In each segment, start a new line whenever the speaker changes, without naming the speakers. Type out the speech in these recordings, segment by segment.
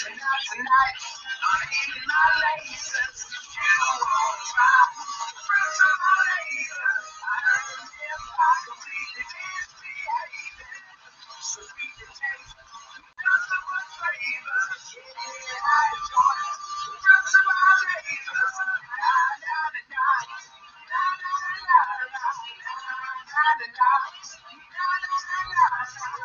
Tonight, I'm eating my laces. You won't try. Friends of my labor. I heard them I completely misbehaving. So sweet to taste. Nothing but flavor. Yeah, I enjoy it. Friends of my labor. Na na na na. Na na na na. Na na na na. Na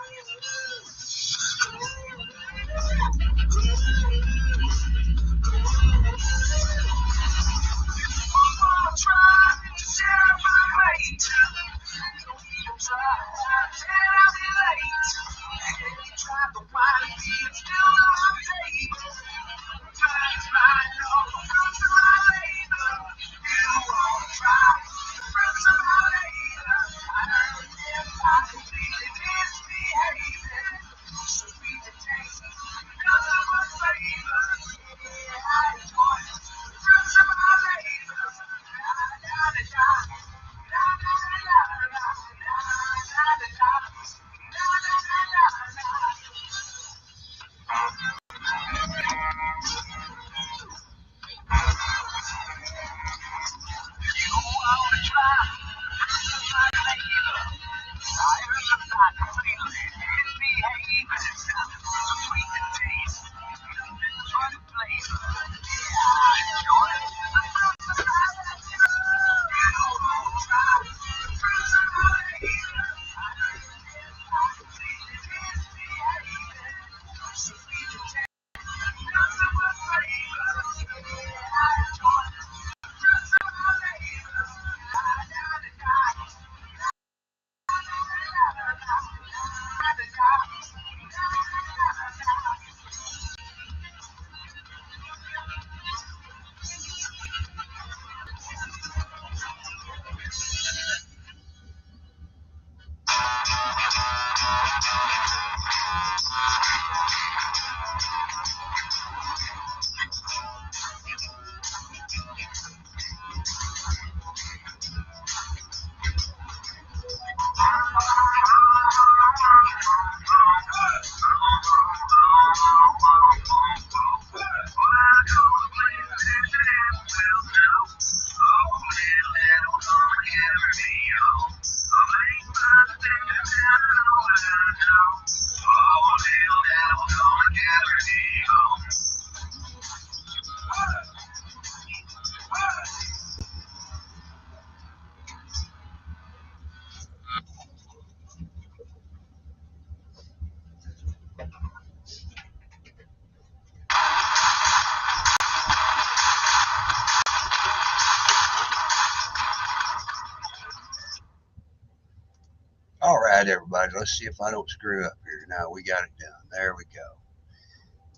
All right, everybody, let's see if I don't screw up here. No, we got it done. There we go.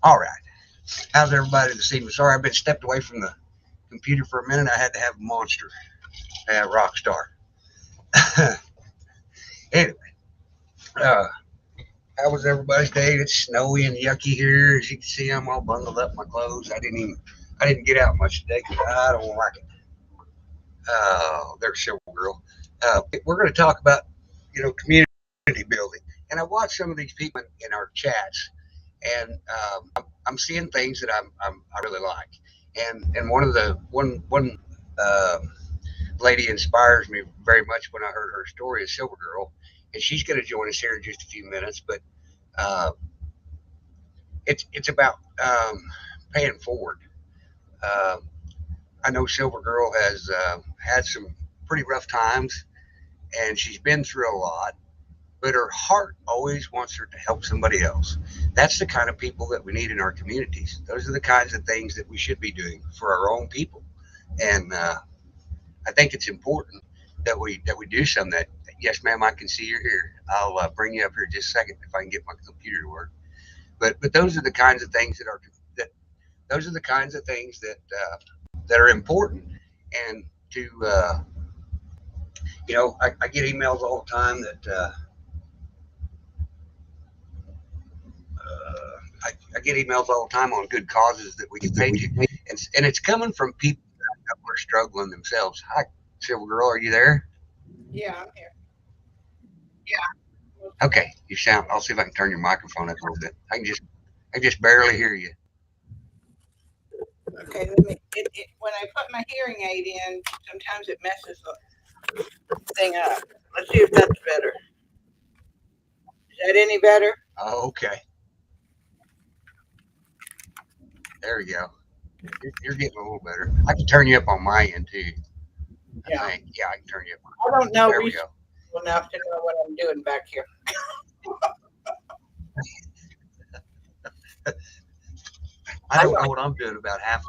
All right. How's everybody this evening? Sorry, I've been stepped away from the computer for a minute. I had to have a monster, Rockstar. Anyway, uh, how was everybody's day? It's snowy and yucky here. As you can see, I'm all bundled up in my clothes. I didn't get out much today because I don't like it. There's Silver Girl. We're going to talk about, community building. And I watch some of these people in our chats, and I'm seeing things that I really like. And one uh, lady inspires me very much when I heard her story is Silver Girl, and she's going to join us here in just a few minutes. But uh, it's about paying forward. Uh, I know Silver Girl has had some pretty rough times, and she's been through a lot. But her heart always wants her to help somebody else. That's the kind of people that we need in our communities. Those are the kinds of things that we should be doing for our own people. And I think it's important that we do some of that. Yes, ma'am, I can see you're here. I'll bring you up here in just a second if I can get my computer to work. But those are the kinds of things that those are the kinds of things that are important. And to I get emails all the time that I get emails all the time on good causes that we can pay to, and it's coming from people that are struggling themselves. Hi, Silver Girl, are you there?
Yeah, I'm here.
Okay, you sound. I'll see if I can turn your microphone up a little bit. I can just barely hear you.
Okay, let me. When I put my hearing aid in, sometimes it messes the thing up. Let's see if that's better. Is that any better?
Oh, okay. There we go. You're getting a little better. I can turn you up on my end too. I
Yeah.
think. Yeah, I can turn you up.
I don't know
There we
reasonable
go.
enough to know what I'm doing back here.
I
I
don't know what I'm doing about half.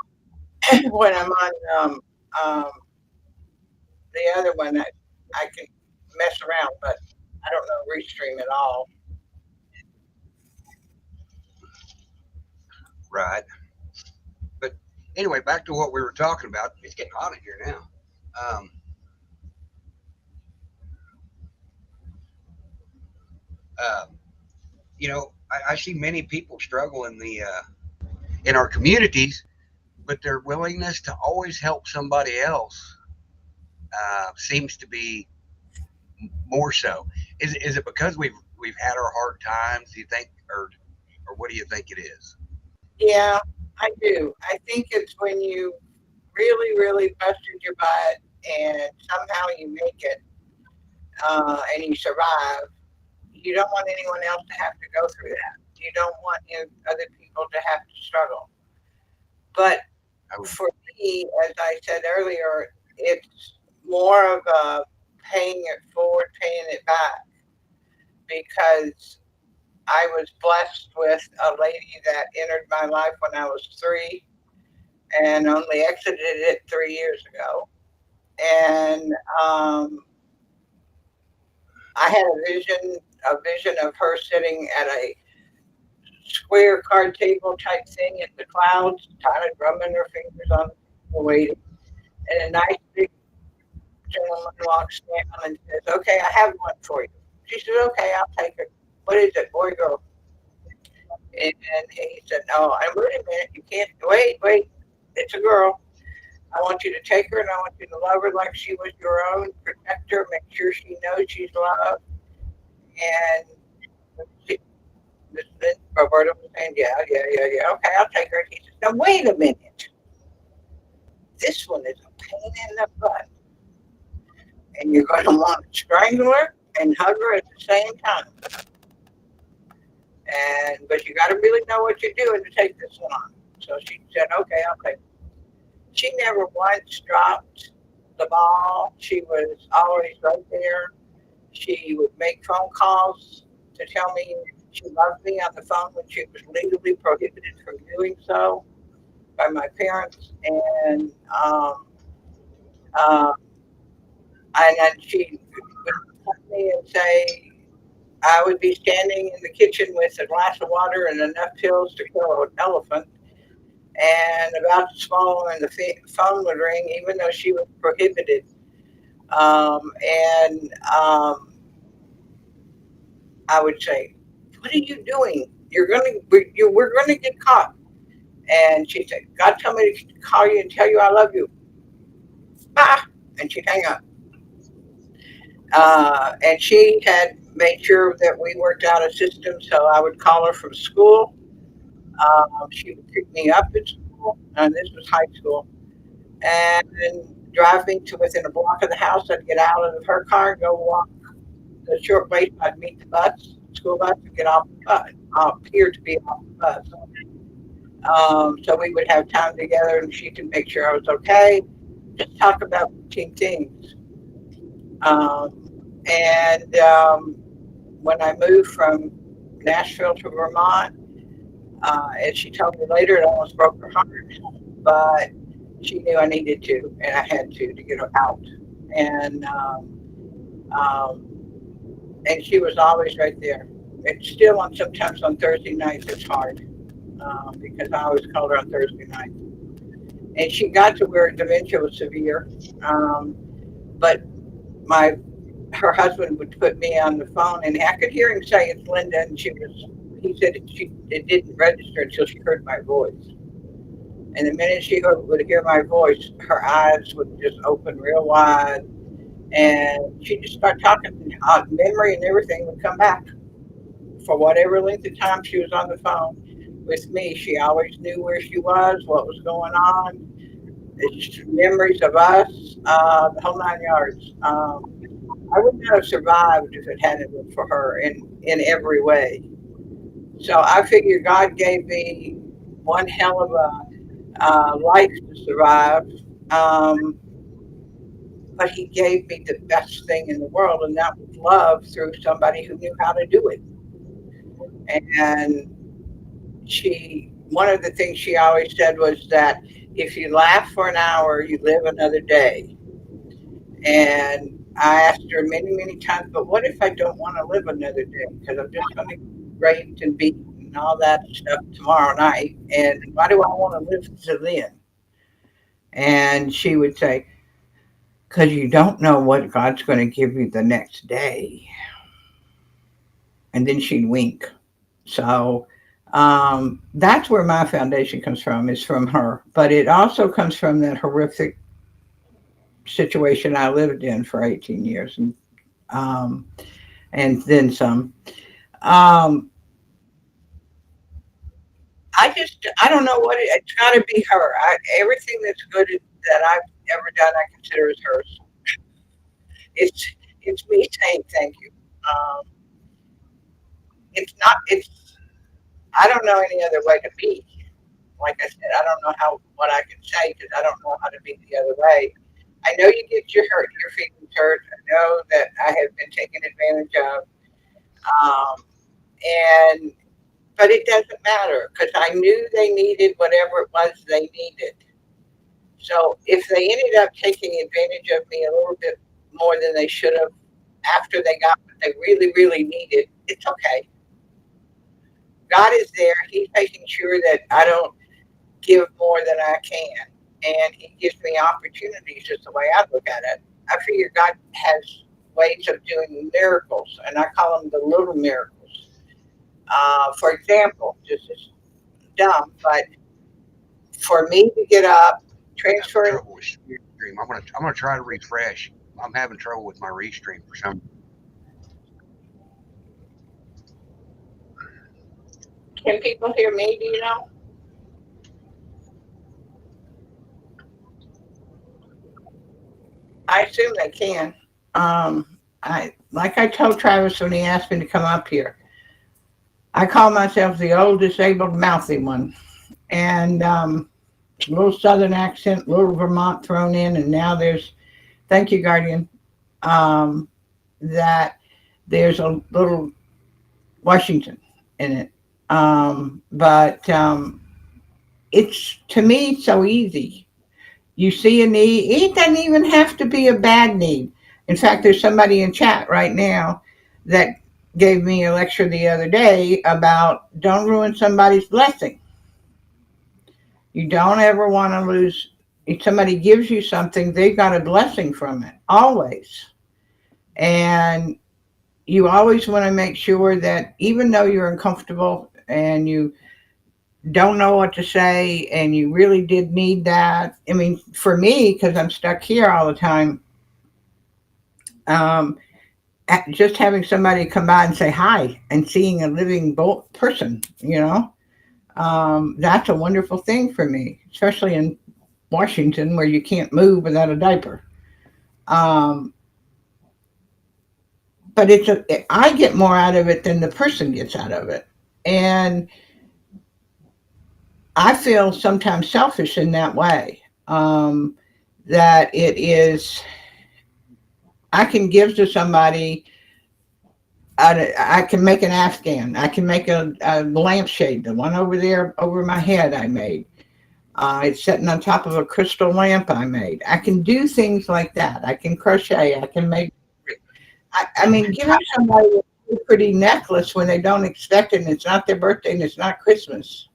don't. When I'm on um, the other one, I can mess around, but I don't know Restream at all.
Right. But anyway, back to what we were talking about. It's getting hot in here now. Um, uh, I see many people struggle in our communities, but their willingness to always help somebody else seems to be more so. Is it because we've had our hard times? Do you think, or what do you think it is?
Yeah, I do. I think it's when you really, really busted your butt and somehow you make it and you survive. You don't want anyone else to have to go through that. You don't want other people to have to struggle. But
I would.
for me, as I said earlier, it's more of a paying it forward, paying it back, because I was blessed with a lady that entered my life when I was 3 and only exited it 3 years ago. And I had a vision of her sitting at a square card table type thing in the clouds, kind of drumming her fingers on the table, waiting. And a nice big gentleman walks down and says, "Okay, I have one for you." She said, "Okay, I'll take it. What is it, boy, girl?" And he said, "No, and wait a minute, you can't wait. It's a girl. I want you to take her and I want you to love her like she was your own, protect her, make sure she knows she's loved." And she, then Roberta was saying, "Yeah. Okay, I'll take her." And he said, "Now wait a minute. This one is a pain in the butt, and you're going to want to strangle her and hug her at the same time. But you got to really know what you're doing to take this one on." So she said, "Okay, I'll take it." She never once dropped the ball. She was always right there. She would make phone calls to tell me she loved me on the phone when she was legally prohibited from doing so by my parents. Uh, and then she would call me and say I would be standing in the kitchen with a glass of water and enough pills to kill an elephant, and about to swallow, and the phone would ring, even though she was prohibited. And I would say, "What are you doing? We're gonna get caught." And she said, "God told me to call you and tell you I love you." Ah, and she'd hang up. And she had made sure that we worked out a system, so I would call her from school. She would pick me up at school, and this was high school, and drive me to within a block of the house. I'd get out of her car, go walk the short way. I'd meet the school bus, and get off the bus. Appear to be off the bus. So we would have time together, and she could make sure I was okay. Just talk about routine things. And when I moved from Nashville to Vermont, as she told me later, it almost broke her heart, but she knew I needed to, and I had to get her out. And um, and she was always right there. It's still on sometimes on Thursday nights. It's hard because I always called her on Thursday night. And she got to where dementia was severe, but my her husband would put me on the phone, and I could hear him say it's Linda, and she was. He said it didn't register until she heard my voice. And the minute would hear my voice, her eyes would just open real wide, and she'd just start talking. Memory and everything would come back. for whatever length of time she was on the phone with me, she always knew where she was, what was going on. It's memories of us, the whole 9 yards. I would not have survived if it hadn't been for her in every way. So I figure God gave me one hell of a life to survive. Um, but He gave me the best thing in the world, and that was love through somebody who knew how to do it. And one of the things she always said was that if you laugh for an hour, you live another day. And I asked her many, many times, but what if I don't want to live another day? Because I'm just going to get raped and beaten and all that stuff tomorrow night. And why do I want to live to then? And she would say, because you don't know what God's going to give you the next day. And then she'd wink. So that's where my foundation comes from, is from her. But it also comes from that horrific situation I lived in for 18 years and then some. Um, I don't know it's got to be her. Everything that's good that I've ever done, I consider is hers. It's it's me saying thank you. Um, it's not. I don't know any other way to be. Like I said, I don't know what I can say because I don't know how to be the other way. I know you get your feelings hurt. I know that I have been taken advantage of, um, and but it doesn't matter because I knew they needed whatever it was they needed. So if they ended up taking advantage of me a little bit more than they should have after they got what they really, really needed, it's okay. God is there. He's making sure that I don't give more than I can. And He gives me opportunities, just the way I look at it. I figure God has ways of doing miracles, and I call them the little miracles. For example, just as dumb, but for me to get up,
Having
transfer.
trouble with Restream. I'm gonna try to refresh. I'm having trouble with my Restream for some.
Can people hear me? Do you know? I assume they can. I like I told Travis when he asked me to come up here. I call myself the old disabled mouthy one, and a little Southern accent, a little Vermont thrown in, and now there's thank you, Guardian. Um, that there's a little Washington in it, but it's to me so easy. You see a need, it doesn't even have to be a bad need. In fact, there's somebody in chat right now that gave me a lecture the other day about don't ruin somebody's blessing. You don't ever want to lose. If somebody gives you something, they've got a blessing from it, always. And you always want to make sure that even though you're uncomfortable and you don't know what to say and you really did need that. I mean, for me, because I'm stuck here all the time, um, just having somebody come by and say hi and seeing a living person, that's a wonderful thing for me, especially in Washington where you can't move without a diaper. Um, but I get more out of it than the person gets out of it. And I feel sometimes selfish in that way. That it is, I can give to somebody, I can make an Afghan, I can make a lampshade, the one over there over my head I made. It's sitting on top of a crystal lamp I made. I can do things like that. I can crochet, I can make, I mean, giving somebody a pretty necklace when they don't expect it and it's not their birthday and it's not Christmas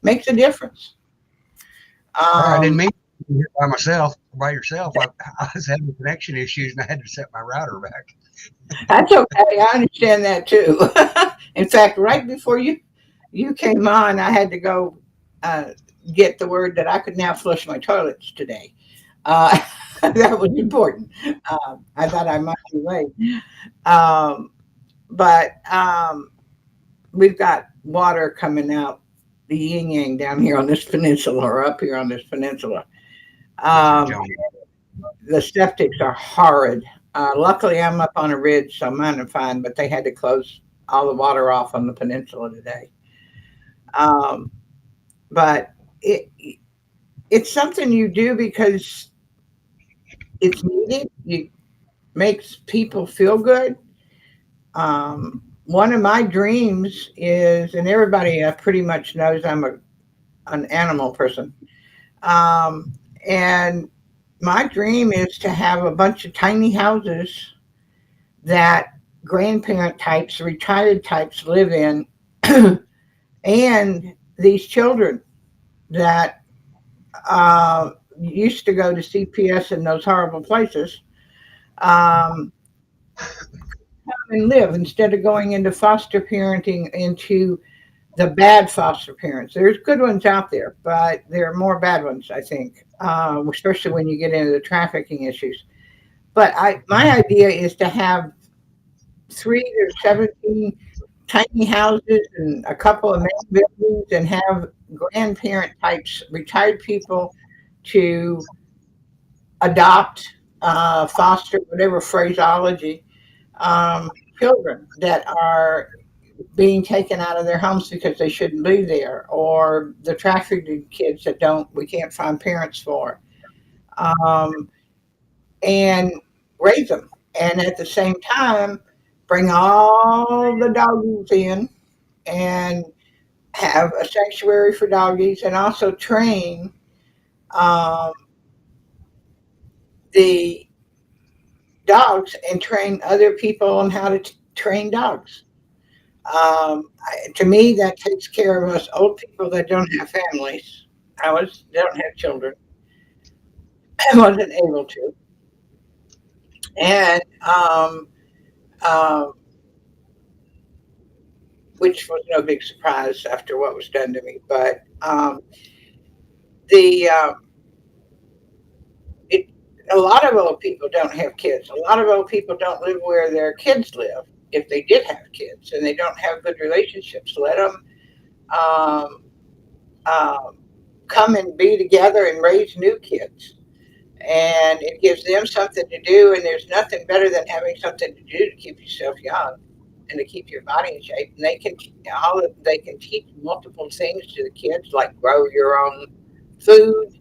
makes a difference.
I didn't mean to be here by yourself. I was having connection issues and I had to set my router back.
That's okay. I understand that too. In fact, right before you came on, I had to go get the word that I could now flush my toilets today. Uh, that was important. I thought I might be late, but we've got water coming out the yin yang down here on this peninsula or up here on this peninsula.
Yes, sir,
Um,
John.
the septics are horrid. Luckily, I'm up on a ridge, so mine are fine. But they had to close all the water off on the peninsula today. Um, but it's something you do because it's needed. It makes people feel good. One of my dreams is, and everybody pretty much knows I'm an animal person. Um, and my dream is to have a bunch of tiny houses that grandparent types, retired types live in, and these children that used to go to CPS in those horrible places um, and live instead of going into foster parenting into the bad foster parents. There's good ones out there, but there are more bad ones, I think, especially when you get into the trafficking issues. But my idea is to have 3 or 17 tiny houses and a couple of main buildings and have grandparent types, retired people to adopt, foster, whatever phraseology, children that are being taken out of their homes because they shouldn't be there, or the trafficking kids that don't we can't find parents for, um, and raise them, and at the same time bring all the doggies in and have a sanctuary for doggies, and also train um, the dogs and train other people on how to train dogs. To me, that takes care of us old people that don't have families. Don't have children. I wasn't able to, and um, which was no big surprise after what was done to me. But the it, a lot of old people don't have kids. A lot of old people don't live where their kids live. If they did have kids and they don't have good relationships, let them um, um, come and be together and raise new kids. And it gives them something to do. And there's nothing better than having something to do to keep yourself young and to keep your body in shape. And they can teach multiple things to the kids, like grow your own food,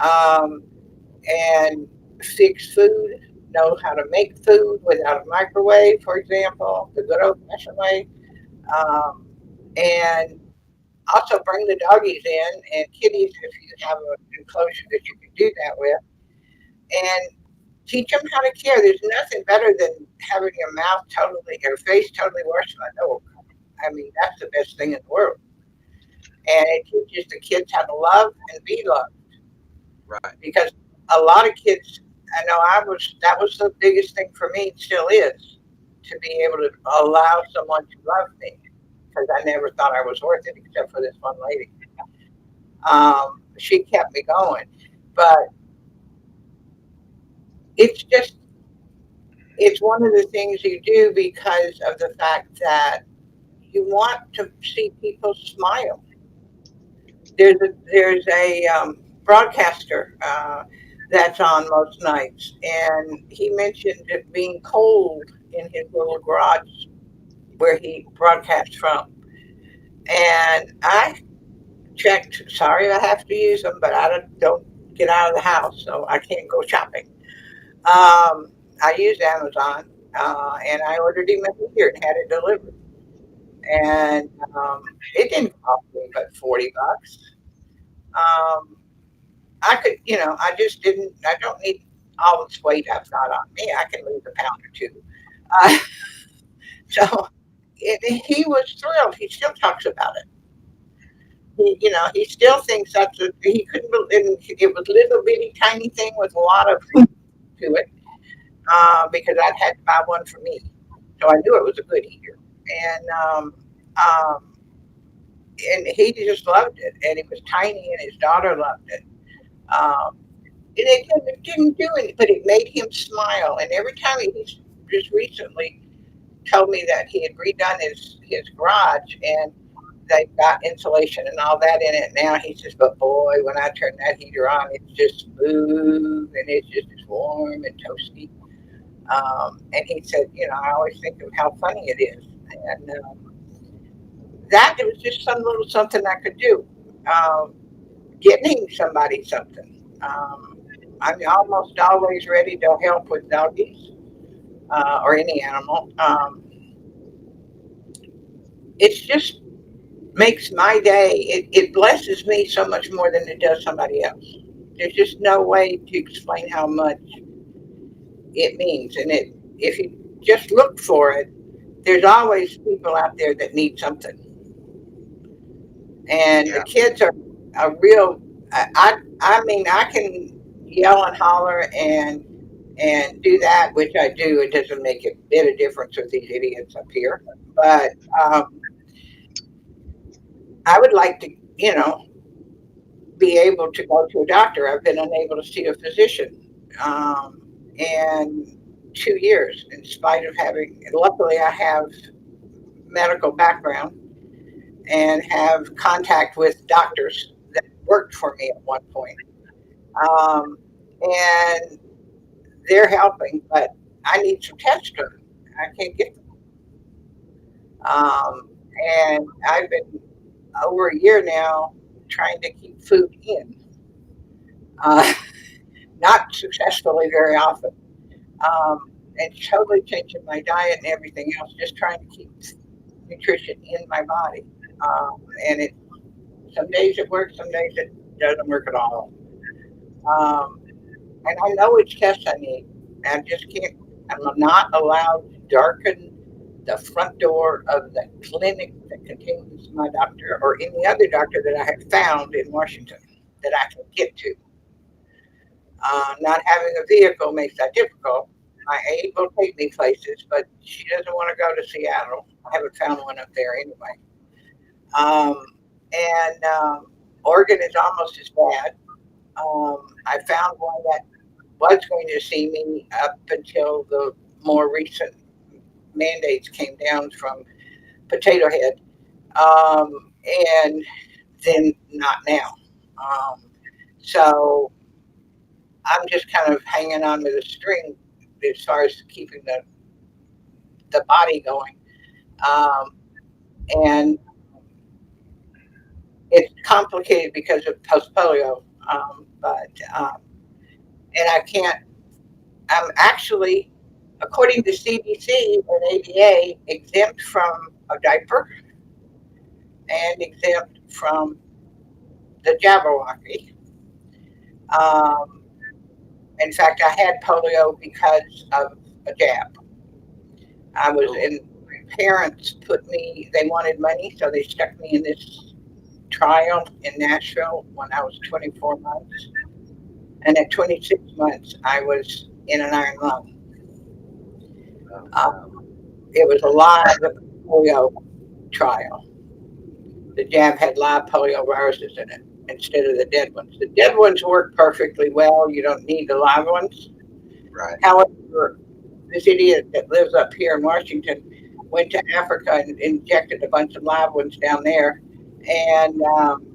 um, and fix food, know how to make food without a microwave, for example, the good old fashioned way. Um, and also bring the doggies in and kitties if you have an enclosure that you can do that with, and teach them how to care. There's nothing better than having your mouth totally, your face totally washed by dog. I mean, that's the best thing in the world. And it teaches the kids how to love and be loved,
Right.
because a lot of kids, I know that was the biggest thing for me, still is, to be able to allow someone to love me, because I never thought I was worth it except for this one lady. She kept me going. But it's just, it's one of the things you do because of the fact that you want to see people smile. There's a broadcaster that's on most nights, and he mentioned it being cold in his little garage where he broadcasts from. And I checked. Sorry, I have to use them, but I don't get out of the house, so I can't go shopping. I use Amazon, and I ordered him a heater and had it delivered. And it didn't cost me but $40. Um, I could, I just didn't. I don't need all this weight I've got on me. I can lose a pound or two. Uh, so he was thrilled. He still talks about it. He still thinks he couldn't believe it was a little bitty tiny thing with a lot of to it, because I'd had to buy one for me, so I knew it was a good heater, and um, and he just loved it, and it was tiny, and his daughter loved it. And it didn't do anything, but it made him smile, and every time just recently. told me that he had redone his garage, and they got insulation and all that in it. Now he says, but boy, when I turn that heater on, it's just smooth and it's just as warm and toasty. And he said, I always think of how funny it is. And that it was just some little something I could do. Um, Getting somebody something. I'm almost always ready to help with doggies or any animal. It's just makes my day. It blesses me so much more than it does somebody else. There's just no way to explain how much it means. And if you just look for it, there's always people out there that need something. And the
Yeah.
kids are a real. I mean, I can yell and holler and do that, which I do. It doesn't make a bit of difference with these idiots up here. But I would like to, be able to go to a doctor. I've been unable to see a physician in 2 years, in spite of having. Luckily, I have medical background and have contact with doctors that worked for me at one point, and they're helping. But I need some tests done. I can't get them, and I've been over a year now trying to keep food in, uh, not successfully very often. And totally changing my diet and everything else, just trying to keep nutrition in my body. And it some days it works, some days it doesn't work at all. Um, and I know which tests I need. I just can't. I'm not allowed to darken the front door of the clinic that contains my doctor or any other doctor that I have found in Washington that I can get to. Not having a vehicle makes that difficult. My aide will take me places, but she doesn't want to go to Seattle. I haven't found one up there anyway. Um, and Oregon is almost as bad. I found one that was going to see me up until the more recent mandates came down from Potato Head, and then not now. Um, so I'm just kind of hanging on to the string as far as keeping the body going. Um, and it's complicated because of post polio. But and I can't. I'm actually, according to CDC and ADA, exempt from a diaper and exempt from the Jabberwocky. Um, in fact, I had polio because of a jab. I was
Oh,
in. My parents put me. They wanted money, so they stuck me in this trial in Nashville when I was 24 months. And at 26 months, I was in an iron lung.
oh
Uh,
wow.
it was a live polio trial. The jab had live polio viruses in it instead of the dead ones. The dead ones work perfectly well. You don't need the live ones.
Right.
However, this idiot that lives up here in Washington went to Africa and injected a bunch of live ones down there and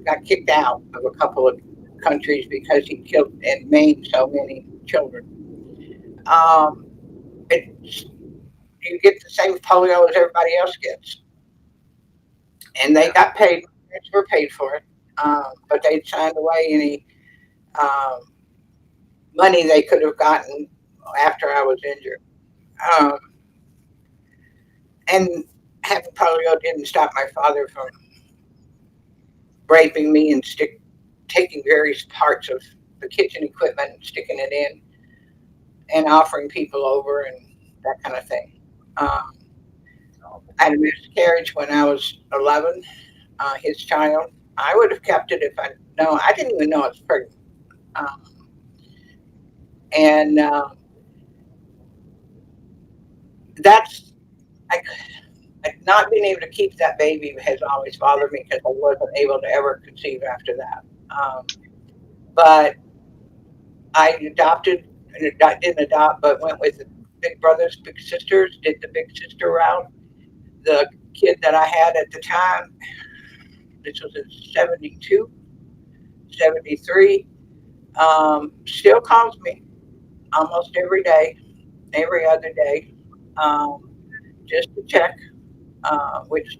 got kicked out of a couple of countries because he killed and maimed so many children. Um, it's, you get the same polio as everybody else gets. And they
Yeah.
got paid, parents were paid for it, but they signed away any um, money they could have gotten after I was injured. Um, and having polio didn't stop my father from raping me and taking various parts of the kitchen equipment and sticking it in and offering people over and that kind of thing. Um,
Oh,
I had a miscarriage when I was 11, his child. I would have kept it if I no, I didn't even know I was pregnant. Um, and that's I, not being able to keep that baby has always bothered me because I wasn't able to ever conceive after that. But I adopted, I didn't adopt, but went with Big Brothers Big Sisters, did the Big Sister route. The kid that I had at the time, this was in 72, 73, still calls me almost every day, every other day, um, just to check, which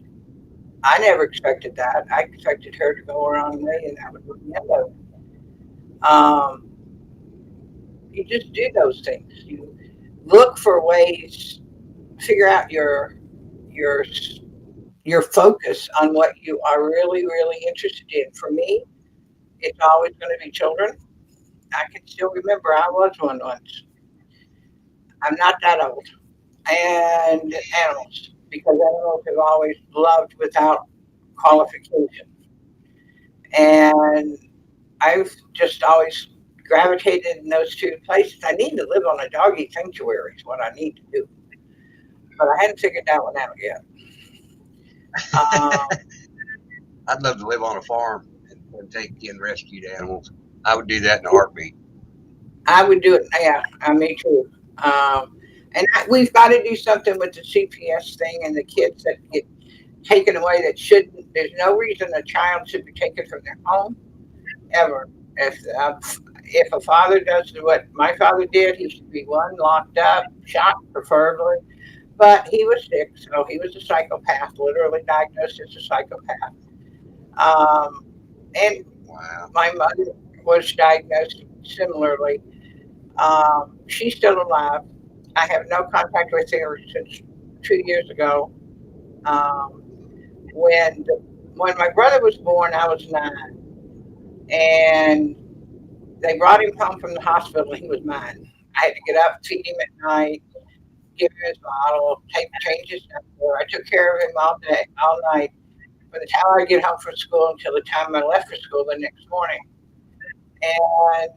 I never expected that. I expected her to go her own way and that would be the end of it. You just do those things. You look for ways, figure out your your focus on what you are really, really interested in. For me, it's always going to be children. I can still remember I was one once. I'm not that old. And animals, because animals have always loved without qualification. And I've just always gravitated in those two places. I need to live on a doggy sanctuary, is what I need to do. But I hadn't figured that one out yet. Um,
I'd love to live on a farm and take in rescued animals. I would do that in a heartbeat.
I would do it. Yeah, me too. We've got to do something with the CPS thing and the kids that get taken away that shouldn't. There's no reason a child should be taken from their home ever. If a father does what my father did, he should be one locked up, shot preferably. But he was sick, so he was a psychopath, literally diagnosed as a psychopath. Um, and
Wow.
my mother was diagnosed similarly. She's still alive. I have no contact with her since 2 years ago. Um, when when my brother was born, I was 9, and they brought him home from the hospital. He was mine. I had to get up, feed him at night, give him his bottle, change his diaper. I took care of him all day, all night. From the time I get home from school until the time I left for school the next morning, and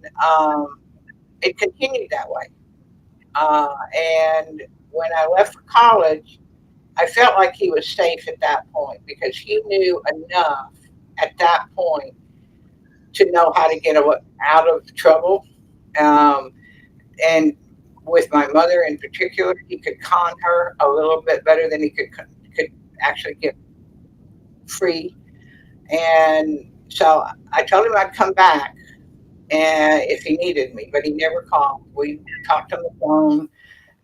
it continued that way. And when I left for college, I felt like he was safe at that point because he knew enough at that point to know how to get out of trouble. Um, and with my mother in particular, he could con her a little bit better than he could actually get free. And so I told him I'd come back and if he needed me, but he never called. We talked on the phone.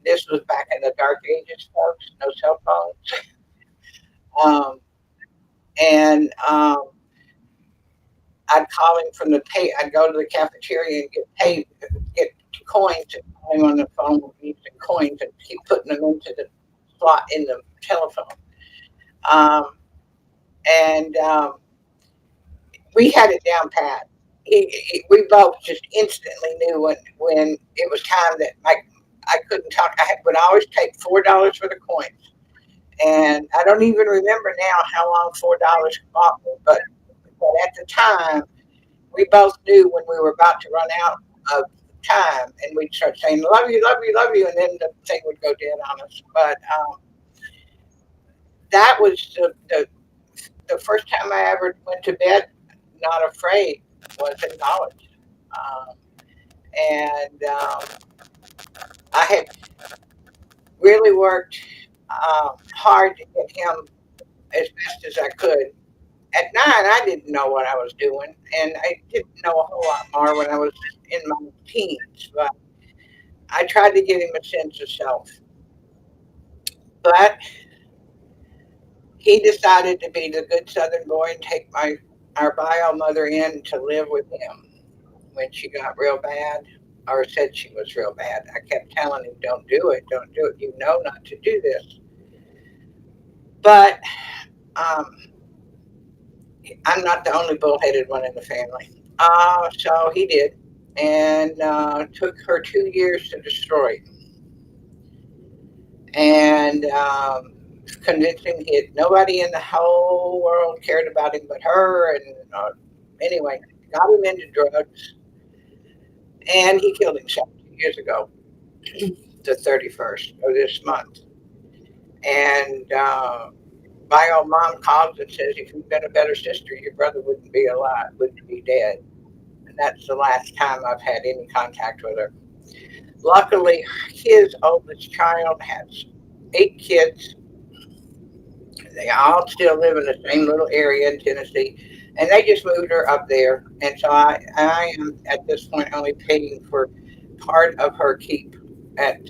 This was back in the dark ages, folks. No cell phones. Um, and I'd call him from the pay. I'd go to the cafeteria and get paid, get coins, and call him on the phone using coins and keep putting them into the slot in the telephone. Um, and We had it down pat. We both just instantly knew when it was time that I couldn't talk. Would always take $4 for the coins, and I don't even remember now how long $4 bought me. But at the time, we both knew when we were about to run out of time, and we'd start saying "love you, love you, love you," and then the thing would go dead on us. But that was the first time I ever went to bed not afraid was in college. Um, and I had really worked hard to get him as best as I could. At 9, I didn't know what I was doing, and I didn't know a whole lot more when I was in my teens. But I tried to give him a sense of self. But he decided to be the good Southern boy and take our bio mother in to live with him when she got real bad or said she was real bad. I kept telling him, don't do it, don't do it. You know not to do this. But um, I'm not the only bullheaded one in the family. So he did, and took her 2 years to destroy. And convincing nobody in the whole world cared about him but her. And anyway, got him into drugs, and he killed himself 2 years ago, the 31st of this month. And my old mom calls and says, if you'd been a better sister, your brother wouldn't be alive, wouldn't be dead. And that's the last time I've had any contact with her. Luckily, his oldest child has 8 kids. They all still live in the same little area in Tennessee, and they just moved her up there. And so I am at this point only paying for part of her keep at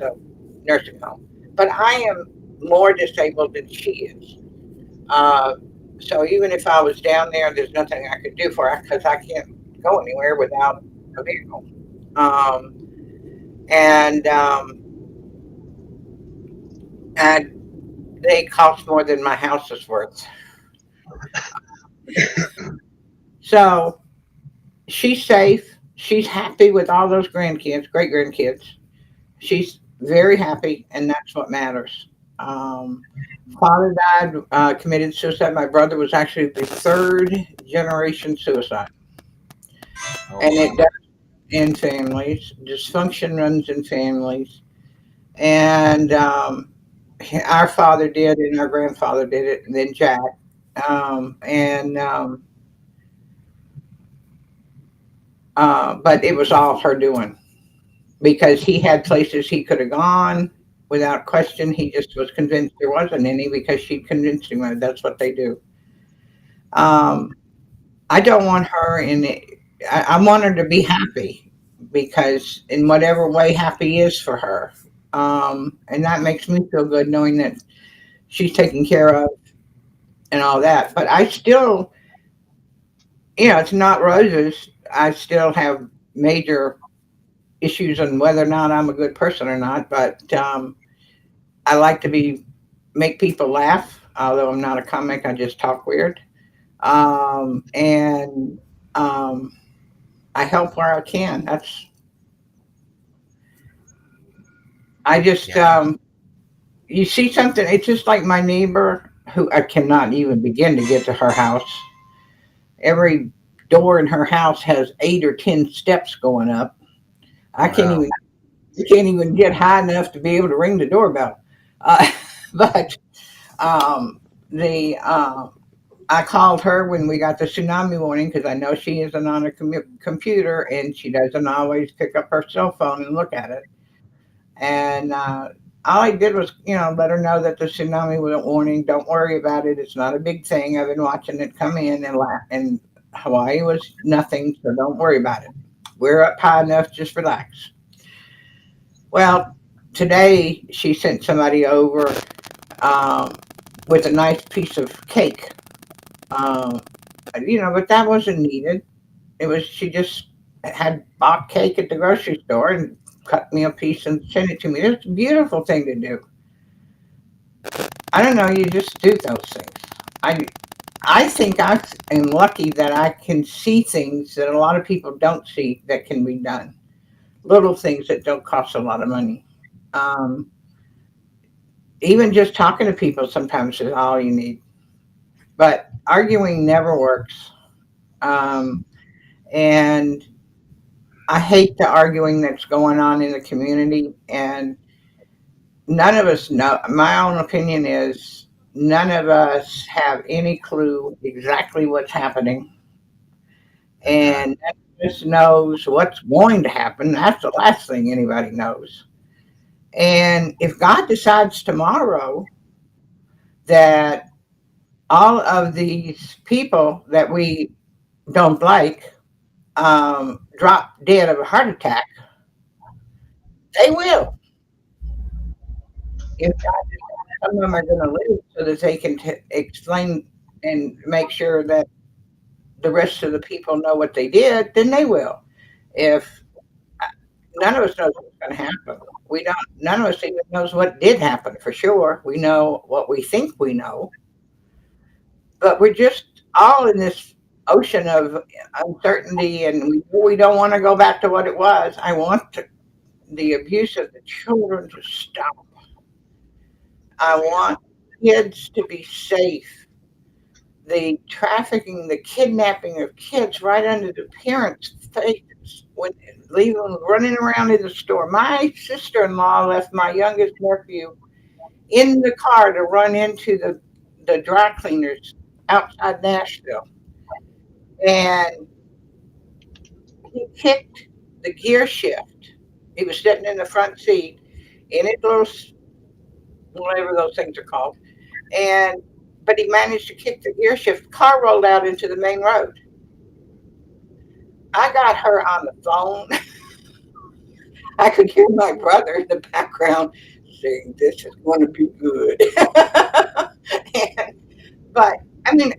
nursing home. But I am more disabled than she is. Uh, so even if I was down there, there's nothing I could do for her because I can't go anywhere without a vehicle. Um, and and they cost more than my house is worth. So she's safe. She's happy with all those grandkids, great grandkids. She's very happy, and that's what matters. Um, Father died, committed suicide. My brother was actually the third generation suicide,
Oh
and
wow.
it does in families. Dysfunction runs in families, and our father did, and our grandfather did it, and then Jack. And But it was all her doing because he had places he could have gone without question. He just was convinced there wasn't any because she convinced him of that's what they do. Um, I don't want her in it. I want her to be happy because in whatever way happy is for her. And that makes me feel good knowing that she's taken care of and all that. But I still, it's not roses. I still have major issues on whether or not I'm a good person or not. But I like to make people laugh. Although I'm not a comic, I just talk weird. And um, I help where I can. I just
Yeah.
you see something. It's just like my neighbor who I cannot even begin to get to her house. Every door in her house has 8 or 10 steps going up. I can't
Wow.
even can't even get high enough to be able to ring the doorbell. Uh, but um, the I called her when we got the tsunami warning because I know she isn't on a computer and she doesn't always pick up her cell phone and look at it. And all I did was, let her know that the tsunami was a warning. Don't worry about it. It's not a big thing. I've been watching it come in and Hawaii was nothing, so don't worry about it. We're up high enough. Just relax. Well, today she sent somebody over um, with a nice piece of cake. Um, but that wasn't needed. It was she just had bought cake at the grocery store and cut me a piece and sent it to me. It's a beautiful thing to do. I don't know. You just do those things. I I think I am lucky that I can see things that a lot of people don't see that can be done. Little things that don't cost a lot of money. Um, Even just talking to people sometimes is all you need. But arguing never works. Um, and I hate the arguing that's going on in the community. And none of us know. My own opinion is none of us have any clue exactly what's happening.
Uh-huh.
And none of us knows what's going to happen. That's the last thing anybody knows. And if God decides tomorrow that all of these people that we don't like drop dead of a heart attack, they will. If God decides some of them are going to live so that they can explain and make sure that the rest of the people know what they did, then they will. If none of us knows what's going to happen, we don't. None of us even knows what did happen for sure. We know what we think we know, but we're just all in this ocean of uncertainty, and we don't want to go back to what it was. I want the abuse of the children to stop. I want kids to be safe. The trafficking, the kidnapping of kids right under the parents' faces, when leave them running around in the store. My sister-in-law left my youngest nephew in the car to run into the dry cleaners outside Nashville, and he kicked the gear shift. He was sitting in the front seat in his little, whatever those things are called, and but he managed to kick the gear shift. The car rolled out into the main road. I got her on the phone. I could hear my brother in the background saying, "This is going to be good." and, but I mean,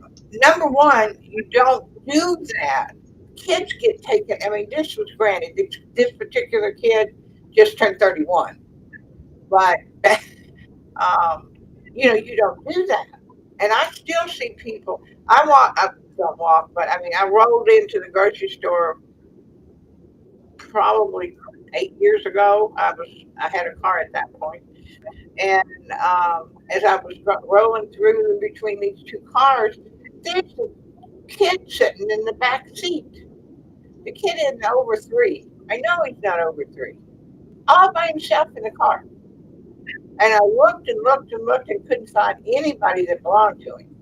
number one, you don't do that. Kids get taken. I mean, this was granted. This particular kid just turned 31, but um, you don't do that. And I still see people. I don't walk, but I mean, I rolled into the grocery store probably 8 years ago. I had a car at that point, and as I was rolling through in between these two cars, there's a kid sitting in the back seat. The kid isn't over three. I know he's not over three. All by himself in the car. And I looked and looked and looked and couldn't find anybody that belonged to him.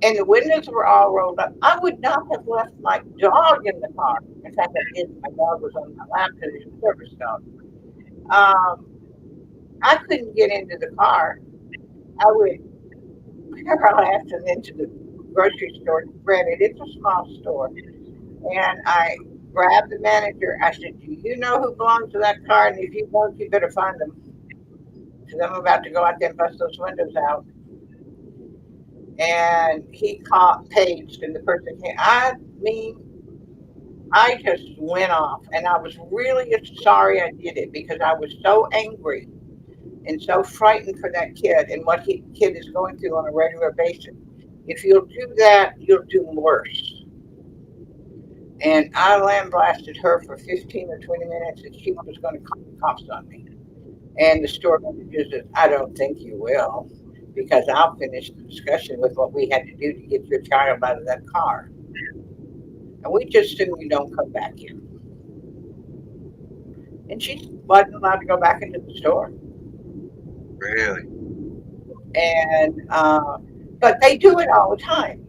And the windows were all rolled up. I would not have left my dog in the car. In fact, I did. My dog was on my lap because he's a service dog. Um, I couldn't get into the car. I would paralyze and into the grocery store. Granted, it's a small store. And I grabbed the manager. I said, "Do you know who belongs to that car? And if you don't, you better find them. Because I'm about to go out there and bust those windows out." And he called Paige, and the person came. I mean, I just went off, and I was really sorry I did it because I was so angry and so frightened for that kid and what he kid is going through on a regular basis. If you'll do that, you'll do worse. And I lambasted her for 15 or 20 minutes, and she was going to call the cops on me. And the store manager said, "I don't think you will, because I'll finish the discussion with what we had to do to get your child out of that car. And we just assume you don't come back here." And she wasn't allowed to go back into the store.
Really?
And but they do it all the time.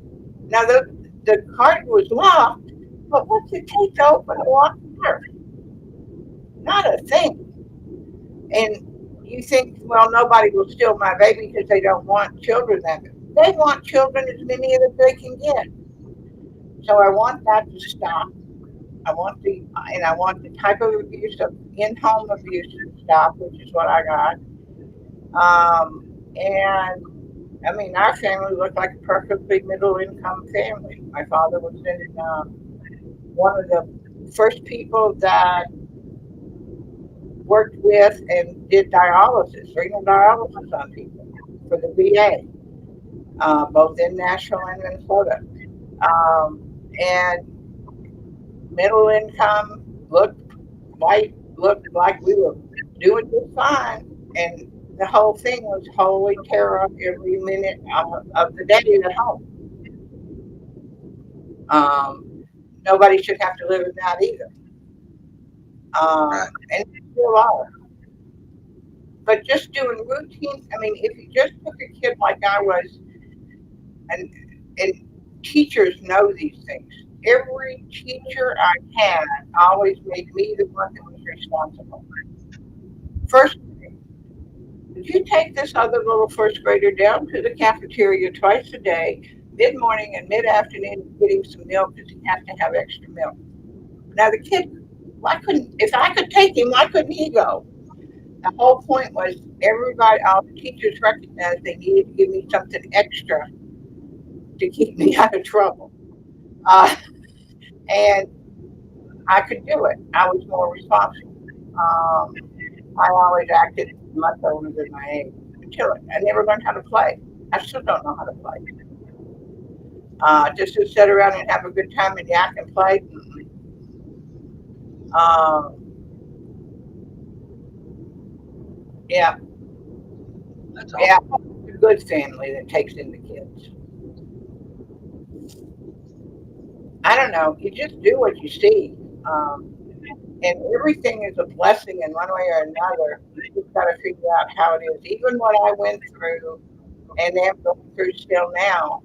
Now the car was locked, but what's it take to open a locked car? Not a thing. And you think, well, nobody will steal my baby because they don't want children. That they want children as many as they can get. So I want that to stop. I want the type of abuse of in-home abuse to stop, which is what I got. And I mean, our family looked like a perfectly middle-income family. My father was in one of the first people that worked with and did dialysis, renal dialysis on people for the VA, both in Nashville and Minnesota. And middle income, looked like we were doing just fine, and the whole thing was holy terror every minute of the day at home. Nobody should have to live in that either,
Right.
and they still are. But just doing routine. I mean, if you just took a kid like I was, and and teachers know these things. Every teacher I had always made me the one that was responsible. First, would you take this other little first grader down to the cafeteria twice a day, mid morning and mid afternoon, get him some milk because he has to have extra milk? Now the kid, why couldn't if I could take him, why couldn't he go? The whole point was everybody, all the teachers recognized they needed to give me something extra to keep me out of trouble. Uh, and I could do it. I was more responsible. I always acted much older than my age until I never learned how to play. I still don't know how to play. Just to sit around and have a good time and yak and play. Um, yeah,
That's
yeah,
awesome.
a good family that takes in the kids. I don't know. You just do what you see. Um, and everything is a blessing in one way or another. You just got to figure out how it is. Even what I went through and am going through still now,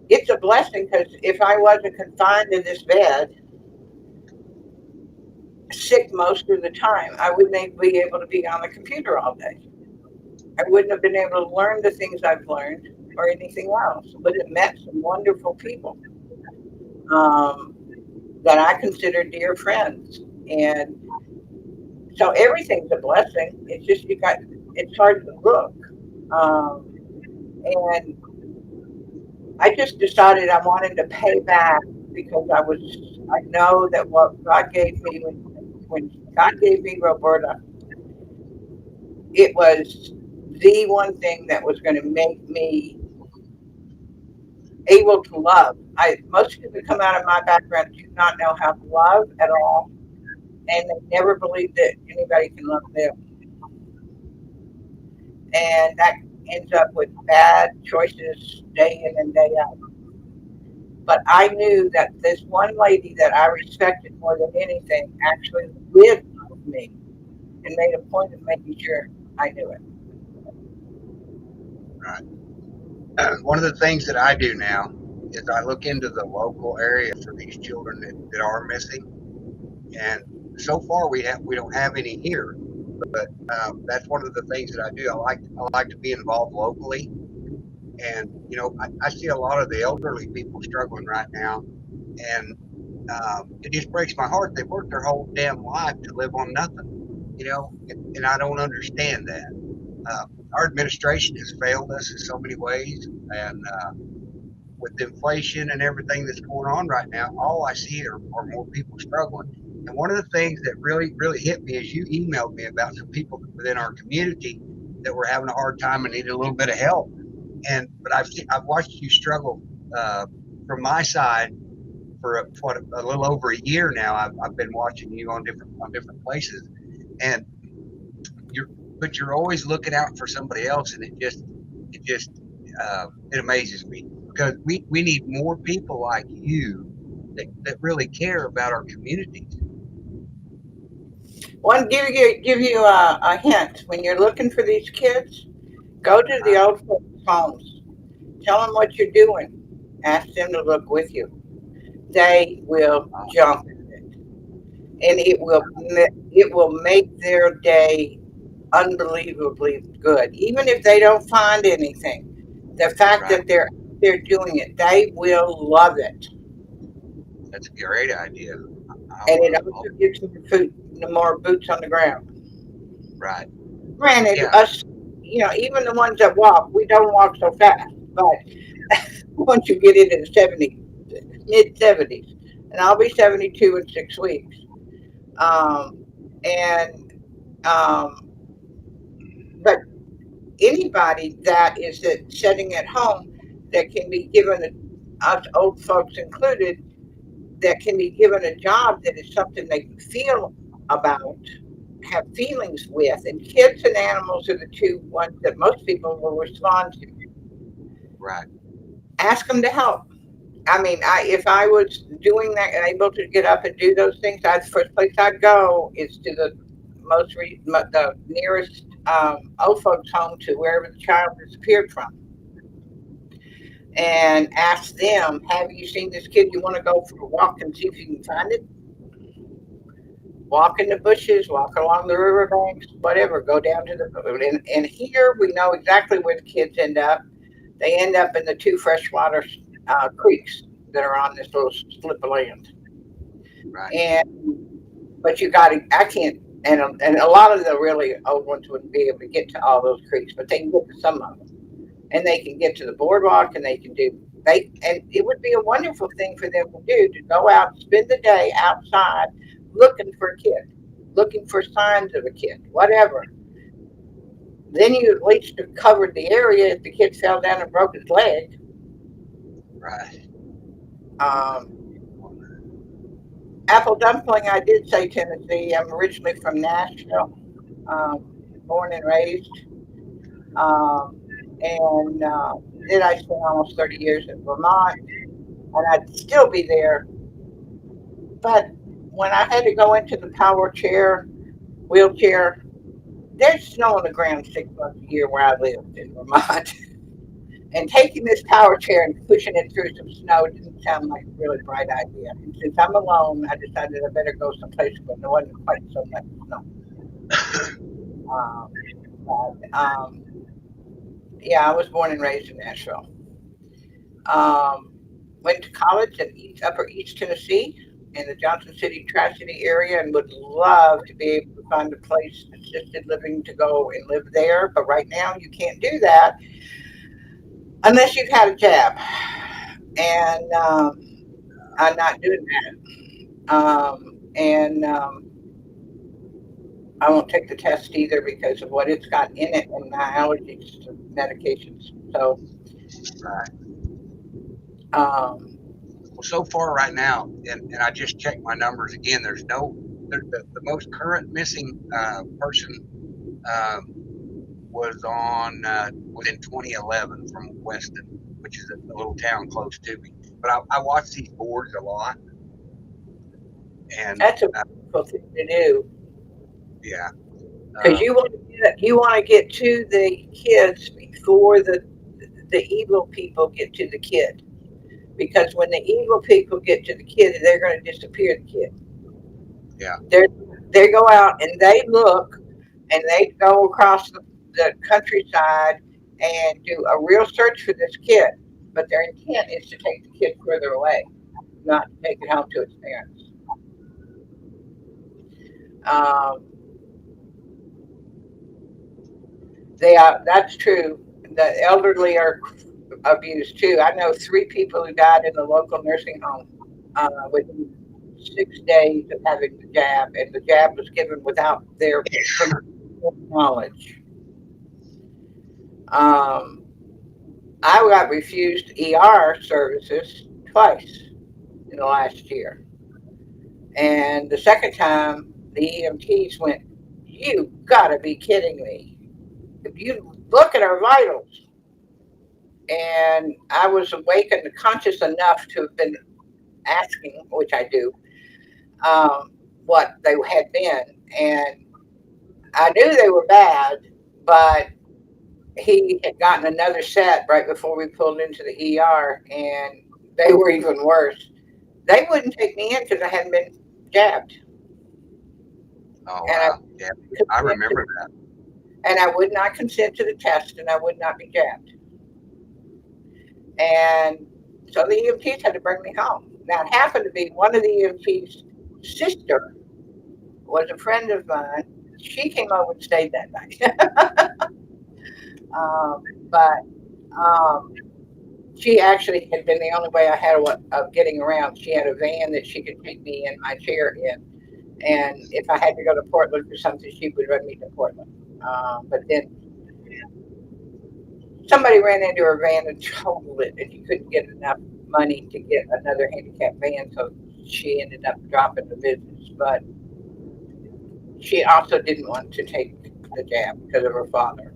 it's a blessing because if I wasn't confined to this bed, sick most of the time. I wouldn't be able to be on the computer all day. I wouldn't have been able to learn the things I've learned or anything else. But it met some wonderful people um, that I consider dear friends. And so everything's a blessing. It's just it's hard to look. Um, and I just decided I wanted to pay back because I know that what God gave me when God gave me Roberta, it was the one thing that was going to make me able to love. Most people who come out of my background do not know how to love at all, and they never believe that anybody can love them, and that ends up with bad choices day in and day out. But I knew that this one lady that I respected more than anything actually lived with me and made a point of making sure I knew it.
Right. One of the things that I do now is I look into the local area for these children that are missing, and so far we don't have any here. But that's one of the things that I do. I like to be involved locally, and I see a lot of the elderly people struggling right now, and it just breaks my heart. They worked their whole damn life to live on nothing, and I don't understand that. Uh, our administration has failed us in so many ways, and with inflation and everything that's going on right now, all I see are more people struggling. And one of the things that really, really hit me is you emailed me about some people within our community that were having a hard time and needed a little bit of help. But I've watched you struggle uh, from my side for a little over a year now. I've been watching you on different places, and you're but you're always looking out for somebody else, and it just it amazes me because we need more people like you that really care about our communities.
One give you a hint when you're looking for these kids. Go to the
Uh,
old folks' homes. Tell them what you're doing. Ask them to look with you. They will jump at it, and it will make their day unbelievably good. Even if they don't find anything, the fact
right,
that they're doing it, they will love it,
that's a great idea.
and it
I'll
also gives them more boots on the ground.
right,
Granted,
yeah,
us, even the ones that walk, we don't walk so fast, but once you get into the 70, mid 70s, and I'll be 72 in 6 weeks. Um, and um, but anybody that is sitting at home that can be given us old folks included, that can be given a job that is something they can feel about, have feelings with, and kids and animals are the two ones that most people will respond to.
right,
Ask them to help. I mean, if I was doing that and able to get up and do those things, the first place I'd go is to the nearest old folks home to wherever the child disappeared from, and ask them, "Have you seen this kid? You want to go for a walk and see if you can find it? Walk in the bushes, walk along the riverbanks, whatever. Go down to and here we know exactly where the kids end up. They end up in the two freshwater creeks that are on this little slip of land.
right,
And but you got to, I can't, and a lot of the really old ones wouldn't be able to get to all those creeks, but they can get to some of them, and they can get to the boardwalk, and and it would be a wonderful thing for them to do, to go out, spend the day outside looking for a kid, looking for signs of a kid, whatever. Then you at least have covered the area if the kid fell down and broke his leg.
right.
Um, Apple dumpling, I did say Tennessee. I'm originally from Nashville, um, born and raised. Um, and then I spent almost 30 years in Vermont, and I'd still be there. But when I had to go into the wheelchair, there's snow on the ground 6 months a year where I lived in Vermont. And taking this power chair and pushing it through some snow didn't sound like a really bright idea. And since I'm alone, I decided I better go someplace where there wasn't quite so much snow. Um, but yeah, I was born and raised in Nashville. Um, Went to college in Upper East Tennessee in the Johnson City Tri-City area, and would love to be able to find a place assisted living to go and live there. But right now, you can't do that unless you've had a jab, and I'm not doing that. And I won't take the test either because of what it's got in it and my allergies to medications. So,
Right.
um,
Well, so far right now, and I just checked my numbers again. The most current missing person um, was in 2011 from Weston, which is a little town close to me. But I watch these boards a lot, and
that's a wonderful thing to do
yeah,
because
um,
you want to get to the kids before the evil people get to the kid. Because when the evil people get to the kid, they're going to disappear the kid.
yeah,
They they go out and they look and they go across the countryside and do a real search for this kid. But their intent is to take the kid further away, not to take it home to its parents. Um, that's true. The elderly are abused too. I know three people who died in the local nursing home within 6 days of having the jab, and the jab was given without their knowledge. Um, I got refused ER services twice in the last year. And the second time, the EMTs went, "You gotta be kidding me. If you look at our vitals." And I was awake and conscious enough to have been asking, which I do, what they had been. And I knew they were bad, but he had gotten another set right before we pulled into the ER, and they were even worse. They wouldn't take me in because I hadn't been jabbed,
oh
and I
wow, yeah, I remember that.
would not consent to the test, and I would not be jabbed. And so the EMTs had to bring me home. Now it happened to be one of the EMTs' sister was a friend of mine. She came over and stayed that night. But she actually had been the only way I had of getting around. She had a van that she could take me in my chair in. And if I had to go to Portland for something, she would run me to Portland. But then somebody ran into her van and totaled it, and she couldn't get enough money to get another handicapped van, so she ended up dropping the business. But she also didn't want to take the jab because of her father.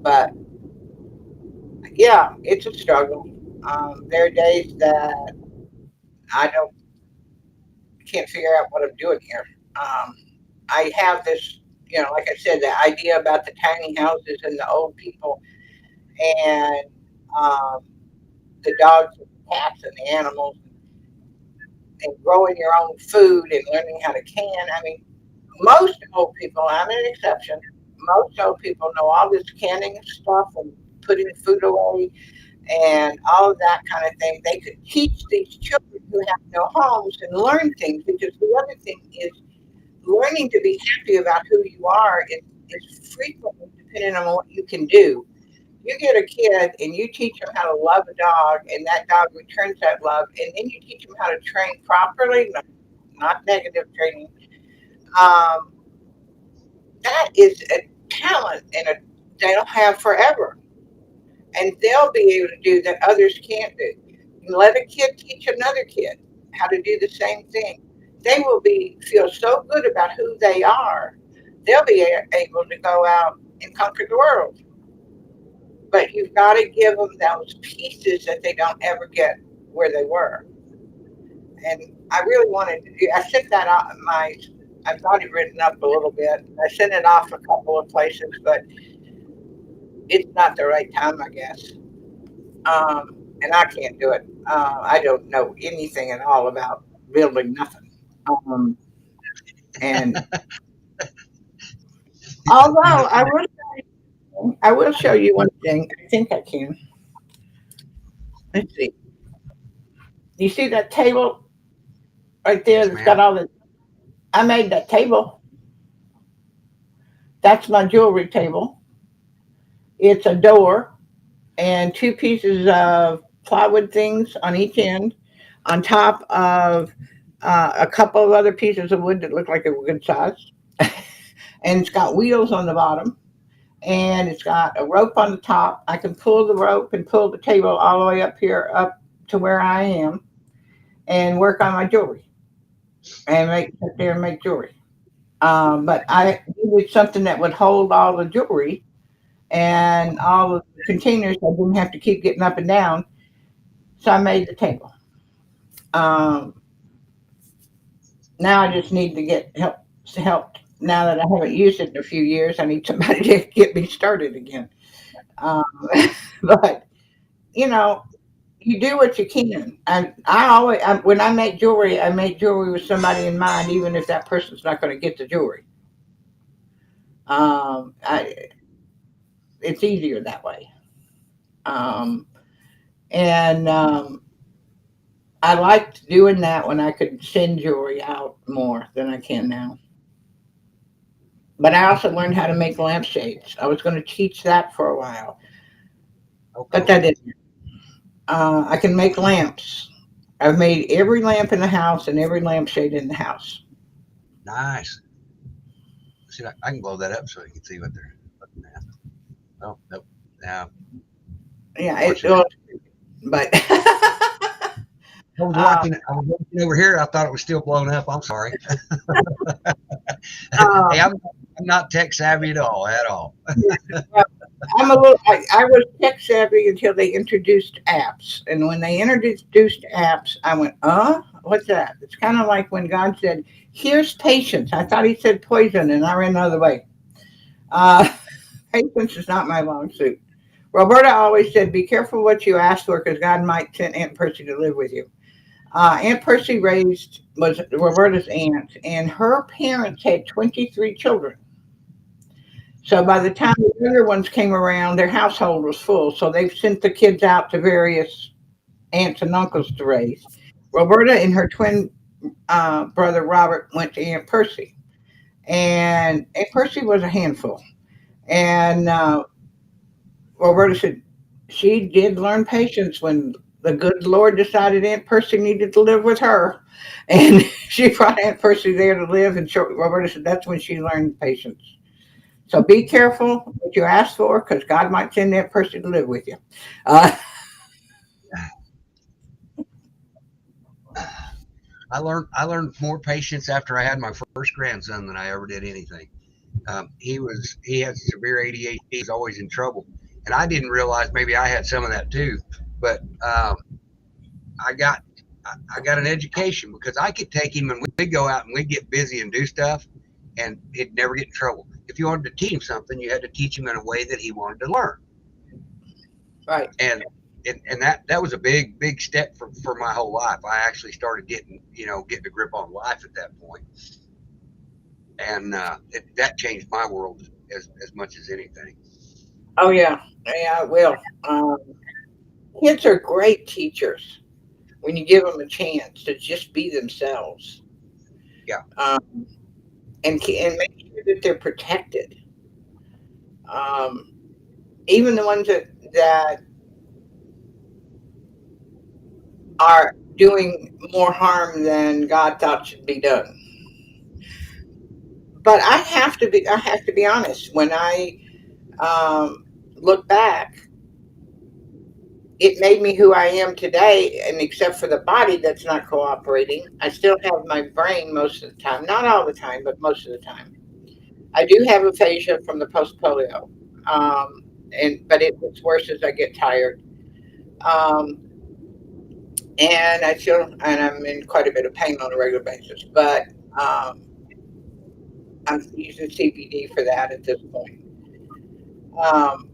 But yeah, it's a struggle. There are days that I don't can't figure out what I'm doing here. Um, I have this, like I said, the idea about the tiny houses and the old people and um, the dogs and the cats and the animals and growing your own food and learning how to can. I mean, most old people, I'm an exception, most old people know all this canning stuff and putting food away and all of that kind of thing. They could teach these children who have no homes and learn things because the other thing is learning to be happy about who you are is frequently dependent on what you can do. You get a kid and you teach them how to love a dog, and that dog returns that love, and then you teach them how to train properly, not negative training. Um, that is a talent they'll have forever, and they'll be able to do that others can't do. And let a kid teach another kid how to do the same thing. They will feel so good about who they are. They'll be able to go out and conquer the world. But you've got to give them those pieces that they don't ever get where they were. And I really wanted to do. I sent that out. I've got it written up a little bit. I sent it off a couple of places, but it's not the right time, I guess. And I can't do it. I don't know anything at all about building nothing. Um, and
You
although
know,
I will show you one thing. I think I can. Let's see. You see that table right there
yes,
that's got
ma'am.
all the. I made that table. That's my jewelry table. It's a door and two pieces of plywood things on each end, on top of a couple of other pieces of wood that look like they were good size. And it's got wheels on the bottom, and it's got a rope on the top. I can pull the rope and pull the table all the way up here, up to where I am, and work on my jewelry and sit there and make jewelry. But I needed something that would hold all the jewelry and all of the containers. I didn't have to keep getting up and down, so I made the table. Um, Now I just need to get help. Now that I haven't used it in a few years, I need somebody to get me started again. Um, but you know, you do what you can. And when I make jewelry with somebody in mind, even if that person's not going to get the jewelry. I, it's easier that way. Um, and I liked doing that when I could send jewelry out more than I can now. But I also learned how to make lampshades. I was going to teach that for a while,
Oh,
but
cool.
that didn't. I can make lamps. I've made every lamp in the house and every lampshade in the house.
Nice. See, I can blow that up so you can see what they're looking at. Oh, nope. Now,
Yeah,
unfortunately,
but uh,
I was watching over here. I thought it was still blown up. I'm sorry.
uh,
Hey, I'm not tech savvy at all, at all.
well, I was tech savvy until they introduced apps. And when they introduced apps, I went, what's that? It's kind of like when God said, here's patience. I thought he said poison, and I ran the other way. Uh, Patience is not my long suit. Roberta always said, be careful what you ask for because God might send Aunt Percy to live with you. Aunt Percy was Roberta's aunt, and her parents had 23 children. So by the
Wow.
time the younger ones came around, their household was full. So they've sent the kids out to various aunts and uncles to raise. Roberta and her twin brother Robert went to Aunt Percy, and Aunt Percy was a handful. And Roberta said she did learn patience when the good Lord decided Aunt Percy needed to live with her, and she brought Aunt Percy there to live. And Roberta said that's when she learned patience. So be careful what you ask for because God might send that person to live with you. Uh,
I learned more patience after I had my first grandson than I ever did anything. He had severe ADHD. He was always in trouble, and I didn't realize maybe I had some of that too. But I got I got an education because I could take him and we'd go out and we'd get busy and do stuff, and he'd never get in trouble. If you wanted to teach him something, you had to teach him in a way that he wanted to learn,
right.
and and that was a big step for my whole life. I actually started getting a grip on life at that point, and that changed my world as much as anything.
Oh yeah, yeah, it will. Kids are great teachers when you give them a chance to just be themselves,
Yeah,
um, and make sure that they're protected. Um, Even the ones that are doing more harm than God thought should be done. But I have to be honest. When I look back, it made me who I am today. And except for the body that's not cooperating, I still have my brain most of the time. Not all the time, but most of the time. I do have aphasia from the post polio, um, but it gets worse as I get tired. Um, and I'm in quite a bit of pain on a regular basis. But um, I'm using CBD for that at this point. Um,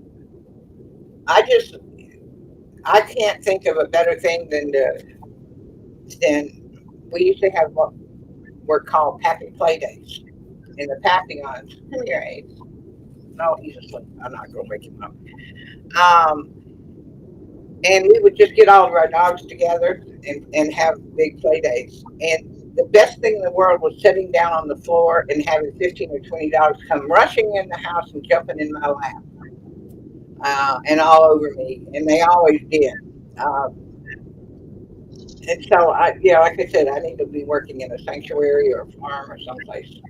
I can't think of a better thing than we used to have what were called Pappy Play Days. And the Papillons, come here, Ace. No, he's asleep. I'm not going to wake him up. Um, and we would just get all of our dogs together and have big play days. And the best thing in the world was sitting down on the floor and having 15 or 20 dogs come rushing in the house and jumping in my lap and all over me. And they always did. Um, and so, yeah, like I said, I need to be working in a sanctuary or a farm or someplace.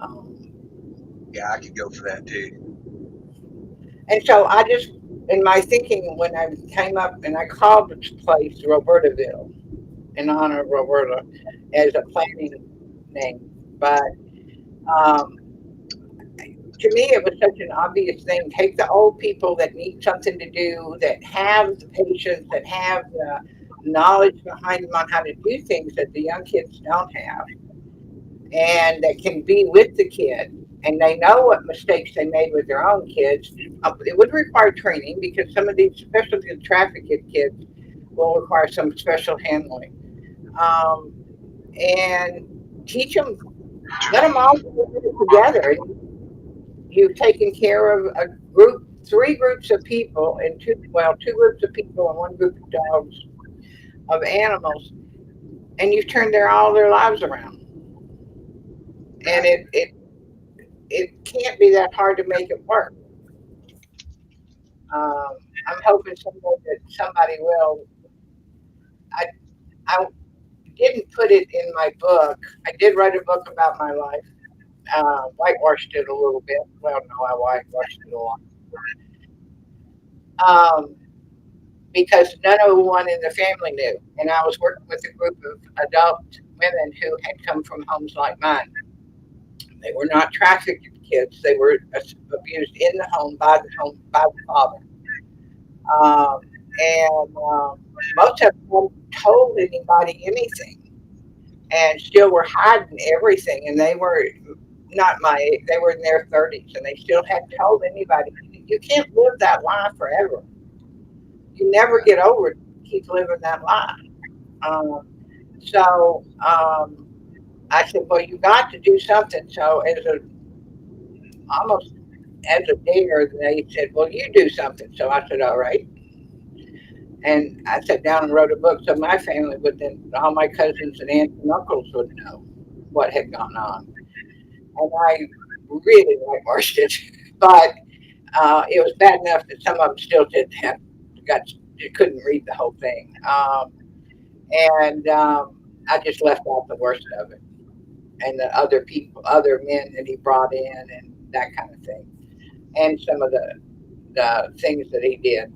Um,
Yeah, I could go for that too.
and so I just, in my thinking, when I came up and I called this place Robertaville in honor of Roberta as a planning name, but um, to me, it was such an obvious thing. Take the old people that need something to do, that have the patience, that have the knowledge behind them on how to do things that the young kids don't have, and that can be with the kid. And they know what mistakes they made with their own kids. It would require training because some of these, especially the trafficked kids, will require some special handling. Um, and teach them, let them all do it together. You've taken care of a group, three groups of people, and two groups of people and one group of dogs, of animals, and you've turned all their lives around. And
Right.
it can't be that hard to make it work. Um, I'm hoping someday that somebody will. I I didn't put it in my book. I did write a book about my life. Whitewashed it a little bit. Well, no, I whitewashed it a lot. Um, because none of one in the family knew. And I was working with a group of adult women who had come from homes like mine. They were not trafficked kids. They were abused in the home by the father. Um, and most of them hadn't told anybody anything, and still were hiding everything. And they were not they were in their 30s, and they still hadn't told anybody. You can't live that lie forever. You never
Right.
get over it. Keep living that lie. Um, so I said, well, you got to do something. So as a almost as a dare, they said, well, you do something. So I said, all right. And I sat down and wrote a book so my family would then, all my cousins and aunts and uncles would know what had gone on. And I really whitewashed it, but it was bad enough that some of them still didn't have got you couldn't read the whole thing. And I just left out the worst of it and the other people, other men that he brought in and that kind of thing, and some of the things that he did.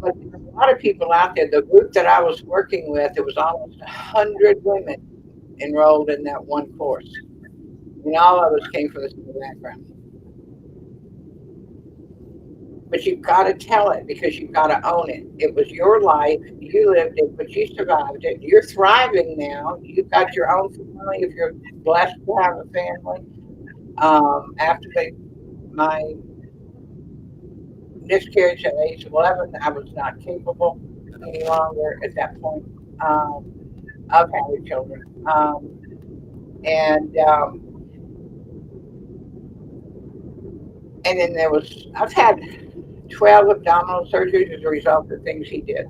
But there's a lot of people out there. The group that I was working with, it was almost 100 women enrolled in that one course, and all of us came from the same background. But you've got to tell it because you've got to own it. It was your life. You lived it, but you survived it. You're thriving now. You've got your own family if you're blessed to have a family. After my miscarriage at age 11, I was not capable any longer at that point um, of having children. And and then I've had 12 abdominal surgeries as a result of things he did,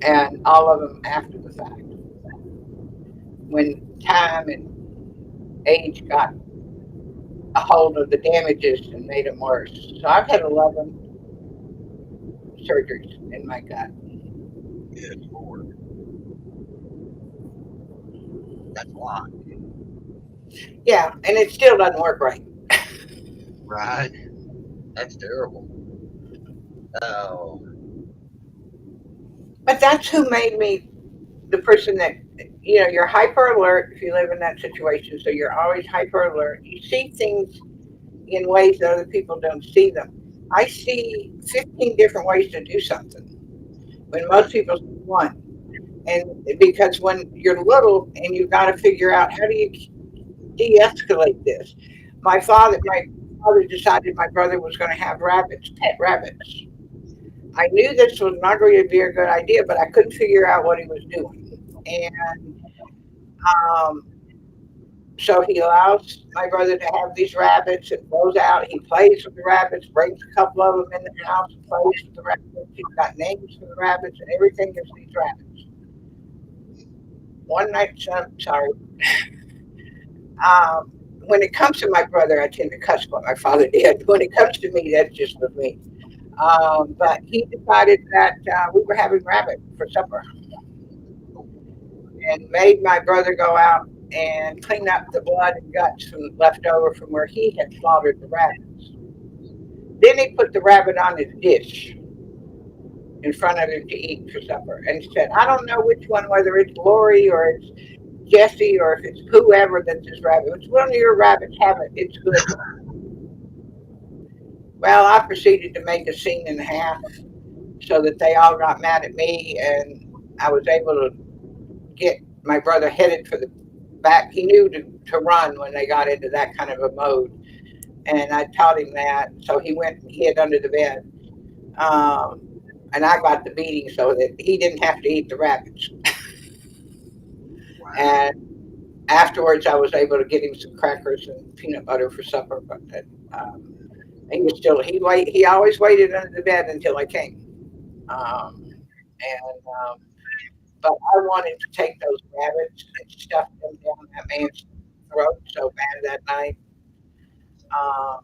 and all of them after the fact, when time and age got a hold of the damages and made them worse. So I've had 11 surgeries in my gut.
Good Lord. That's a lot.
Yeah, and it still doesn't work right.
Right. That's terrible. Oh,
But that's who made me the person that, you're hyper alert if you live in that situation. So you're always hyper alert. You see things in ways that other people don't see them. I see 15 different ways to do something when most
right.
people see one. And because when you're little and you've got to figure out how do you de escalate this, my father decided my brother was going to have rabbits, pet rabbits. I knew this was not going to be a good idea, but I couldn't figure out what he was doing. And um, so he allows my brother to have these rabbits and goes out. He plays with the rabbits, brings a couple of them in the house, and plays with the rabbits. He's got names for the rabbits and everything is these rabbits. One night, I'm sorry. When it comes to my brother, I tend to cuss what my father did. When it comes to me, that's just with me. But he decided that we were having rabbit for supper and made my brother go out and clean up the blood and guts from left over from where he had slaughtered the rabbits. Then he put the rabbit on his dish in front of him to eat for supper and said, I don't know which one, whether it's Lori or it's Jesse or if it's whoever that's this rabbit. It's one of your rabbits, have it. It's good. Well, I proceeded to make a scene and a half so that they all got mad at me and I was able to get my brother headed for the back. He knew to run when they got into that kind of a mode. And I taught him that. So he went and hid under the bed. Um, and I got the beating so that he didn't have to eat the rabbits.
Wow.
And afterwards, I was able to get him some crackers and peanut butter for supper. But he was still he always waited under the bed until I came. And but I wanted to take those rabbits and stuff them down that man's throat so bad that night um,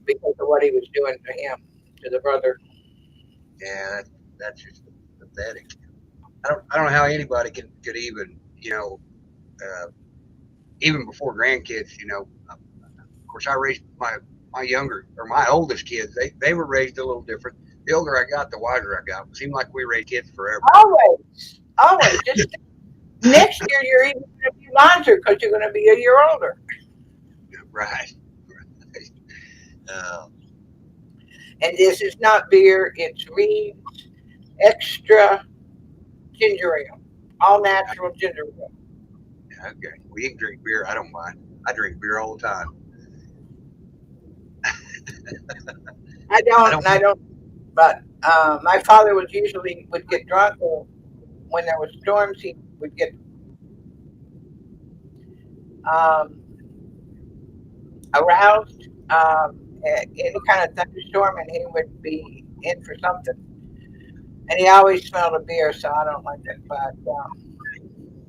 because of what he was doing to him, to the brother.
Yeah, that's just pathetic. I don't know how anybody could even, uh, even before grandkids, of course I raised my younger or my oldest kids. They were raised a little different. The older I got, the wiser I got. It seemed like we raised kids forever.
Always, always. Just next year, you're even going to be wiser because you're going to be a year older.
Right. Right. Uh,
And this is not beer; it's Reed's extra ginger ale, all natural ginger ale.
okay. Well, you can drink beer. I don't mind. I drink beer all the time.
I
I
don't,
don't.
and I don't. But my father was usually would get drunk, or when there was storms, he would get um, aroused at any kind of thunderstorm, and he would be in for something. And he always smelled of beer, so I don't like it. But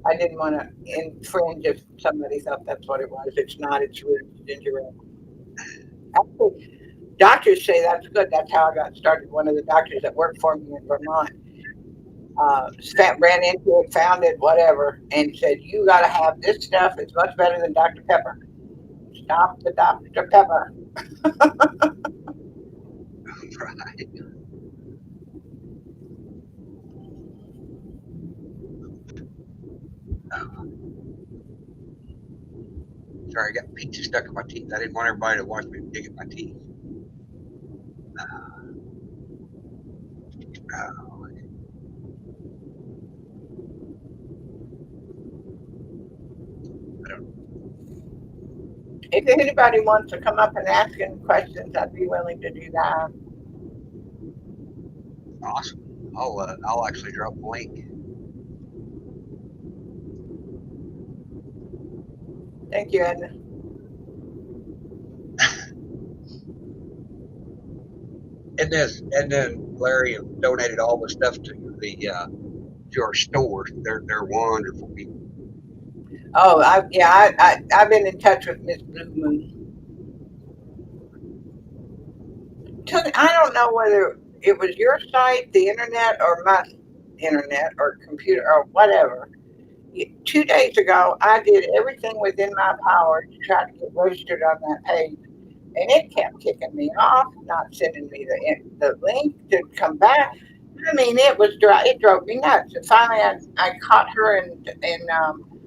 I didn't want to infringe if somebody thought that's what it was. It's not. It's really ginger ale. Actually, doctors say that's good. That's how I got started. One of the doctors that worked for me in Vermont ran into it, found it, whatever, and said, "You got to have this stuff. It's much better than Dr. Pepper. Stop the Dr. Pepper."
Right. Uh, sorry, I got pizza stuck in my teeth. I didn't want everybody to watch me dig at my teeth. Uh, uh, I don't.
If anybody wants to come up and ask any questions, I'd be willing to do that.
Awesome. I'll actually drop a link.
Thank you, Edna.
And then Larry have donated all the stuff to our store. They're wonderful people.
Oh, I've been in touch with Miss Blue Moon. I don't know whether it was your site, the internet, or my internet, or computer, or whatever. 2 days ago, I did everything within my power to try to get registered on that page, and it kept kicking me off, not sending me the link to come back. I mean, it was it drove me nuts. And finally, I caught her in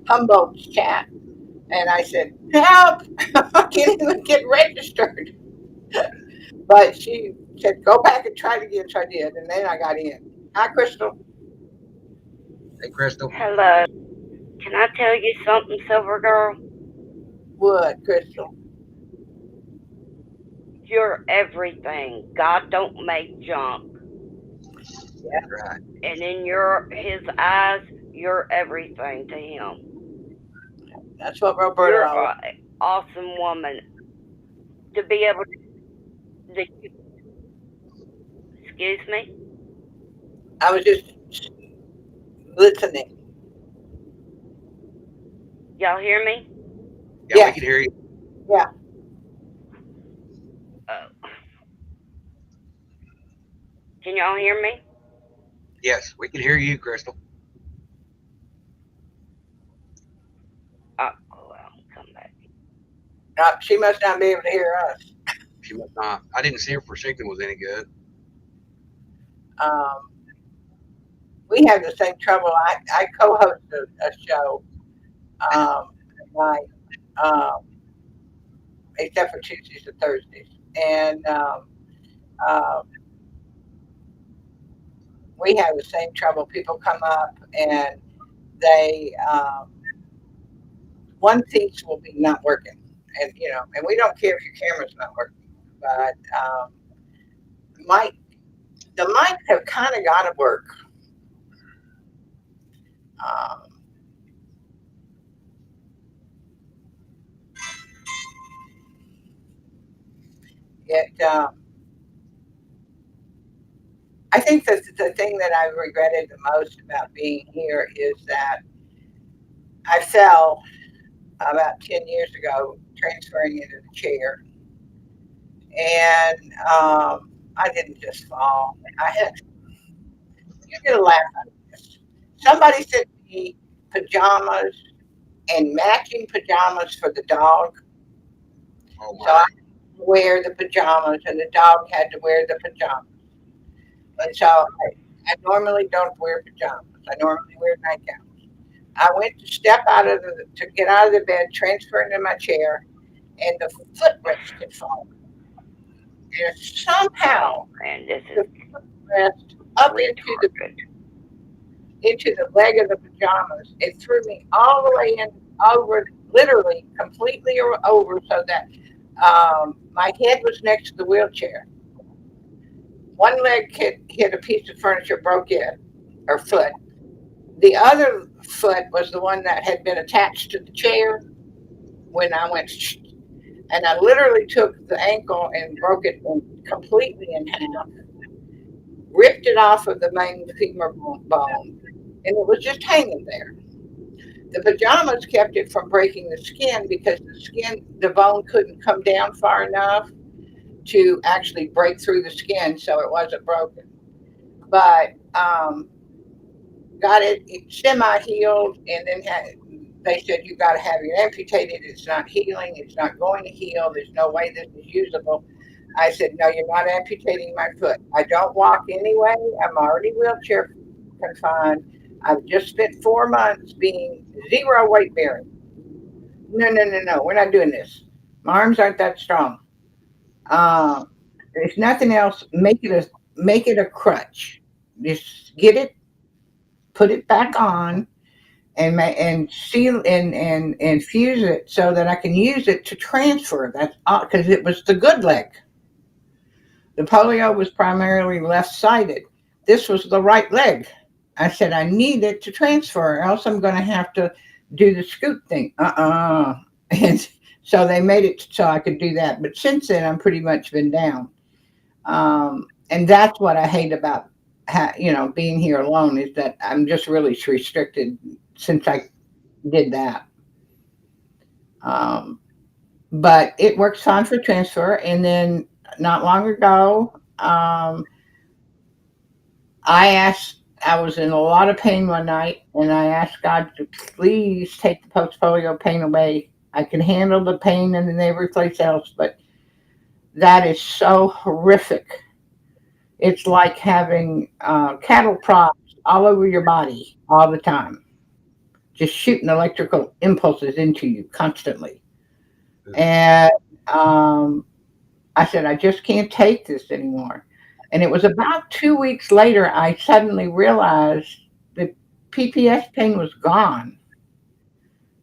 Humboldt's chat, and I said, "Help! I can't even get registered." But she said, "Go back and try it again." So I did, and then I got in. Hi, Crystal.
Hey, Crystal.
Hello. Can I tell you something, Silver Girl?
Wood, Crystal.
you're everything. God don't make junk.
Right.
And in his eyes, you're everything to him.
That's what Roberta
You're
always.
an awesome woman to be able to, excuse me?
I was just listening.
Y'all hear me?
Yeah, we
Yes,
can hear you.
yeah.
Oh, can y'all hear me?
Yes, we can hear you, Crystal.
Well, come back.
She must not be able to hear us.
She must not. I didn't see if her signal was any good.
Um, we have the same trouble. I co-host a show at night, um, except for Tuesdays and Thursdays, and um, we have the same trouble. People come up and they one piece will be not working, and and we don't care if your camera's not working, but mic the mics have kind of got to work. Um, it I think that the thing that I regretted the most about being here is that I fell about 10 years ago transferring into the chair, and I didn't just fall. I had you get a laugh out of this. Somebody sent me pajamas and matching pajamas for the dog,
Oh
so I
my.
wear the pajamas, and the dog had to wear the pajamas. And so I normally don't wear pajamas. I normally wear nightgowns. I went to step out of to get out of the bed, transfer into my chair, and the footrest had fallen. And
Oh
somehow
man, this
the
is
footrest up
retarded.
into the leg of the pajamas. It threw me all the way in over, literally completely over, so that my head was next to the wheelchair. One leg hit a piece of furniture, broke it, or foot. The other foot was the one that had been attached to the chair when I went, and I literally took the ankle and broke it completely in half, ripped it off of the main femur bone, and it was just hanging there. The pajamas kept it from breaking the skin because the bone couldn't come down far enough to actually break through the skin, so it wasn't broken. But got it semi healed, and then they said you got to have it amputated. It's not healing. It's not going to heal. There's no way this is usable. I said, no, you're not amputating my foot. I don't walk anyway. I'm already wheelchair confined. I've just spent 4 months being zero weight bearing. No, no, no, no. We're not doing this. My arms aren't that strong. Uh, if nothing else, make it a crutch. Just get it, put it back on, and seal and fuse it so that I can use it to transfer. That's because it was the good leg. The polio was primarily left sided. This was the right leg. I said I need it to transfer, or else I'm going to have to do the scoot thing. And so they made it so I could do that. But since then, I'm pretty much been down. And that's what I hate about being here alone, is that I'm just really restricted since I did that. Um, but it works fine for transfer. And then not long ago, I was in a lot of pain one night, and I asked God to please take the post polio pain away. I can handle the pain and every place else, but that is so horrific. It's like having cattle prods all over your body all the time, just shooting electrical impulses into you constantly. And um, I said, I just can't take this anymore. And it was about 2 weeks later, I suddenly realized the PPS pain was gone.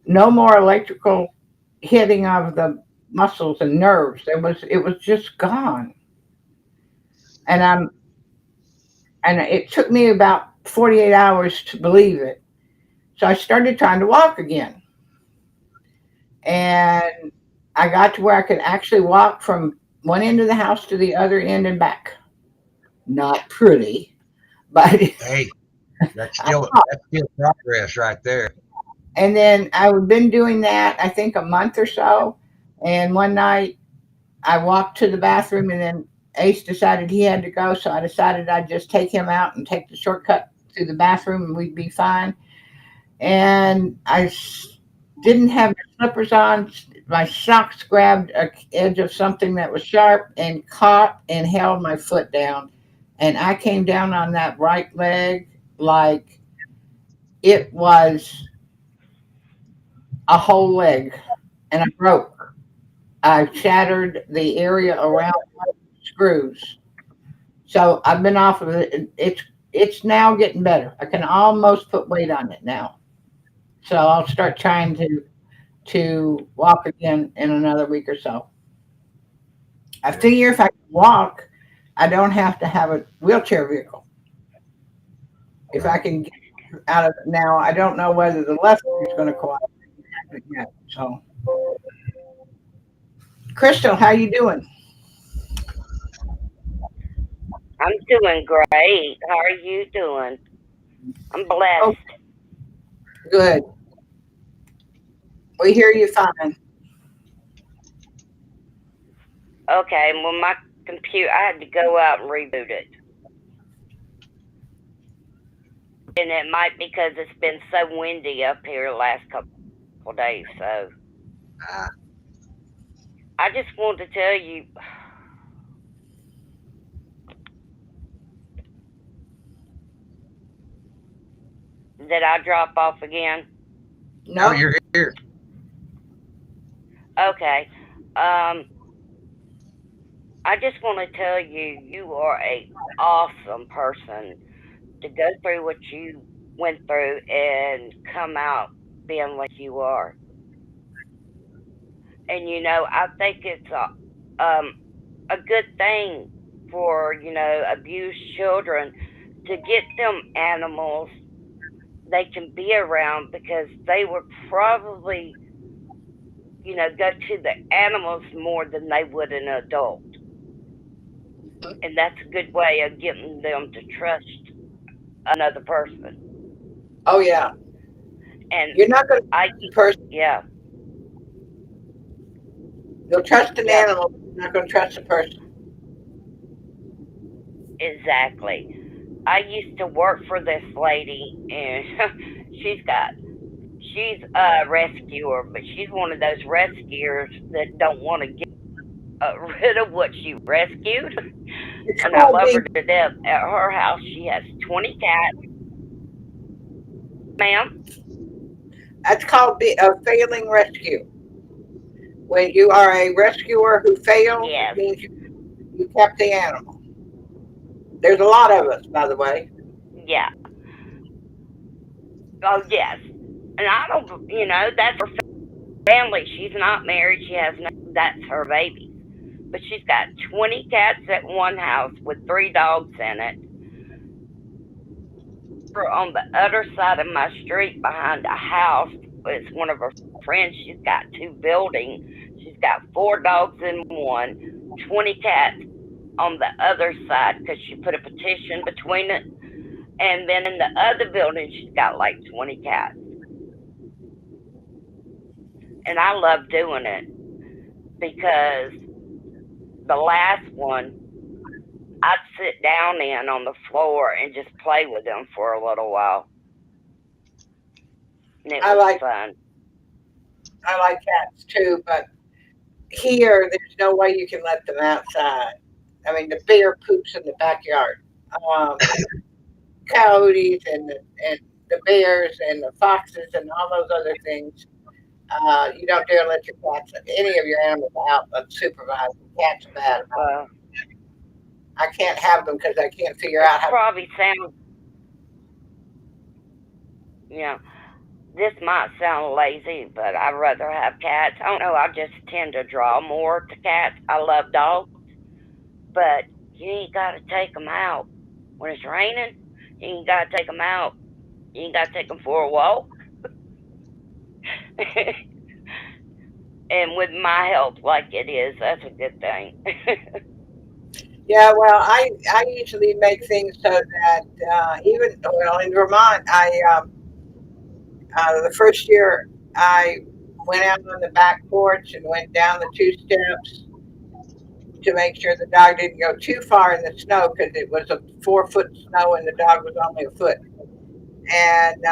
No more electrical hitting of the muscles and nerves. It was just gone. And it took me about 48 hours to believe it. So I started trying to walk again. And I got to where I could actually walk from one end of the house to the other end and back. Not pretty, but
Hey, that's
I
still
walked.
that's still progress right there.
And then I've been doing that, I think, a month or so. And one night I walked to the bathroom, and then Ace decided he had to go. So I decided I'd just take him out and take the shortcut through the bathroom, and we'd be fine. And didn't have my slippers on. My socks grabbed a edge of something that was sharp and caught and held my foot down. And I came down on that right leg like it was a whole leg, and I broke. I shattered the area around my screws. So I've been off of it. It's now getting better. I can almost put weight on it now. So I'll start trying to walk again in another week or so. I figure if I can walk, I don't have to have a wheelchair vehicle. If I
Right.
can get out of it now, I don't know whether the left is going to cooperate yet. So, Crystal, how you doing?
I'm doing great. How are you doing? I'm blessed.
Oh, good. We hear you fine.
Okay, well, my computer, I had to go out and reboot it. And it might because it's been so windy up here the last couple days. So
Uh,
I just wanted to tell you that I drop off again.
no,
No,
you're here.
Okay. Um, I just want to tell you, you are a awesome person to go through what you went through and come out being like you are. And I think it's a good thing for abused children to get them animals they can be around because they would probably go to the animals more than they would an adult, and that's a good way of getting them to trust another person.
oh yeah,
And
you're not going to
I,
trust a person.
yeah,
You'll trust an
yeah,
animal, but you're not going to trust a person.
exactly. I used to work for this lady, and she's got she's a rescuer, but she's one of those rescuers that don't want to get rid of what she rescued.
It's
And I
called
love her
being
to death. At her house, she has 20 cats, ma'am.
that's called a failing rescue. When you are a rescuer who fails, it
Yes,
means you kept the animal. There's a lot of us, by the way.
yeah. Oh, yes. And I don't, that's her family. She's not married. She has no, that's her baby. But she's got 20 cats at one house with three dogs in it. On the other side of my street behind a house is one of her friends. She's got two buildings. She's got four dogs in one, 20 cats on the other side because she put a petition between it. And then in the other building, she's got like 20 cats. And I love doing it because the last one, I'd sit down in on the floor and just play with them for a little while. And it
I
was
like
fun.
I like cats too, but here there's no way you can let them outside. I mean, the bear poops in the backyard. Um, Coyotes and the bears and the foxes and all those other things. You don't dare let your cats, any of your animals out unsupervised. Cats are bad about it.
Well,
I can't have them because I can't figure
it
out how.
probably sounds, you know, this might sound lazy, but I'd rather have cats. I don't know. I just tend to draw more to cats. I love dogs, but you ain't got to take them out when it's raining. You ain't got to take them out. You ain't got to take them for a walk. And with my health like it is, that's a good thing.
Yeah, well, I usually make things so that even well in Vermont, the first year I went out on the back porch and went down the 2 steps to make sure the dog didn't go too far in the snow because it was a 4 foot snow and the dog was only a foot. And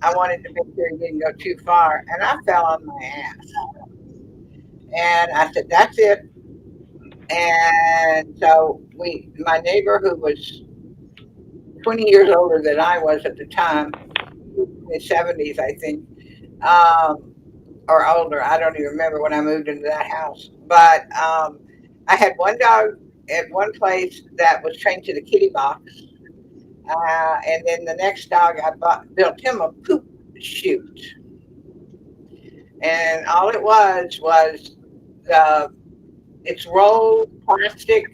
I wanted to make sure he didn't go too far. And I fell on my ass. And I said, "That's it." And so my neighbor who was 20 years older than I was at the time, in his 70s, I think, um, or older. I don't even remember when I moved into that house. But I had one dog at one place that was trained to the kitty box. And then the next dog built him a poop chute. And all it was the it's rolled plastic,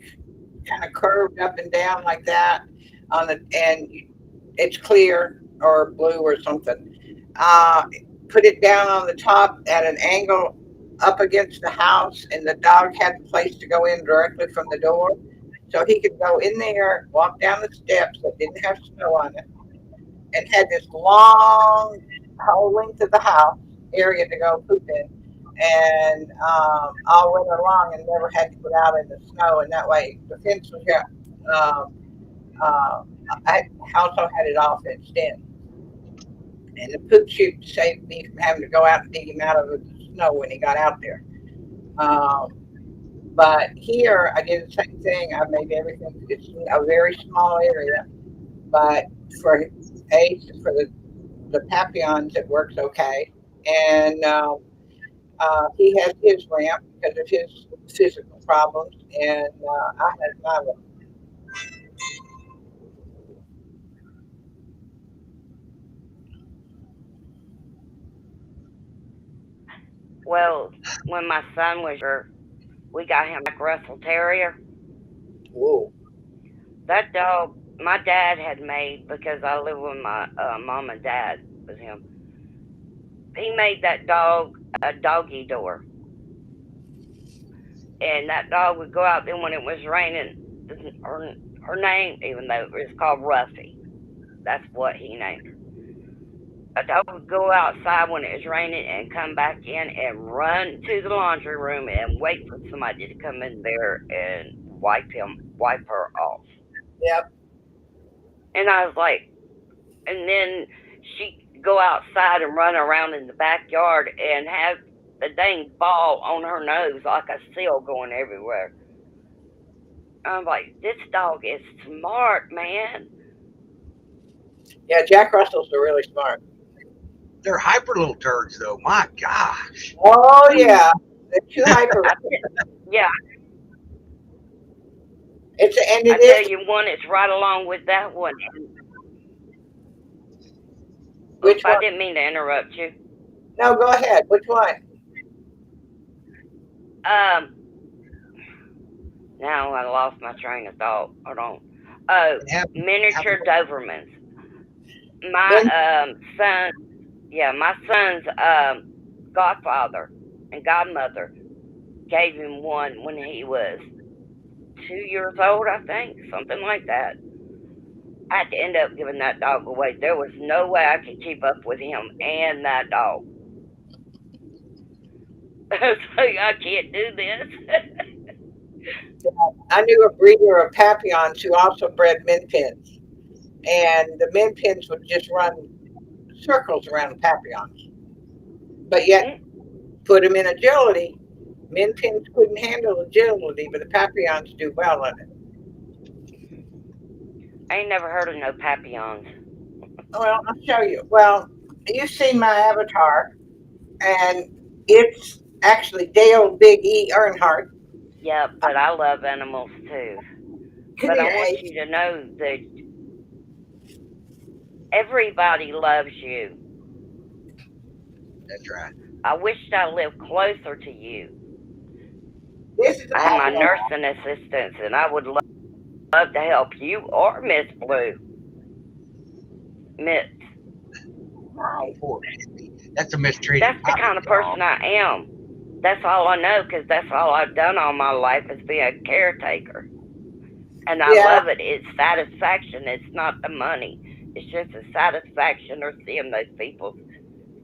kind of curved up and down like that and it's clear or blue or something. Put it down on the top at an angle up against the house, and the dog had a place to go in directly from the door. So he could go in there, walk down the steps that didn't have snow on it, and had this long whole length of the house area to go poop in. And all winter long, and never had to get out in the snow. And that way, the fence was here. Um, I also had it all fenced in, and the poop chute saved me from having to go out and dig him out of the snow when he got out there. Um, but here, I did the same thing. I made everything. It's a very small area, but for for the Papillons, it works okay. And he has his ramp because of his physical problems, and I had my one.
Well, when my son was younger, we got him a Jack Russell Terrier.
Whoa.
That dog, my dad had made because I live with my mom and dad with him. He made that dog a doggy door, and that dog would go out there when it was raining. Her name, even though it's called Ruffy, that's what he named her. A dog would go outside when it was raining and come back in and run to the laundry room and wait for somebody to come in there and wipe her off.
Yep.
And I was like, and then she'd go outside and run around in the backyard and have the dang ball on her nose like a seal going everywhere. I'm like, this dog is smart, man.
Yeah, Jack Russells are really smart.
They're hyper little turds, though. My gosh.
Oh yeah, they're too hyper.
Yeah,
It
I tell
is.
you one, it's right along with that one. Oops,
Which
I
one?
didn't mean to interrupt you.
No, go ahead. Which one?
Um, now I lost my train of thought. Hold on. Oh,
Have
miniature Dobermans. My
Min-
son, yeah, my son's godfather and godmother gave him one when he was 2 years old, I think, something like that. I had to end up giving that dog away. There was no way I could keep up with him and that dog. So I can't do this.
I knew a breeder of Papillons who also bred Min Pins, and the Min Pins would just run circles around the Papillons, but yet put them in agility. Min Pins couldn't handle agility, but the Papillons do well on it.
I ain't never heard of no papillons.
Well, I'll show you. Well, you've seen my avatar, and it's actually Dale Big E Earnhardt.
Yeah, but I love animals too.
Come
But I
here,
want
Ace.
you to know that everybody loves you.
That's right.
I wished I lived closer to you.
This is
I have my
also,
nursing assistants, and I would love to help you or Miss Blue. Miss,
right.
Poor Missy. That's a mistreated
that's the
puppy
kind of
dog.
person I am. That's all I know, 'cause that's all I've done all my life is be a caretaker. And I
Yeah,
love it. It's satisfaction. It's not the money. It's just the satisfaction of seeing those people's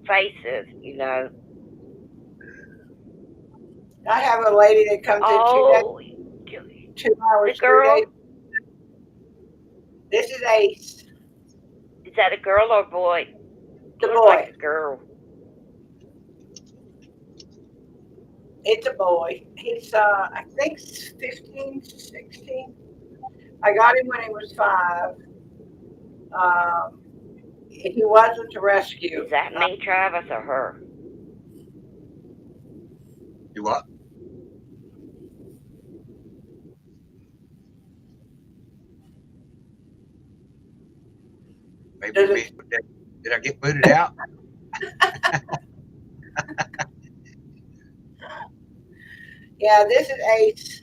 faces, you know.
I have a lady that comes in
Oh,
2 hours,
the
3 days.
girl,
This is Ace,
is that a girl or boy?
the
Looks like
boy.
a girl.
It's a boy. He's, I think, 15, 16. I got him when he was 5. Um, he wasn't a rescue.
Is that me, Travis, or her?
Do what? Maybe
Does
we
it,
missed. Did I get booted out?
yeah, this is Ace.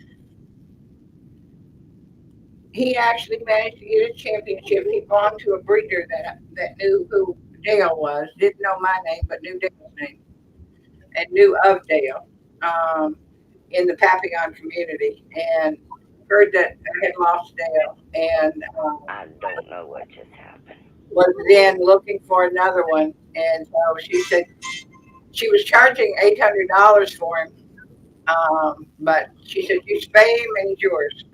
He actually managed to get a championship. He belonged to a breeder that knew who Dale was. Didn't know my name, but knew Dale's name and knew of Dale, in the Papillon community, and heard that I had lost Dale, and
I don't know what just happened.
was then looking for another one. And so she said she was charging $800 for him, but she said, "You spay him and he's yours."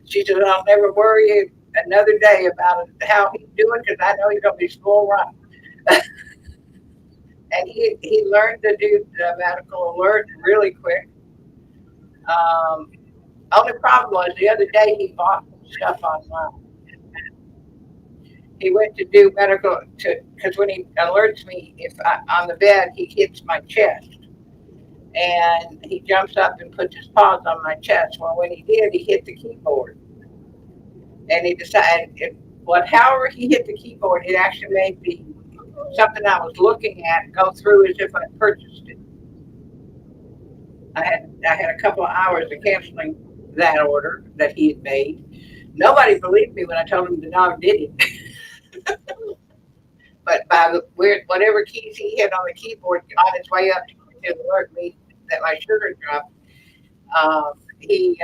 She said, "I'll never worry another day about how he's doing because I know he's gonna be full run." And he learned to do the medical alert really quick. Um, Only problem was the other day he bought stuff online. He went to do medical to because when he alerts me if on the bed he hits my chest, and he jumps up and puts his paws on my chest. Well, when he did, he hit the keyboard, and he decided however he hit the keyboard, it actually made the something I was looking at go through as if I purchased it. I had a couple of hours of canceling that order that he had made. Nobody believed me when I told him the dog did it. But by the weird whatever keys he hit on the keyboard on his way up to alert me that my sugar dropped, he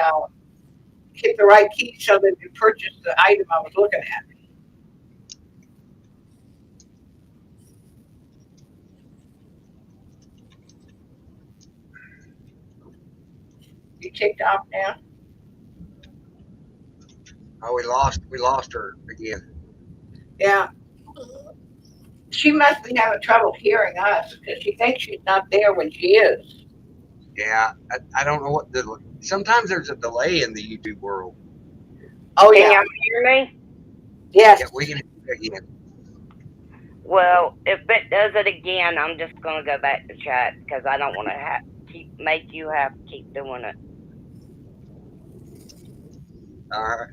hit the right key so that he purchased the item I was looking at. You kicked off now?
Oh, we lost her again.
Yeah. She must be having trouble hearing us because she thinks she's not there when she is.
Yeah, I don't know what the. Sometimes there's a delay in the YouTube world.
Oh
Can
yeah.
y'all hear me?
Yes.
Yeah, we can hear you again.
Well, if it does it again, I'm just gonna go back to chat because I don't want to make you have to keep doing it.
All right.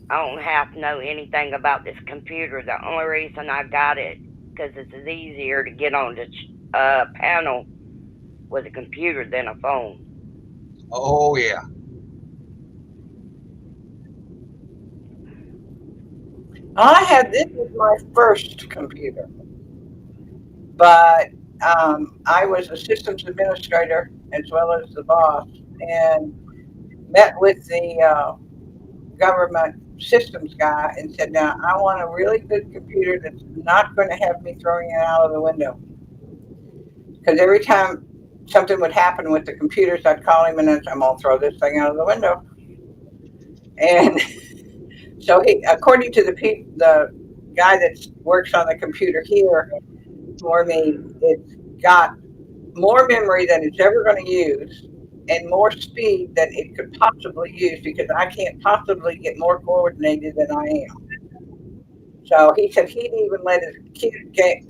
I don't have to know anything about this computer. The only reason I got it because it's easier to get on the panel with a computer than a phone.
Oh yeah.
This was my first computer, but I was a systems administrator as well as the boss, and met with the government systems guy and said, "Now I want a really good computer that's not going to have me throwing it out of the window." Because every time something would happen with the computers, I'd call him and I'd say, "I'm going to throw this thing out of the window." And so according to the guy that works on the computer here for me, it's got more memory than it's ever going to use and more speed than it could possibly use because I can't possibly get more coordinated than I am. So he said he'd even let his kid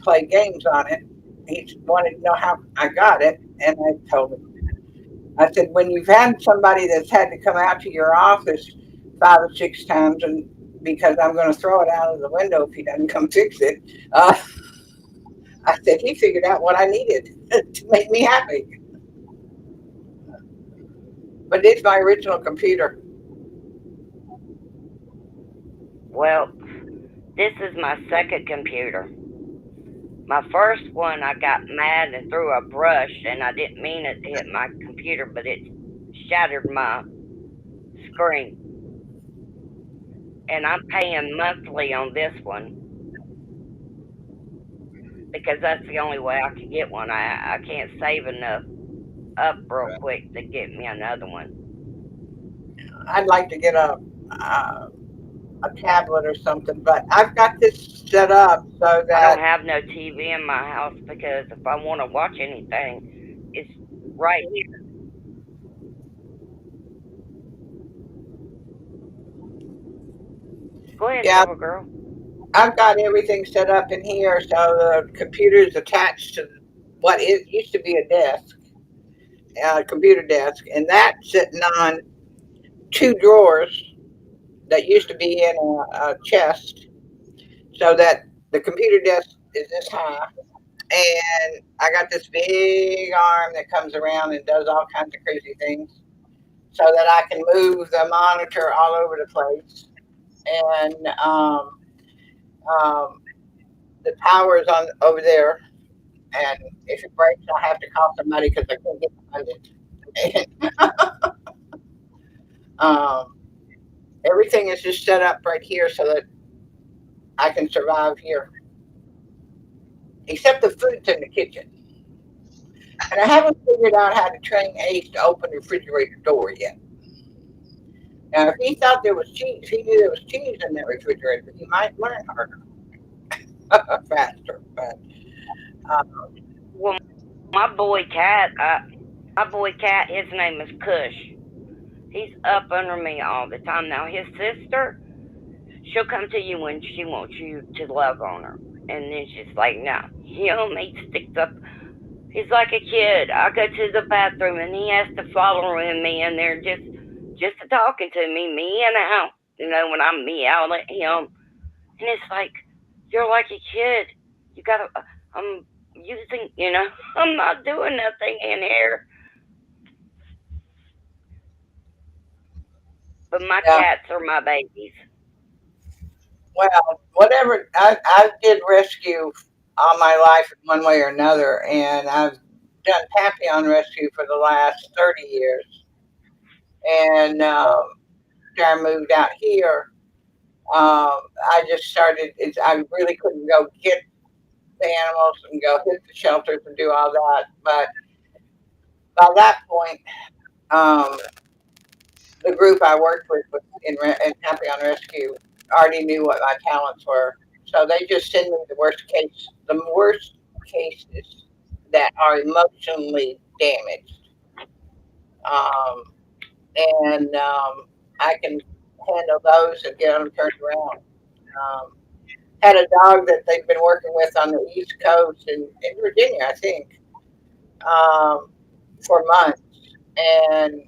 play games on it. He wanted to know how I got it, and I told him. I said, when you've had somebody that's had to come out to your office 5 or 6 times and because I'm going to throw it out of the window if he doesn't come fix it. Uh, I said he figured out what I needed to make me happy. But it's my original computer.
Well, this is my second computer. My first one, I got mad and threw a brush, and I didn't mean it to hit my computer, but it shattered my screen. And I'm paying monthly on this one because that's the only way I can get one. I can't save enough up real
Right.
quick to get me another one.
I'd like to get a tablet or something, but I've got this set up so
I don't
that
have no TV in my house because if I want to watch anything, it's right here. Go ahead,
yeah,
Silver Girl.
I've got everything set up in here so the computer is attached to what it used to be a desk, a computer desk, and that's sitting on two drawers that used to be in a chest, so that the computer desk is this high, and I got this big arm that comes around and does all kinds of crazy things, so that I can move the monitor all over the place, and um, the power is on over there, and if it breaks, I have to call somebody because I can't get behind it. And um, everything is just set up right here so that I can survive here, except the food's in the kitchen. And I haven't figured out how to train Ace to open the refrigerator door yet. Now, if he thought there was cheese, he knew there was cheese in that refrigerator, he might learn harder, faster. But um,
Well, my boy cat, his name is Kush. He's up under me all the time. Now his sister, she'll come to you when she wants you to love on her, and then she's like, no. He sticks up. He's like a kid. I go to the bathroom and he has to follow me in there just talking to me, meowing out. When I'm meowing at him, and it's like you're like a kid. You gotta. I'm using. I'm not doing nothing in here. But my
yeah,
cats are my babies.
well, whatever. I did rescue all my life in one way or another, and I've done Papillon rescue for the last 30 years. And after I moved out here, I just started. I really couldn't go get the animals and go hit the shelters and do all that. But by that point, um, the group I worked with in Papillon Rescue already knew what my talents were. So they just send me the worst cases that are emotionally damaged. Um, and I can handle those and get them turned around. Um, had a dog that they've been working with on the East Coast in Virginia, I think, um, for months. And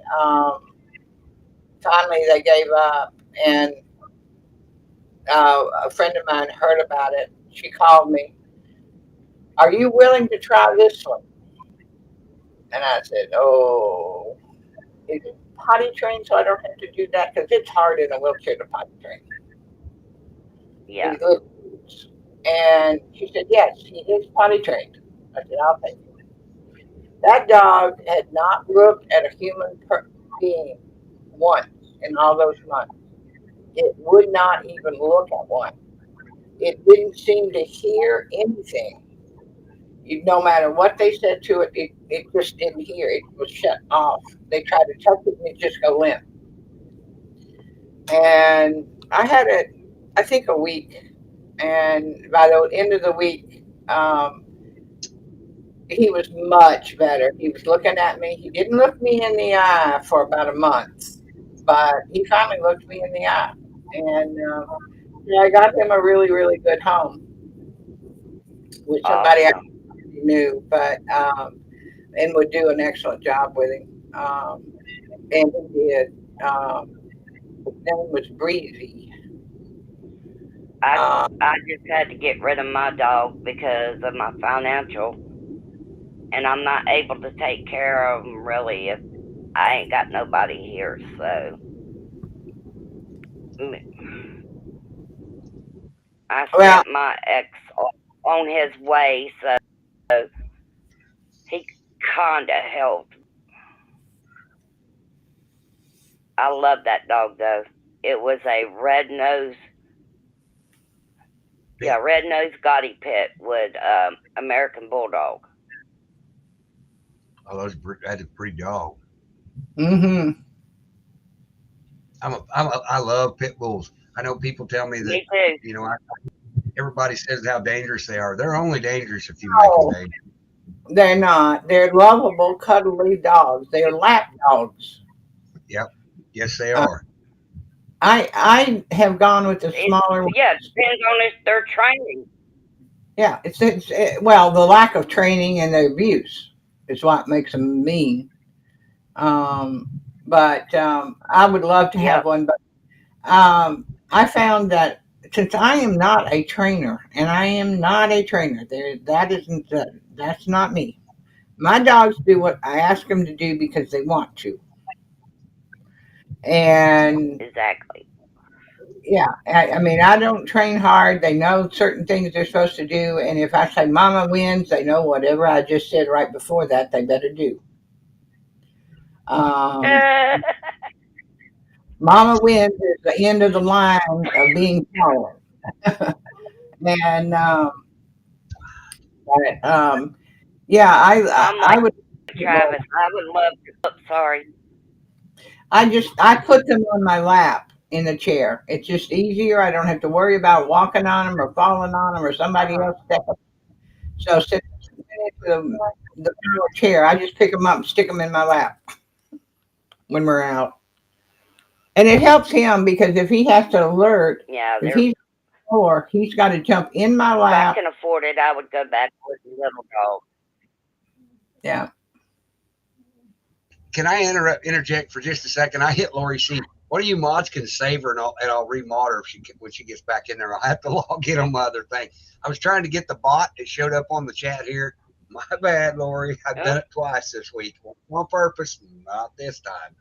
finally they gave up. And a friend of mine heard about it. She called me. Are you willing to try this one? And I said, oh, is it potty trained so I don't have to do that? Because it's hard in a wheelchair to potty train.
Yeah.
These little boots. And she said, yes, he is potty trained. I said, I'll take it. That dog had not looked at a being once in all those months. It would not even look at one. It didn't seem to hear anything. No matter what they said to it, it just didn't hear. It was shut off. They tried to touch it and it just go limp. And I had it, I think, a week. And by the end of the week, he was much better. He was looking at me. He didn't look me in the eye for about a month, but he finally looked me in the eye. And I got him a really, really good home with somebody I
Awesome.
knew, but and would do an excellent job with him. And he did. His name was Breezy,
I
Um,
I just had to get rid of my dog because of my financial, and I'm not able to take care of them really if I ain't got nobody here. So I
well,
sent my ex on his way, so he kinda helped. I love that dog though. It was a red nose Gotti pit with American Bulldog.
Oh, that's a pretty dog.
hmm
I love pit bulls. I know people tell me that
Me too.
you know everybody says how dangerous they are. They're only dangerous if you make them
oh,
dangerous.
they're not. They're lovable, cuddly dogs. They're lap dogs.
Yep. Yes, they
Uh,
are.
I have gone with the
It
smaller one.
yeah, it depends on their training.
Yeah, well, the lack of training and the abuse is what makes them mean. Um, but I would love to have
Yep.
one. But I found that since I am not a trainer, and I am not a trainer, that's not me. My dogs do what I ask them to do because they want to, and
Exactly.
yeah, I mean, I don't train hard. They know certain things they're supposed to do, and if I say "Mama wins," they know whatever I just said right before that they better do. Um, Mama wins is the end of the line of being followed, and but, yeah,
I'm
I
like
would.
Travis. I would love to. Sorry.
I put them on my lap in the chair. It's just easier. I don't have to worry about walking on them or falling on them or somebody
Uh-huh.
else stepping. So sit in the power chair. I just pick them up and stick them in my lap when we're out, and it helps him because if he has to alert,
Yeah,
if
they're.
he's or he's got to jump in my
If I
lap.
can afford it, I would go back with the little dog.
Yeah.
Can I interject for just a second? I hit Lori C. One of you mods can save her and I'll remod her when she gets back in there. I'll have to log in on my other thing. I was trying to get the bot. It showed up on the chat here. My bad, Lori. I've
Oh,
done it twice this week on purpose, not this time.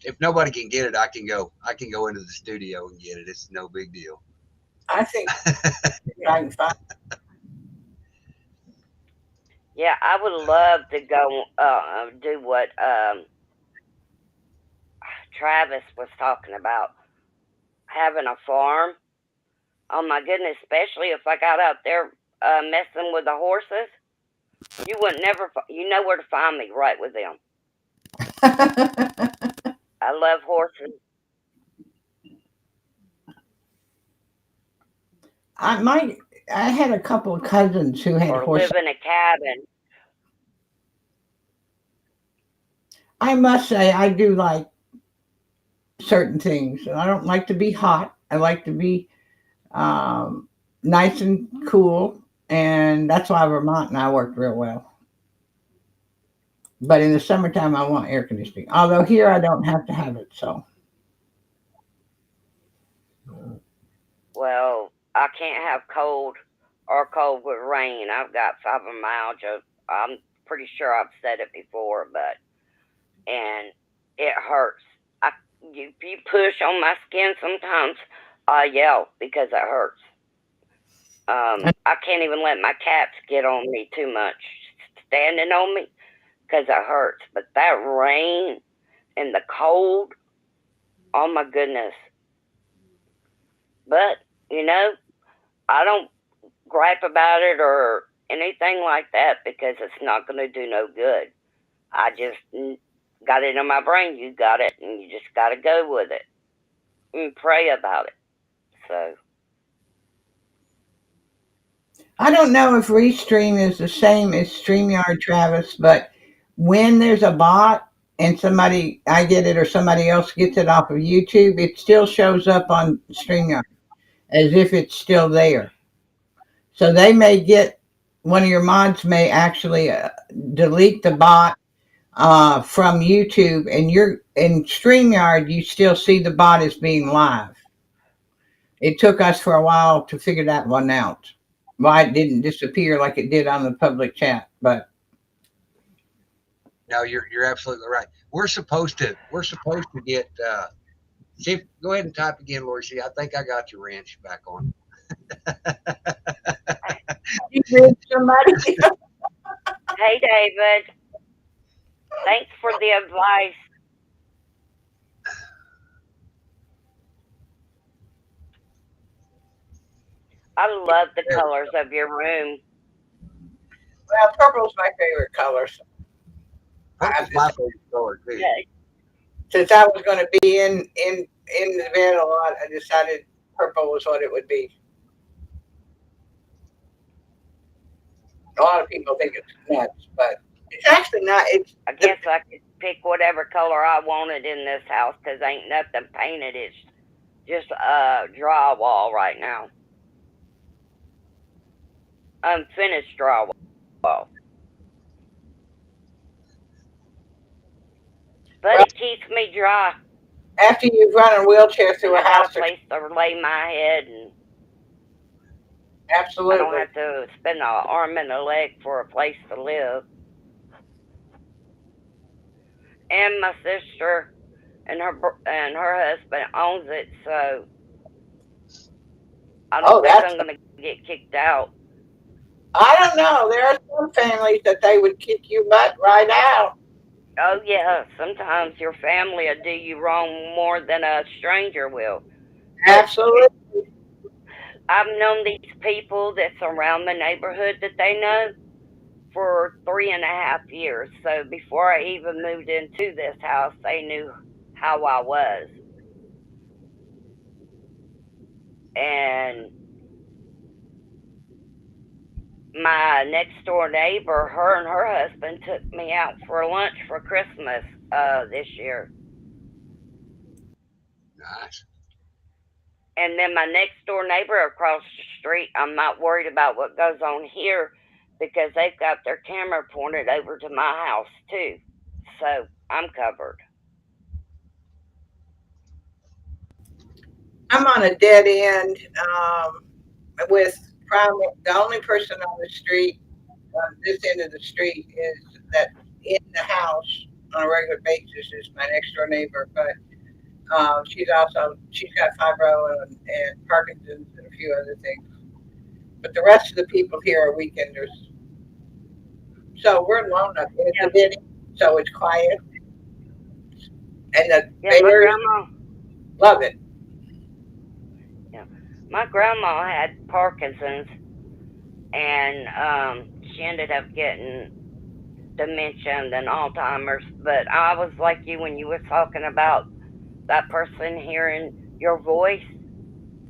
If nobody can get it, I can go. I can go into the studio and get it. It's no big deal.
I think I can find.
yeah, I would love to go do what Travis was talking about, having a farm. Oh my goodness, especially if I got out there messing with the horses. You would never, you know where to find me right with them. I love horses
I might. I had a couple of cousins who had
or
horses.
live in a cabin.
I must say, I do like certain things. I don't like to be hot. I like to be um, nice and cool, and that's why Vermont and I worked real well. But in the summertime, I want air conditioning. Although here, I don't have to have it. So
Well, I can't have cold or cold with rain. I've got fibromyalgia. I'm pretty sure I've said it before, but and it hurts. I if you push on my skin sometimes, I yell because it hurts. I can't even let my cats get on me too much, standing on me, because it hurts. But that rain and the cold, oh my goodness. But you know, I don't gripe about it or anything like that because it's not going to do no good. I just got it in my brain. You got it, and you just got to go with it and pray about it. So,
I don't know if Restream is the same as StreamYard, Travis, but when there's a bot and somebody I get it or somebody else gets it off of YouTube, it still shows up on StreamYard as if it's still there. So they may get one of your mods may actually delete the bot from YouTube, and you're in StreamYard, you still see the bot as being live. it took us for a while to figure that one out. Why it didn't disappear like it did on the public chat, but
No, you're absolutely right. We're supposed to get. See, go ahead and type again, Lori. See, I think I got your wrench back on.
you read somebody.
Hey, David. Thanks for the advice. I love the colors of your room.
Well, purple's my favorite color.
Purple's my favorite color too.
Yeah.
Since I was going to be in the bed a lot, I decided purple was what it would be. A lot of people think it's nuts, but it's actually not. It's
I guess I could pick whatever color I wanted in this house because ain't nothing painted. It's just drywall right now. Unfinished drywall. But it keeps me dry.
after you've run a wheelchair through a
I got
house.
a place to lay my head, and
Absolutely.
I don't have to spend an arm and a leg for a place to live. And my sister and her husband owns it, so I don't think I'm gonna get kicked out.
I don't know. There are some families that they would kick you butt right out.
Oh yeah, sometimes your family will do you wrong more than a stranger will.
Absolutely.
I've known these people that's around the neighborhood that they know for 3.5 years. So before I even moved into this house, they knew how I was. And my next door neighbor, her and her husband took me out for lunch for Christmas this year.
Nice.
And then my next door neighbor across the street, I'm not worried about what goes on here because they've got their camera pointed over to my house too. So I'm covered.
I'm on a dead end with the only person on the street, on this end of the street, is that in the house on a regular basis is my next door neighbor, but she's got fibro and Parkinson's and a few other things. But the rest of the people here are weekenders. So we're alone up in the city, so it's quiet. And the neighbors love it.
Yeah. My grandma had Parkinson's, and she ended up getting dementia and then Alzheimer's. But I was like you when you were talking about that person hearing your voice.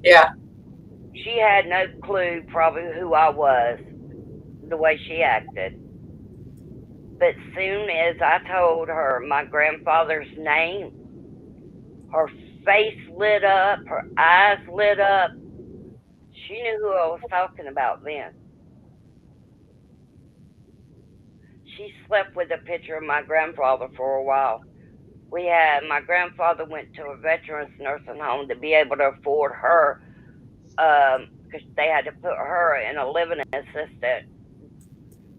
Yeah.
She had no clue probably who I was, the way she acted. But soon as I told her my grandfather's name, her face lit up, her eyes lit up. She knew who I was talking about then. She slept with a picture of my grandfather for a while. My grandfather went to a veterans nursing home to be able to afford her, because they had to put her in a living assistant,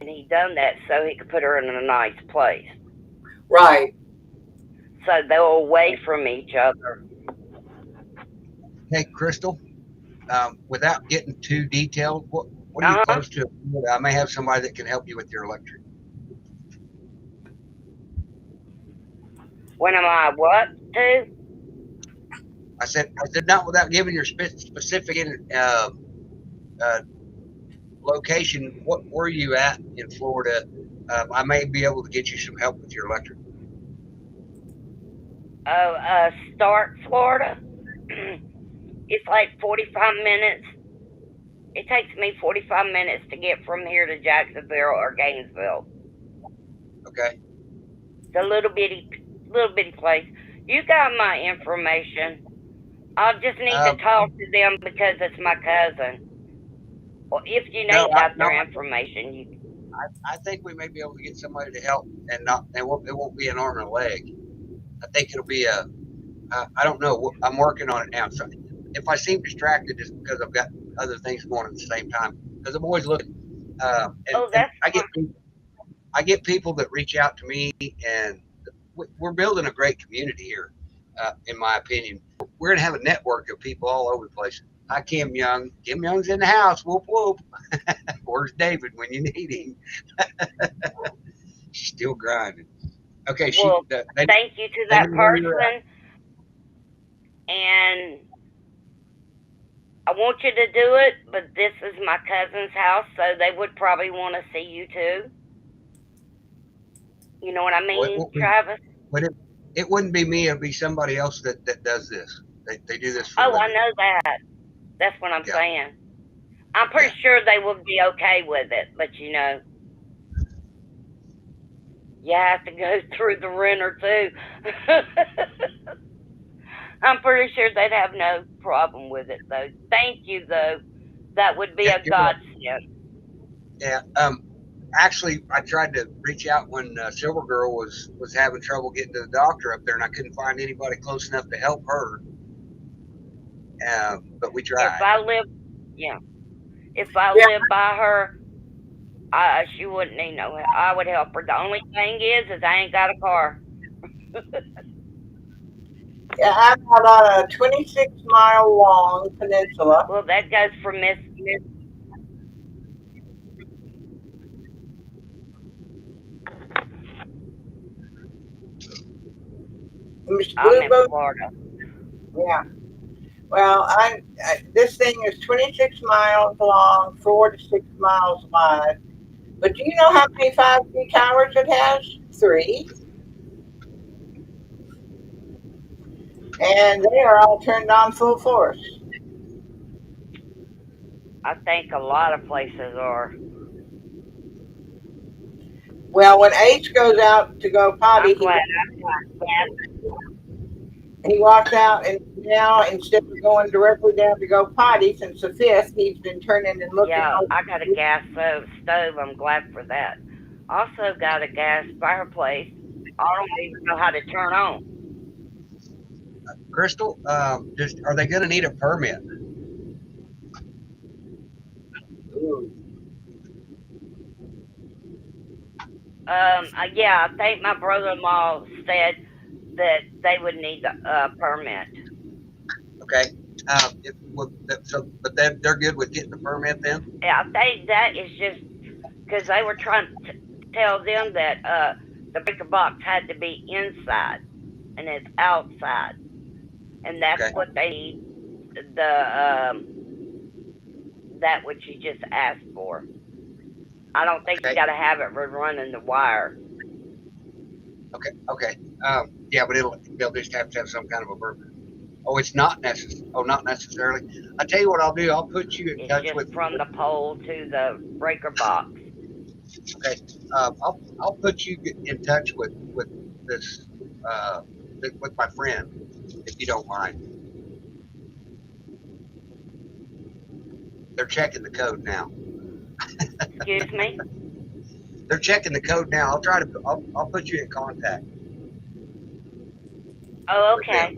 and he done that so he could put her in a nice place.
Right.
So they were away from each other.
Hey, Crystal, without getting too detailed, what are you close to? I may have somebody that can help you with your electric.
When am I what to?
I said not without giving your specific location. Where are you at in Florida? I may be able to get you some help with your electric.
Oh, Stark, Florida. It's like 45 minutes. It takes me 45 minutes to get from here to Jacksonville or Gainesville.
Okay.
It's a little bitty place. You got my information. I'll just need to talk to them because it's my cousin. Well, if you got their information,
I think we may be able to get somebody to help, and it won't be an arm and a leg. I think it'll be I don't know. I'm working on it now. So if I seem distracted, it's because I've got other things going at the same time. Because I'm always looking, and
Oh, that's
I get people that reach out to me, and we're building a great community here. In my opinion, we're gonna have a network of people all over the place. Hi, Kim Young. Kim Young's in the house. Whoop whoop. Where's David when you need him? She's still grinding. Okay,
well. Thank you to that person, and I want you to do it. But this is my cousin's house, so they would probably want to see you too. You know what I mean, Travis?
But it wouldn't be me. It'd be somebody else that does this. They do this for a
Oh, I
living.
know that. That's what I'm
Yeah.
saying. I'm pretty sure they would be okay with it, but you know, you have to go through the renter too. I'm pretty sure they'd have no problem with it though. Thank you though. That would be
Yeah,
a godsend.
Yeah. Actually, I tried to reach out when Silver Girl was having trouble getting to the doctor up there, and I couldn't find anybody close enough to help her. But we tried.
If I lived by her, she wouldn't need no help. I would help her. The only thing is I ain't got a car.
Yeah, I'm out on a 26-mile long peninsula.
Well, that goes for Miss. I'm in Florida.
Yeah. Well, this thing is 26 miles long, 4 to 6 miles wide. But do you know how many 5G towers it has? 3. And they are all turned on full force.
I think a lot of places are.
Well, when H goes out to go potty,
I'm glad.
he walks out, and now instead of going directly down to go potty, since the 5th, he's been turning and looking.
Yeah, I got a gas stove. I'm glad for that. Also got a gas fireplace. I don't even know how to turn on.
Crystal, are they going to need a permit?
Yeah, I think my brother-in-law said that they would need a permit.
Okay. But they're good with getting the permit then?
Yeah, I think that is just because they were trying to tell them that the breaker box had to be inside and it's outside, and that's what they need. That what you just asked for. I don't think you got to have it running the wire.
Okay. Yeah, but they'll just have to have some kind of a permit. Oh, it's not necessary. Oh, not necessarily. I tell you what I'll do. I'll put you in touch with
from the pole to the breaker box.
Okay. I'll put you in touch with this with my friend, if you don't mind. They're checking the code now.
Excuse me?
They're checking the code now. I'll put you in contact.
Oh, okay.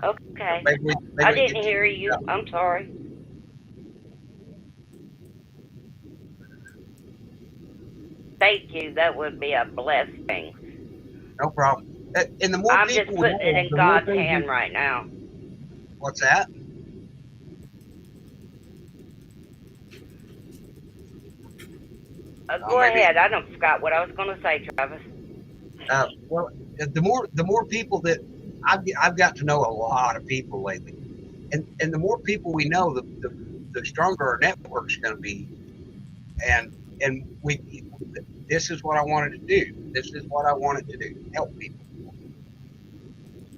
Okay.
Maybe
I didn't hear you. I'm sorry. Thank you. That would be a blessing.
No problem. And the more
I'm
people
just putting it in God's hand right now.
What's that?
Go ahead. I don't forgot what I was going to say, Travis.
Well, the more people that I've got to know a lot of people lately, and the more people we know, the stronger our network's going to be. And this is what I wanted to do. This is what I wanted to do. Help people.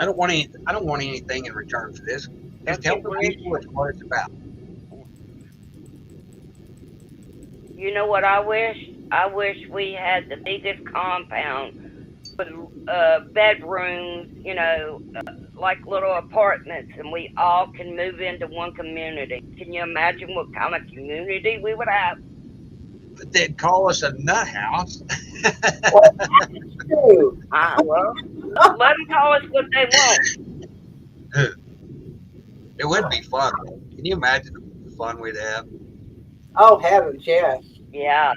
I don't want anything in return for this. Just helping people is what it's about.
You know what I wish? I wish we had the biggest compound with bedrooms, like little apartments, and we all can move into one community. Can you imagine what kind of community we would have?
They'd call us a nut house.
Well, let them call us what they want.
It would be fun. Can you imagine the fun we'd have?
Oh heavens, yes.
Yeah.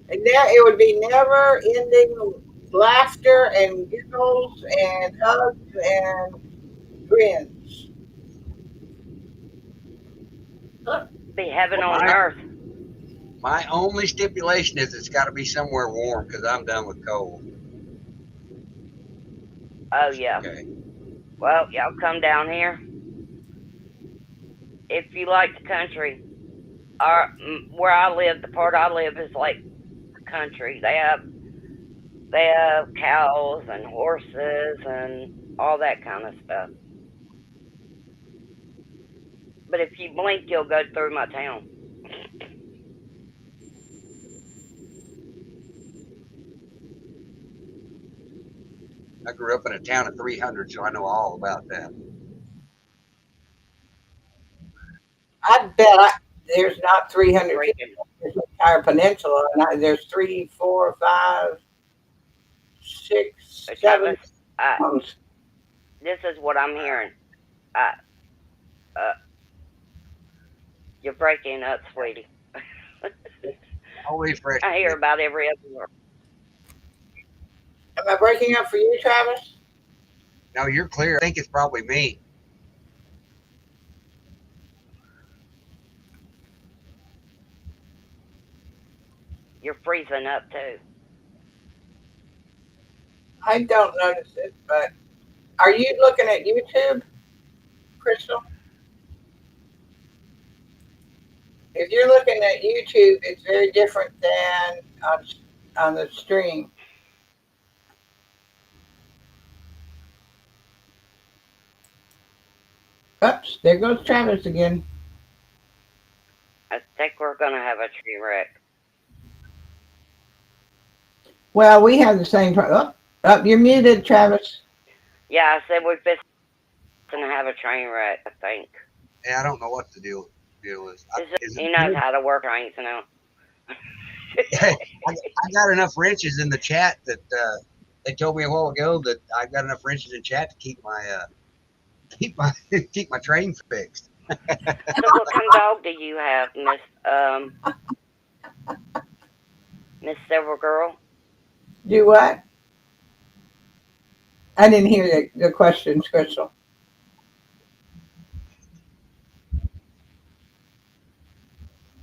And there it would be never ending laughter and giggles and hugs and grins.
Be heaven on
My
earth.
my only stipulation is it's got to be somewhere warm because I'm done with cold.
Oh yeah.
Okay.
Well, y'all come down here if you like the country. Where I live, the part I live is like country. They have cows and horses and all that kind of stuff. But if you blink, you'll go through my town.
I grew up in a town of 300, so I know all about that.
I bet there's not 300 people
Freaking
in the entire peninsula. And there's 3, 4, 5, 6,
so
7
Travis, I,
towns.
this is what I'm hearing. I, uh, you're breaking up, sweetie.
I'll refresh.
I hear about every other word.
Am I breaking up for you, Travis?
No, you're clear. I think it's probably me.
You're freezing up too.
I don't notice it, but are you looking at YouTube, Crystal? If you're looking at YouTube, it's very different than on the stream. Oops, there goes Travis again.
I think we're gonna have a tree wreck.
Well, we have the same problem. Oh, you're muted, Travis.
Yeah, I said we're just gonna have a train wreck. I think.
Yeah, I don't know what the deal is.
He knows how to work trains now.
I got enough wrenches in the chat that they told me a while ago that I got enough wrenches in chat to keep my keep my train fixed.
So what kind of dog do you have, Miss Silver Girl?
Do what? I didn't hear the questions, Crystal.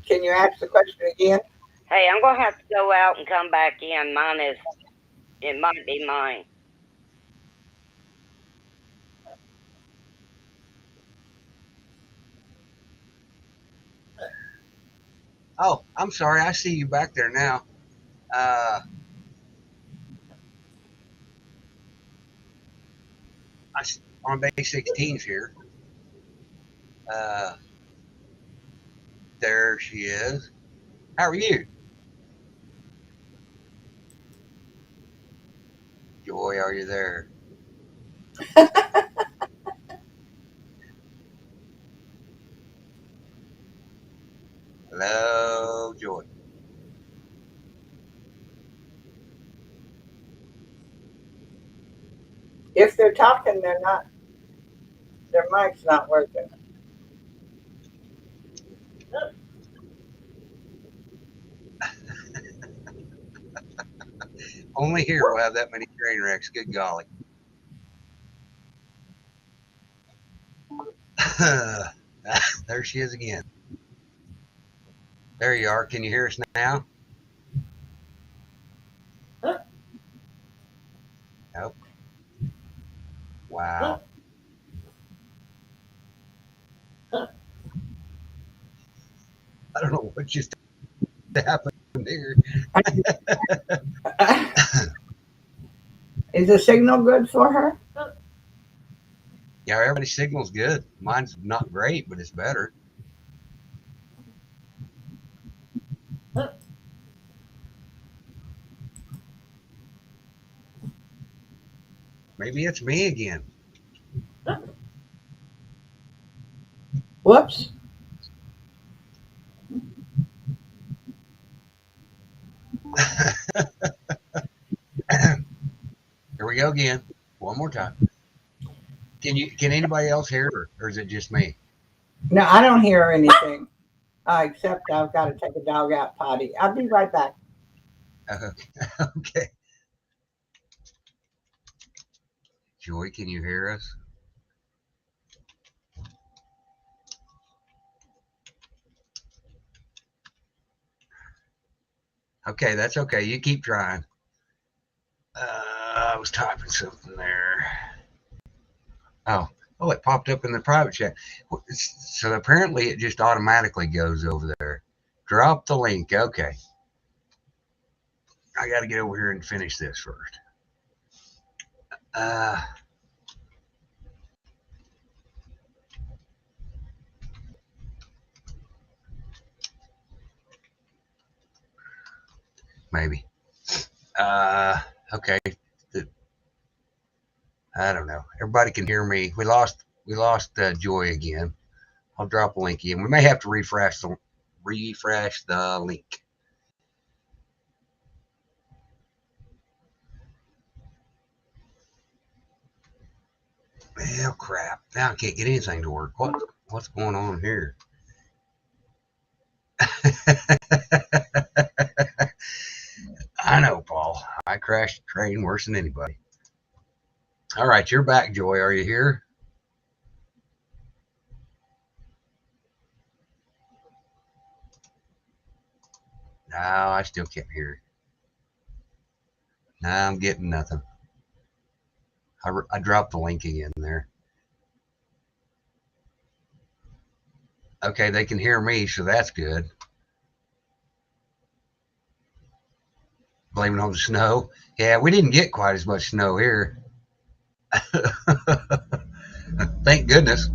Can you ask the question again?
Hey, I'm gonna have to go out and come back in. It might be mine.
Oh, I'm sorry. I see you back there now. On day 16's here. There she is. How are you? Joy, are you there? Hello, Joy.
If they're talking, they're not. Their mic's not working.
Only here we'll have that many train wrecks. Good golly. There she is again. There you are. Can you hear us now? Nope. Wow. I don't know what just happened here.
Is the signal good for her?
Yeah, everybody's signal's good. Mine's not great, but it's better. Maybe it's me again.
Whoops.
Here we go again. One more time. Can anybody else hear, or is it just me?
No, I don't hear anything. Except I've got to take a dog out potty. I'll be right back.
Okay. Joy, can you hear us? Okay, that's okay. You keep trying. I was typing something there. Oh, it popped up in the private chat. So apparently it just automatically goes over there. Drop the link. Okay. I got to get over here and finish this first. Maybe. Okay. I don't know. Everybody can hear me. We lost Joy again. I'll drop a link in. We may have to refresh the link. Well, crap. Now I can't get anything to work. What's going on here? I know, Paul. I crashed the train worse than anybody. All right, you're back, Joy. Are you here? No, I still can't hear you. No, I'm getting nothing. I dropped the link again there. Okay, they can hear me, so that's good. Blaming on the snow. Yeah, we didn't get quite as much snow here. Thank goodness.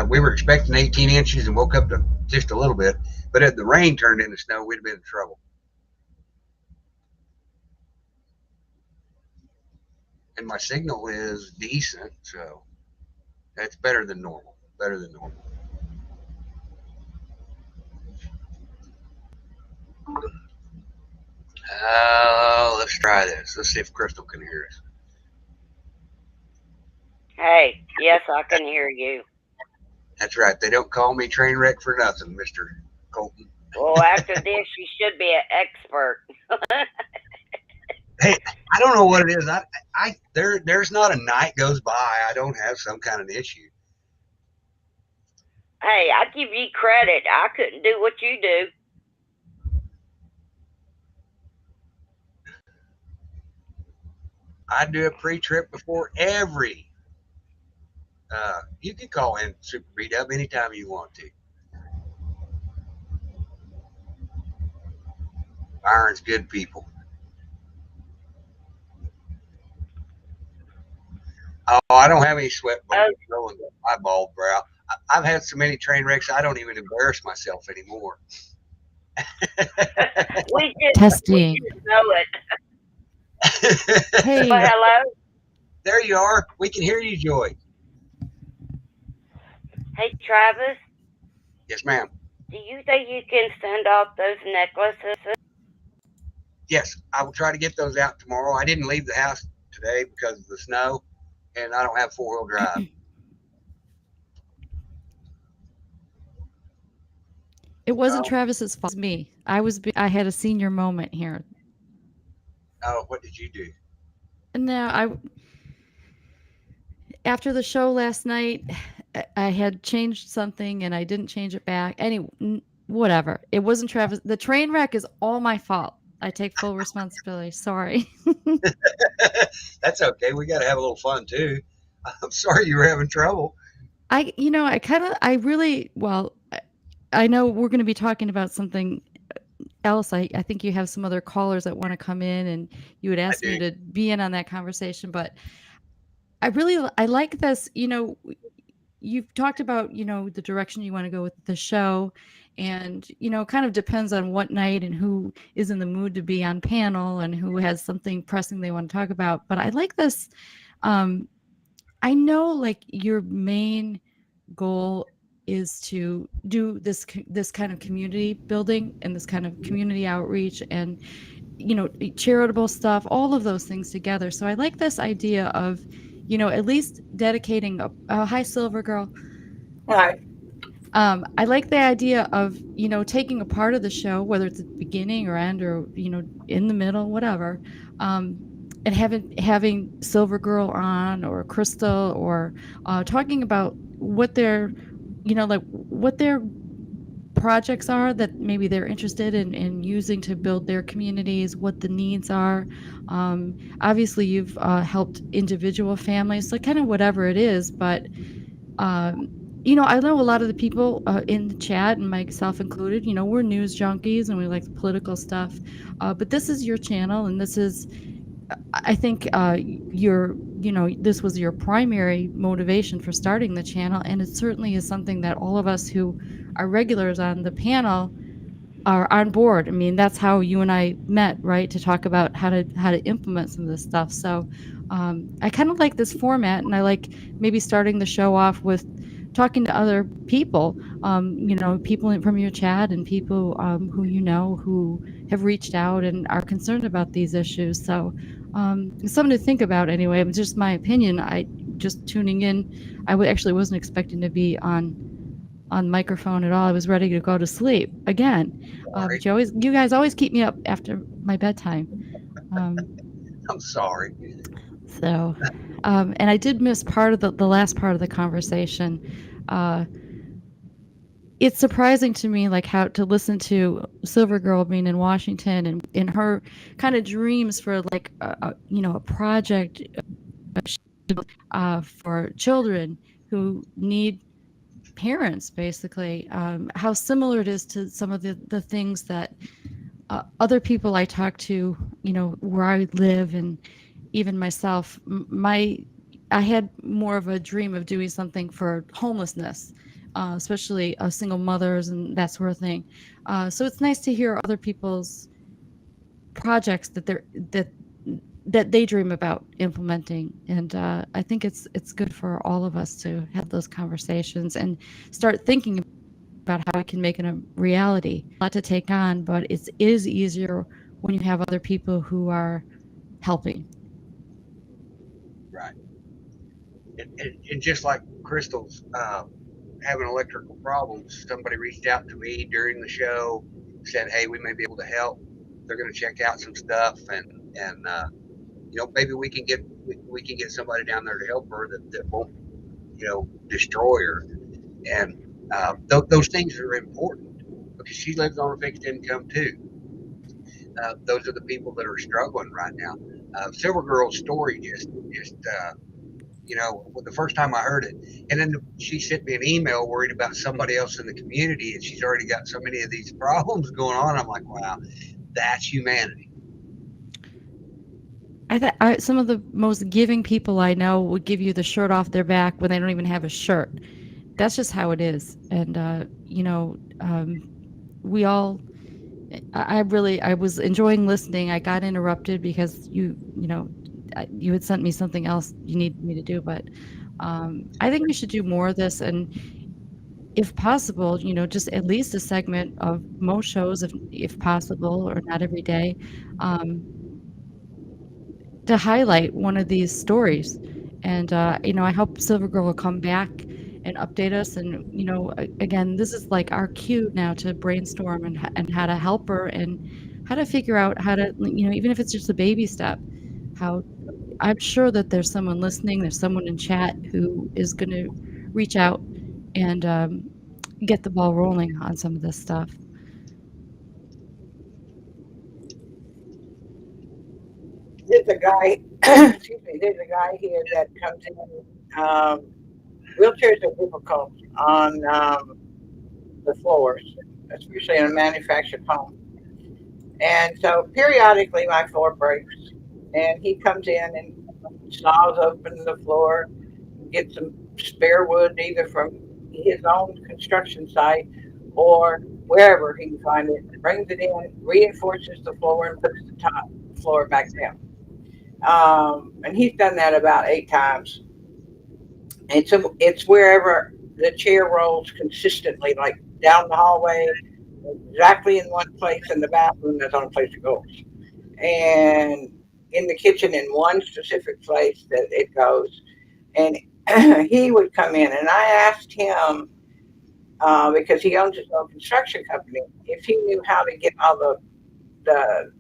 We were expecting 18 inches and woke up to just a little bit. But if the rain turned into snow, we'd have been in trouble. And my signal is decent, so that's better than normal. Let's try this. Let's see if Crystal can hear us.
Hey, yes, I can hear you.
That's right. They don't call me train wreck for nothing, Mr. Colton.
Well, after this, you should be an expert.
Hey, I don't know what it is. There's not a night goes by I don't have some kind of issue.
Hey, I give you credit. I couldn't do what you do.
I do a pre-trip before every. You can call in Super Beat Up anytime you want to. Byron's good people. Oh, I don't have any sweat rolling down my bald brow. I've had so many train wrecks, I don't even embarrass myself anymore.
We just
Testing.
know it.
Hey,
Well, hello?
There you are. We can hear you, Joy.
Hey, Travis,
Yes, ma'am.
do you think you can send out those necklaces?
Yes, I will try to get those out tomorrow. I didn't leave the house today because of the snow, and I don't have four-wheel drive.
it wasn't
Oh.
Travis's fault. It was me. I had a senior moment here.
Oh, what did you do?
Now, after the show last night, I had changed something and I didn't change it back. Whatever. It wasn't Travis. The train wreck is all my fault. I take full responsibility. Sorry.
That's okay. We got to have a little fun too. I'm sorry you were having trouble.
I know we're going to be talking about something else. I think you have some other callers that want to come in and you would ask me to be in on that conversation, but I like this, you've talked about, the direction you want to go with the show, and, it kind of depends on what night and who is in the mood to be on panel and who has something pressing they want to talk about. But I like this. I know like your main goal is to do this kind of community building and this kind of community outreach and, charitable stuff, all of those things together. So I like this idea of, at least dedicating a hi Silver Girl.
Right.
I like the idea of, taking a part of the show, whether it's at the beginning or end or, in the middle, whatever, and having Silver Girl on or Crystal or talking about what their, like what their projects are that maybe they're interested in using to build their communities, what the needs are. Obviously, you've helped individual families, so kind of whatever it is, but I know a lot of the people in the chat, and myself included, we're news junkies and we like political stuff. But this is your channel, and this is, I think, this was your primary motivation for starting the channel, and it certainly is something that all of us who are regulars on the panel are on board. I mean, that's how you and I met, right? To talk about how to implement some of this stuff. So I kind of like this format, and I like maybe starting the show off with talking to other people, people from your chat and people who who have reached out and are concerned about these issues. So it's something to think about anyway. It's just my opinion. I just tuning in. Actually wasn't expecting to be on microphone at all. I was ready to go to sleep again. But you guys always keep me up after my bedtime.
I'm sorry.
So, and I did miss part of the last part of the conversation. It's surprising to me, like how to listen to Silver Girl being in Washington and in her kind of dreams for like a project for children who need parents, basically. How similar it is to some of the things that other people I talk to, where I live, and even myself, I had more of a dream of doing something for homelessness, especially single mothers and that sort of thing. So it's nice to hear other people's projects that they dream about implementing, and I think it's good for all of us to have those conversations and start thinking about how we can make it a reality. A lot to take on, but it is easier when you have other people who are helping.
Right. And just like Crystal's having electrical problems, somebody reached out to me during the show, said, "Hey, we may be able to help. They're going to check out some stuff, and maybe we can get somebody down there to help her that won't destroy her." And those things are important because she lives on a fixed income too. Those are the people that are struggling right now. Silver Girl's story just the first time I heard it, and then she sent me an email worried about somebody else in the community, and she's already got so many of these problems going on. I'm like, wow, that's humanity.
I thought some of the most giving people I know would give you the shirt off their back when they don't even have a shirt. That's just how it is. And, we all, I was enjoying listening. I got interrupted because you had sent me something else you needed me to do, but I think we should do more of this. And if possible, just at least a segment of most shows, if possible, or not every day, to highlight one of these stories. And I hope Silver Girl will come back and update us. And again, this is like our cue now to brainstorm and how to help her and how to figure out how to, even if it's just a baby step, how I'm sure that there's someone listening, there's someone in chat who is going to reach out and get the ball rolling on some of this stuff.
There's a guy, excuse me, there's a guy here that comes in. Wheelchairs are difficult on the floors, especially in a manufactured home. And so periodically my floor breaks, and he comes in and saws open the floor, gets some spare wood either from his own construction site or wherever he can find it, brings it in, reinforces the floor, and puts the top floor back down. And he's done that about 8 times. And so it's wherever the chair rolls consistently, like down the hallway, exactly in one place, in the bathroom, that's the only place it goes. And in the kitchen, in one specific place that it goes. and he would come in, and I asked him, because he owns his own construction company, if he knew how to get all the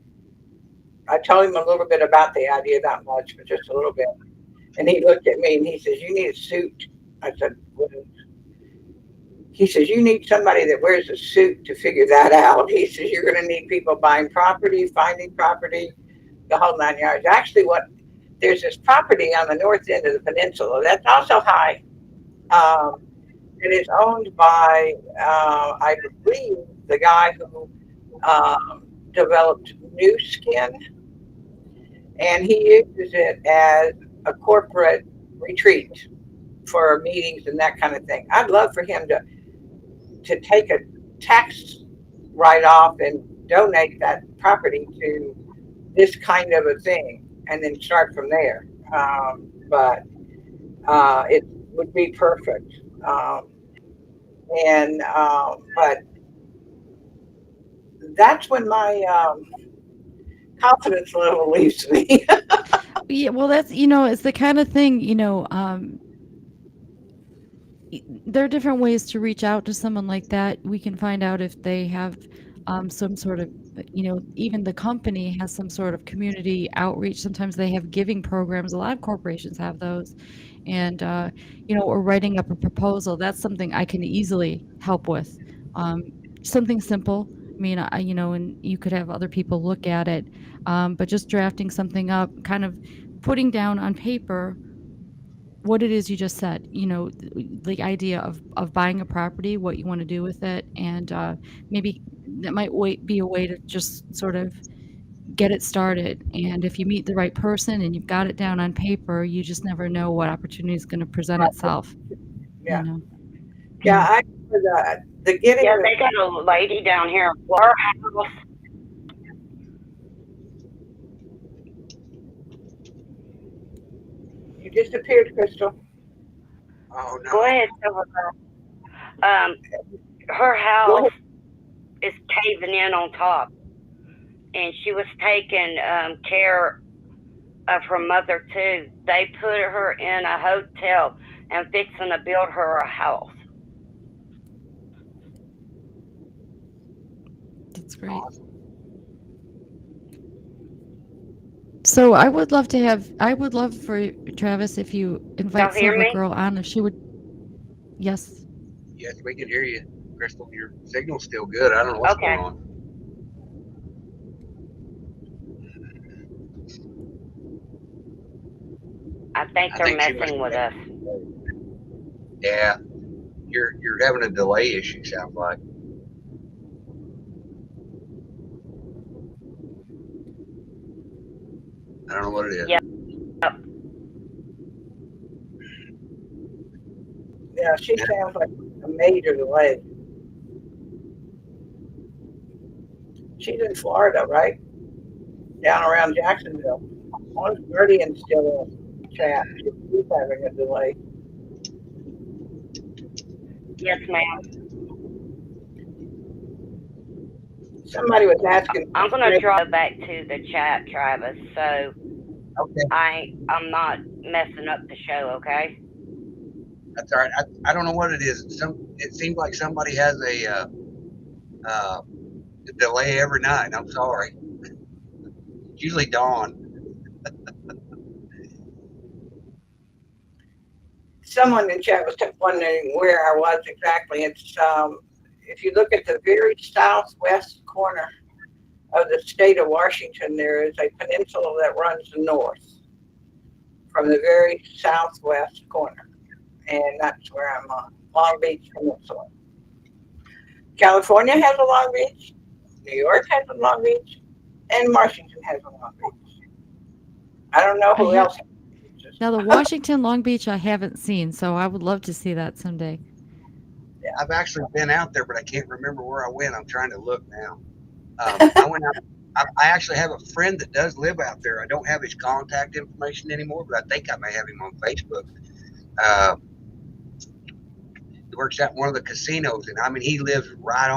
I told him a little bit about the idea, not much, but just a little bit. And he looked at me and he says, "You need a suit." I said, "What is-" He says, "You need somebody that wears a suit to figure that out." He says, "You're going to need people buying property, finding property, the whole 9 yards." Actually, there's this property on the north end of the peninsula that's also high. Um, it is owned by, I believe, the guy who developed New Skin, and he uses it as a corporate retreat for meetings and that kind of thing. I'd love for him to take a tax write off and donate that property to this kind of a thing, and then start from there. But it would be perfect. But that's when my confidence level leaves me.
Yeah, well, that's, it's the kind of thing, there are different ways to reach out to someone like that. We can find out if they have some sort of, even the company has some sort of community outreach. Sometimes they have giving programs. A lot of corporations have those. And, or writing up a proposal. That's something I can easily help with. Something simple. I mean, and you could have other people look at it. But just drafting something up, kind of putting down on paper what it is you just said, the idea of buying a property, what you want to do with it, and maybe that might be a way to just sort of get it started. And if you meet the right person and you've got it down on paper, you just never know what opportunity is going to present itself.
Yeah.
You know?
Yeah, the getting.
Yeah, they got a lady down here in our house.
You disappeared, Crystal.
Oh no.
Go ahead, Silver Girl. Her house is caving in on top, and she was taking care of her mother too. They put her in a hotel and fixing to build her a house.
That's great. So I would love for Travis, if you invite
Y'all hear
Silver
me?
Girl on, if she would. Yes.
Yes, we can hear you, Crystal. Your signal's still good. I don't know what's
Okay.
going on.
I think they're messing with us.
Yeah, you're having a delay issue. Sounds like. I don't know what it is.
Yep.
Yeah, she sounds like a major delay. She's in Florida, right? Down around Jacksonville. One's Guardian's still in chat. She's having a delay.
Yes, ma'am.
Somebody was asking.
I'm gonna draw back to the chat, Travis. So
Okay.
I'm not messing up the show, okay?
That's all right. I don't know what it is. It seems like somebody has a delay every night. I'm sorry. It's usually Dawn.
Someone in chat was wondering where I was exactly. It's if you look at the very southwest corner of the state of Washington, there is a peninsula that runs north from the very southwest corner, and that's where I'm on, Long Beach Peninsula. California has a Long Beach, New York has a Long Beach, and Washington has a Long Beach. I don't know who else.
Now, the Washington Long Beach I haven't seen, so I would love to see that someday.
Yeah, I've actually been out there, but I can't remember where I went. I'm trying to look now. I went out. I actually have a friend that does live out there. I don't have his contact information anymore, but I think I may have him on Facebook. He works at one of the casinos, and I mean, he lives right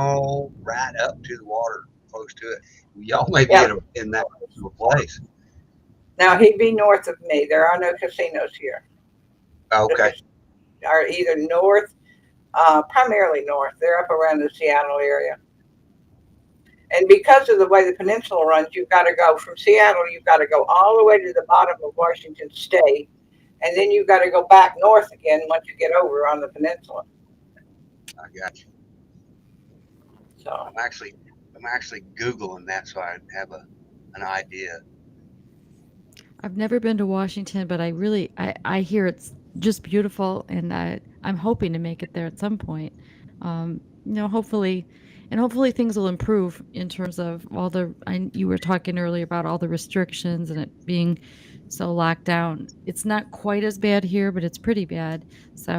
up to the water, close to it. Y'all may be in that place.
Now, he'd be north of me. There are no casinos here.
Okay.
Are either north, primarily north. They're up around the Seattle area. And because of the way the peninsula runs, you've got to go from Seattle, you've got to go all the way to the bottom of Washington State, and then you've got to go back north again once you get over on the peninsula.
I got you.
So
I'm actually Googling that so I have an idea.
I've never been to Washington, but I hear it's just beautiful, and I'm hoping to make it there at some point. Hopefully, and hopefully things will improve in terms of you were talking earlier about all the restrictions and it being so locked down. It's not quite as bad here, but it's pretty bad. So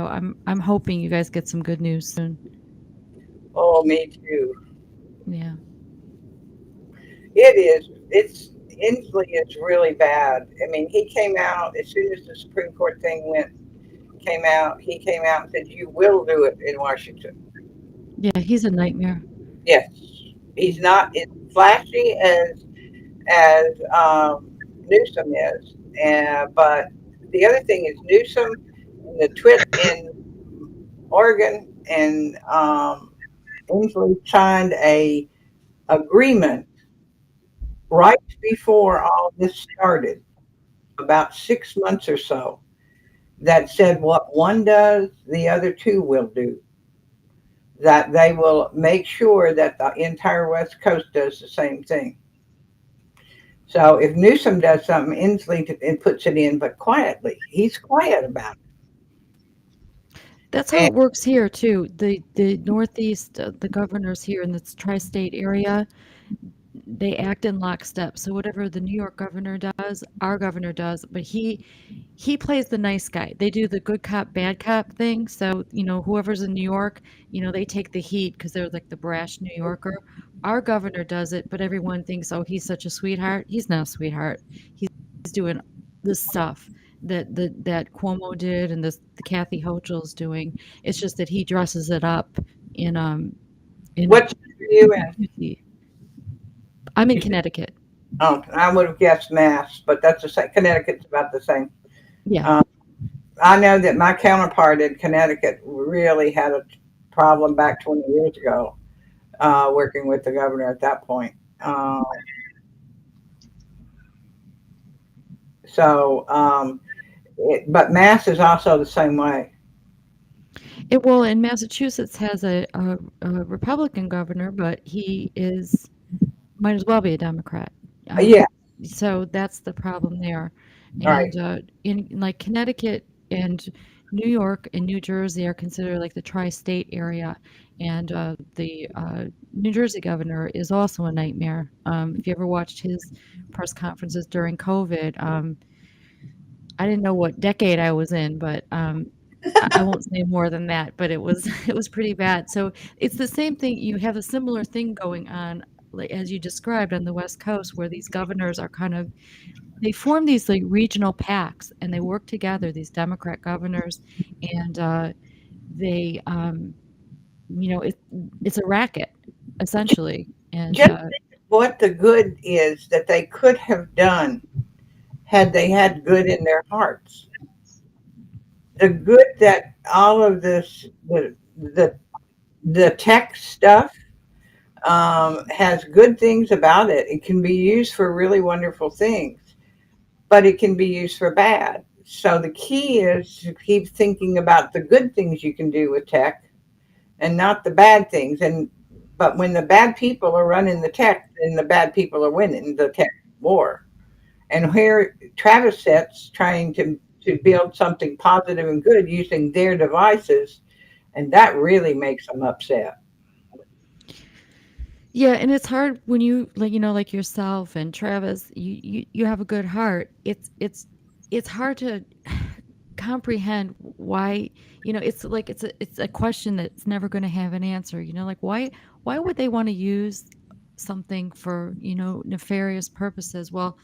I'm hoping you guys get some good news soon.
Oh, me too.
Yeah.
It is. Inslee is really bad. I mean, he came out as soon as the Supreme Court thing came out. He came out and said, "You will do it in Washington."
Yeah, he's a nightmare.
Yes, he's not as flashy as Newsom is, but the other thing is Newsom, the twit in Oregon, and Inslee signed a agreement right before all this started, about 6 months or so, that said what one does, the other two will do. That they will make sure that the entire West Coast does the same thing. So if Newsom does something, Inslee puts it in, but quietly. He's quiet about it.
That's how it works here too. The Northeast, the governors here in the tri-state area, they act in lockstep. So whatever the New York governor does, our governor does, but he plays the nice guy. They do the good cop, bad cop thing. So, whoever's in New York, they take the heat because they're like the brash New Yorker. Our governor does it, but everyone thinks, oh, he's such a sweetheart. He's not a sweetheart. He's doing this stuff that Cuomo did and the Kathy Hochul's doing. It's just that he dresses it up in
What's you in?
I'm in Connecticut.
Oh, I would have guessed Mass, but that's the same. Connecticut's about the same.
Yeah.
I know that my counterpart in Connecticut really had a problem back 20 years ago, working with the governor at that point. But Mass is also the same way.
And Massachusetts has a Republican governor, but he might as well be a Democrat.
Yeah.
So that's the problem there.
Right.
And in like Connecticut and New York and New Jersey are considered like the tri-state area. And the New Jersey governor is also a nightmare. If you ever watched his press conferences during COVID, I didn't know what decade I was in, but I won't say more than that. But it was pretty bad. So it's the same thing. You have a similar thing going on, like as you described on the West Coast, where these governors are they form these like regional pacts and they work together. These Democrat governors, and they, it's a racket essentially. And
just think what the good is that they could have done had they had good in their hearts. The good that all of this, the tech stuff has good things about it. It can be used for really wonderful things, but it can be used for bad. So the key is to keep thinking about the good things you can do with tech and not the bad things. But when the bad people are running the tech, then the bad people are winning the tech war. And here Travis sits trying to build something positive and good using their devices, and that really makes them upset.
Yeah, and it's hard when you like yourself and Travis, you have a good heart. It's hard to comprehend why, it's like it's a question that's never going to have an answer. Like why would they want to use something for nefarious purposes? Well,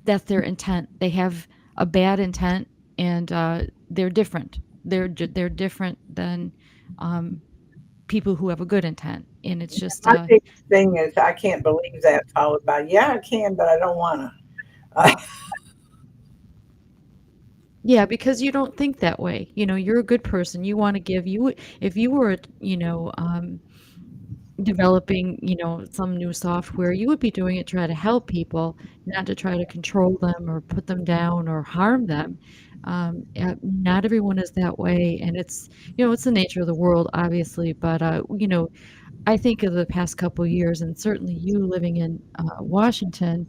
that's their intent. They have a bad intent, and they're different. They're different than people who have a good intent, and it's just
my big thing is I can't believe that, followed by yeah I can, but I don't want to.
Yeah, because you don't think that way. You're a good person. You want to give. If you were, developing, some new software, you would be doing it to try to help people, not to try to control them or put them down or harm them. Not everyone is that way, and it's the nature of the world, obviously. But I think of the past couple years, and certainly you living in Washington,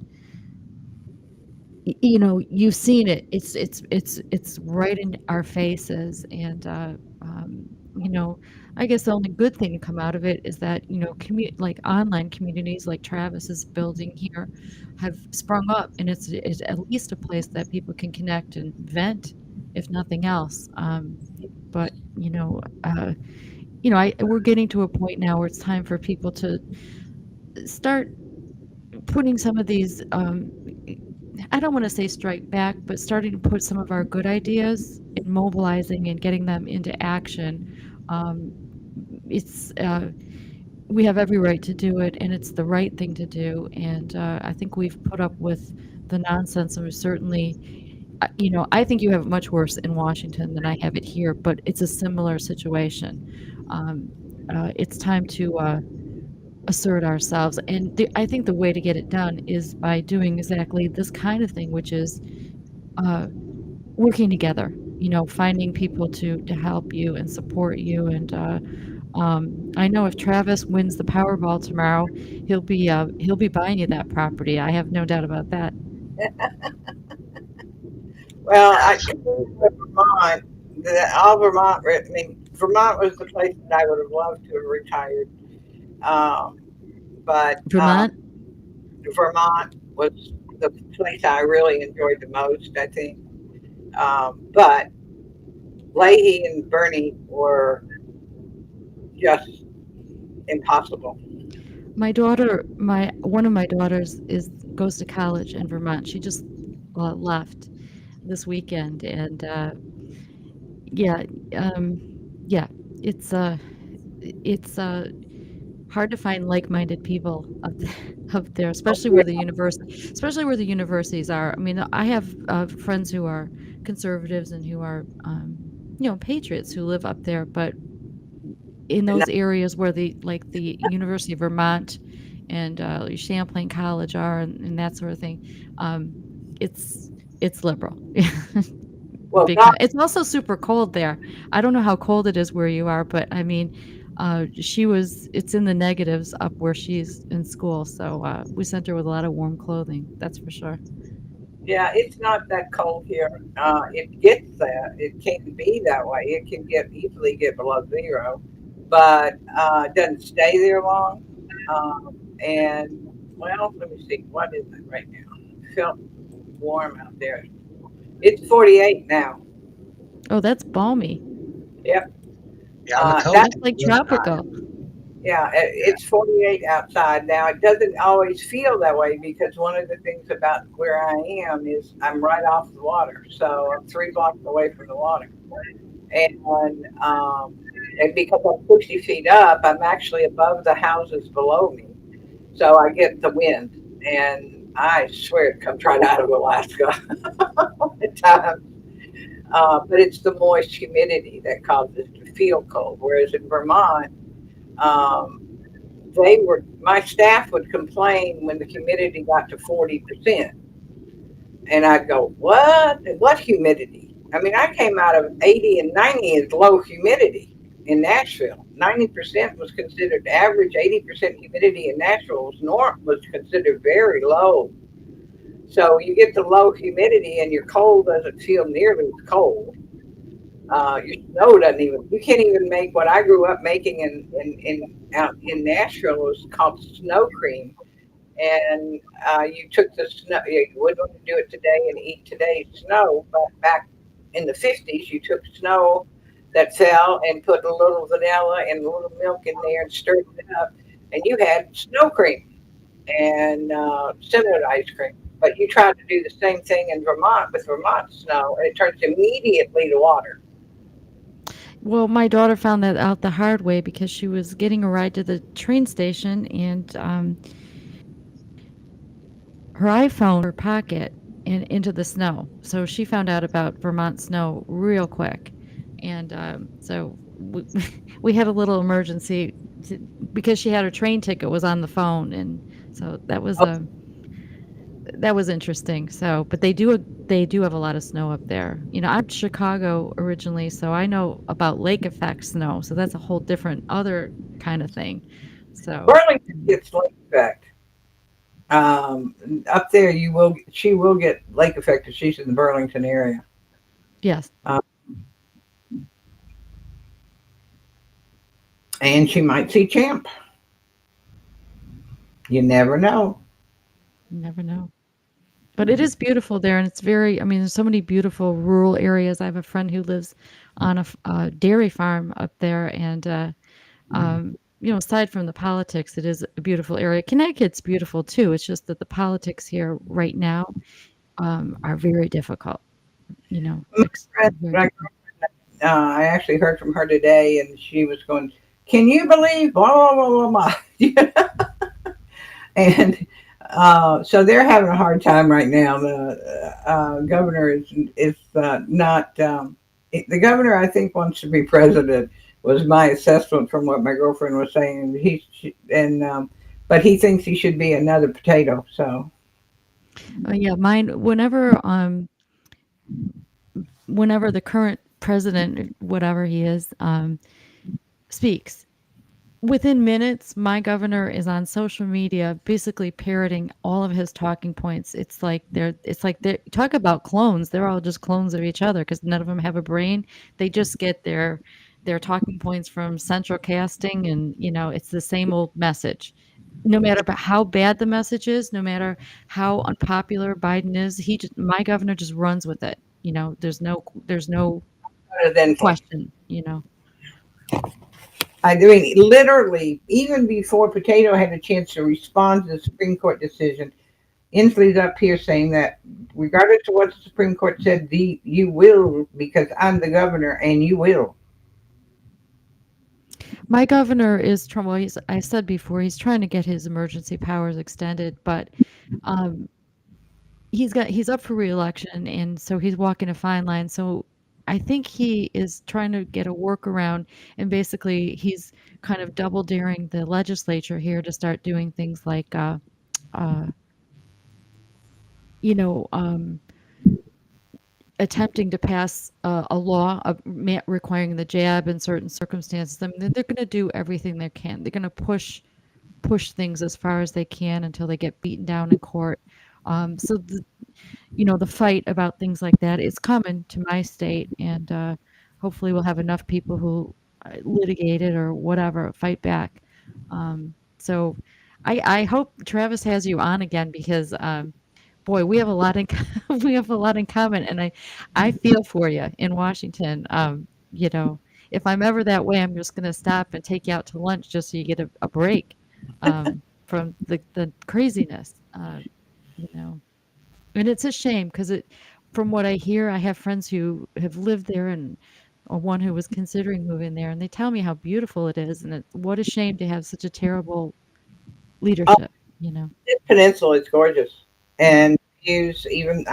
you've seen it. It's right in our faces, and um, you know, I guess the only good thing to come out of it is that like online communities like Travis is building here have sprung up, and it's at least a place that people can connect and vent, if nothing else. But we're getting to a point now where it's time for people to start putting some of these I don't want to say strike back, but starting to put some of our good ideas and mobilizing and getting them into action. It's We have every right to do it, and it's the right thing to do. And I think we've put up with the nonsense, and we certainly, I think you have it much worse in Washington than I have it here, but it's a similar situation. It's time to assert ourselves. And I think the way to get it done is by doing exactly this kind of thing, which is working together. Finding people to help you and support you. And I know if Travis wins the Powerball tomorrow, he'll be buying you that property. I have no doubt about that.
Well, I
Nice.
Vermont, all Vermont. I mean, Vermont was the place that I would have loved to have retired. Um, but
Vermont.
Vermont was the place I really enjoyed the most, I think. But Leahy and Bernie were just impossible.
One of my daughters goes to college in Vermont. She just left this weekend, and yeah, um, yeah, it's it's hard to find like-minded people up there, especially where the universities are. I mean, I have friends who are conservatives and who are patriots who live up there, but in
And
those areas where the University of Vermont and Champlain College are, and that sort of thing, um, it's liberal.
well,
Big
God,
time. It's also super cold there. I don't know how cold it is where you are, but I mean, it's in the negatives up where she's in school. So we sent her with a lot of warm clothing. That's for sure.
yeah, it's not that cold here. It gets that. It can be that way. It can easily get below zero, but it doesn't stay there long. And well, let me see. What is it right now? It felt warm out there. It's 48 now.
Oh, that's balmy.
Yep.
Yeah, on the
That
coast.
That's like
It's not.
tropical.
Yeah,
Yeah.
it's 48 outside now. It doesn't always feel that way because one of the things about where I am is I'm right off the water, so I'm 3 blocks away from the water. And because I'm 60 feet up, I'm actually above the houses below me, so I get the wind. And I swear it comes right out of Alaska at times. But it's the moist humidity that causes it to feel cold. Whereas in Vermont, um, my staff would complain when the humidity got to 40%. And I'd go, what humidity? I mean, I came out of 80 and 90 is low humidity in Nashville. 90% was considered average. 80% humidity in Nashville was considered very low. So you get the low humidity and your cold doesn't feel nearly as cold. Your snow doesn't even, you can't even make what I grew up making in out in Nashville was called snow cream. And you took the snow, you wouldn't do it today and eat today's snow, but back in the 50s, you took snow that fell and put a little vanilla and a little milk in there and stirred it up, and you had snow cream and similar to ice cream. But you tried to do the same thing in Vermont with Vermont snow, and it turns immediately to water.
Well, my daughter found that out the hard way because she was getting a ride to the train station, and her iPhone in her pocket, into the snow. So she found out about Vermont snow real quick. And so we had a little emergency because she had her train ticket was on the phone. And so that was interesting. So, but they do have a lot of snow up there. You know, I'm Chicago originally, so I know about lake effect snow. So that's a whole different other kind of thing. So
Burlington gets lake effect. Up there, she will get lake effect if she's in the Burlington area.
yes,
And she might see Champ. You never know.
you never know. But it is beautiful there, and it's very. I mean, there's so many beautiful rural areas. I have a friend who lives on a dairy farm up there, and you know, aside from the politics, it is a beautiful area. Connecticut's beautiful too. It's just that the politics here right now are very difficult. You know,
I actually heard from her today, and she was going, "Can you believe blah blah blah blah blah?" And so they're having a hard time right now. The governor is not. The governor, I think, wants to be president. Was my assessment from what my girlfriend was saying. But he thinks he should be another potato. So.
yeah, mine. Whenever the current president, whatever he is, speaks, within minutes, my governor is on social media, basically parroting all of his talking points. It's like they're talk about clones. They're all just clones of each other because none of them have a brain. They just get their talking points from central casting, and you know, it's the same old message. No matter how bad the message is, no matter how unpopular Biden is, my governor just runs with it. You know, there's no question. You know.
I mean, literally, even before Potato had a chance to respond to the Supreme Court decision, Inslee's up here saying that regardless of what the Supreme Court said, you will, because I'm the governor, and you will.
My governor is Trump. Well, I said before, he's trying to get his emergency powers extended, but he's up for re-election, and so he's walking a fine line. So I think he is trying to get a workaround, and basically he's kind of double daring the legislature here to start doing things like, you know, attempting to pass a law requiring the jab in certain circumstances. I mean, they're going to do everything they can. They're going to push things as far as they can until they get beaten down in court. So the fight about things like that is coming to my state, and hopefully we'll have enough people who litigate it or whatever, fight back. So I hope Travis has you on again because boy, we have a lot in common, and I feel for you in Washington. You know, if I'm ever that way, I'm just going to stop and take you out to lunch just so you get a break from the craziness. You know, and it's a shame because from what I hear, I have friends who have lived there or one who was considering moving there, and they tell me how beautiful it is, and what a shame to have such a terrible leadership. You know,
This peninsula is gorgeous, and views. Even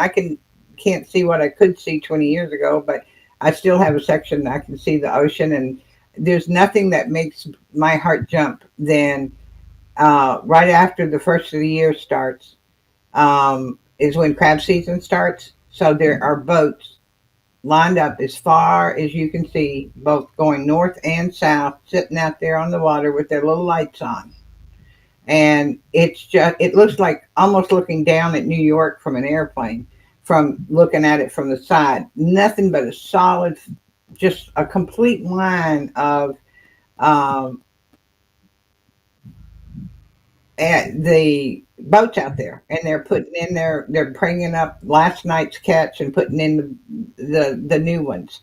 can't see what I could see 20 years ago, but I still have a section that I can see the ocean, and there's nothing that makes my heart jump than right after the first of the year starts. Is when crab season starts. So there are boats lined up as far as you can see, both going north and south, sitting out there on the water with their little lights on. And it looks like almost looking down at New York from an airplane, from looking at it from the side. Nothing but a solid, just a complete line of the boats out there, and they're bringing up last night's catch and putting in the new ones,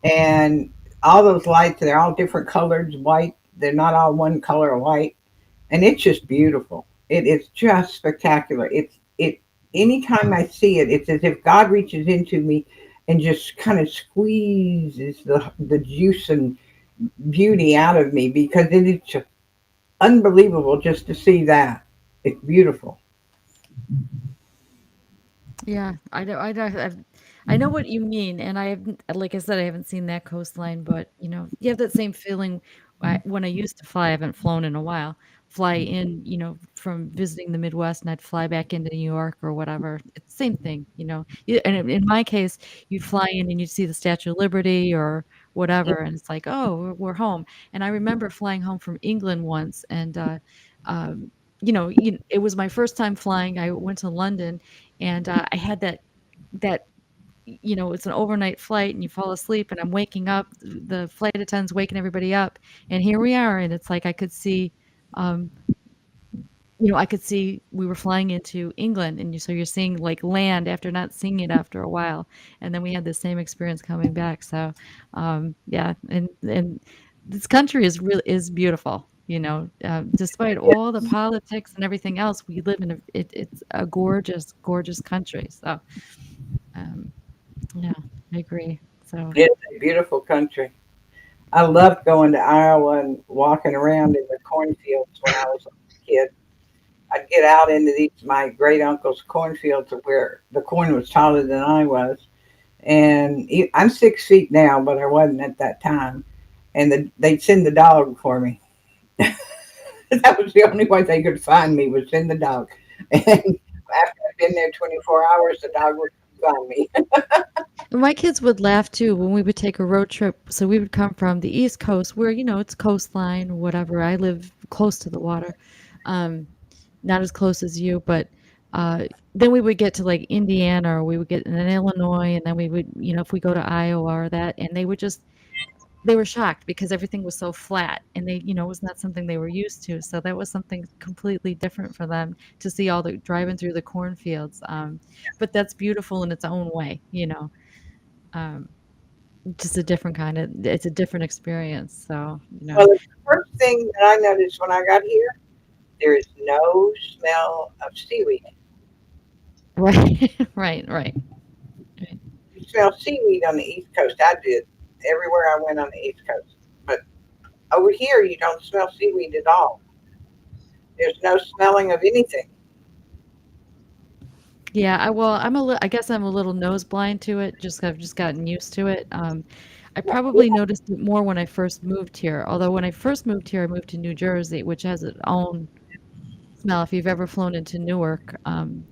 and all those lights, they're all different colors, white, they're not all one color of white, and it's just beautiful. It is just spectacular. Anytime I see it, it's as if God reaches into me and just kind of squeezes the juice and beauty out of me, because it is just unbelievable just to see that. It's beautiful.
Yeah, I know what you mean, and I haven't, like I said, I haven't seen that coastline, but you have that same feeling. When I used to fly, I haven't flown in a while. Fly in, from visiting the Midwest, and I'd fly back into New York or whatever. It's the same thing, And in my case, you'd fly in and you'd see the Statue of Liberty or whatever, and it's like, oh, we're home. And I remember flying home from England once, and um, it was my first time flying. I went to London, and I had that it's an overnight flight, and you fall asleep, and I'm waking up. The flight attendant's waking everybody up, and here we are, and it's like um, I could see we were flying into England, and so you're seeing like land after not seeing it after a while, and then we had the same experience coming back. So, yeah, and this country is beautiful. Despite all the politics and everything else, we live in it's a gorgeous, gorgeous country. So, um, yeah, I agree. So,
It's a beautiful country. I loved going to Iowa and walking around in the cornfields when I was a kid. I'd get out into these my great uncle's cornfields where the corn was taller than I was, and I'm 6 feet now, but I wasn't at that time. And they'd send the dog for me. That was the only way they could find me was send the dog. And after I'd been there 24 hours, the dog would find me.
my kids would laugh too when we would take a road trip. So we would come from the East Coast, where it's coastline or whatever. I live close to the water, um, not as close as you, but uh, then we would get to like Indiana, or we would get in Illinois, and then we would, if we go to Iowa or that, and they were shocked because everything was so flat, and it was not something they were used to. So that was something completely different for them to see all the driving through the cornfields. But that's beautiful in its own way. Um, just a different it's a different experience. So.
Well, the first thing that I noticed when I got here, there is no smell of seaweed.
Right, right, right. Right.
You smell seaweed on the East Coast. I did everywhere I went on the East Coast. But over here, you don't smell seaweed at all. There's no smelling of anything.
Yeah, I guess I'm a little nose blind to it. I've just gotten used to it. I probably noticed it more when I first moved here. Although when I first moved here, I moved to New Jersey, which has its own smell. If you've ever flown into Newark,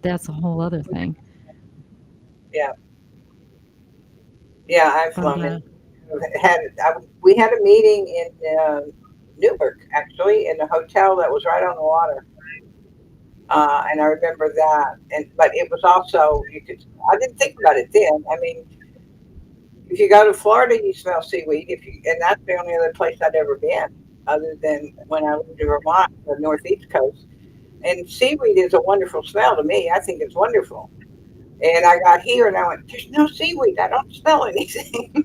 that's a whole other thing.
Yeah, yeah, I've
But
flown in. We had a meeting in Newark, actually, in a hotel that was right on the water. And I remember that. But it was also you could. I didn't think about it then. I mean, if you go to Florida, you smell seaweed. And that's the only other place I'd ever been, other than when I lived in Vermont, the Northeast coast. And seaweed is a wonderful smell to me. I think it's wonderful. And I got here and I went, "There's no seaweed. I don't smell anything."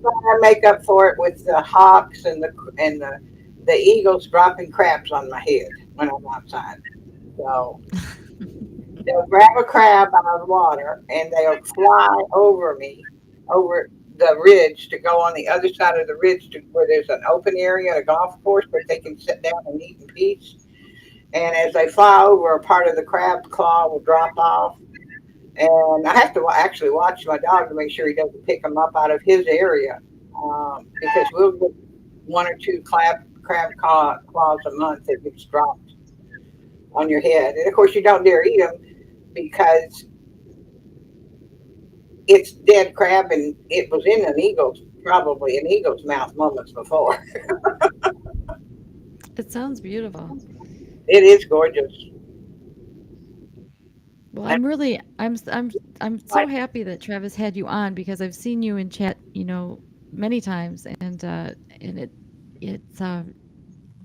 But I make up for it with the hawks and the eagles dropping crabs on my head when I'm outside. So they'll grab a crab out of the water and they'll fly over me, over the ridge to go on the other side of the ridge to where there's an open area, a golf course where they can sit down and eat in peace. And as they fly over, a part of the crab claw will drop off. And I have to actually watch my dog to make sure he doesn't pick them up out of his area, because we'll get one or two claws a month that gets dropped on your head. And of course, you don't dare eat them because it's dead crab and it was in probably an eagle's mouth moments before.
it sounds beautiful.
It is gorgeous.
Well,
And
I'm so happy that Travis had you on because I've seen you in chat, many times, and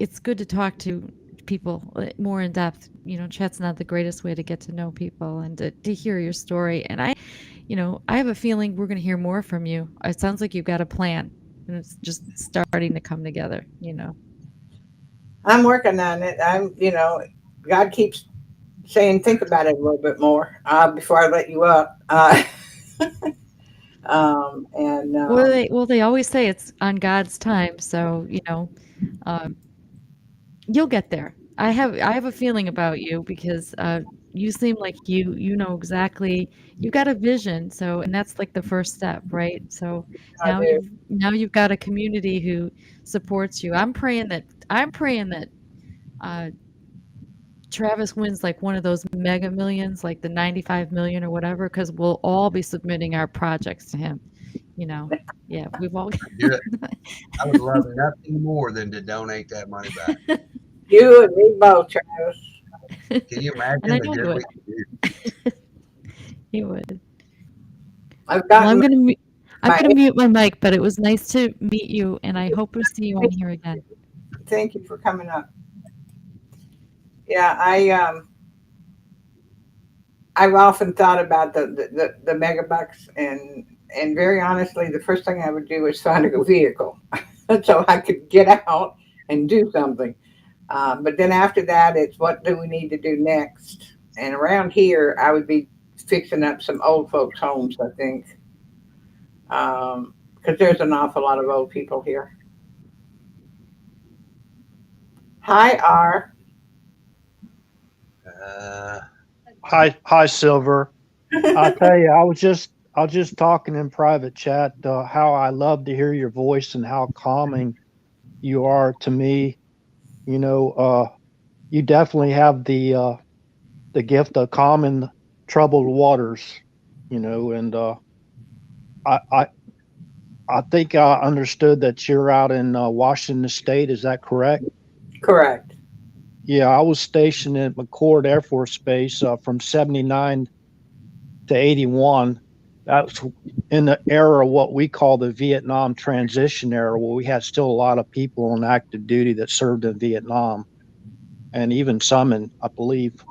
it's good to talk to people more in depth. Chat's not the greatest way to get to know people and to hear your story. And I have a feeling we're going to hear more from you. It sounds like you've got a plan, and it's just starting to come together.
I'm working on it. God keeps saying, think about it a little bit more before I let you up. And
Well, they always say it's on God's time, so um, you'll get there. I have a feeling about you because you seem like you know exactly, you got a vision. So, and that's like the first step, right? So
I
now
do.
you've got a community who supports you. I'm praying that uh, Travis wins like one of those mega millions, like the 95 million or whatever, because we'll all be submitting our projects to him. You know, yeah, we've all.
Do it. I would love nothing more than to donate that money back.
You and me both, Travis.
Can you
And I
imagine the
know he
good
would.
we could do?
He would.
I've
Well,
gotten
I'm
my
gonna mute my mic, but it was nice to meet you, and I hope to see you on here again.
thank you for coming up. Yeah, I've often thought about the megabucks, and very honestly, the first thing I would do is find a vehicle so I could get out and do something. But then after that, it's what do we need to do next? And around here, I would be fixing up some old folks' homes, I think, because there's an awful lot of old people here. Hi, R.
Uh,
Hi, Silver. I'll tell you, I was just talking in private chat how I love to hear your voice and how calming you are to me. You know, you definitely have the gift of calming troubled waters. You know, and I I I think I understood that you're out in Washington State. Is that correct?
Correct.
Yeah, I was stationed at McCord Air Force Base from '79 to '81. That's in the era of what we call the Vietnam transition era, where we had still a lot of people on active duty that served in Vietnam, and even some in, I believe,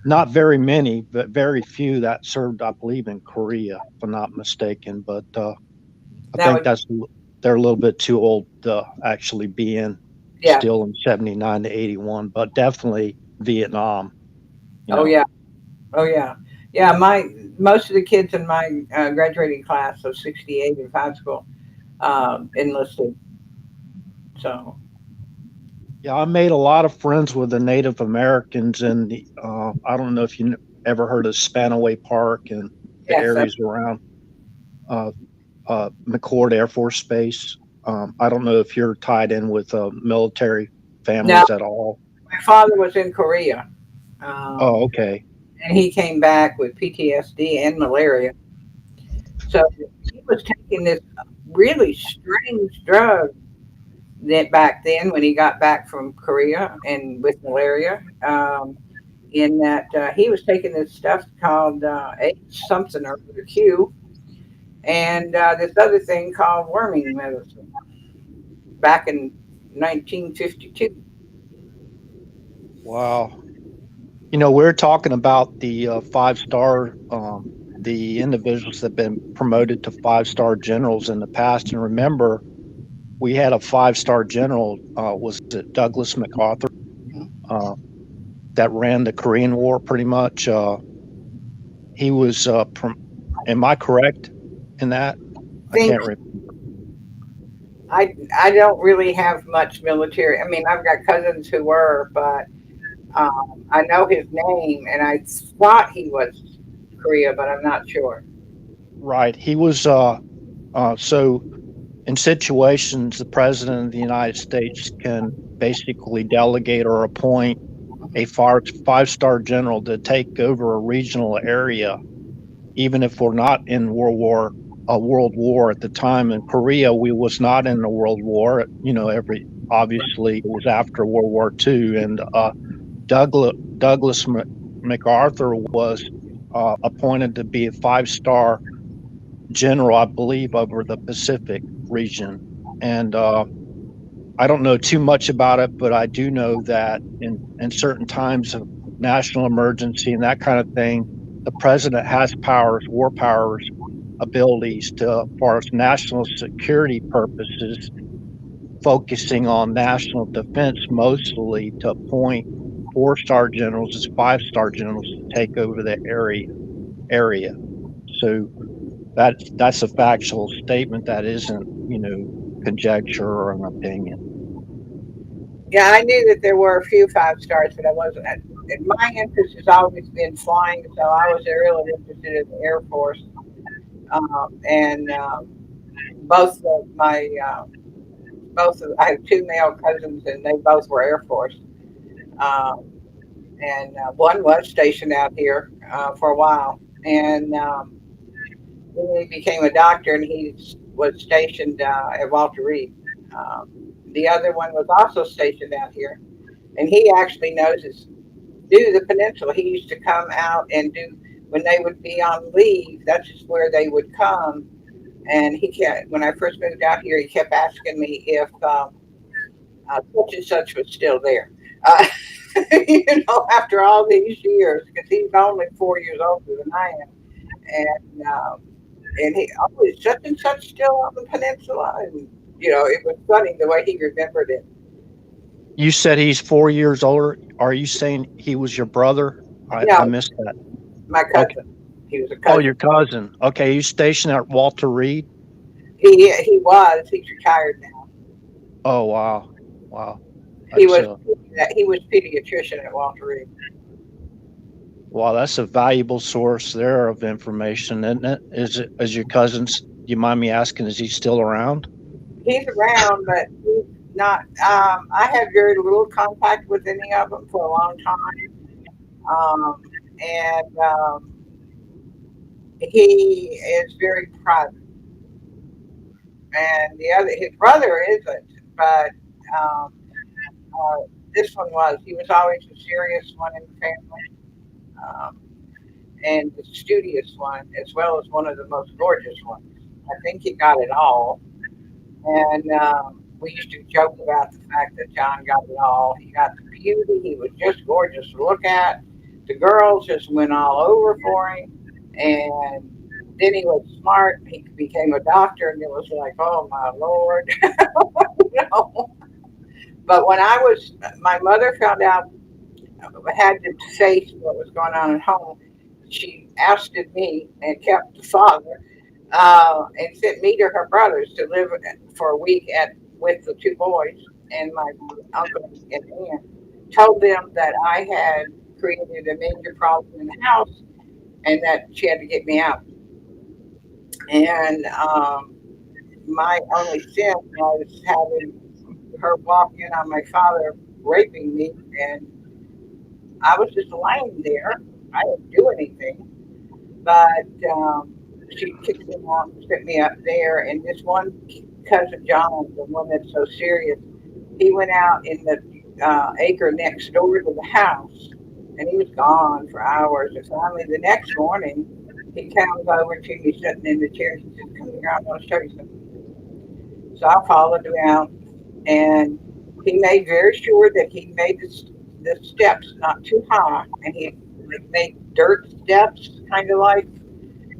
not very many, but very few that served, I believe, in Korea, if I'm not mistaken. But I
That
think
would,
they're a little bit too old to actually be in
yeah.
still in '79 to '81, but definitely Vietnam. You
Oh,
know.
yeah. Oh, yeah. Yeah, most of the kids in my graduating class of 68 in high school enlisted. So,
Yeah, I made a lot of friends with the Native Americans, and I don't know if you ever heard of Spanaway Park and the
yes,
areas around uh, McCord Air Force Base. I don't know if you're tied in with military
now
families at all.
my father was in Korea, um,
Oh, okay.
and he came back with PTSD and malaria. So he was taking this really strange drug that back then when he got back from Korea and with malaria. In that he was taking this stuff called H something or the Q, and this other thing called worming medicine back in 1952.
Wow. You know, we're talking about the 5-star, the individuals that have been promoted to 5-star generals in the past. And remember, we had a 5-star general, was it Douglas MacArthur, uh, that ran the Korean War pretty much. He was, am I correct in that? I
Think
can't remember.
I don't really have much military. I mean, I've got cousins who were, but I know his name, and I thought he was Korea, but I'm not sure.
Right. He was, so in situations, the president of the United States can basically delegate or appoint a 5-star general to take over a regional area, even if we're not in a world war at the time. In Korea, we was not in the World War. You know, obviously it was after World War II, and Douglas MacArthur was appointed to be a 5-star general, I believe, over the Pacific region. And I don't know too much about it, but I do know that in certain times of national emergency and that kind of thing, the president has powers, war powers, abilities to, as far as national security purposes, focusing on national defense mostly, to appoint 4-star generals as 5-star generals to take over the area. So that's a factual statement. That isn't, you know, conjecture or an opinion.
Yeah, I knew that there were a few 5 stars, but I wasn't and my interest has always been flying, so I was really interested in the Air Force. And both of my both of I have two male cousins, and they both were Air Force. Um, and one was stationed out here for a while, and then he became a doctor, and he was stationed at Walter Reed. The other one was also stationed out here, and he actually knows his do the peninsula. He used to come out and do when they would be on leave. That's just where they would come. And he kept when I first moved out here, he kept asking me if such and such was still there. Uh, after all these years, because he's only 4 years older than I am, and he always such and such still on the peninsula, and it was funny the way he remembered it.
You said he's 4 years older. Are you saying he was your brother? I
No,
missed that.
my
Okay.
cousin. He was a
Oh,
cousin.
your cousin. Okay, you stationed at Walter Reed?
He was. He's retired now.
Oh, wow. Wow.
He
That's
was
a
he was pediatrician at Walter Reed.
wow, that's a valuable source there of information, isn't it? Is your cousin's, do you mind me asking, is he still around?
He's around, but he's not. I had very little contact with any of them for a long time, and he is very private. And his brother isn't, but um, this one was. He was always the serious one in the family, um, and the studious one, as well as one of the most gorgeous ones. I think he got it all. And we used to joke about the fact that John got it all. He got the beauty. He was just gorgeous to look at. The girls just went all over for him. And then he was smart. He became a doctor, and it was like, oh my Lord. you know. But my mother found out, had to face what was going on at home. She ousted me and kept the father and sent me to her brothers to live for a week with the two boys and my uncle and aunt. Told them that I had created a major problem in the house and that she had to get me out. And my only sin was having her walk in on my father raping me, and I was just laying there. I didn't do anything, but she kicked me off, sent me up there, and this one cousin John, the one that's so serious, he went out in the acre next door to the house, and he was gone for hours. And finally, the next morning, he comes over to me sitting in the chair. He says, "Come here, I want to show you something." So I followed him out, and he made very sure that he made the steps not too high, and he made dirt steps, kind of like,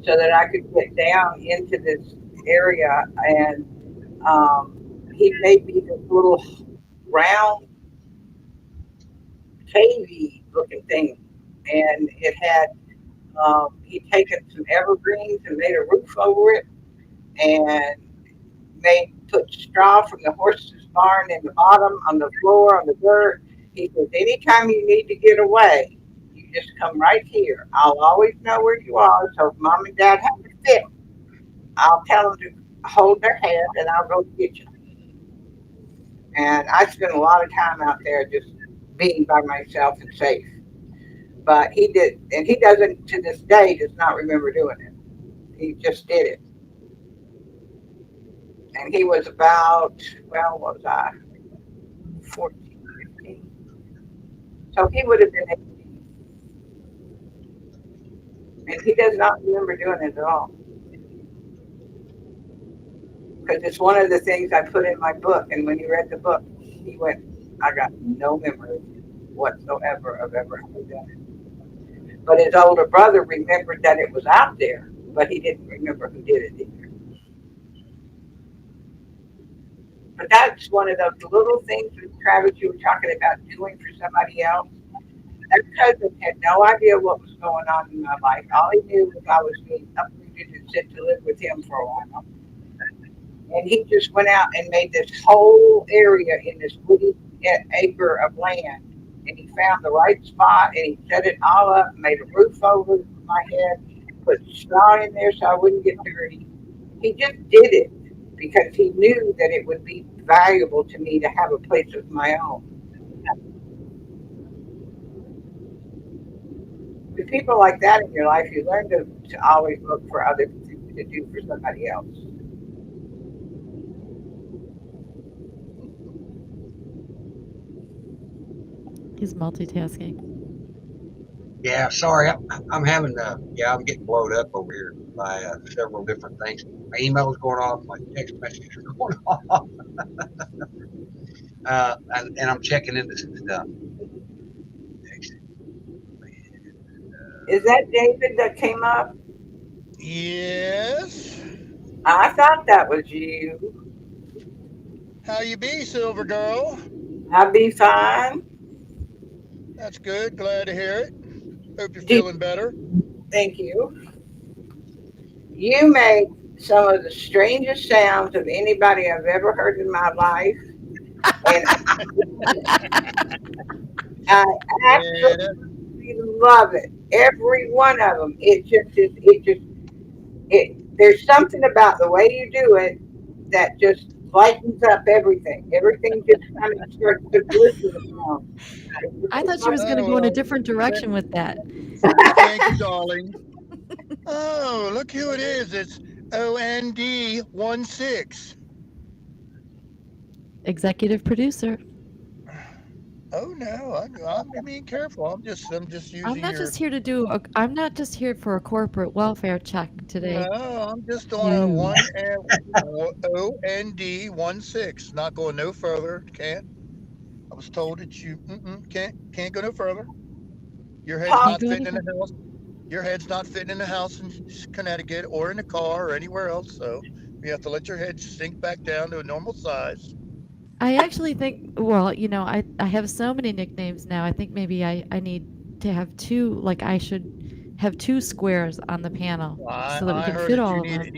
so that I could get down into this area. And he made me this little round, cavey looking thing. And it had, he'd taken some evergreens and made a roof over it and put straw from the horse's barn in the bottom on the floor on the dirt. He says, anytime you need to get away, you just come right here. I'll always know where you are. So if mom and dad have to fit, I'll tell them to hold their hand and I'll go get you. And I spent a lot of time out there just being by myself and safe. But he did, and he doesn't to this day does not remember doing it. He just did it. And he was about, well, what was I? 14, 15. So he would have been 18. And he does not remember doing it at all. Because it's one of the things I put in my book. And when he read the book, he went, I got no memory whatsoever of ever having done it. But his older brother remembered that it was out there, but he didn't remember who did it either. But that's one of those little things that Travis, you were talking about doing for somebody else. That cousin had no idea what was going on in my life. All he knew was I was being uprooted and sent to live with him for a while. And he just went out and made this whole area in this woody acre of land and he found the right spot, and he set it all up, made a roof over my head, put straw in there so I wouldn't get dirty. He just did it because he knew that it would be valuable to me to have a place of my own. With people like that in your life, you learn to always look for other things to do for somebody else.
He's multitasking.
Yeah, sorry, I'm having I'm getting blowed up over here by several different things. My email's going off, my text messages are going off, and I'm checking into some stuff.
Is that David that came up?
Yes.
I thought that was you.
How you be, Silver Girl?
I'll be fine.
That's good. Glad to hear it. Hope you're
Do,
feeling better.
thank you. You make some of the strangest sounds of anybody I've ever heard in my life, and I
Yeah, that's
absolutely love it. Every one of them. There's something about the way you do it that just lightens up everything. Everything just kind of starts to glisten around.
I thought she was going to
oh
go in a
well.
different direction with that.
Thank you, darling. Oh, look who it is. It's OND16.
Executive producer.
Oh no, I'm being careful. I'm just
I'm
using
not
your.
just here to do. I'm not just here for a corporate welfare check today.
No, I'm just on a
No.
OND16. Not going no further. Can't. I was told that you can't go no further. Your head's
Pop,
Can't
not
go
fitting
any
in the house. Your head's not fitting in the house in Connecticut or in the car or anywhere else. So you have to let your head sink back down to a normal size.
I actually think, well, I have so many nicknames now. I think maybe I need to have two, like I should have two squares on the panel so that we
I
can
heard
fit
that
all of them.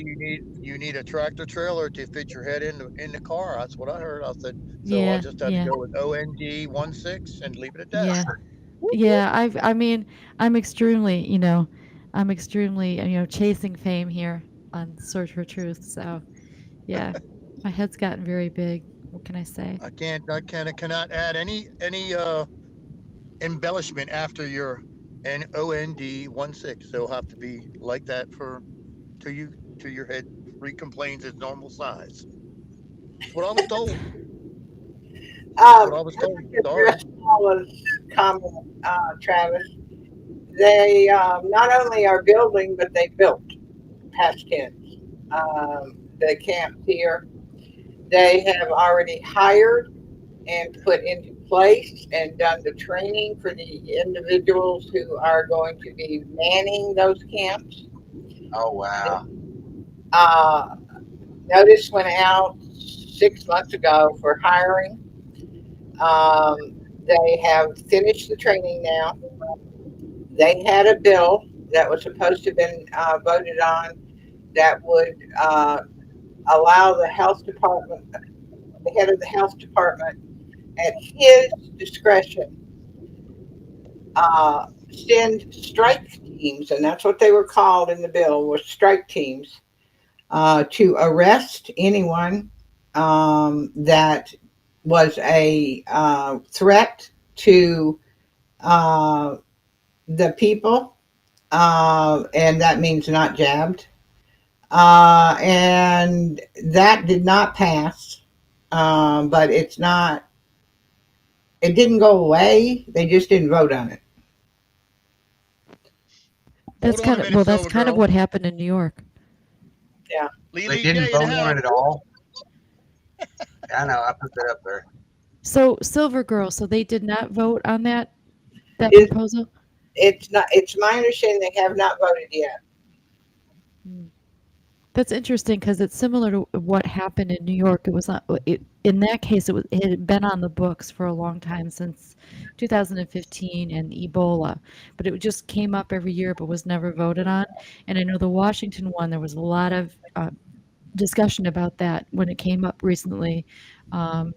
you need a tractor trailer to fit your head in the car. That's what I heard. I said so. I
Yeah,
just had to
yeah,
go with OND16 and leave it at that.
yeah,
Whoop, whoop.
yeah. I mean, I'm extremely, chasing fame here on Search for Truth. So, yeah, my head's gotten very big. What can I say?
I cannot add any embellishment after your OND16. So it'll have to be like that for till you till your head recomplains its normal size. That's what I was told. That's what I was told. Sorry.
address Paula's comment, Travis. They not only are building, but they built past tense. The camp here. They have already hired and put into place and done the training for the individuals who are going to be manning those camps.
Oh wow!
Uh, Notice went out 6 months ago for hiring. They have finished the training now. They had a bill that was supposed to have been voted on that would allow the health department, the head of the health department, at his discretion, send strike teams, and that's what they were called in the bill, were strike teams, to arrest anyone that was a threat to the people, and that means not jabbed. And that did not pass, but it didn't go away. They just didn't vote on it.
Hold on a minute,
That's
Silver
kind of
Girl.
what happened in New York.
Yeah.
They
Lily
didn't
J in the
vote on
house.
it at all. I know. I put that up there.
So, Silver Girl, so they did not vote on that
It,
proposal?
it's not. It's my understanding they have not voted yet.
Hmm. That's interesting because it's similar to what happened in New York. It was not in that case. It had been on the books for a long time since 2015 and Ebola, but it just came up every year but was never voted on. And I know the Washington one, there was a lot of discussion about that when it came up recently. Um,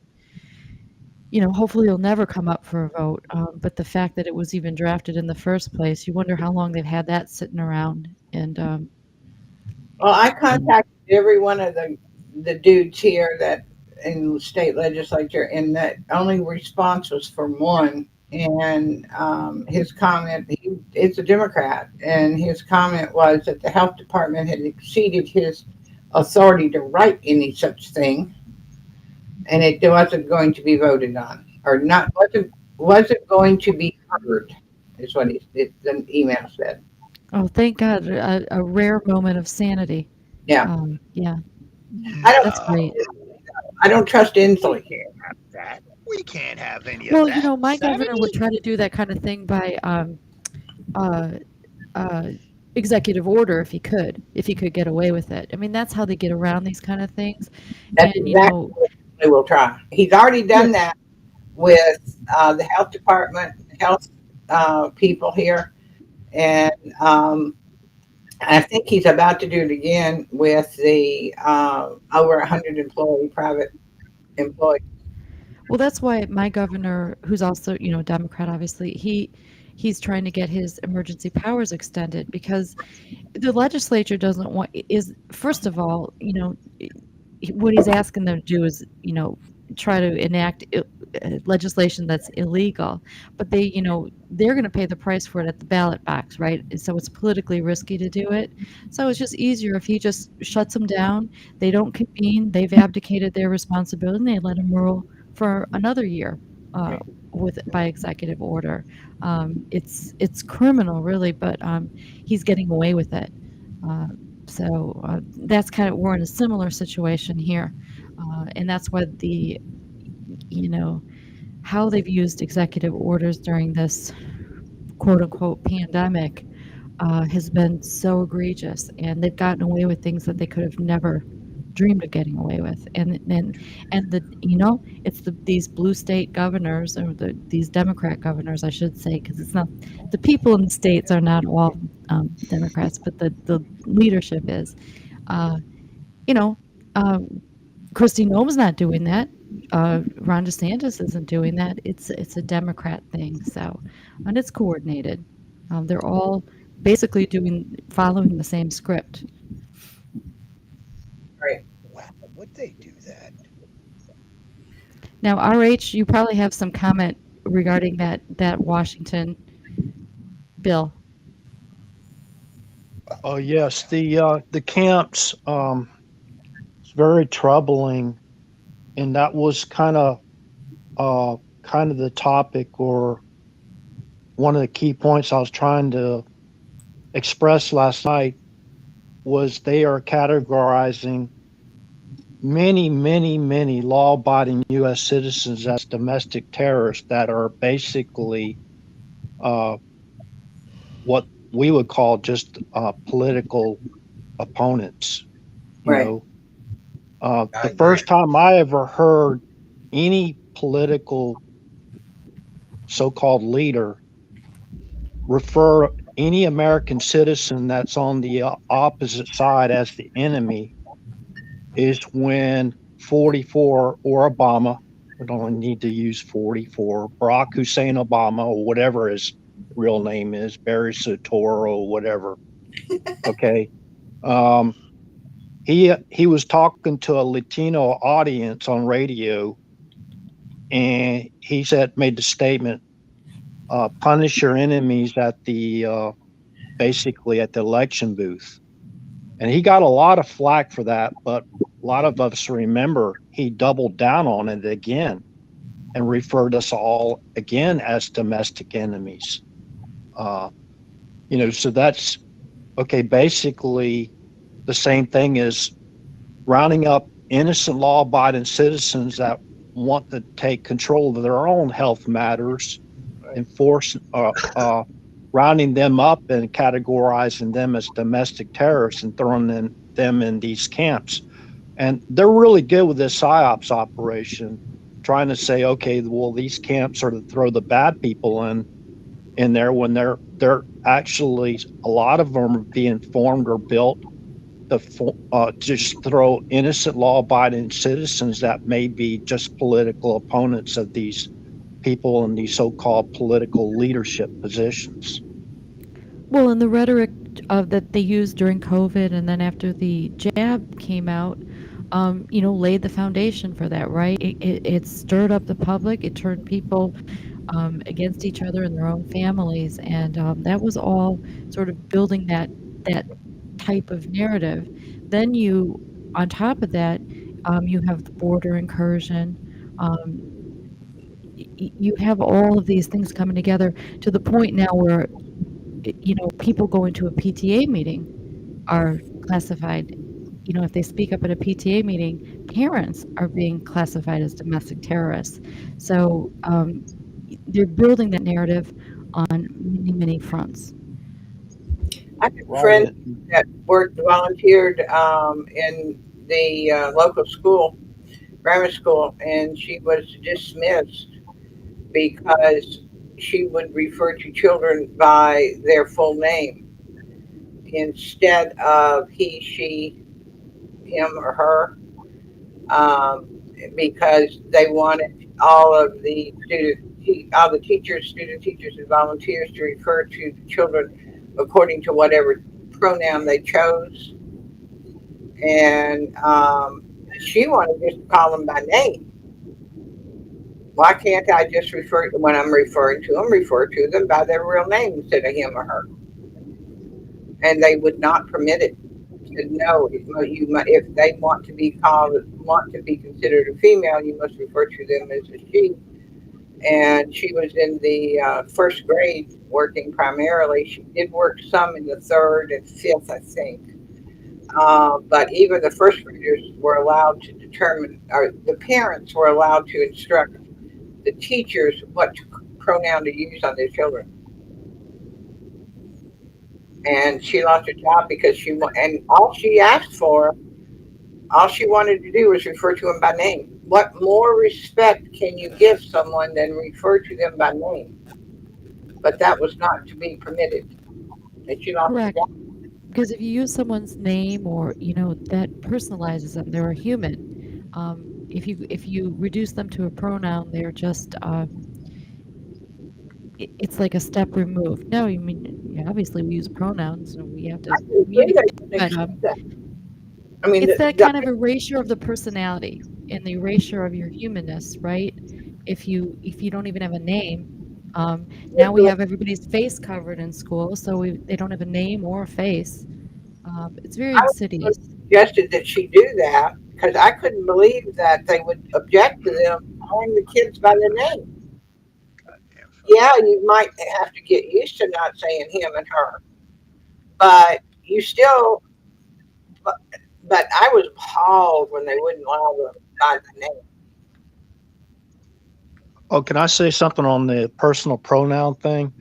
hopefully it'll never come up for a vote. But the fact that it was even drafted in the first place, you wonder how long they've had that sitting around. And
Well, I contacted every one of the dudes here that in the state legislature, and that only response was from one. And his comment, it's a Democrat, and his comment was that the health department had exceeded his authority to write any such thing, and it wasn't going to be voted on, or not wasn't going to be heard, is what the email said.
oh, thank God, a rare moment of sanity.
Yeah,
Yeah,
I don't.
that's great.
I don't trust Inslee.
Can't have that. We can't have any
Well,
of that.
my governor would
Sanity?
try to do that kind of thing by uh, executive order if he could get away with it. I mean, that's how they get around these kind of things.
That's
And
exactly what he will try. He's already done that with the health department, health people here, and I think he's about to do it again with the over 100 private employees.
well, that's why my governor, who's also Democrat, obviously, he's trying to get his emergency powers extended because the legislature doesn't want is first of all, what he's asking them to do is try to enact legislation that's illegal, but they're going to pay the price for it at the ballot box, right? And so it's politically risky to do it. So it's just easier if he just shuts them down. They don't convene. They've abdicated their responsibility, and they let him rule for another year by executive order. It's criminal, really, but he's getting away with it. So that's we're in a similar situation here, and that's why how they've used executive orders during this quote unquote pandemic has been so egregious, and they've gotten away with things that they could have never dreamed of getting away with. And it's these blue state governors, or these Democrat governors, I should say, because it's not the people in the states are not all Democrats, but the leadership is. Kristi Noem's not doing that. Ron DeSantis isn't doing that. It's a Democrat thing. So, and it's coordinated. They're all basically following the same script.
Right.
Wow, would they do that?
Now, RH, you probably have some comment regarding that Washington bill.
Oh yes, the camps. It's very troubling, and that was kind of the topic, or one of the key points I was trying to express last night, was they are categorizing many law-abiding U.S. citizens as domestic terrorists that are basically what we would call just political opponents.
Right.
The first time I ever heard any political so-called leader refer any American citizen that's on the opposite side as the enemy is when 44, or Obama, we don't need to use 44, Barack Hussein Obama, or whatever his real name is, Barry Soetoro, whatever. Okay. He was talking to a Latino audience on radio, and he made the statement, punish your enemies at the basically at the election booth. And he got a lot of flack for that, but a lot of us remember he doubled down on it again and referred us all again as domestic enemies. So that's okay. Basically, the same thing as rounding up innocent law-abiding citizens that want to take control of their own health matters and rounding them up and categorizing them as domestic terrorists and throwing them in these camps. And they're really good with this PSYOPs operation, trying to say, okay, well, these camps are to throw the bad people in there, when they're actually, a lot of them are being formed or built just throw innocent law-abiding citizens that may be just political opponents of these people in these so-called political leadership positions.
Well, and the rhetoric that they used during COVID and then after the jab came out, laid the foundation for that, right? It stirred up the public. It turned people against each other and their own families, and that was all sort of building that type of narrative. Then on top of that, you have the border incursion. You have all of these things coming together to the point now where people going to a PTA meeting are classified. If they speak up at a PTA meeting, parents are being classified as domestic terrorists. So they're building that narrative on many, many fronts.
I have a friend that volunteered in the local school, grammar school, and she was dismissed because she would refer to children by their full name instead of he, she, him, or her, because they wanted all the teachers, student teachers, and volunteers to refer to the children according to whatever pronoun they chose. And she wanted just to call them by name. Why can't I just when I'm referring to them, refer to them by their real name instead of him or her? And they would not permit it. Said, no, if they want to be considered a female, you must refer to them as a she. And she was in the first grade working primarily. She did work some in the third and fifth, I think. But even the first graders were allowed to determine, or the parents were allowed to instruct the teachers what pronoun to use on their children. And she lost her job because all she wanted to do was refer to them by name. What more respect can you give someone than refer to them by name? But that was not to be permitted. And she lost her job.
Because if you use someone's name or that personalizes them, they're a human. If you reduce them to a pronoun, they're just it's like a step removed. No, obviously we use pronouns, so we have to communicate. But it's that kind of erasure of the personality and the erasure of your humanness, right? If you don't even have a name. Now we have everybody's face covered in school, so they don't have a name or a face. It's very insidious.
I suggested that she do that because I couldn't believe that they would object to them calling the kids by their name. Yeah, you might have to get used to not saying him and her, but you still. But I was appalled when they wouldn't allow them by the name.
Oh, can I say something on the personal pronoun thing?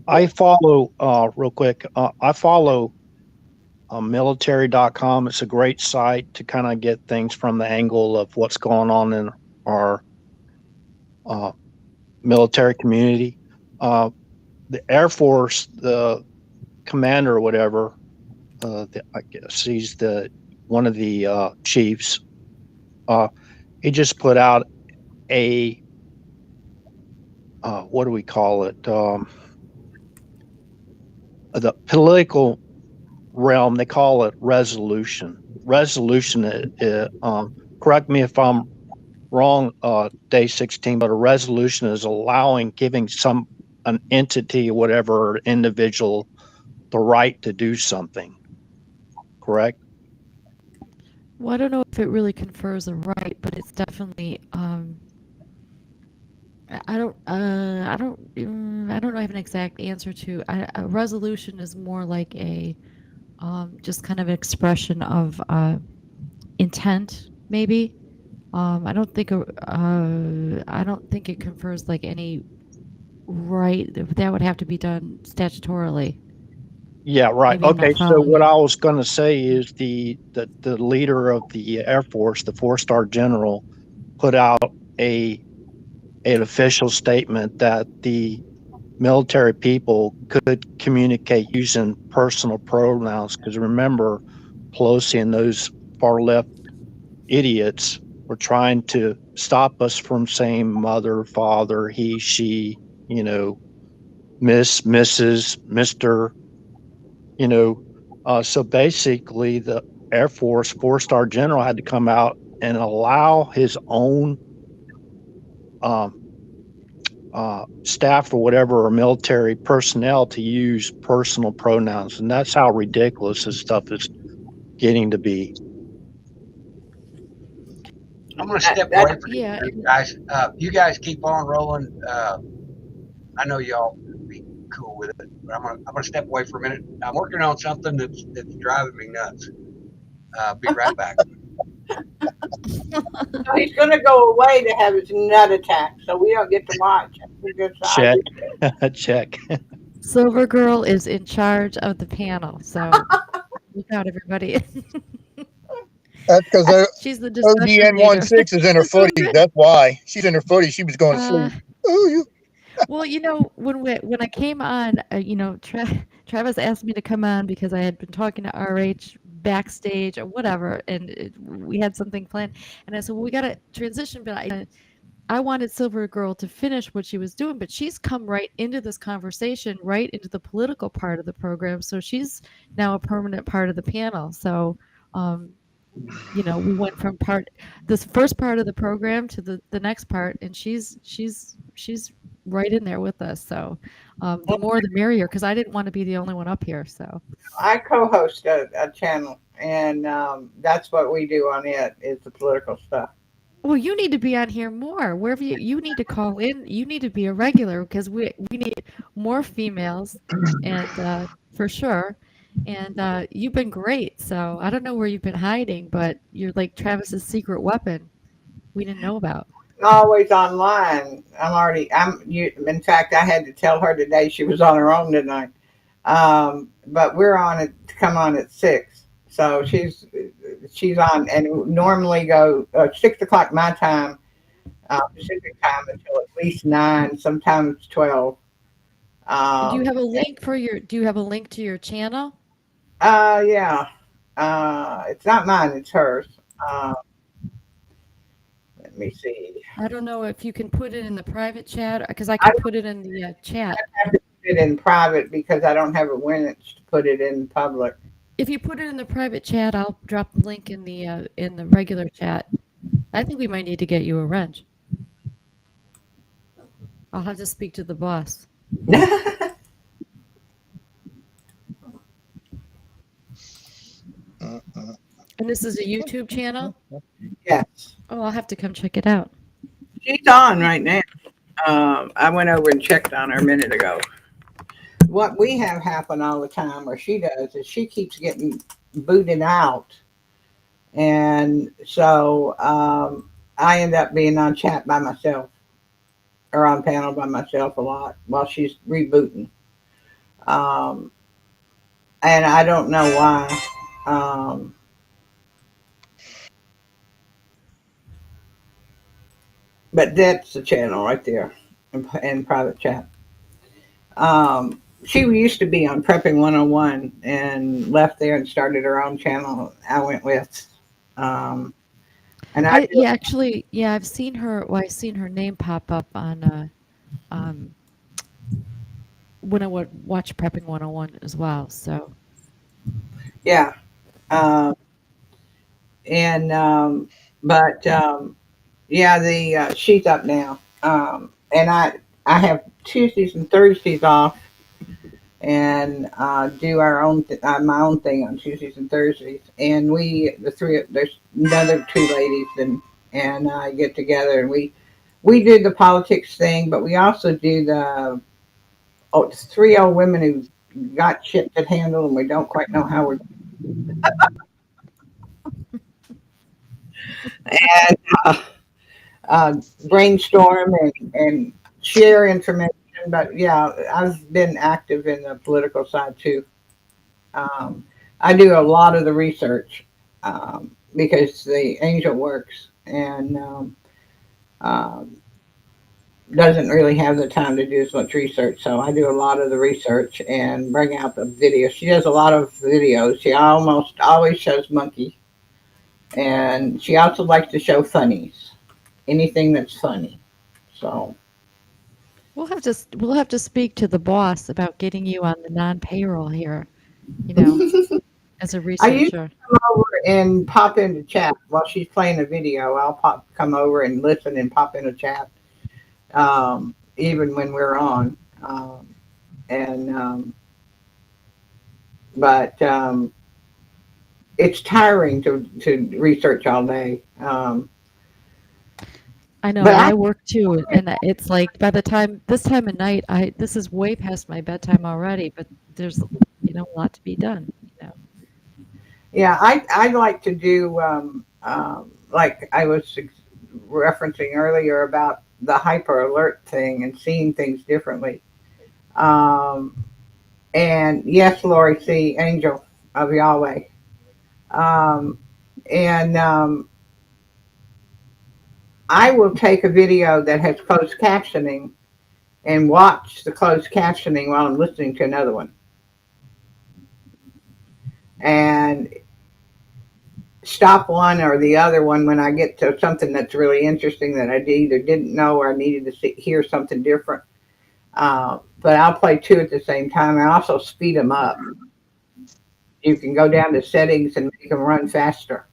I follow, real quick, I follow military.com. It's a great site to kind of get things from the angle of what's going on in our military community. The Air Force, the commander or whatever, I guess he's one of the chiefs. He just put out a what do we call it? The political realm, they call it resolution. Resolution, correct me if I'm wrong, Day 16, but a resolution is giving an entity or whatever, or individual, the right to do something. Correct?
Well, I don't know if it really confers a right, but it's definitely. I don't have an exact answer to. A resolution is more like a just kind of an expression of intent, maybe. I don't think it confers like any right. That would have to be done statutorily.
Yeah, right. Okay, so what I was going to say is the leader of the Air Force, the 4-star general, put out an official statement that the military people could communicate using personal pronouns, because remember, Pelosi and those far left idiots were trying to stop us from saying mother, father, he, she, Miss, Mrs., Mr., so basically the Air Force 4-star general had to come out and allow his own staff or whatever, or military personnel, to use personal pronouns. And that's how ridiculous this stuff is getting to be.
I'm going to step away from
Yeah.
you guys. You guys keep on rolling. I know y'all be cool with it, but I'm gonna step away for a minute. I'm working on something that's driving me nuts. Be right back.
So he's going to go away to have his nut attack, so we don't get to watch. We just
Check. Check.
Silver Girl is in charge of the panel, so look out, everybody.
That's because
She's the discussion
ODN
leader.
16 is in her footy. That's why she's in her footy. She was going to sleep. Oh, you.
Well, when I came on, Travis asked me to come on because I had been talking to RH backstage or whatever, and we had something planned. And I said, well, we got to transition, but I wanted Silver Girl to finish what she was doing, but she's come right into this conversation, right into the political part of the program. So she's now a permanent part of the panel. So, we went from this first part of the program to the next part, and she's right in there with us. So the more the merrier, because I didn't want to be the only one up here. So
I co-host a channel, and that's what we do on it, is the political stuff.
well, you need to be on here more. Wherever you need to call in, you need to be a regular, because we need more females, and for sure. And you've been great. So I don't know where you've been hiding, but you're like Travis's secret weapon we didn't know about.
Always online. In fact, I had to tell her today she was on her own tonight. But we're on it to come on at 6. So she's on, and normally go 6 o'clock my time, Pacific time, until at least 9, sometimes 12.
Do you have a link do you have a link to your channel?
Yeah. It's not mine, it's hers. Let me see.
I don't know if you can put it in the private chat, because I can put it in the chat.
I have to put it in private because I don't have a Winch to put it in public.
If you put it in the private chat, I'll drop the link in the regular chat. I think we might need to get you a wrench. I'll have to speak to the boss. And this is a YouTube channel?
Yes.
Oh, I'll have to come check it out.
She's on right now. I went over and checked on her a minute ago. What we have happen all the time, or she does, is she keeps getting booted out. And so I end up being on chat by myself, or on panel by myself a lot while she's rebooting. And I don't know why. But that's the channel right there in private chat. She used to be on Prepping 101 and left there and started her own channel I went with. And
I've seen her. Well, I've seen her name pop up on when I would watch Prepping 101 as well. So
yeah. She's up now. And I have Tuesdays and Thursdays off, and do our own my own thing on Tuesdays and Thursdays. And there's another 2 ladies, and I get together, and we do the politics thing, but we also do the 3 old women who got shit to handle, and we don't quite know how we're. And brainstorm and share information. But yeah, I've been active in the political side too. I do a lot of the research because the angel works, and doesn't really have the time to do as much research. So I do a lot of the research and bring out the video. She does a lot of videos. She almost always shows monkey, and she also likes to show funnies, anything that's funny. So
We'll have to speak to the boss about getting you on the non-payroll here, you know, as a
I usually
researcher.
come over and pop into chat while she's playing a video. I'll come over and listen and pop into chat, even when we're on. And but it's tiring to research all day.
I know,
But
I work too, and it's like by the time this time of night, this is way past my bedtime already, but there's, you know, a lot to be done, you know.
yeah, I like to do like I was referencing earlier about the hyper alert thing and seeing things differently. Um, and yes, Lori, see, angel of Yahweh. Um, and I will take a video that has closed captioning and watch the closed captioning while I'm listening to another one. And stop one or the other one when I get to something that's really interesting that I either didn't know or I needed to hear something different. But I'll play two at the same time. I also speed them up. You can go down to settings and make them run faster.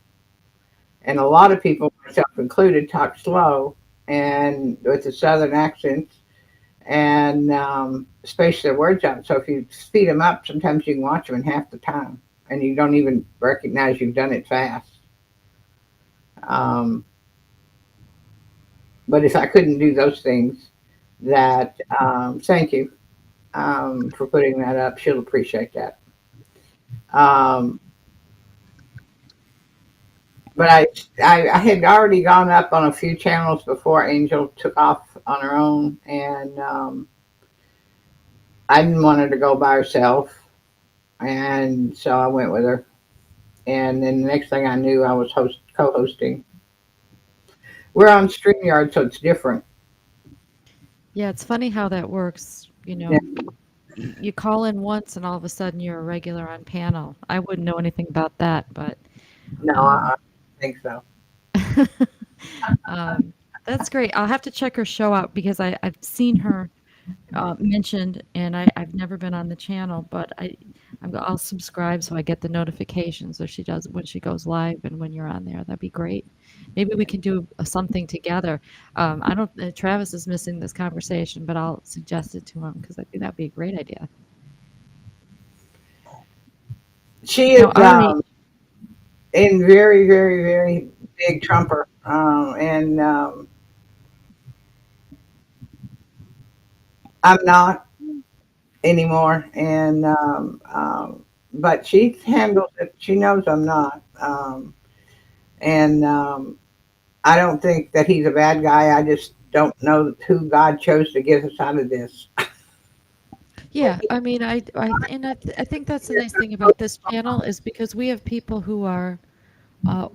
And a lot of people, myself included, talk slow and with the southern accents and space their words out. So if you speed them up, sometimes you can watch them in half the time and you don't even recognize you've done it fast. But if I couldn't do those things, that thank you for putting that up. She'll appreciate that. But I had already gone up on a few channels before Angel took off on her own, and I didn't want her to go by herself, and so I went with her. And then the next thing I knew, I was co-hosting. We're on StreamYard, so it's different.
Yeah, it's funny how that works, you know.
Yeah.
You call in once and all of a sudden you're a regular on panel. I wouldn't know anything about that, but
No, I think so.
that's great. I'll have to check her show out because I've seen her mentioned, and I've never been on the channel, but I'll subscribe so I get the notifications so she does when she goes live and when you're on there. That'd be great. Maybe we can do something together. I don't. Travis is missing this conversation, but I'll suggest it to him because I think that'd be a great idea.
She is
Now,
in very, very, very big Trumper, and I'm not anymore. And but she handles it. She knows I'm not. And I don't think that he's a bad guy. I just don't know who God chose to get us out of this.
yeah, I mean, I think that's the nice thing about this channel is because we have people who are all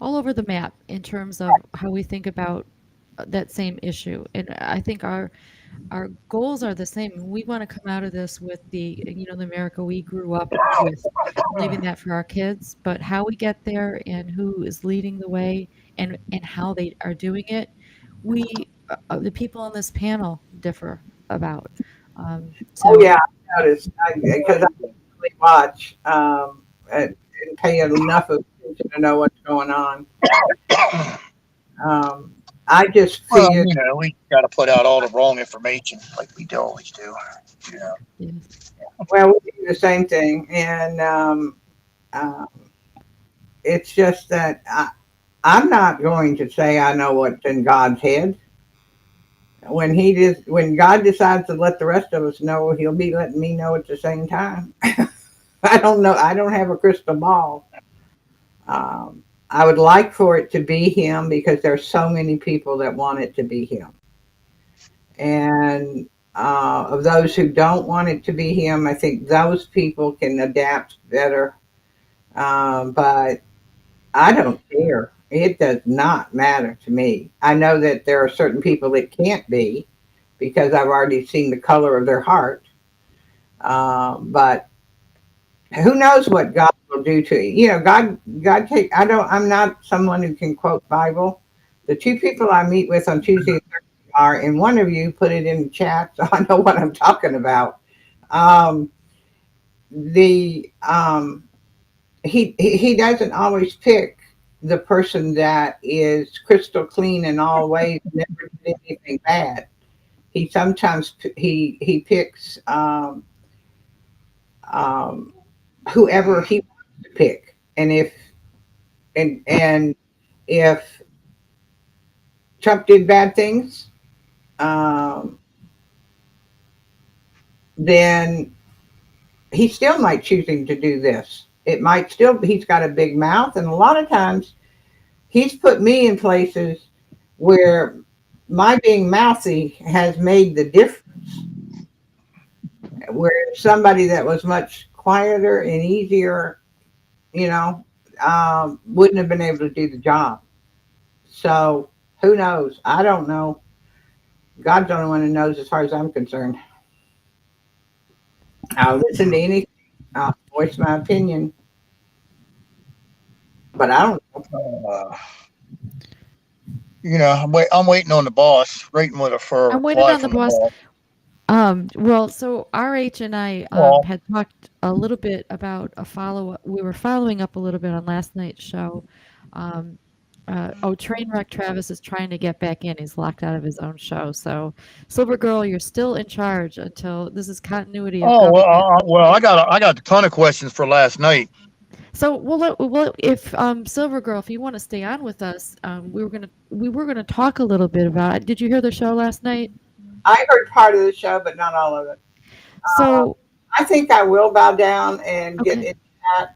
over the map in terms of how we think about that same issue, and I think our goals are the same. We want to come out of this with the America we grew up with, leaving that for our kids. But how we get there and who is leading the way and how they are doing it, we the people on this panel differ about.
Oh yeah, I noticed because I really watch and pay enough attention to know what's going on. I just
Well,
figured.
we got to put out all the wrong information like we always do.
Yes.
Well, we do the same thing, and it's just that I'm not going to say I know what's in God's head. When God decides to let the rest of us know, He'll be letting me know at the same time. I don't know. I don't have a crystal ball. I would like for it to be Him because there's so many people that want it to be Him. And of those who don't want it to be Him, I think those people can adapt better. But I don't care. It does not matter to me. I know that there are certain people it can't be because I've already seen the color of their heart. But who knows what God will do to you? You know, God take. I don't. I'm not someone who can quote Bible. The two people I meet with on Tuesday and Thursday are, and one of you put it in the chat, so I know what I'm talking about. Um, the he doesn't always pick the person that is crystal clean in all ways, never did anything bad. He sometimes he picks um, whoever he wants to pick, and and if Trump did bad things, um, then he still might choosing to do this. It might still he's got a big mouth, and a lot of times he's put me in places where my being mouthy has made the difference. Where somebody that was much quieter and easier, you know, wouldn't have been able to do the job. So who knows? I don't know. God's the only one who knows, as far as I'm concerned. I'll listen to anything. I'll voice my opinion, but I don't know.
I'm waiting on the boss, waiting with a
I'm waiting
reply
on the
from the
boss.
boss.
Well, so RH and I
Well,
had talked a little bit about a follow-up. We were following up a little bit on last night's show. Trainwreck Travis is trying to get back in. He's locked out of his own show. So, Silver Girl, you're still in charge until this is continuity of
oh
government.
well, I got a ton of questions for last night.
So, well, if Silver Girl, if you want to stay on with us, we were gonna talk a little bit about it. Did you hear the show last night?
I heard part of the show, but not all of it.
So,
I think I will bow down and get
okay.
into that.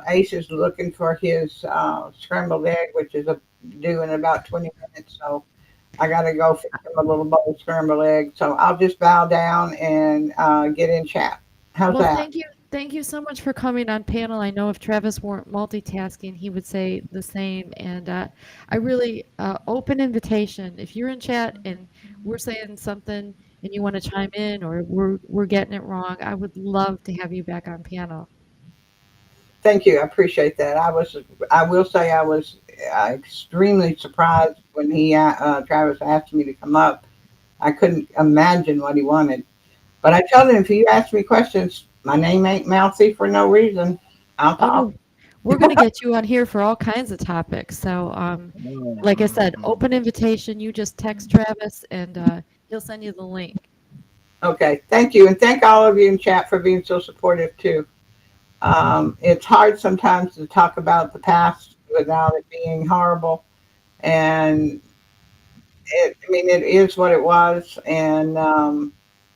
Ace is looking for his scrambled egg, which is due in about 20 minutes. So I got to go fix him a little bowl of scrambled egg. So I'll just bow down and get in chat. How's
Well,
that?
thank you so much for coming on panel. I know if Travis weren't multitasking, he would say the same. And I really open invitation. If you're in chat and we're saying something and you want to chime in, or we're getting it wrong, I would love to have you back on panel.
Thank you. I appreciate that. I will say I was extremely surprised when Travis asked me to come up. I couldn't imagine what he wanted. But I told him, if you ask me questions, my name ain't mouthy for no reason. I'll
Oh
talk.
no, we're gonna get you on here for all kinds of topics. So, like I said, open invitation. You just text Travis, and he'll send you the link.
Okay. Thank you. And thank all of you in chat for being so supportive too. It's hard sometimes to talk about the past without it being horrible. And it is what it was. And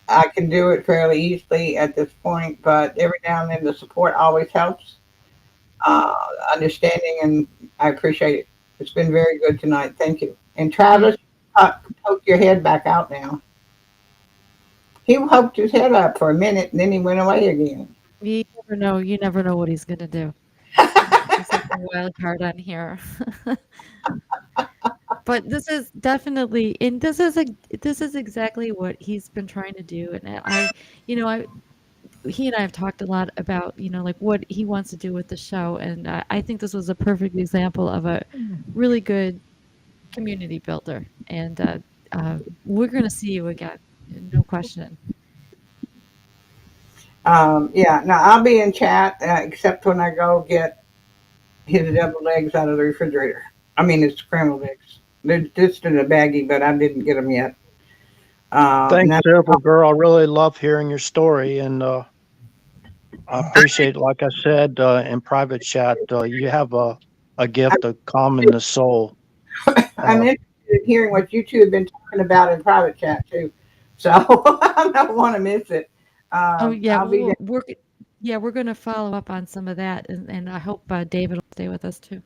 I can do it fairly easily at this point, but every now and then the support always helps. Understanding, and I appreciate it. It's been very good tonight. Thank you. And Travis, poke your head back out now. He poked his head up for a minute and then he went away again.
You never know. You never know what he's gonna do. He's like a wild card on here. But this is definitely, and this is exactly what he's been trying to do. And he and I have talked a lot about, like what he wants to do with the show. And I think this was a perfect example of a really good community builder. And we're going to see you again, no question.
Yeah, no, I'll be in chat except when I go get his deviled eggs out of the refrigerator. I mean, it's scrambled eggs. They're just in a baggie, but I didn't get them yet.
Thanks, Silver Girl. I really love hearing your story, and I appreciate, like I said in private chat, you have a gift of calming the soul.
I'm interested in hearing what you two have been talking about in private chat too, so I don't want to miss it.
Yeah, we're going to follow up on some of that, and I hope David will stay with us too.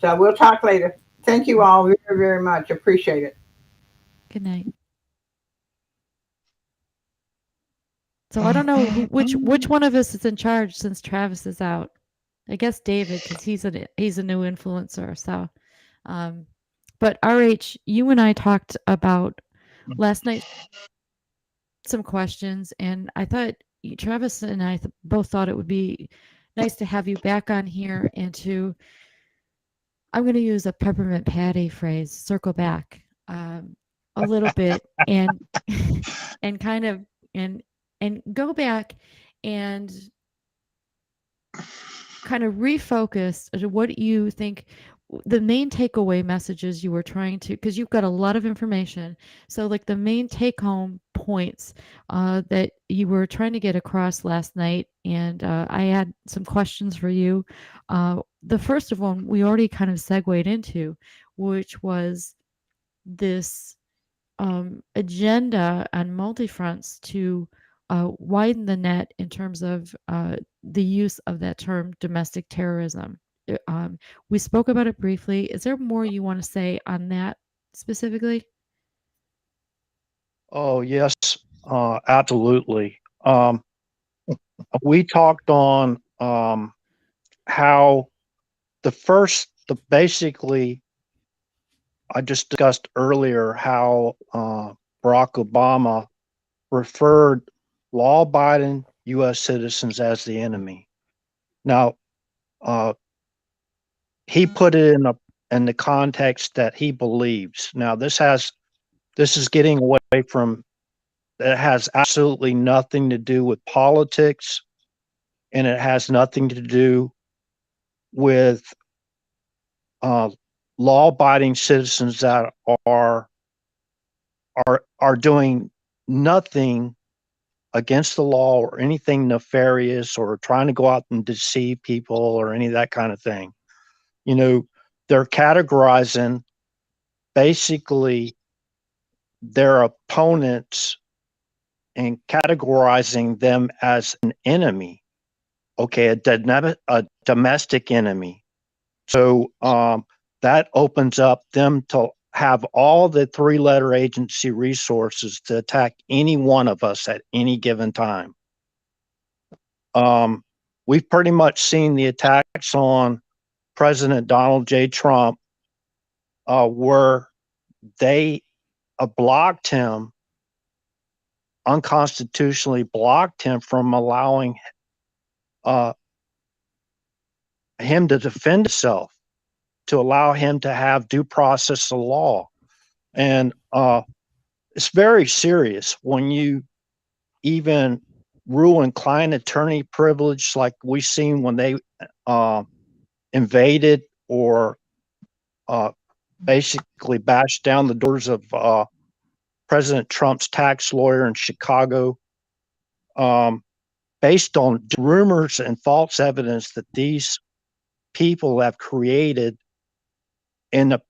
So we'll talk later. Thank you all very, very much. Appreciate it.
Good night. So I don't know which one of us is in charge since Travis is out. I guess David, because he's a new influencer. So, but RH, you and I talked about last night some questions, and I thought Travis and I both thought it would be nice to have you back on here and to, I'm going to use a Peppermint Patty phrase, circle back a little bit and and kind of and go back and kind of refocus to what you think the main takeaway messages you were trying to, because you've got a lot of information. So like the main take home points that you were trying to get across last night. And I had some questions for you. The first of them we already kind of segued into, which was this agenda on multi-fronts to widen the net in terms of the use of that term domestic terrorism. We spoke about it briefly. Is there more you want to say on that specifically?
Oh, yes, absolutely. We talked on how basically, I just discussed earlier how Barack Obama referred law-abiding U.S. citizens as the enemy. Now, he put it in the context that he believes. Now, this is getting away from. It has absolutely nothing to do with politics, and it has nothing to do with law-abiding citizens that are doing nothing against the law or anything nefarious or trying to go out and deceive people or any of that kind of thing. You know, they're categorizing basically their opponents and categorizing them as an enemy. Okay, a domestic enemy. So that opens up them to have all the three-letter agency resources to attack any one of us at any given time. We've pretty much seen the attacks on President Donald J. Trump where they blocked him, unconstitutionally blocked him from allowing him to defend himself, to allow him to have due process of law. And it's very serious when you even rule in client attorney privilege, like we seen when they invaded or basically bashed down the doors of President Trump's tax lawyer in Chicago, based on rumors and false evidence that these people have created in the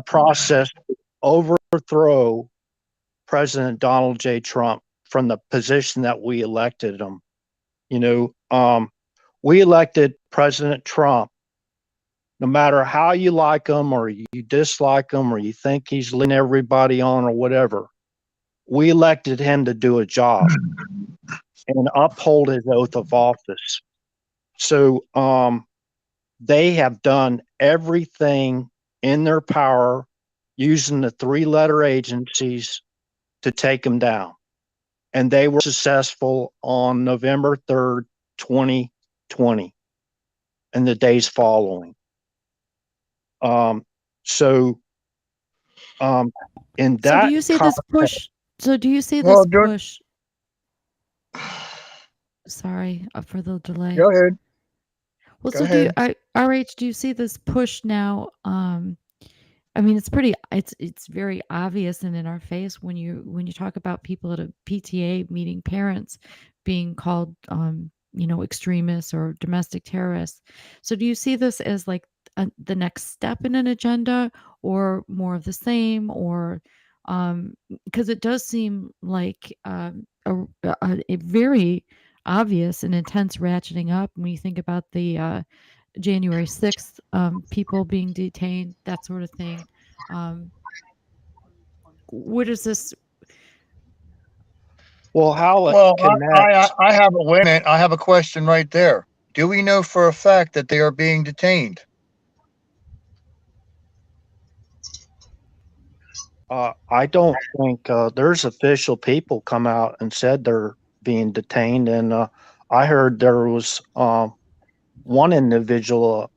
process to overthrow President Donald J. Trump from the position that we elected him. You know, we elected President Trump. No matter how you like him or you dislike him or you think he's leading everybody on or whatever, we elected him to do a job and uphold his oath of office. So they have done everything in their power using the three-letter agencies to take him down. And they were successful on November 3rd, 2020, and the days following. In that,
So do you see this push? So do you see this
Well, George-
push? Sorry for the delay.
Go ahead.
Well,
Go
so
ahead.
RH, do you see this push now? I mean, it's very obvious and in our face when you talk about people at a PTA meeting, parents being called, extremists or domestic terrorists. So do you see this as like the next step in an agenda, or more of the same, or because it does seem like a very obvious and intense ratcheting up when you think about the January 6th people being detained, that sort of thing. What is this?
well, how it
Well,
connects.
I have a wait a minute. I have a question right there. do we know for a fact that they are being detained?
I don't think there's official people come out and said they're being detained, and I heard there was one individual,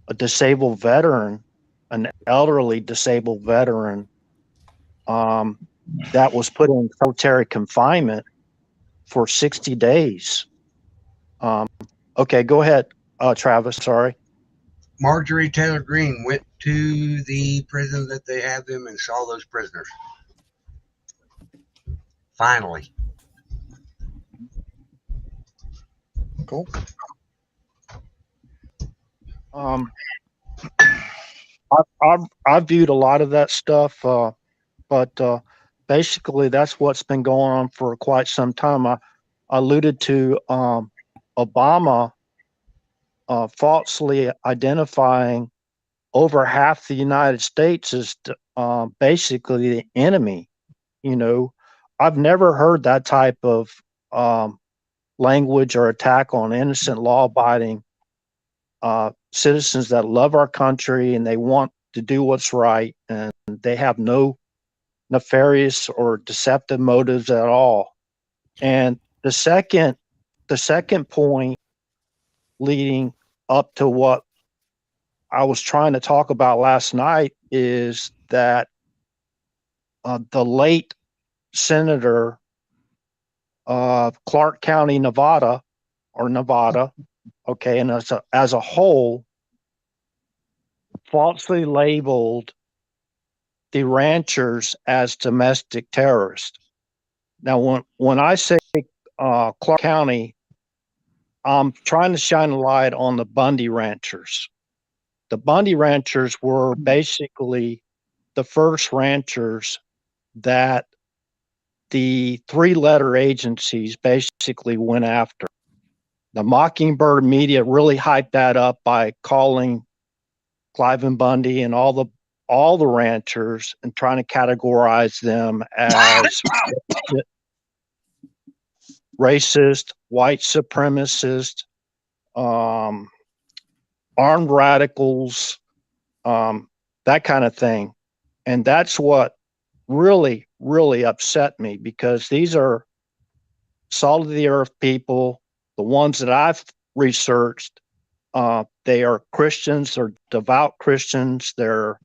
a disabled veteran, an elderly disabled veteran, that was put in solitary confinement for 60 days. Okay, go ahead, Travis. Sorry.
Marjorie Taylor Greene went to the prison that they have them and saw those prisoners. Finally.
Cool.
I've viewed a lot of that stuff, but basically that's what's been going on for quite some time. I alluded to Obama falsely identifying over half the United States as basically the enemy. You know, I've never heard that type of language or attack on innocent, law-abiding citizens that love our country and they want to do what's right, and they have no nefarious or deceptive motives at all. And the second point leading up to what I was trying to talk about last night is that the late Senator of Clark County, Nevada, okay, and as a whole, falsely labeled the ranchers as domestic terrorists. Now, when I say Clark County, I'm trying to shine a light on the Bundy ranchers. The Bundy ranchers were basically the first ranchers that the three-letter agencies basically went after. The Mockingbird media really hyped that up by calling Cliven Bundy and all the ranchers and trying to categorize them as racist, white supremacist, armed radicals, that kind of thing. And that's what really, really upset me, because these are salt of the earth people, the ones that I've researched. They are Christians, they're devout Christians, they're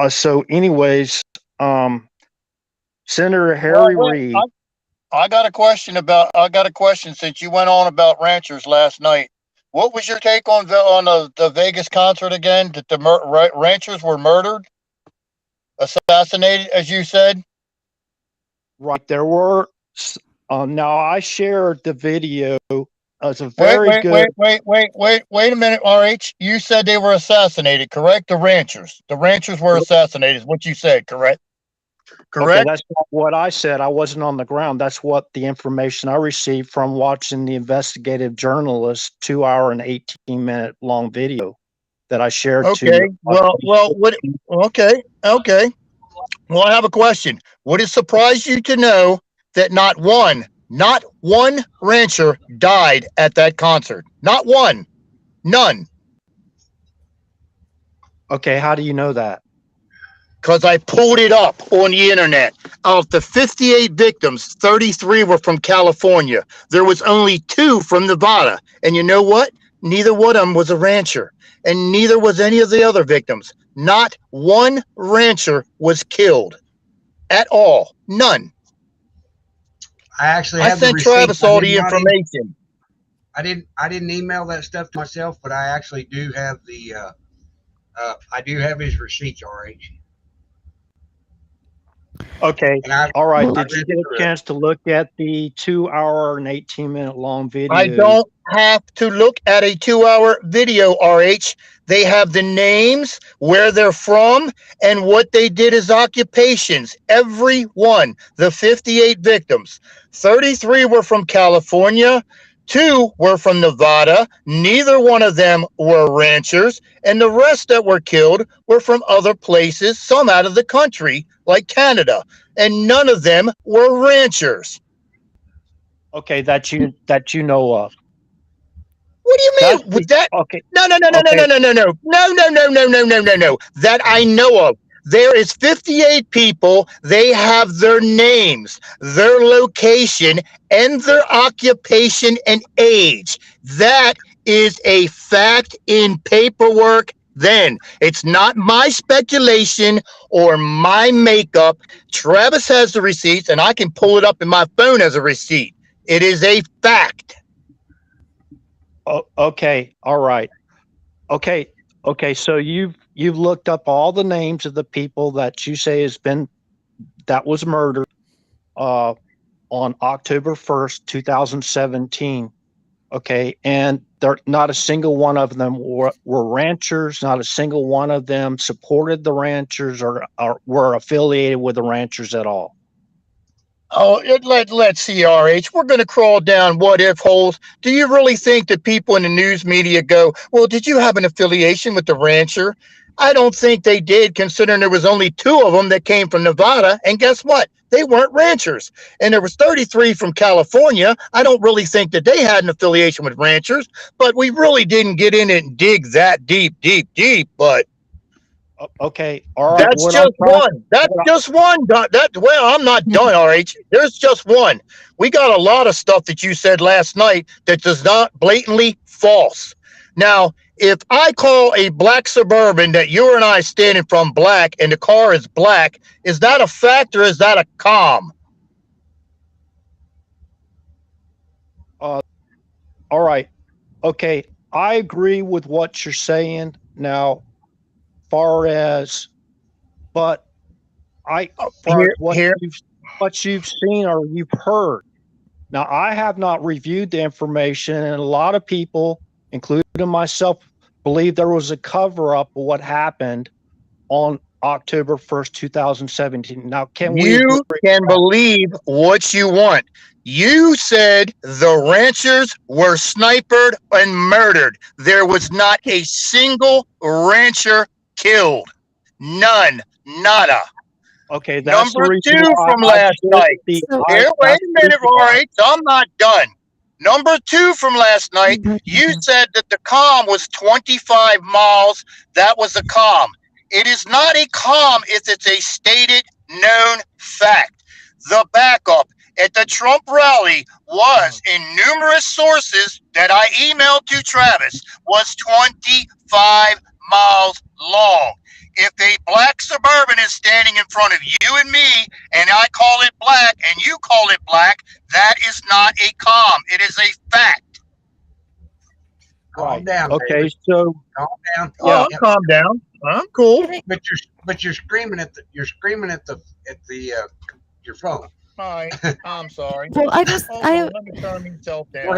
so anyways, Senator Harry Reid.
I got a question since you went on about ranchers last night. What was your take on the Vegas concert again? That the ranchers were murdered, assassinated, as you said?
Right, there were. Now I shared the video as a very good.
Wait a minute, RH. You said they were assassinated, correct? The ranchers were assassinated, is what you said, correct? Correct.
Okay, that's not what I said. I wasn't on the ground. That's what the information I received from watching the investigative journalist 2 hour and 18-minute long video that I shared.
Okay. Okay. Well, I have a question. Would it surprise you to know that not one rancher died at that concert? Not one. None.
Okay, how do you know that?
Because I pulled it up on the internet. Of the 58 victims, 33 were from California. There was only 2 from Nevada. And you know what? Neither one of them was a rancher. And neither was any of the other victims. Not one rancher was killed at all. None.
I
sent Travis all the information.
I didn't email that stuff to myself, but I actually do have the I do have his receipts, RH.
Okay. All right. Did you get a chance to look at the 2 hour and 18-minute long video?
I don't have to look at a 2 hour video, RH. They have the names, where they're from, and what they did as occupations. Every one, the 58 victims. 33 were from California. 2 were from Nevada. Neither one of them were ranchers. And the rest that were killed were from other places, some out of the country, like Canada. And none of them were ranchers.
Okay, that you know of.
What do you mean?
That's
With
the
that?
okay.
No.
Okay.
That I know of. There is 58 people. They have their names, their location, and their occupation and age. That is a fact in paperwork. Then it's not my speculation or my makeup. Travis has the receipts, and I can pull it up in my phone as a receipt. It is a fact.
Okay. All right. Okay. Okay. So you've looked up all the names of the people that you say that was murdered uh, on October 1st, 2017. Okay, and there not a single one of them were ranchers. Not a single one of them supported the ranchers or were affiliated with the ranchers at all.
Oh, let's see, RH. We're going to crawl down what if holes. Do you really think that people in the news media go, well, did you have an affiliation with the rancher? I don't think they did, considering there was only 2 of them that came from Nevada. And guess what? They weren't ranchers. And there was 33 from California. I don't really think that they had an affiliation with ranchers, but we really didn't get in it and dig that deep. But
Okay, all right.
that's just one. That's just one. I'm not done, RH. There's just one. We got a lot of stuff that you said last night that does not blatantly false. Now, if I call a black Suburban that you and I standing from black and the car is black, is that a fact or is that a calm?
All right. Okay, I agree with what you're saying now. But what you've seen or you've heard. Now, I have not reviewed the information, and a lot of people, including myself, believe there was a cover up of what happened on October 1st, 2017. Now,
you can believe what you want. You said the ranchers were sniped and murdered. There was not a single rancher killed. None. Nada.
Okay, that's
number
the
2 from last night. Here, wait a minute, Rory. I'm not done. Number 2 from last night, you said that the calm was 25 miles. That was a calm. It is not a calm if it's a stated known fact. The backup at the Trump rally was, in numerous sources that I emailed to Travis, was 25 miles long. If a black Suburban is standing in front of you and me, and I call it black and you call it black, that is not a calm. It is a fact.
Calm down.
Okay,
David.
so
calm down.
Yeah, calm down. I'm cool.
But you're screaming at your phone.
Hi, I'm sorry.
Well,
let me turn myself down.
Go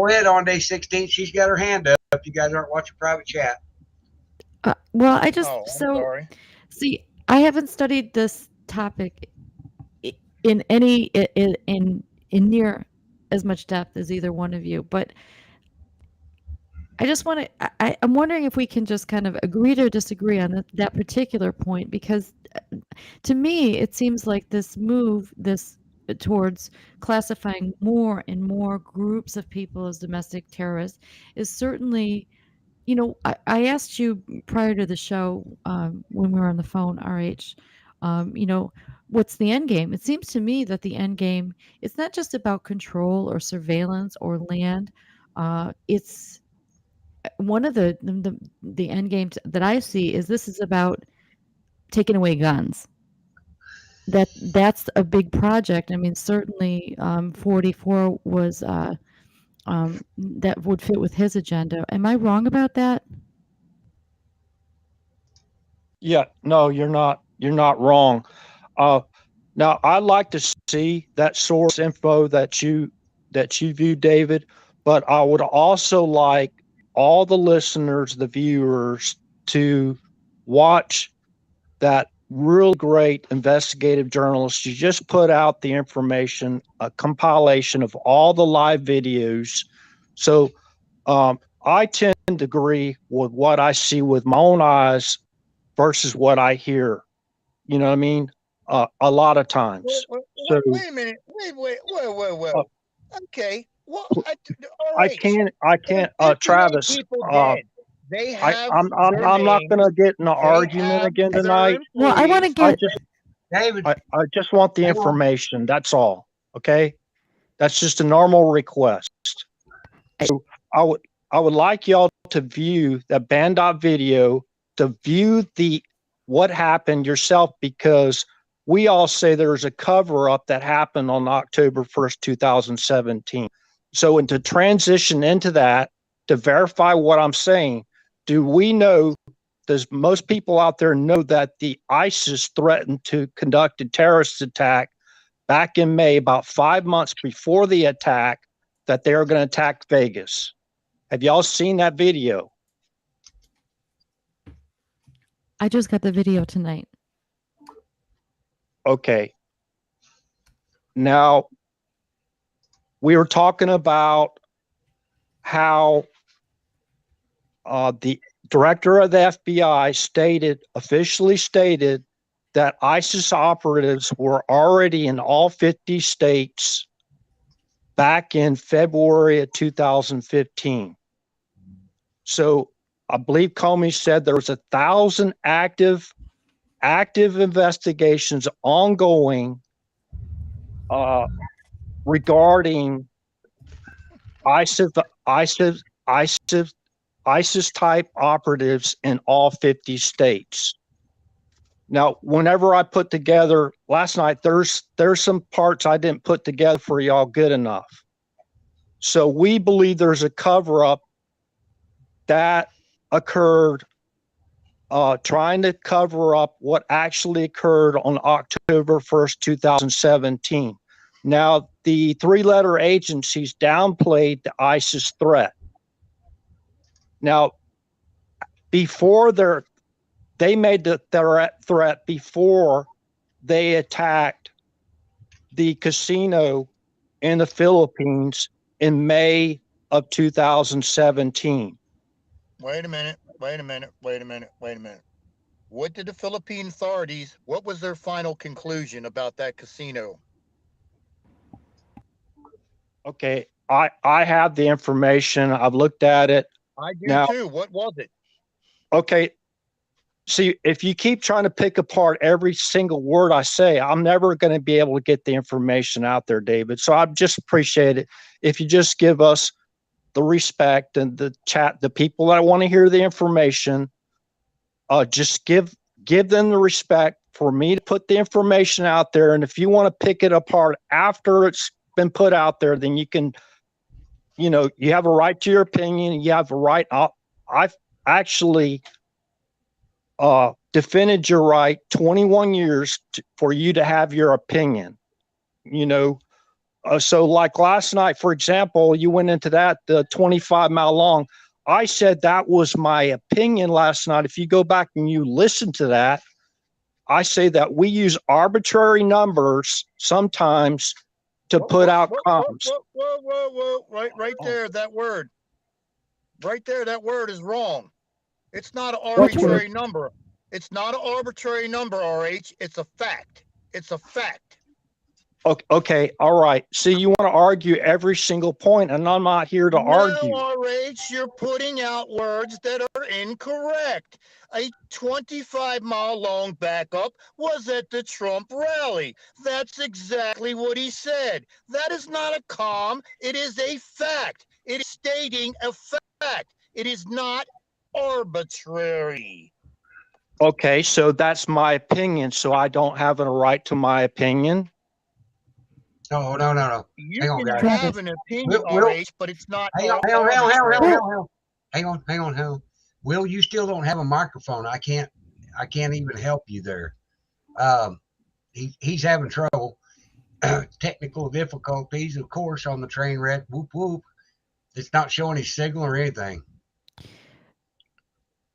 ahead. On day 16, she's got her hand up. If you guys aren't watching private chat.
Well, I just
sorry.
see. I haven't studied this topic in any in near as much depth as either one of you, but I just want to. I'm wondering if we can just kind of agree to disagree on that particular point, because to me it seems like this move, towards classifying more and more groups of people as domestic terrorists, is certainly. I asked you prior to the show when we were on the phone, RH, what's the end game? It seems to me that the end game is not just about control or surveillance or land. It's one of the end games that I see is this is about taking away guns. That's a big project. I mean, certainly 44 was. That would fit with his agenda. Am I wrong about that?
Yeah, no, you're not wrong. Now I'd like to see that source info that you view, David, but I would also like all the listeners, the viewers, to watch that real great investigative journalist. You just put out the information, a compilation of all the live videos. So I tend to agree with what I see with my own eyes versus what I hear. You know what I mean? A lot of times.
Wait a minute. Wait. Okay. Well, all
I
right.
can't,
There's 58
Travis,
people dead. They have their
I'm not
names.
gonna get in an
They
argument
have
again
their
tonight.
Well, I want to
employees.
get.
David,
I just want the
hang on.
information. That's all. Okay. That's just a normal request. So I would like y'all to view the Bandot video, to view what happened yourself, because we all say there's a cover up that happened on October 1st, 2017. So, and to transition into that, to verify what I'm saying, do we know, does most people out there know that the ISIS threatened to conduct a terrorist attack back in May, about 5 months before the attack, that they were going to attack Vegas? Have y'all seen that video?
I just got the video tonight.
Okay. Now, we were talking about how the director of the FBI officially stated that ISIS operatives were already in all 50 states back in February of 2015. So I believe Comey said there was 1,000 active investigations ongoing regarding ISIS type operatives in all 50 states. Now, whenever I put together last night, there's some parts I didn't put together for y'all good enough. So we believe there's a cover up that occurred, trying to cover up what actually occurred on October 1st, 2017. Now, the three-letter agencies downplayed the ISIS threat. Now, before they made the threat before they attacked the casino in the Philippines in May of 2017.
Wait a minute. What did the Philippine authorities, what was their final conclusion about that casino?
Okay, I have the information. I've looked at it.
I do
Now,
too. What was it?
Okay, see, if you keep trying to pick apart every single word I say, I'm never going to be able to get the information out there, David. So I just appreciate it if you just give us the respect and the chat, the people that want to hear the information, just give them the respect for me to put the information out there. And if you want to pick it apart after it's been put out there, then you can, you have a right to your opinion. You have a right. I've actually defended your right 21 years for you to have your opinion, so like last night, for example, you went into that, the 25-mile long. I said that was my opinion last night. If you go back and you listen to that, I say that we use arbitrary numbers sometimes to put out comms.
Whoa. Right there, that word. Right there, that word is wrong. It's not an arbitrary number. It's not an arbitrary number, RH. It's a fact. It's a fact.
Okay, all right. See, you want to argue every single point, and I'm not here to argue.
No, RH, you're putting out words that are incorrect. A 25-mile long backup was at the Trump rally. That's exactly what he said. That is not a comm. It is a fact. It is stating a fact. It is not arbitrary.
Okay, so that's my opinion. So I don't have a right to my opinion.
No.
You
Hang on,
can
guys.
have an opinion,
Will,
RH, but it's not
hang
arbitrary.
on. Will, you still don't have a microphone. I can't even help you there. He's having trouble. Technical difficulties, of course, on the train wreck. Whoop whoop. It's not showing his signal or anything.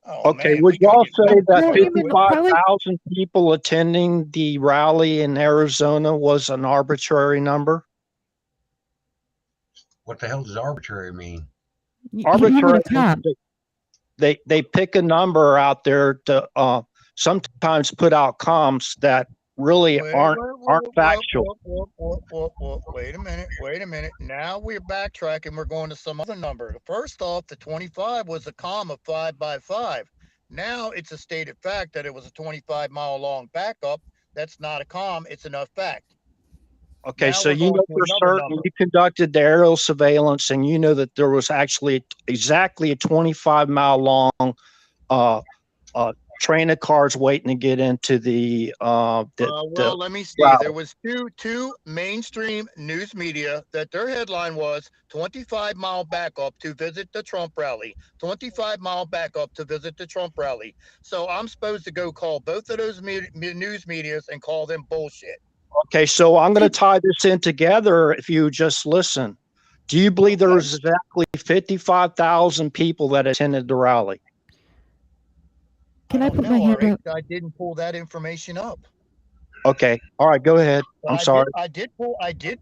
Oh,
Okay,
man,
would y'all say that
Well,
55,000 people attending the rally in Arizona was an arbitrary number?
What the hell does arbitrary mean?
Arbitrary. They pick a number out there to sometimes put out comms that really
Wait,
aren't factual.
wait a minute. Now we're backtracking. We're going to some other number. First off, the 25 was a comm of 5 by 5. Now it's a stated fact that it was a 25-mile long backup. That's not a comm. It's enough fact.
Okay,
Now
so
we're
you
going
know
to
for
another
certain
number.
you conducted the aerial surveillance, and you know that there was actually exactly a 25-mile long train of cars waiting to get into the
Well, let me see.
route.
There was two mainstream news media that their headline was 25-mile backup to visit the Trump rally. 25-mile backup to visit the Trump rally. So I'm supposed to go call both of those news medias and call them bullshit.
Okay, so I'm going to tie this in together if you just listen. Do you believe there was exactly 55,000 people that attended the rally?
Can I
don't
put my
know,
hand
RH.
up?
I didn't pull that information up.
Okay, all right, go ahead.
But
I'm sorry.
I did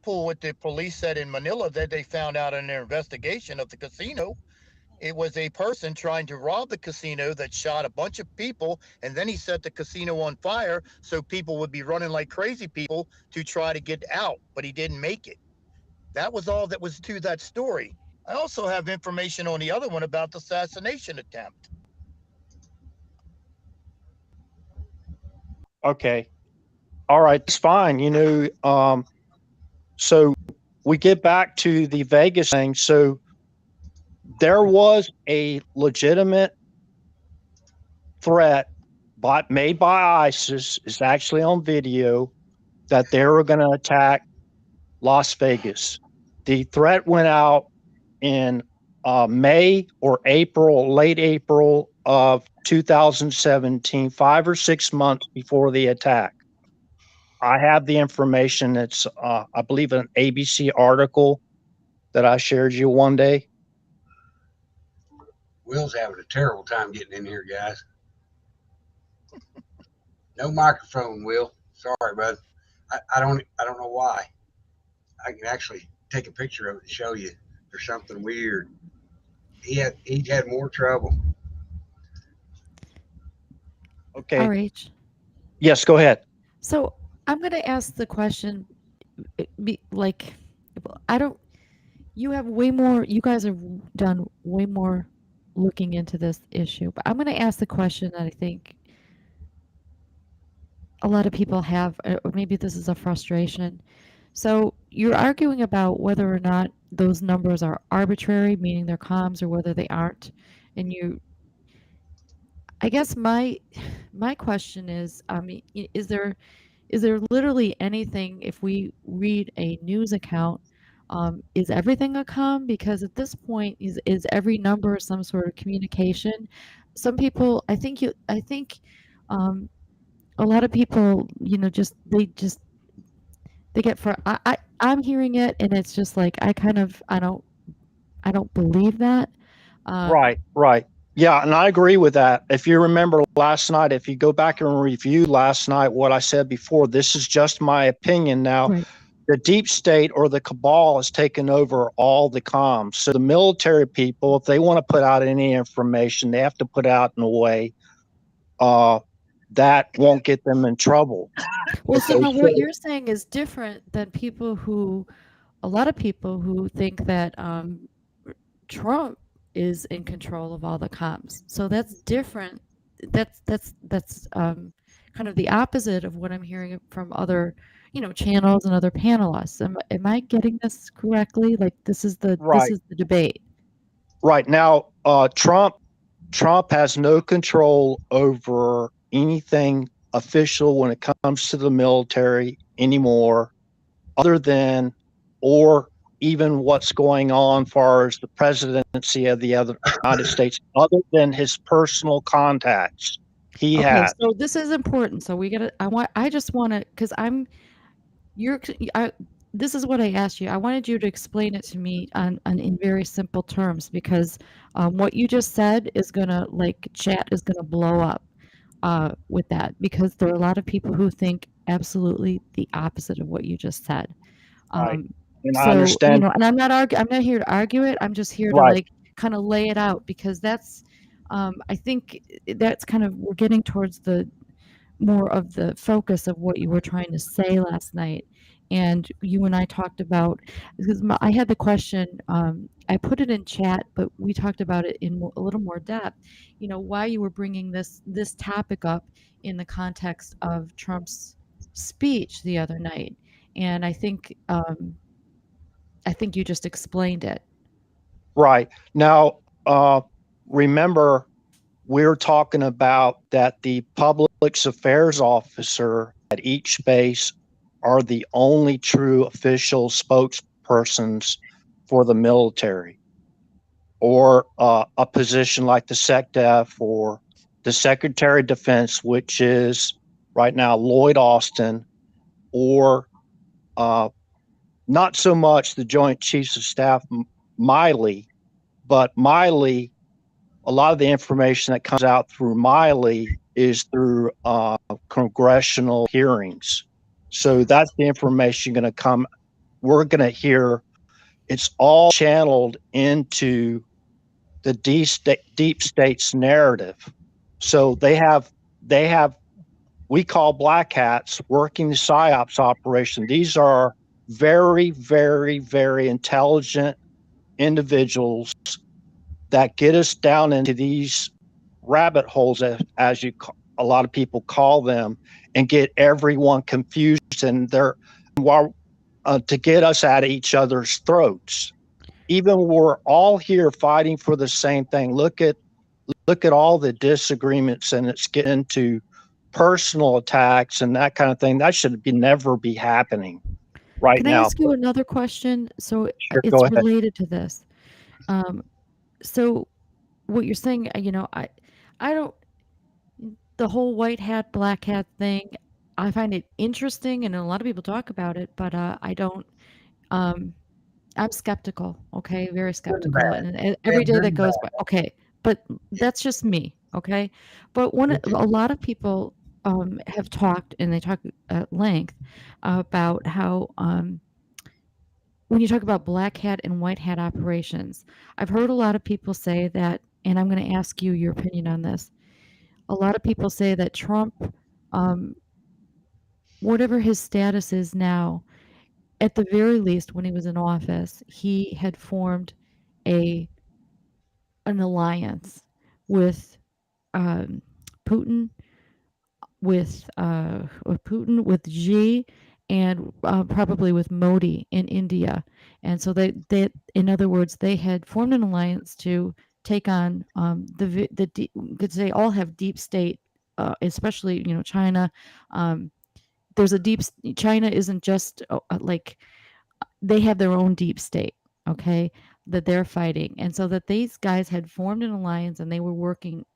pull what the police said in Manila that they found out in their investigation of the casino. It was a person trying to rob the casino that shot a bunch of people, and then he set the casino on fire so people would be running like crazy people to try to get out, but he didn't make it. That was all that was to that story. I also have information on the other one about the assassination attempt.
Okay. All right, it's fine. So we get back to the Vegas thing. So there was a legitimate threat made by ISIS, is actually on video, that they were going to attack Las Vegas. The threat went out in May or April, late April of 2017, 5 or 6 months before the attack. I have the information. It's, I believe, an ABC article that I shared you one day.
Will's having a terrible time getting in here, guys. No microphone, Will. Sorry, bud. I don't know why. I can actually take a picture of it and show you. There's something weird. He's had more trouble.
Okay.
RH.
Yes, go ahead.
So I'm going to ask the question, like, you have way more, you guys have done way more looking into this issue, but I'm going to ask the question that I think a lot of people have, or maybe this is a frustration. So you're arguing about whether or not those numbers are arbitrary, meaning they're comms, or whether they aren't. And I guess my question is, is there literally anything, if we read a news account, is everything a comm? Because at this point, is every number some sort of communication? Some people, I think a lot of people, they get I'm hearing it, and it's just like I don't believe that.
Right. Yeah, and I agree with that. If you remember last night, if you go back and review last night what I said before, this is just my opinion now.
Right.
The deep state or the cabal has taken over all the comms. So the military people, if they want to put out any information, they have to put out in a way that won't get them in trouble.
Well, so now what you're saying is different than a lot of people who think that Trump is in control of all the comms. So that's different. That's kind of the opposite of what I'm hearing from other, channels and other panelists. Am I getting this correctly? Like this is the debate. Right
now, Trump has no control over anything official when it comes to the military anymore, other than or even what's going on as far as the presidency of the United States, other than his personal contacts he has.
So this is important. So I just want to, because this is what I asked you. I wanted you to explain it to me in very simple terms, because what you just said is gonna, chat is gonna blow up with that, because there are a lot of people who think absolutely the opposite of what you just said.
Right. And I understand.
And I'm not here to argue it. I'm just here to kind of lay it out, because that's I think that's kind of, we're getting towards the more of the focus of what you were trying to say last night. And you and I talked about, because I had the question, I put it in chat, but we talked about it in a little more depth. You know, why you were bringing this topic up in the context of Trump's speech the other night, and I think you just explained it.
Right. Now, remember, we're talking about that the public affairs officer at each base are the only true official spokespersons for the military, or a position like the SecDef or the Secretary of Defense, which is right now Lloyd Austin, or not so much the Joint Chiefs of Staff, Miley, but Miley, a lot of the information that comes out through Miley is through congressional hearings. So that's the information going to come. We're going to hear. It's all channeled into the deep state's narrative. So they have, we call black hats working the PSYOPs operation. These are very, very, very intelligent individuals that get us down into these rabbit holes, as a lot of people call them, and get everyone confused, and they're to get us at each other's throats. Even we're all here fighting for the same thing. Look at all the disagreements, and it's getting into personal attacks and that kind of thing. That should never be happening right
Can
now.
I ask you another question? So
Sure,
it's
go ahead.
related to this. So what you're saying, you know, I don't, the whole white hat, black hat thing, I find it interesting, and a lot of people talk about it, but I don't, I'm skeptical, okay? Very skeptical. And every day that goes by, okay, but that's just me, okay? But a lot of people have talked, and they talk at length about how when you talk about black hat and white hat operations, I've heard a lot of people say that, and I'm going to ask you your opinion on this. A lot of people say that Trump, whatever his status is now, at the very least, when he was in office, he had formed an alliance with Putin, with Xi, and probably with Modi in India. And so they, in other words, they had formed an alliance to take on because they all have deep state, especially, you know, China. There's China isn't just like, they have their own deep state, okay, that they're fighting. And so that these guys had formed an alliance, and they were working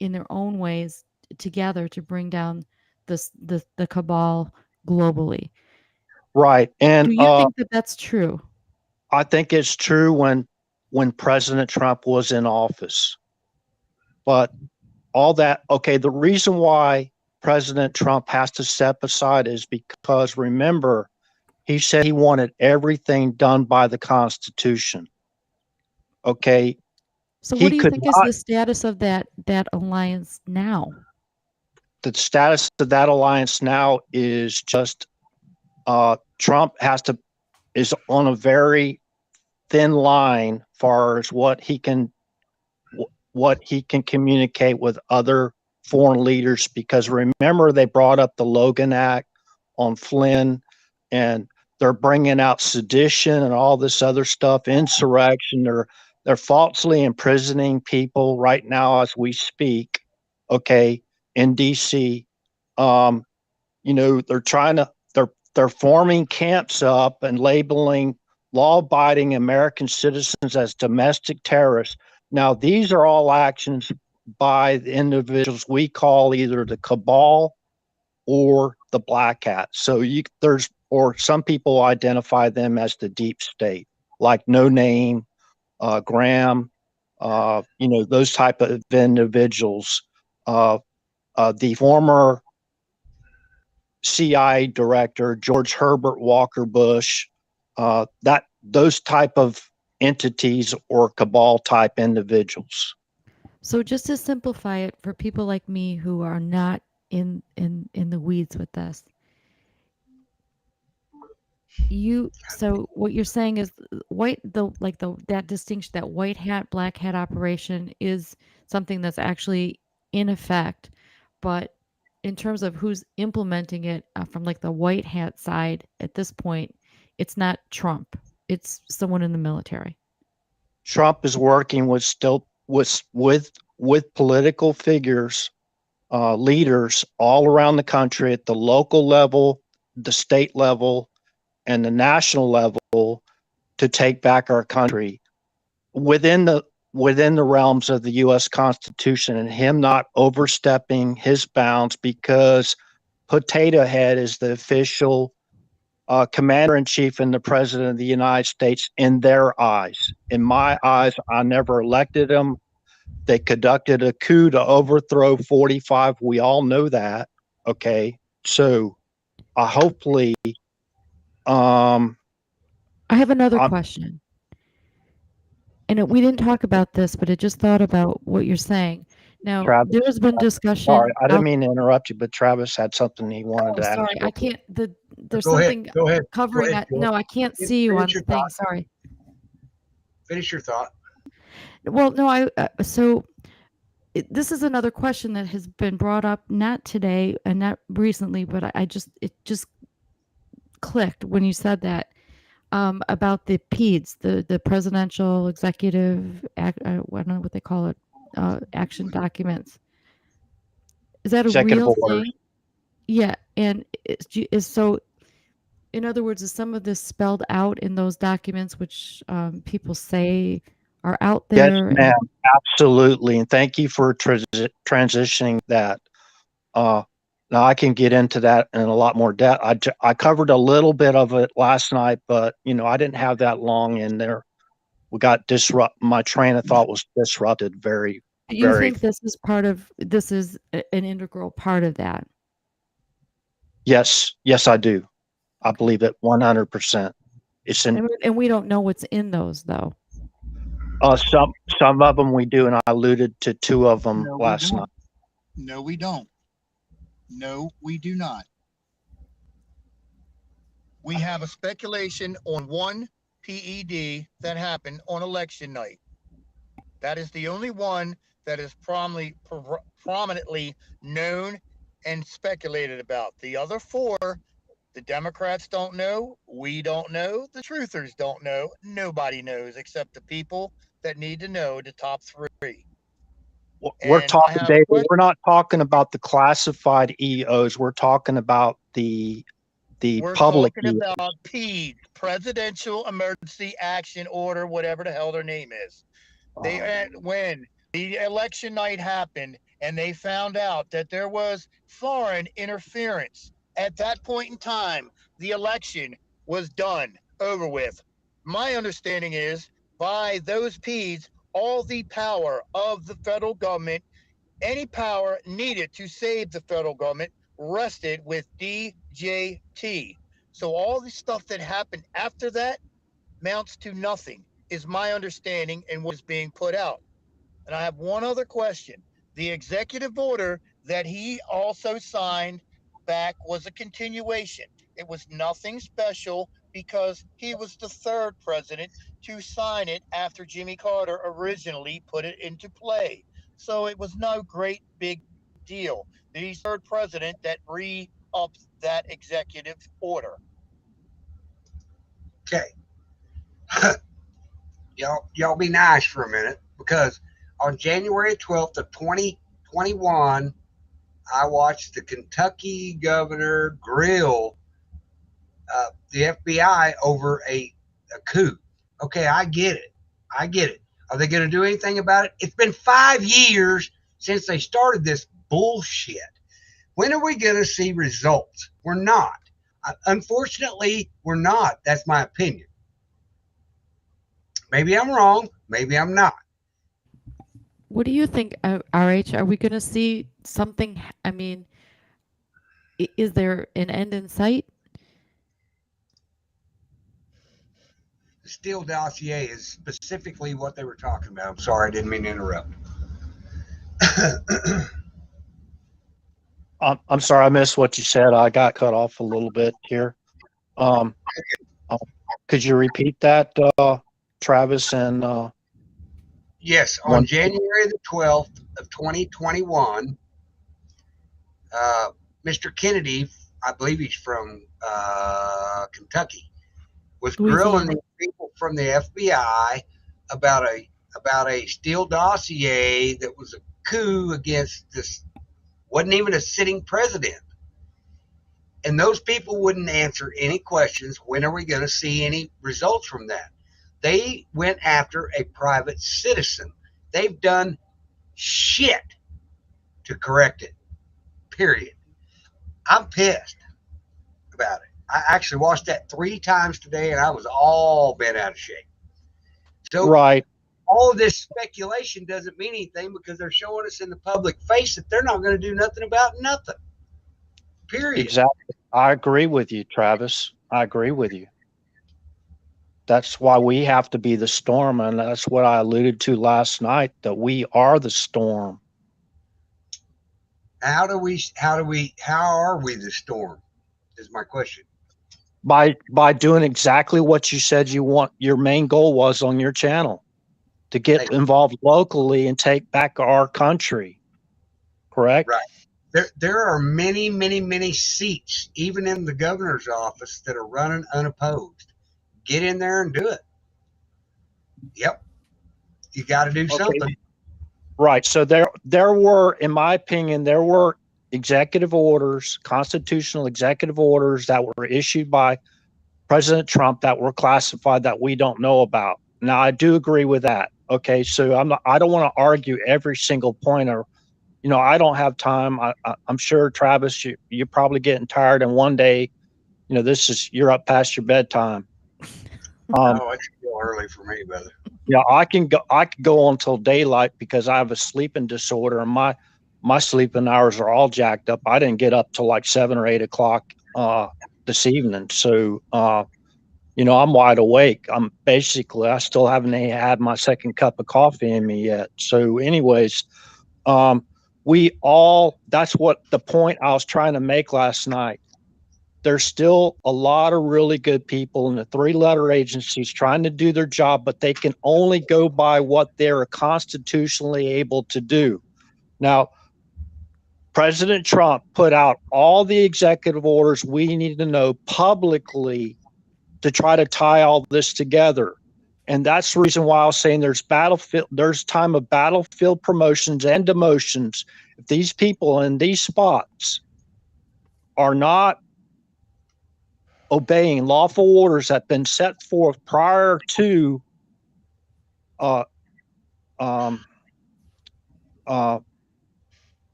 in their own ways together to bring down the cabal globally.
Right. And
do you think that that's true?
I think it's true when President Trump was in office. But all that, okay, the reason why President Trump has to step aside is because, remember, he said he wanted everything done by the Constitution. Okay.
So what do you think is the status of that alliance now?
The status of that alliance now is just Trump is on a very thin line far as what he can communicate with other foreign leaders, because remember, they brought up the Logan Act on Flynn, and they're bringing out sedition and all this other stuff, insurrection. They're falsely imprisoning people right now as we speak, okay, in DC. You know, they're forming camps up and labeling law-abiding American citizens as domestic terrorists. Now, these are all actions by the individuals we call either the cabal or the black hat. So or some people identify them as the deep state, like No Name, Graham, you know, those type of individuals. The former CIA director, George Herbert Walker Bush, those type of entities or cabal type individuals.
So just to simplify it for people like me who are not in the weeds with this. So what you're saying is that distinction, that white hat, black hat operation is something that's actually in effect, but in terms of who's implementing it from like the white hat side at this point, it's not Trump, it's someone in the military.
Trump is working with political figures, leaders all around the country at the local level, the state level, and the national level to take back our country within the realms of the U.S. Constitution, and him not overstepping his bounds, because Potato Head is the official commander-in-chief and the president of the United States in their eyes. In my eyes, I never elected him. They conducted a coup to overthrow 45. We all know that. Okay. So hopefully,
I have another question. And we didn't talk about this, but I just thought about what you're saying. Now,
Travis,
there has been discussion.
Sorry, I didn't mean to interrupt you, but Travis had something he wanted to ask.
Sorry, I can't. There's
Go
something
ahead. Go ahead.
covering
Go ahead.
that. No, I can't see you on the thing. Sorry.
Finish your thought.
Well, no, this is another question that has been brought up, not today and not recently, but it just clicked when you said that. About the PEDS, the presidential executive, I don't know what they call it, action documents. Is that a
Executive
real
orders.
thing? Yeah, and so, in other words, is some of this spelled out in those documents, which people say are out there?
Yes, ma'am, absolutely, and thank you for transitioning that. Now I can get into that in a lot more depth. I covered a little bit of it last night, but I didn't have that long in there. We got my train of thought was disrupted very.
Do you think this is an integral part of that?
Yes, I do. I believe it 100%.
And we don't know what's in those though.
Some of them we do, and I alluded to two of them last night.
No, we don't. No, we do not. We have a speculation on one PED that happened on election night. That is the only one that is prominently known and speculated about. The other four, the Democrats don't know, we don't know, the truthers don't know, nobody knows except the people that need to know, the top three.
We're talking, David, we're not talking about the classified EOs. We're talking about the public.
We're talking about PED, Presidential Emergency Action Order, whatever the hell their name is. When the election night happened and they found out that there was foreign interference, at that point in time, the election was done, over with. My understanding is, by those PEDs, all the power of the federal government, any power needed to save the federal government, rested with DJT. So all the stuff that happened after that amounts to nothing, is my understanding and what is being put out. And I have one other question. The executive order that he also signed back was a continuation. It was nothing special because he was the third president to sign it after Jimmy Carter originally put it into play. So it was no great big deal. The third president that re-upped that executive order.
Okay. y'all be nice for a minute, because on January 12th of 2021, I watched the Kentucky governor grill the FBI over a coup. Okay, I get it. Are they going to do anything about it? It's been 5 years since they started this bullshit. When are we going to see results? We're not. Unfortunately, we're not. That's my opinion. Maybe I'm wrong. Maybe I'm not.
What do you think, RH? Are we going to see something? I mean, is there an end in sight?
The Steele dossier is specifically what they were talking about. I'm sorry, I didn't mean to interrupt.
I'm sorry, I missed what you said. I got cut off a little bit here. Um, could you repeat that, Travis? And
Yes, on January the 12th of 2021, Mr. Kennedy, I believe he's from Kentucky, was grilling these people from the FBI about a Steele dossier that was a coup against this, wasn't even a sitting president. And those people wouldn't answer any questions. When are we going to see any results from that? They went after a private citizen. They've done shit to correct it, period. I'm pissed about it. I actually watched that 3 times today, and I was all bent out of shape. So
right.
All of this speculation doesn't mean anything because they're showing us in the public face that they're not going to do nothing about nothing. Period.
Exactly. I agree with you, Travis. I agree with you. That's why we have to be the storm, and that's what I alluded to last night, that we are the storm.
How are we the storm? Is my question.
By doing exactly what you said you want, your main goal was on your channel, to get involved locally and take back our country. Correct?
Right. There are many seats, even in the governor's office, that are running unopposed. Get in there and do it. Yep. You got to do something.
Right. So there were, in my opinion, there were executive orders, constitutional executive orders that were issued by President Trump that were classified that we don't know about. Now, I do agree with that. Okay. So I don't want to argue every single point, or, I don't have time. I'm sure, Travis, you're probably getting tired, and one day, you're up past your bedtime.
It's still early for me, brother.
Yeah, I can go until daylight because I have a sleeping disorder, and my sleeping hours are all jacked up. I didn't get up till like 7 or 8 o'clock this evening, so I'm wide awake. I still haven't had my second cup of coffee in me yet. So, anyways, that's what the point I was trying to make last night. There's still a lot of really good people in the 3-letter agencies trying to do their job, but they can only go by what they're constitutionally able to do. Now, President Trump put out all the executive orders we need to know publicly to try to tie all this together. And that's the reason why I was saying there's time of battlefield promotions and demotions. If these people in these spots are not obeying lawful orders that have been set forth prior to that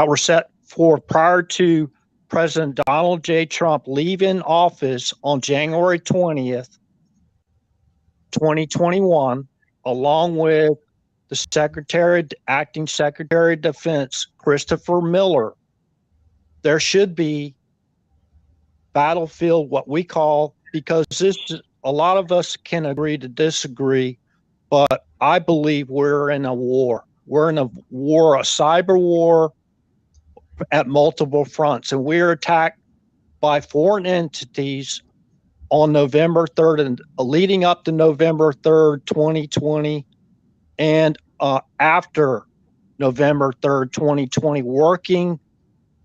were set forth prior to President Donald J. Trump leaving office on January 20th, 2021, along with the acting Secretary of Defense, Christopher Miller. There should be battlefield, what we call, because a lot of us can agree to disagree, but I believe we're in a war. We're in a war, a cyber war at multiple fronts, and we're attacked by foreign entities on November 3rd and leading up to November 3rd, 2020, and after November 3rd, 2020, working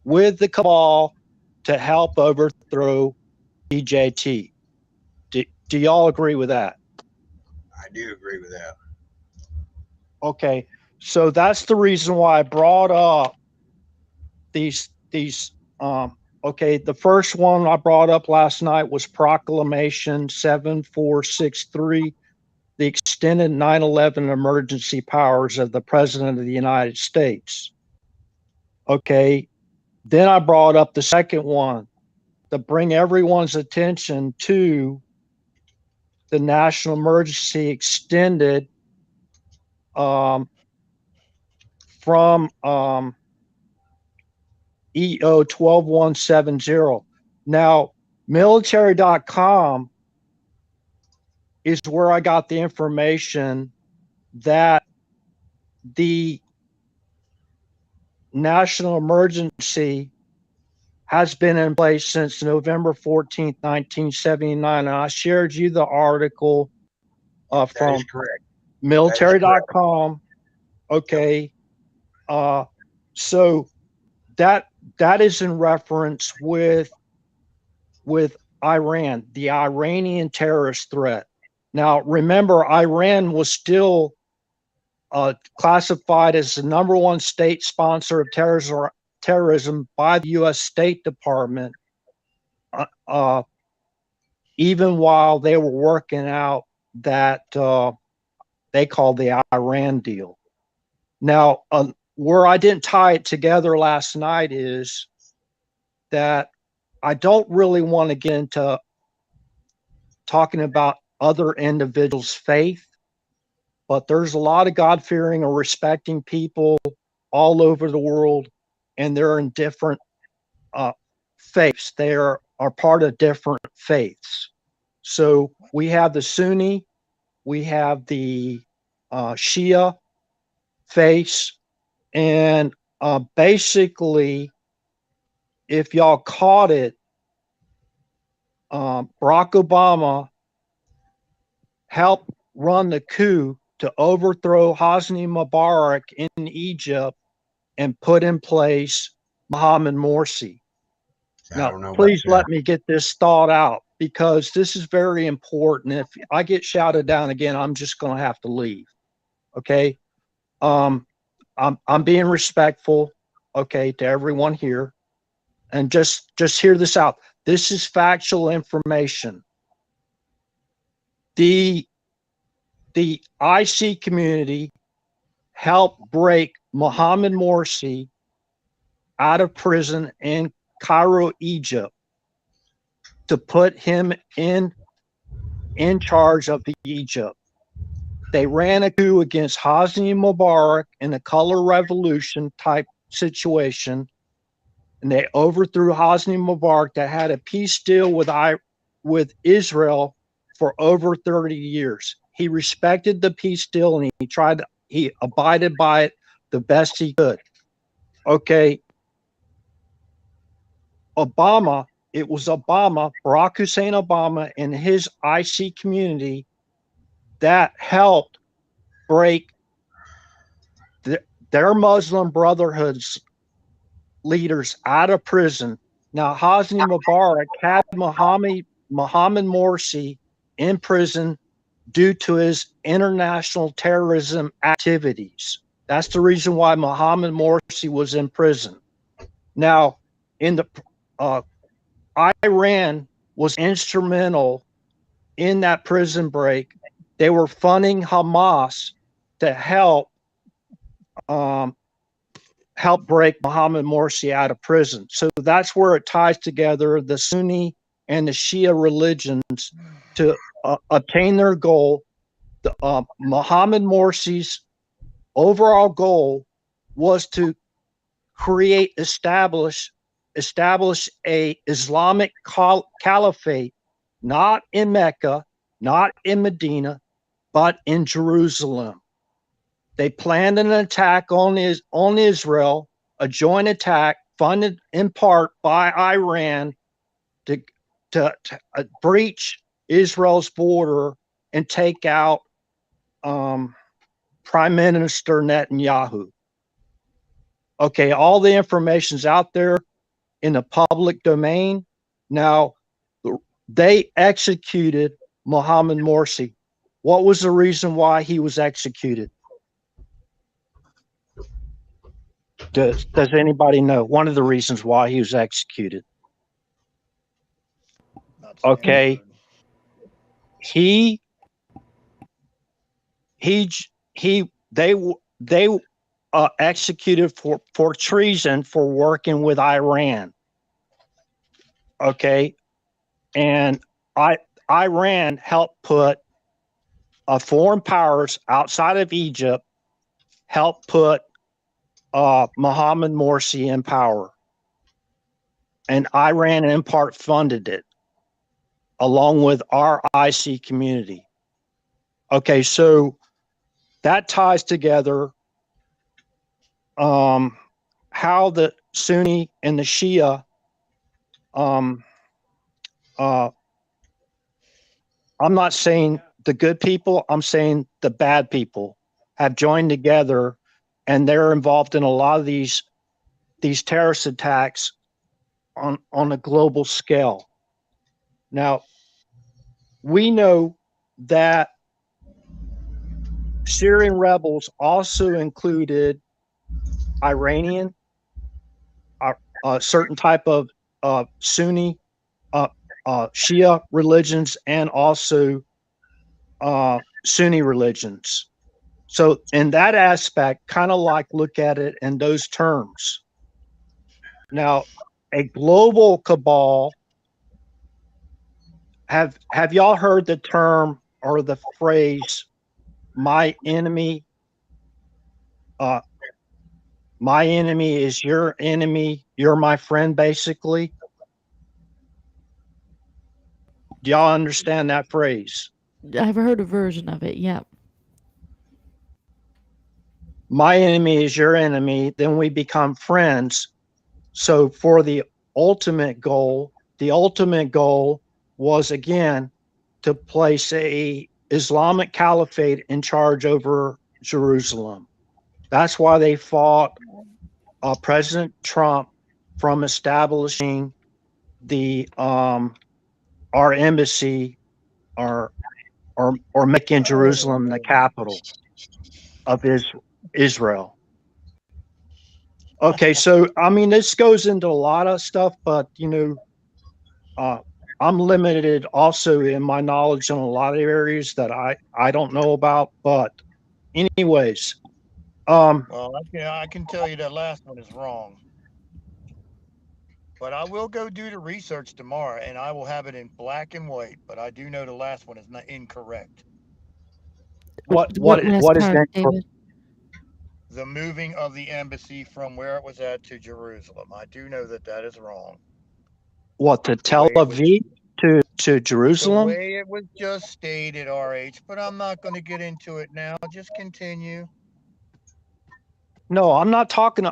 with the cabal to help overthrow DJT. Do y'all agree with that?
I do agree with that.
Okay, so that's the reason why I brought up these. Okay, the first one I brought up last night was Proclamation 7463, the extended 9/11 emergency powers of the President of the United States. Okay, then I brought up the second one to bring everyone's attention to the national emergency extended from EO 12170. Now, military.com is where I got the information that the national emergency has been in place since November 14th, 1979. And I shared you the article
That
from
is correct.
military.com. Okay. So that is in reference with Iran, the Iranian terrorist threat. Now, remember, Iran was still classified as the number one state sponsor of terrorism by the U.S. State Department, even while they were working out that they called the Iran deal. Now, where I didn't tie it together last night is that I don't really want to get into talking about other individuals' faith, but there's a lot of God-fearing or respecting people all over the world, and they're in different faiths. They are part of different faiths. So we have the Sunni, we have the Shia faiths, and basically, if y'all caught it, Barack Obama helped run the coup to overthrow Hosni Mubarak in Egypt and put in place Mohamed Morsi. Now, please let me get this thought out, because this is very important. If I get shouted down again, I'm just going to have to leave. Okay. I'm being respectful, okay, to everyone here, and just hear this out. This is factual information. The IC community helped break Mohamed Morsi out of prison in Cairo, Egypt, to put him in charge of Egypt. They ran a coup against Hosni Mubarak in a color revolution type situation, and they overthrew Hosni Mubarak that had a peace deal with Israel for over 30 years. He respected the peace deal, and he abided by it the best he could. Okay. It was Barack Hussein Obama and his IC community that helped break their Muslim Brotherhood's leaders out of prison. Now, Hosni Mubarak had Mohamed Morsi in prison due to his international terrorism activities. That's the reason why Mohamed Morsi was in prison. Now, in the Iran was instrumental in that prison break. They were funding Hamas to help break Mohamed Morsi out of prison. So that's where it ties together the Sunni and the Shia religions to obtain their goal. Mohamed Morsi's overall goal was to establish a Islamic caliphate, not in Mecca, not in Medina, but in Jerusalem. They planned an attack on Israel, a joint attack funded in part by Iran to breach Israel's border and take out Prime Minister Netanyahu. Okay, all the information's out there in the public domain. Now, they executed Mohamed Morsi. What was the reason why he was executed? Does anybody know one of the reasons why he was executed? Okay, they executed for treason for working with Iran. Okay, and Iran helped put foreign powers outside of Egypt, helped put Mohamed Morsi in power, and Iran in part funded it, along with our IC community. Okay, so that ties together how how the Sunni and the Shia, I'm not saying the good people, I'm saying the bad people have joined together, and they're involved in a lot of these terrorist attacks on a global scale. Now, we know that Syrian rebels also included Iranian, a certain type of Sunni, Shia religions, and also Sunni religions. So in that aspect, kind of like look at it in those terms. Now, a global cabal, have y'all heard the term or the phrase, my enemy is your enemy, you're my friend, basically? Do y'all understand that phrase?
I've heard a version of it. Yeah.
My enemy is your enemy, then we become friends. So for the ultimate goal was, again, to place a Islamic caliphate in charge over Jerusalem. That's why they fought President Trump from establishing the our embassy or making Jerusalem the capital of Israel. Okay, so I mean, this goes into a lot of stuff, but I'm limited also in my knowledge in a lot of areas that I don't know about. But anyways,
Well, I can tell you that last one is wrong. But I will go do the research tomorrow, and I will have it in black and white. But I do know the last one is not incorrect.
what
last
is
part,
that?
David?
The moving of the embassy from where it was at to Jerusalem. I do know that is wrong.
What, to Tel Aviv to
The
Jerusalem?
way it was just stated, RH, but I'm not going to get into it now. Just continue.
No, I'm not talking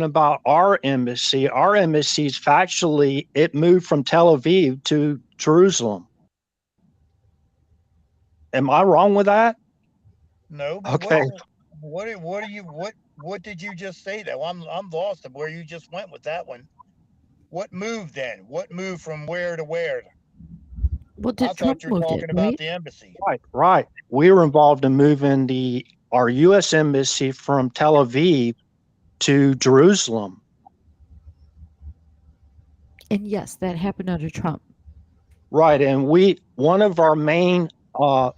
about our embassy. Our embassy is factually, it moved from Tel Aviv to Jerusalem. Am I wrong with that?
No.
Okay.
What did you just say though? I'm lost of where you just went with that one. What moved then? What moved from where to where?
Well,
I
did Trump
thought you were
moved
talking
it,
about
right?
the embassy.
Right. We were involved in moving our U.S. embassy from Tel Aviv to Jerusalem.
And yes, that happened under Trump.
Right, and one of our main our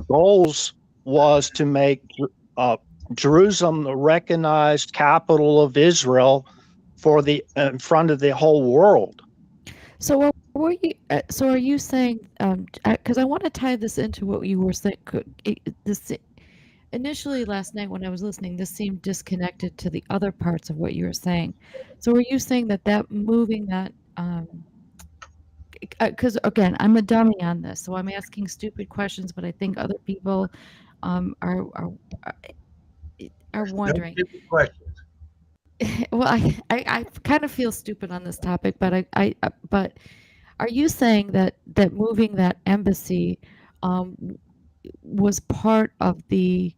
goals was to make Jerusalem the recognized capital of Israel in front of the whole world.
So what were you? So are you saying? Because I want to tie this into what you were saying. Initially last night when I was listening, this seemed disconnected to the other parts of what you were saying. So were you saying that moving that? Because again, I'm a dummy on this, so I'm asking stupid questions, but I think other people are wondering.
No stupid questions.
Well, I kind of feel stupid on this topic, but but are you saying that moving that embassy was part of the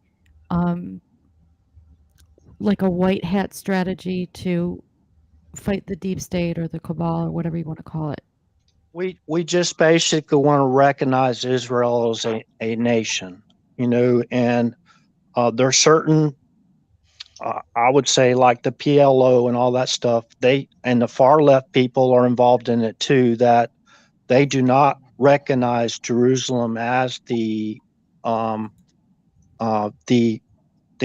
like a white hat strategy to fight the deep state or the cabal or whatever you want to call it?
We just basically want to recognize Israel as a nation, and there are certain, I would say, like the PLO and all that stuff, and the far left people are involved in it too, that they do not recognize Jerusalem as the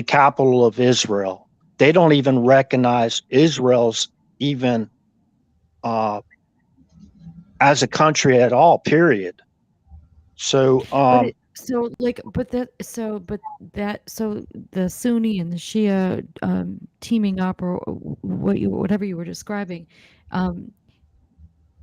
capital of Israel. They don't even recognize Israel's even as a country at all, period. So
but the Sunni and the Shia teaming up, or whatever you were describing,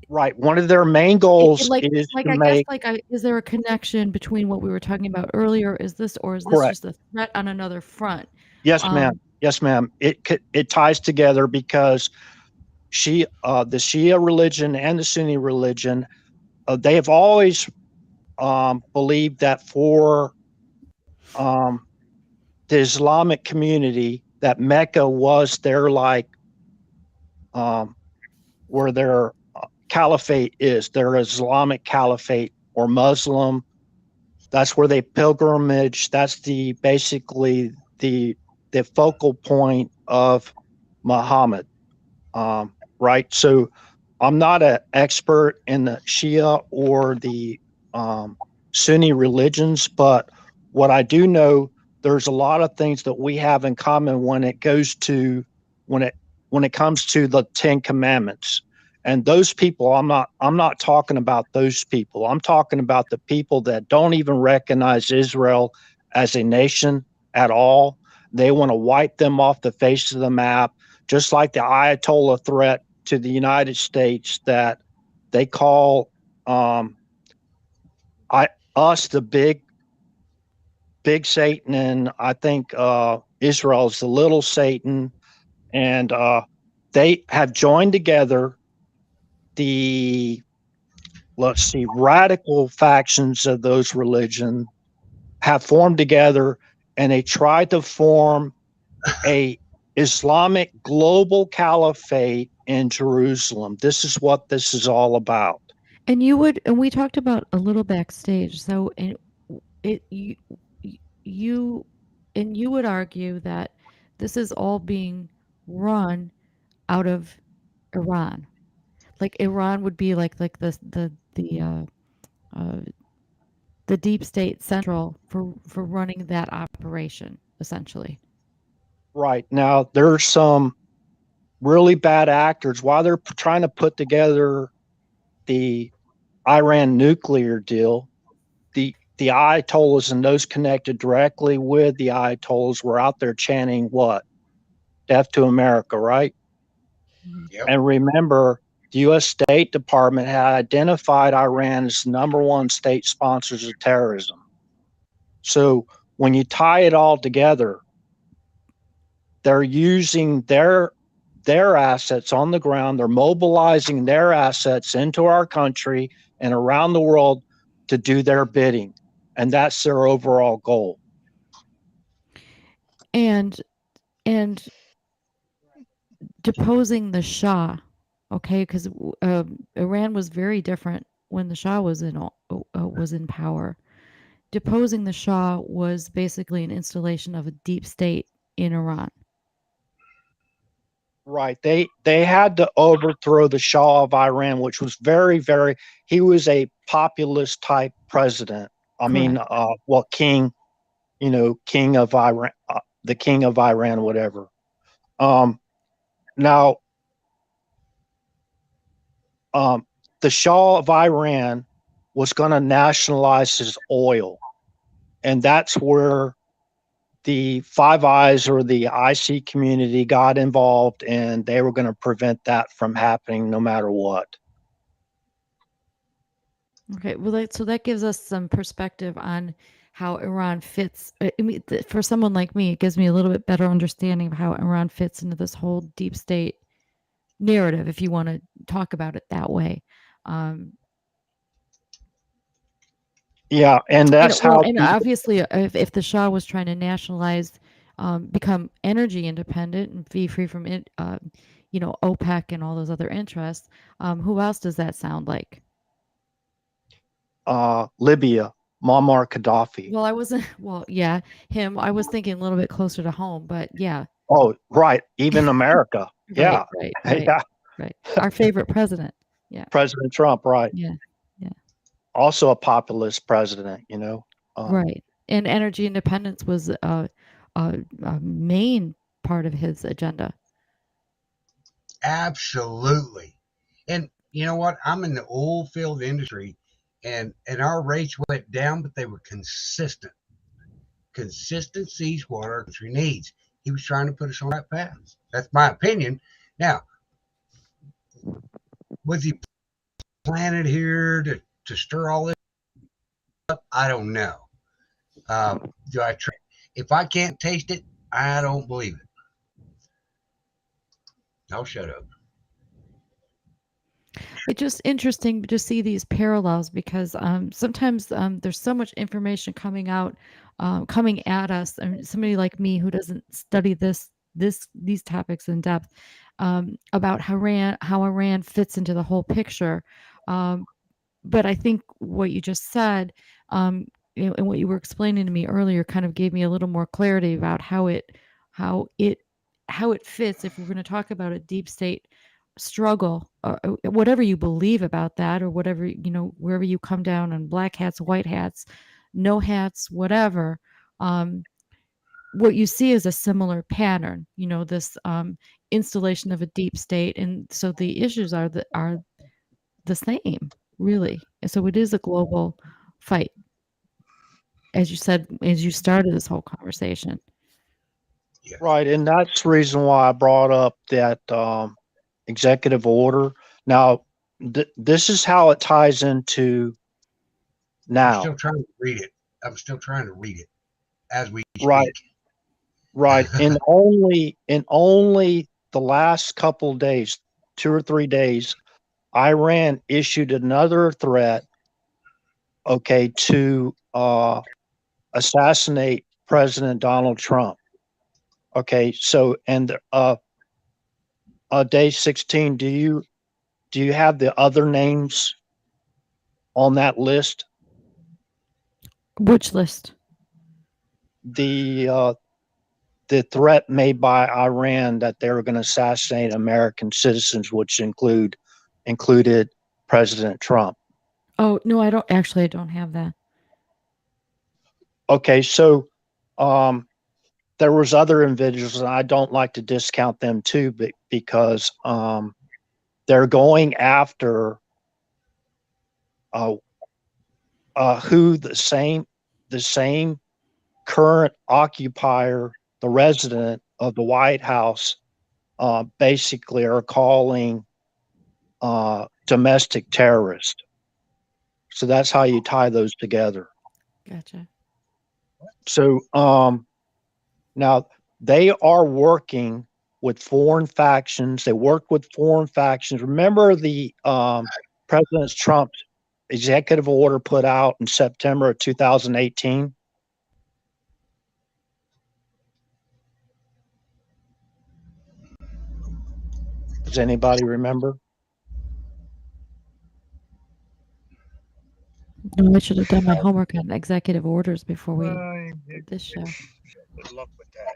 right, one of their main goals is to make.
Is there a connection between what we were talking about earlier? Is this
Correct.
just a threat on another front?
Yes, ma'am. Yes, ma'am. It ties together because the Shia religion and the Sunni religion, they have always believed that for um, the Islamic community, that Mecca was their um, where their caliphate is, their Islamic caliphate or Muslim. That's where they pilgrimage. That's basically the focal point of Muhammad. Right. So I'm not an expert in the Shia or the Sunni religions, but what I do know, there's a lot of things that we have in common when it goes to when it when it comes to the Ten Commandments. And those people, I'm not talking about those people. I'm talking about the people that don't even recognize Israel as a nation at all. They want to wipe them off the face of the map, just like the Ayatollah threat to the United States that they call us the big Satan, and I think Israel is the little Satan, and they have joined together the radical factions of those religions have formed together, and they tried to form a Islamic global caliphate in Jerusalem. This is what this is all about.
And we talked about a little backstage. So, you would argue that this is all being run out of Iran. Like Iran would be like the deep state central for running that operation, essentially.
Right. Now, there's some really bad actors while they're trying to put together the Iran nuclear deal. The Ayatollahs and those connected directly with the Ayatollahs were out there chanting what? Death to America, right?
Yep.
And remember, the U.S. State Department had identified Iran as number one state sponsors of terrorism. So when you tie it all together, they're using their assets on the ground. They're mobilizing their assets into our country and around the world to do their bidding. And that's their overall goal.
And deposing the Shah, okay, because Iran was very different when the Shah was in power. Deposing the Shah was basically an installation of a deep state in Iran.
Right. They had to overthrow the Shah of Iran, which was very, very. He was a populist type president. I mean, king. King of Iran, the king of Iran, whatever. Now, the Shah of Iran was going to nationalize his oil, and that's where the Five Eyes or the IC community got involved, and they were going to prevent that from happening no matter what.
Okay, well, so that gives us some perspective on how Iran fits. I mean, for someone like me, it gives me a little bit better understanding of how Iran fits into this whole deep state narrative, if you want to talk about it that way.
Yeah, and that's how.
And obviously, if the Shah was trying to nationalize, become energy independent and be free from it, OPEC and all those other interests, who else does that sound like?
Libya, Muammar Gaddafi.
Well, I wasn't. Well, yeah, him. I was thinking a little bit closer to home, but yeah.
Oh, right. Even America. Yeah.
Right.
Yeah.
Right. Our favorite president. Yeah.
President Trump. Right.
Yeah.
Also a populist president,
right. And energy independence was a main part of his agenda.
Absolutely. And you know what? I'm in the oil field industry, and our rates went down, but they were consistent. Consistency is what our country needs. He was trying to put us on that path. That's my opinion. Now, was he planted here to stir all this up? I don't know. Do I try? If I can't taste it, I don't believe it. I'll shut up.
It's just interesting to see these parallels because sometimes there's so much information coming out, coming at us. And somebody like me who doesn't study these topics in depth, about how Iran fits into the whole picture. Um, but I think what you just said, and what you were explaining to me earlier, kind of gave me a little more clarity about how it how it fits. If we're going to talk about a deep state struggle, whatever you believe about that, or whatever, wherever you come down on black hats, white hats, no hats, whatever. What you see is a similar pattern. This installation of a deep state, and so the issues are the same, really. And so it is a global fight, as you said, as you started this whole conversation.
Yeah.
Right, and that's the reason why I brought up that executive order. Now, this is how it ties into
I'm
now.
still trying to read it. I'm still trying to read it as we
Right,
speak.
right. In only the last couple of days, 2 or 3 days, Iran issued another threat, okay, to assassinate President Donald Trump. Okay, so and day 16, do you have the other names on that list?
Which list?
The threat made by Iran that they were going to assassinate American citizens, which included President Trump.
Oh, no, I don't have that.
Okay, so there was other individuals, and I don't like to discount them too, but because they're going after who the same current occupier, the resident of the White House, basically are calling domestic terrorist. So that's how you tie those together.
Gotcha.
So now they are working with foreign factions. They work with foreign factions. Remember the President Trump's executive order put out in September of 2018? Does anybody remember?
No, I should have done my homework on executive orders before we did this show.
Good luck with that.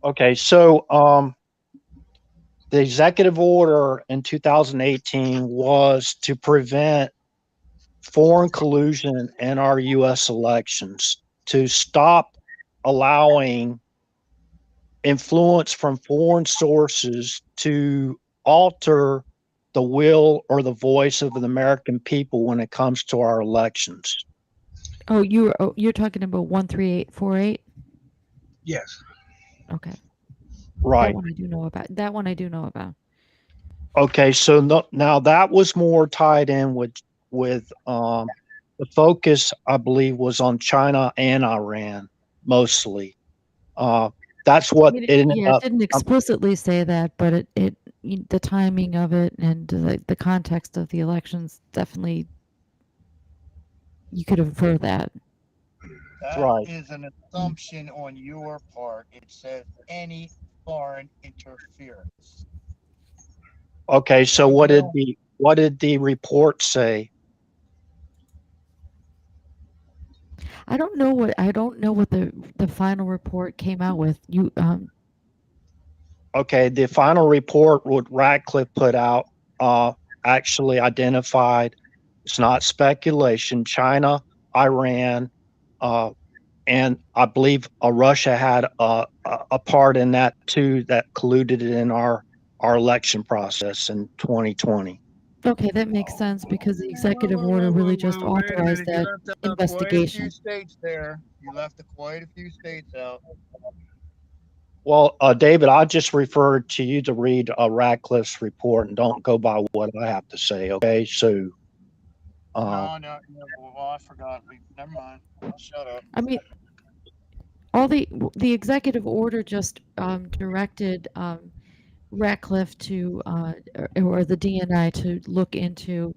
Okay, so the executive order in 2018 was to prevent foreign collusion in our U.S. elections, to stop allowing influence from foreign sources to alter the will or the voice of the American people when it comes to our elections.
Oh, you're talking about 13848?
Yes.
Okay.
Right.
That one I do know about.
Okay, so now that was more tied in with the focus, I believe, was on China and Iran mostly. That's what it ended
it
up.
didn't explicitly say that, but the timing of it and the context of the elections, definitely you could infer that.
That
Right.
is an assumption on your part. It says any foreign interference.
Okay, so what did the report say?
I don't know what the final report came out with.
Okay, the final report what Ratcliffe put out actually identified, it's not speculation, China, Iran, and I believe Russia had a part in that too, that colluded in our election process in 2020.
Okay, that makes sense because the executive order really just authorized that investigation.
Quite a few states there. You left quite a few states out.
Well, David, I just referred to you to read Ratcliffe's report and don't go by what I have to say. Okay, so.
No. Well, I forgot. Never mind. Shut up.
I mean, all the executive order just directed Ratcliffe to or the DNI to look into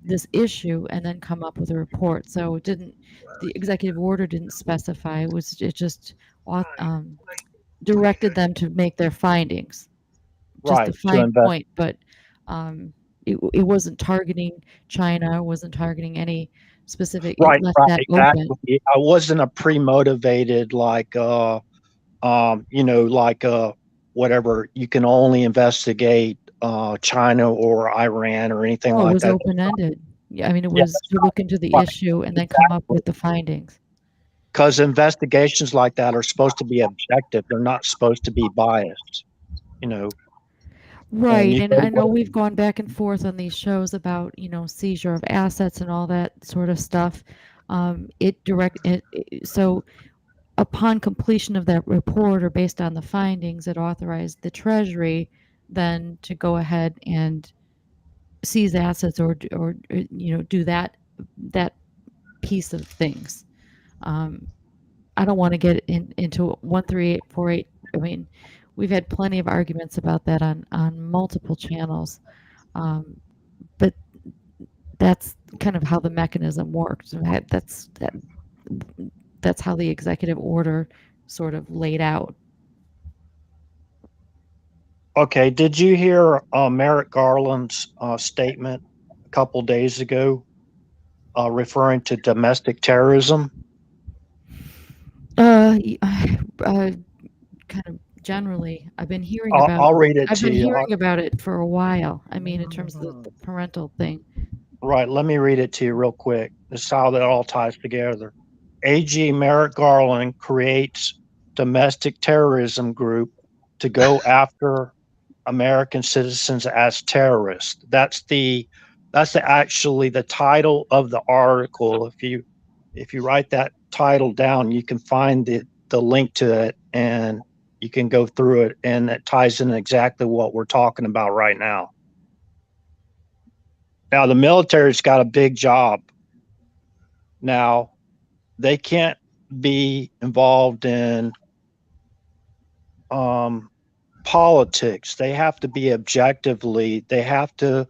this issue and then come up with a report. So it didn't. The executive order didn't specify. It just directed them to make their findings. Just
Right.
a
To
fine
invest.
point, but it wasn't targeting China. It wasn't targeting any specific. It
Right.
left
Right.
that open.
Exactly. I wasn't a pre-motivated like whatever. You can only investigate China or Iran or anything
Oh, it
like
was
that.
open-ended. Yeah, I mean, it
Yeah,
was to look into the
right.
issue and then come up with the findings.
Because investigations like that are supposed to be objective. They're not supposed to be biased. You know.
Right,
you
and I know we've gone back and forth on these shows about, seizure of assets and all that sort of stuff. So upon completion of that report or based on the findings, it authorized the Treasury then to go ahead and seize assets or do that piece of things. I don't want to get into 13848. I mean, we've had plenty of arguments about that on multiple channels, but that's kind of how the mechanism works. That's how the executive order sort of laid out.
Okay, did you hear Merrick Garland's statement a couple days ago referring to domestic terrorism?
Kind of generally, I've been hearing
I'll read it
I've
to
been
you.
hearing about it for a while. I mean, in terms of the parental thing.
Right, let me read it to you real quick. This is how that all ties together. AG Merrick Garland creates domestic terrorism group to go after American citizens as terrorists. That's actually the title of the article. If you write that title down, you can find the link to it and you can go through it, and it ties in exactly what we're talking about right now. Now, the military's got a big job. Now, they can't be involved in politics. They have to be objectively, they have to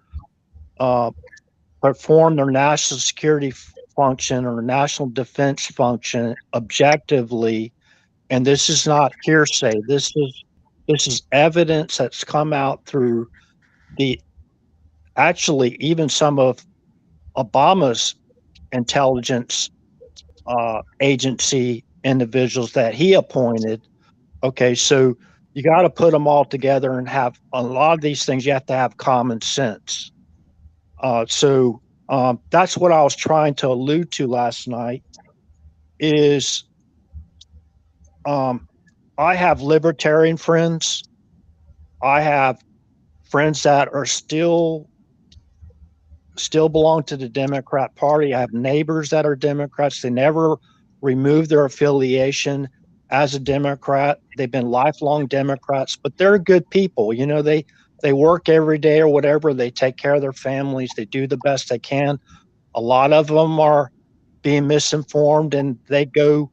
perform their national security function or national defense function objectively. And this is not hearsay. This is evidence that's come out through actually even some of Obama's intelligence agency individuals that he appointed. Okay, so you got to put them all together and have a lot of these things. You have to have common sense. So that's what I was trying to allude to last night. Is I have libertarian friends. I have friends that are still belong to the Democrat Party. I have neighbors that are Democrats. They never remove their affiliation as a Democrat. They've been lifelong Democrats, but they're good people. You know, they work every day or whatever. They take care of their families. They do the best they can. A lot of them are being misinformed, and they go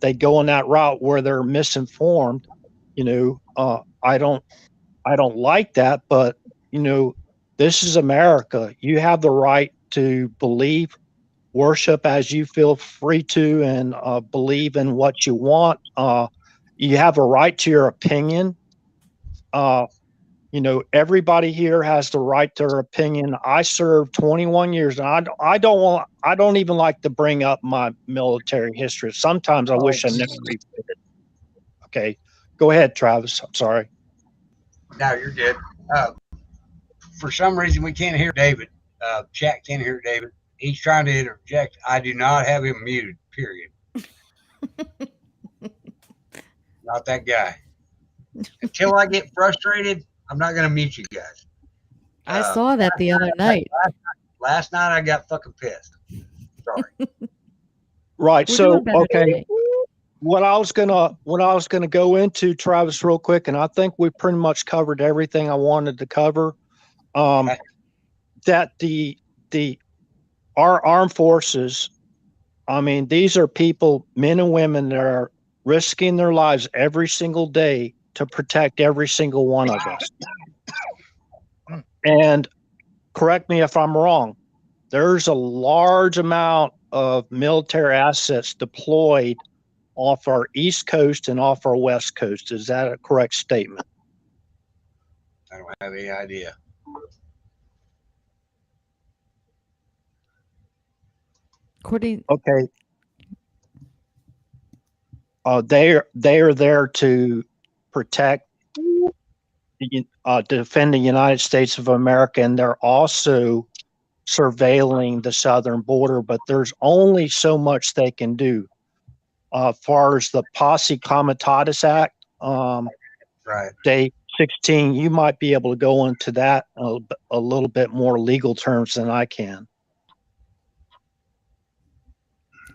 in that route where they're misinformed. You know, I don't like that, but you know, this is America. You have the right to believe, worship as you feel free to, and believe in what you want. You have a right to your opinion. You know, everybody here has the right to their opinion. I served 21 years, and I don't even like to bring up my military history. Sometimes I wish I never revisited. Okay, go ahead, Travis. I'm sorry.
No, you're good. For some reason, we can't hear David. Chat can't hear David. He's trying to interject. I do not have him muted, period. Not that guy. Until I get frustrated, I'm not going to mute you guys.
I saw that the other night.
Last night, I got fucking pissed. Sorry.
Right.
We're
So,
doing better
okay.
tonight.
What I was gonna go into, Travis, real quick, and I think we pretty much covered everything I wanted to cover. That our armed forces, I mean, these are people, men and women that are risking their lives every single day to protect every single one of us. And correct me if I'm wrong, there's a large amount of military assets deployed off our East Coast and off our West Coast. Is that a correct statement?
I don't have any idea.
According,
Okay. They are there to protect, defend the United States of America, and they're also surveilling the southern border. But there's only so much they can do. As far as the Posse Comitatus Act,
Right.
Day 16, you might be able to go into that a little bit more legal terms than I can.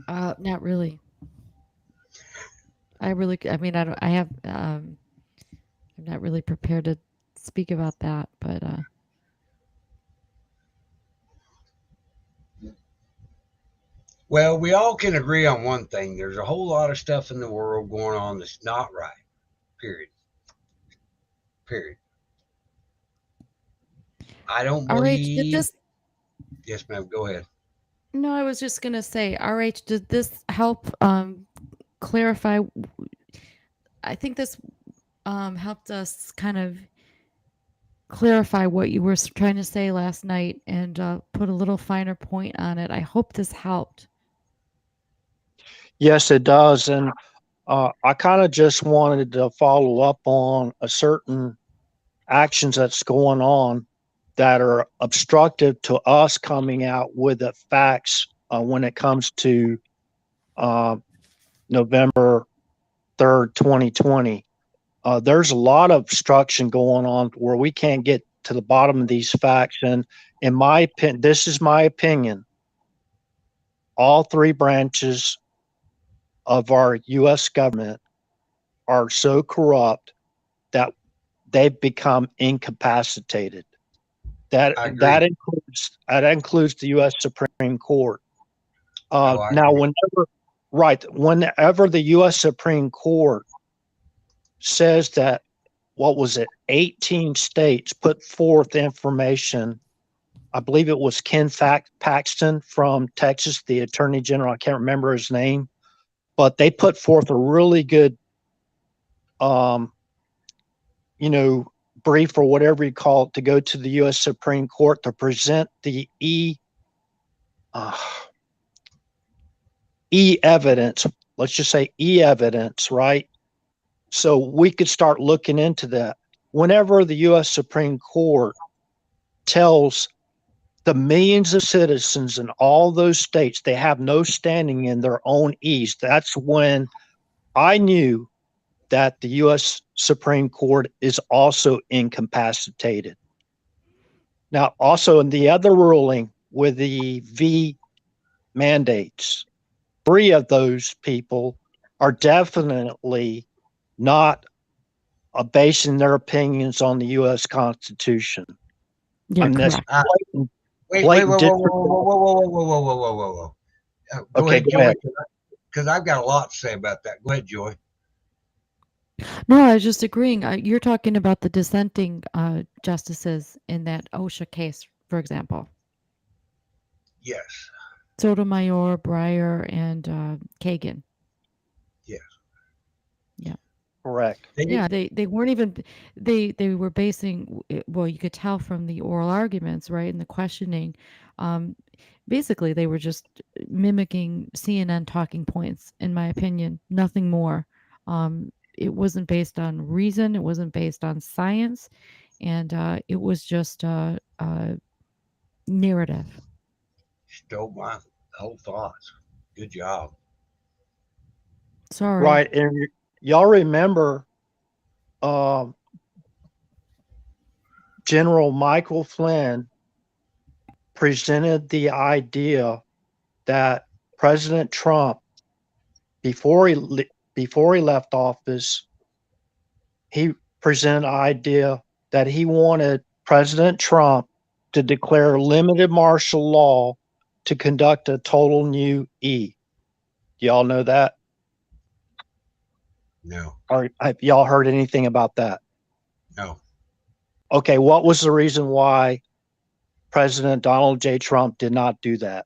not really. I mean, I'm not really prepared to speak about that, but
Well, we all can agree on one thing. There's a whole lot of stuff in the world going on that's not right. Period. Period. I don't
RH, did
believe.
this?
Yes, ma'am. Go ahead.
No, I was just gonna say, RH, did this help clarify? I think this helped us kind of clarify what you were trying to say last night and put a little finer point on it. I hope this helped.
Yes, it does. And I kind of just wanted to follow up on a certain actions that's going on that are obstructive to us coming out with the facts when it comes to November 3rd, 2020. There's a lot of obstruction going on where we can't get to the bottom of these facts. And in my opinion, this is my opinion, all three branches of our U.S. government are so corrupt that they've become incapacitated. That includes the U.S. Supreme Court. Now, whenever the U.S. Supreme Court says that, 18 states put forth information. I believe it was Ken Paxton from Texas, the Attorney General. I can't remember his name, but they put forth a really good, brief or whatever you call it to go to the U.S. Supreme Court to present the evidence. Let's just say evidence, right? So we could start looking into that. Whenever the U.S. Supreme Court tells the millions of citizens in all those states they have no standing in their own east, that's when I knew that the U.S. Supreme Court is also incapacitated. Now, also in the other ruling with the V mandates, 3 of those people are definitely not basing their opinions on the U.S. Constitution.
Yeah, correct.
Wait, whoa. Go ahead, Joy, because I've got a lot to say about that. Go ahead, Joy.
No, I was just agreeing. You're talking about the dissenting justices in that OSHA case, for example.
Yes.
Sotomayor, Breyer, and Kagan.
Yes.
Yeah.
Correct.
Yeah, they weren't even they were basing, well, you could tell from the oral arguments, right, and the questioning. Basically, they were just mimicking CNN talking points, in my opinion, nothing more. It wasn't based on reason, it wasn't based on science, and it was just narrative.
Stole my whole thoughts. Good job.
Sorry.
Right, and y'all remember General Michael Flynn presented the idea that President Trump, before he left office, he presented an idea that he wanted President Trump to declare limited martial law to conduct a total new E. Do y'all know that?
No,
Or have y'all heard anything about that?
no.
Okay, what was the reason why President Donald J. Trump did not do that?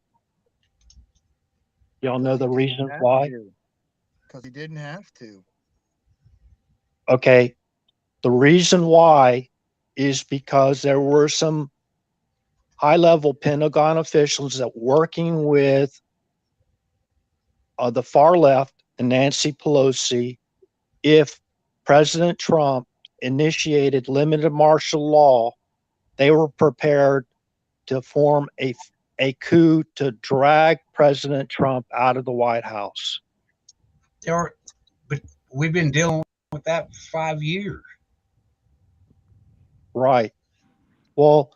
Y'all know the reason why?
Because he didn't have to.
Okay, the reason why is because there were some high-level Pentagon officials that working with the far left and Nancy Pelosi, if President Trump initiated limited martial law, they were prepared to form a coup to drag President Trump out of the White House.
There are, but we've been dealing with that for 5 years.
Right. Well,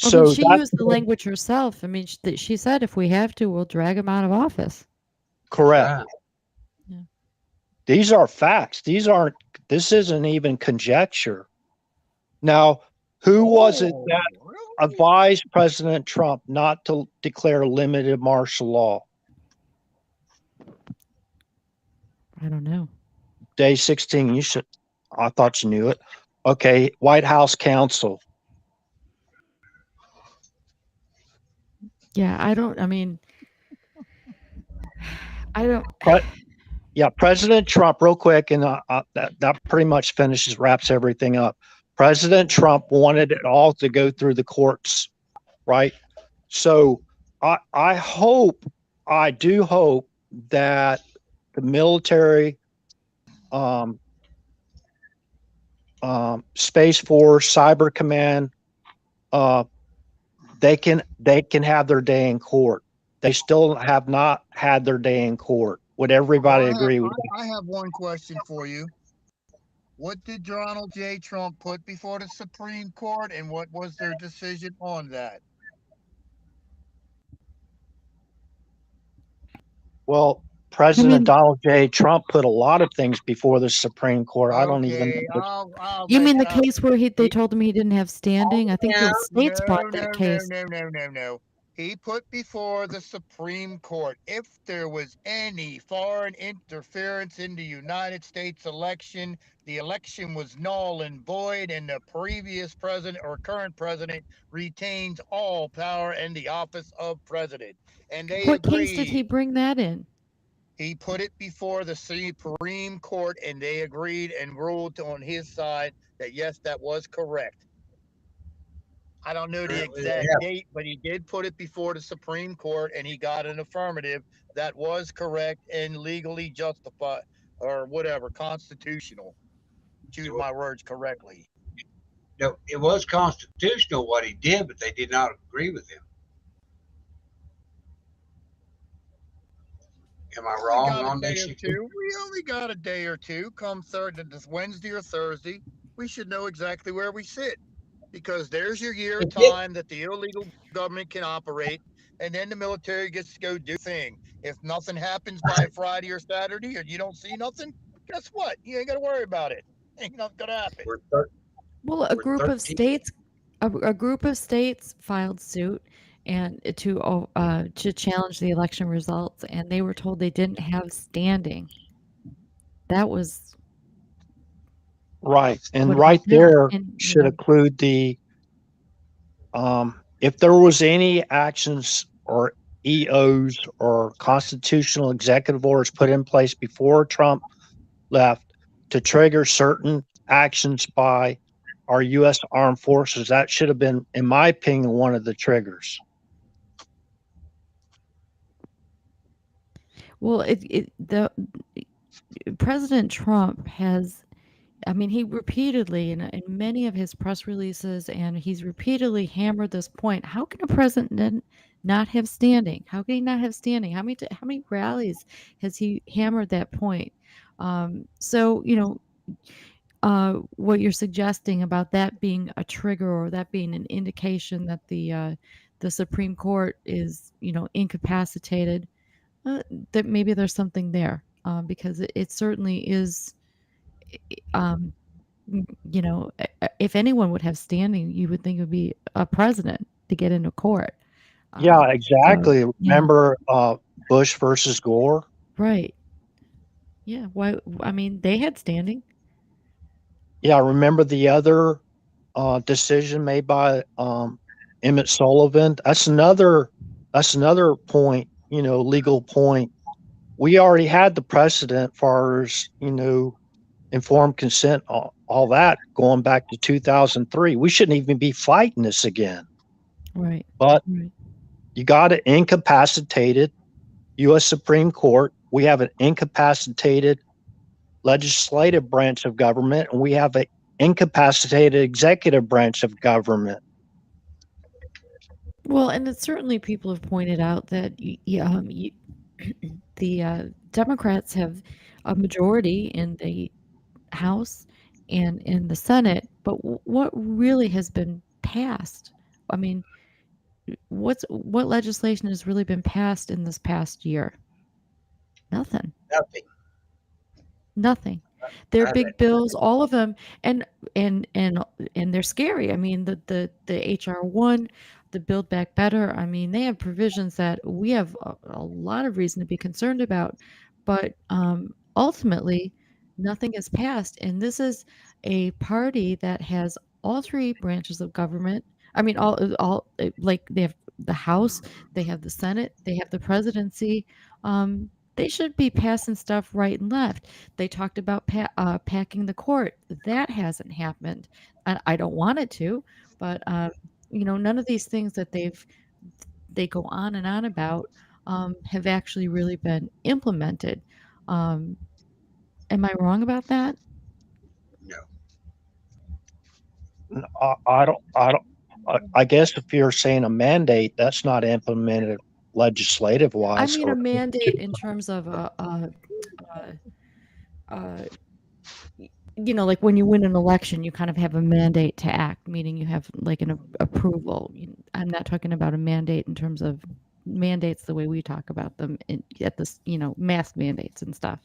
I
so
mean, she
that's
used the language herself. I mean, she said, if we have to, we'll drag him out of office.
correct.
Right.
Yeah.
These are facts. This isn't even conjecture. Now, who was it that
really?
advised President Trump not to declare limited martial law?
I don't know.
Day 16, I thought you knew it. Okay, White House counsel.
Yeah, I don't
Yeah, President Trump, real quick, and that pretty much wraps everything up. President Trump wanted it all to go through the courts, right? So I do hope that the military, Space Force, Cyber Command, they can have their day in court. They still have not had their day in court. Would everybody agree with that?
I have one question for you. What did Donald J. Trump put before the Supreme Court, and what was their decision on that?
Well, President
mean-
Donald J. Trump put a lot of things before the Supreme Court. I don't even.
Okay,
You mean the case where they told him he didn't have standing? I think the
No,
states brought that case.
No. He put before the Supreme Court, if there was any foreign interference in the United States election, the election was null and void, and the previous president or current president retains all power in the office of president. And they
What
agreed.
case did he bring that in?
He put it before the Supreme Court, and they agreed and ruled on his side that yes, that was correct. I don't know the exact date, but he did put it before the Supreme Court, and he got an affirmative that was correct and legally justified, or whatever, constitutional. Choose my words correctly.
No, it was constitutional what he did, but they did not agree with him. Am I wrong on this?
We only got a day or two. Come this Wednesday or Thursday, we should know exactly where we sit. Because there's your year of time that the illegal government can operate, and then the military gets to go do thing. If nothing happens by Friday or Saturday, or you don't see nothing, guess what? You ain't got to worry about it. Ain't nothing gonna happen.
Well, a group of states filed suit and to challenge the election results, and they were told they didn't have standing. That was
right, and
what
right
happened.
there
And,
should include the if there was any actions or EOs or constitutional executive orders put in place before Trump left to trigger certain actions by our U.S. armed forces, that should have been, in my opinion, one of the triggers.
Well, President Trump has, I mean, he repeatedly, in many of his press releases, and he's repeatedly hammered this point. How can a president not have standing? How can he not have standing? How many rallies has he hammered that point? So, what you're suggesting about that being a trigger or that being an indication that the Supreme Court is, incapacitated, that maybe there's something there, because it certainly is. If anyone would have standing, you would think it would be a president to get into court.
Yeah, exactly.
So,
Remember Bush versus Gore?
Right. Yeah. Why? I mean, they had standing.
Yeah, I remember the other decision made by Emmett Sullivan. That's another point, legal point. We already had the precedent for informed consent, all that going back to 2003. We shouldn't even be fighting this again.
Right.
But
Right.
you got an incapacitated U.S. Supreme Court. We have an incapacitated legislative branch of government, and we have an incapacitated executive branch of government.
Well, and it's certainly people have pointed out that the Democrats have a majority in the House and in the Senate, but what really has been passed? I mean, what legislation has really been passed in this past year? Nothing.
Nothing.
Nothing. They're
None of
big
it.
bills, all of them, and and and and they're scary. I mean, the HR1, the Build Back Better. I mean, they have provisions that we have a lot of reason to be concerned about, but ultimately, nothing is passed. And this is a party that has all three branches of government. I mean, like they have the House, they have the Senate, they have the presidency. They should be passing stuff right and left. They talked about packing the court. That hasn't happened. I don't want it to, but none of these things that they go on and on about have actually really been implemented. Um, am I wrong about that?
No.
I guess if you're saying a mandate, that's not implemented legislative
I
wise
mean, a
or
mandate in terms of uh, like when you win an election, you kind of have a mandate to act, meaning you have like an approval. I'm not talking about a mandate in terms of mandates the way we talk about them at this, mask mandates and stuff.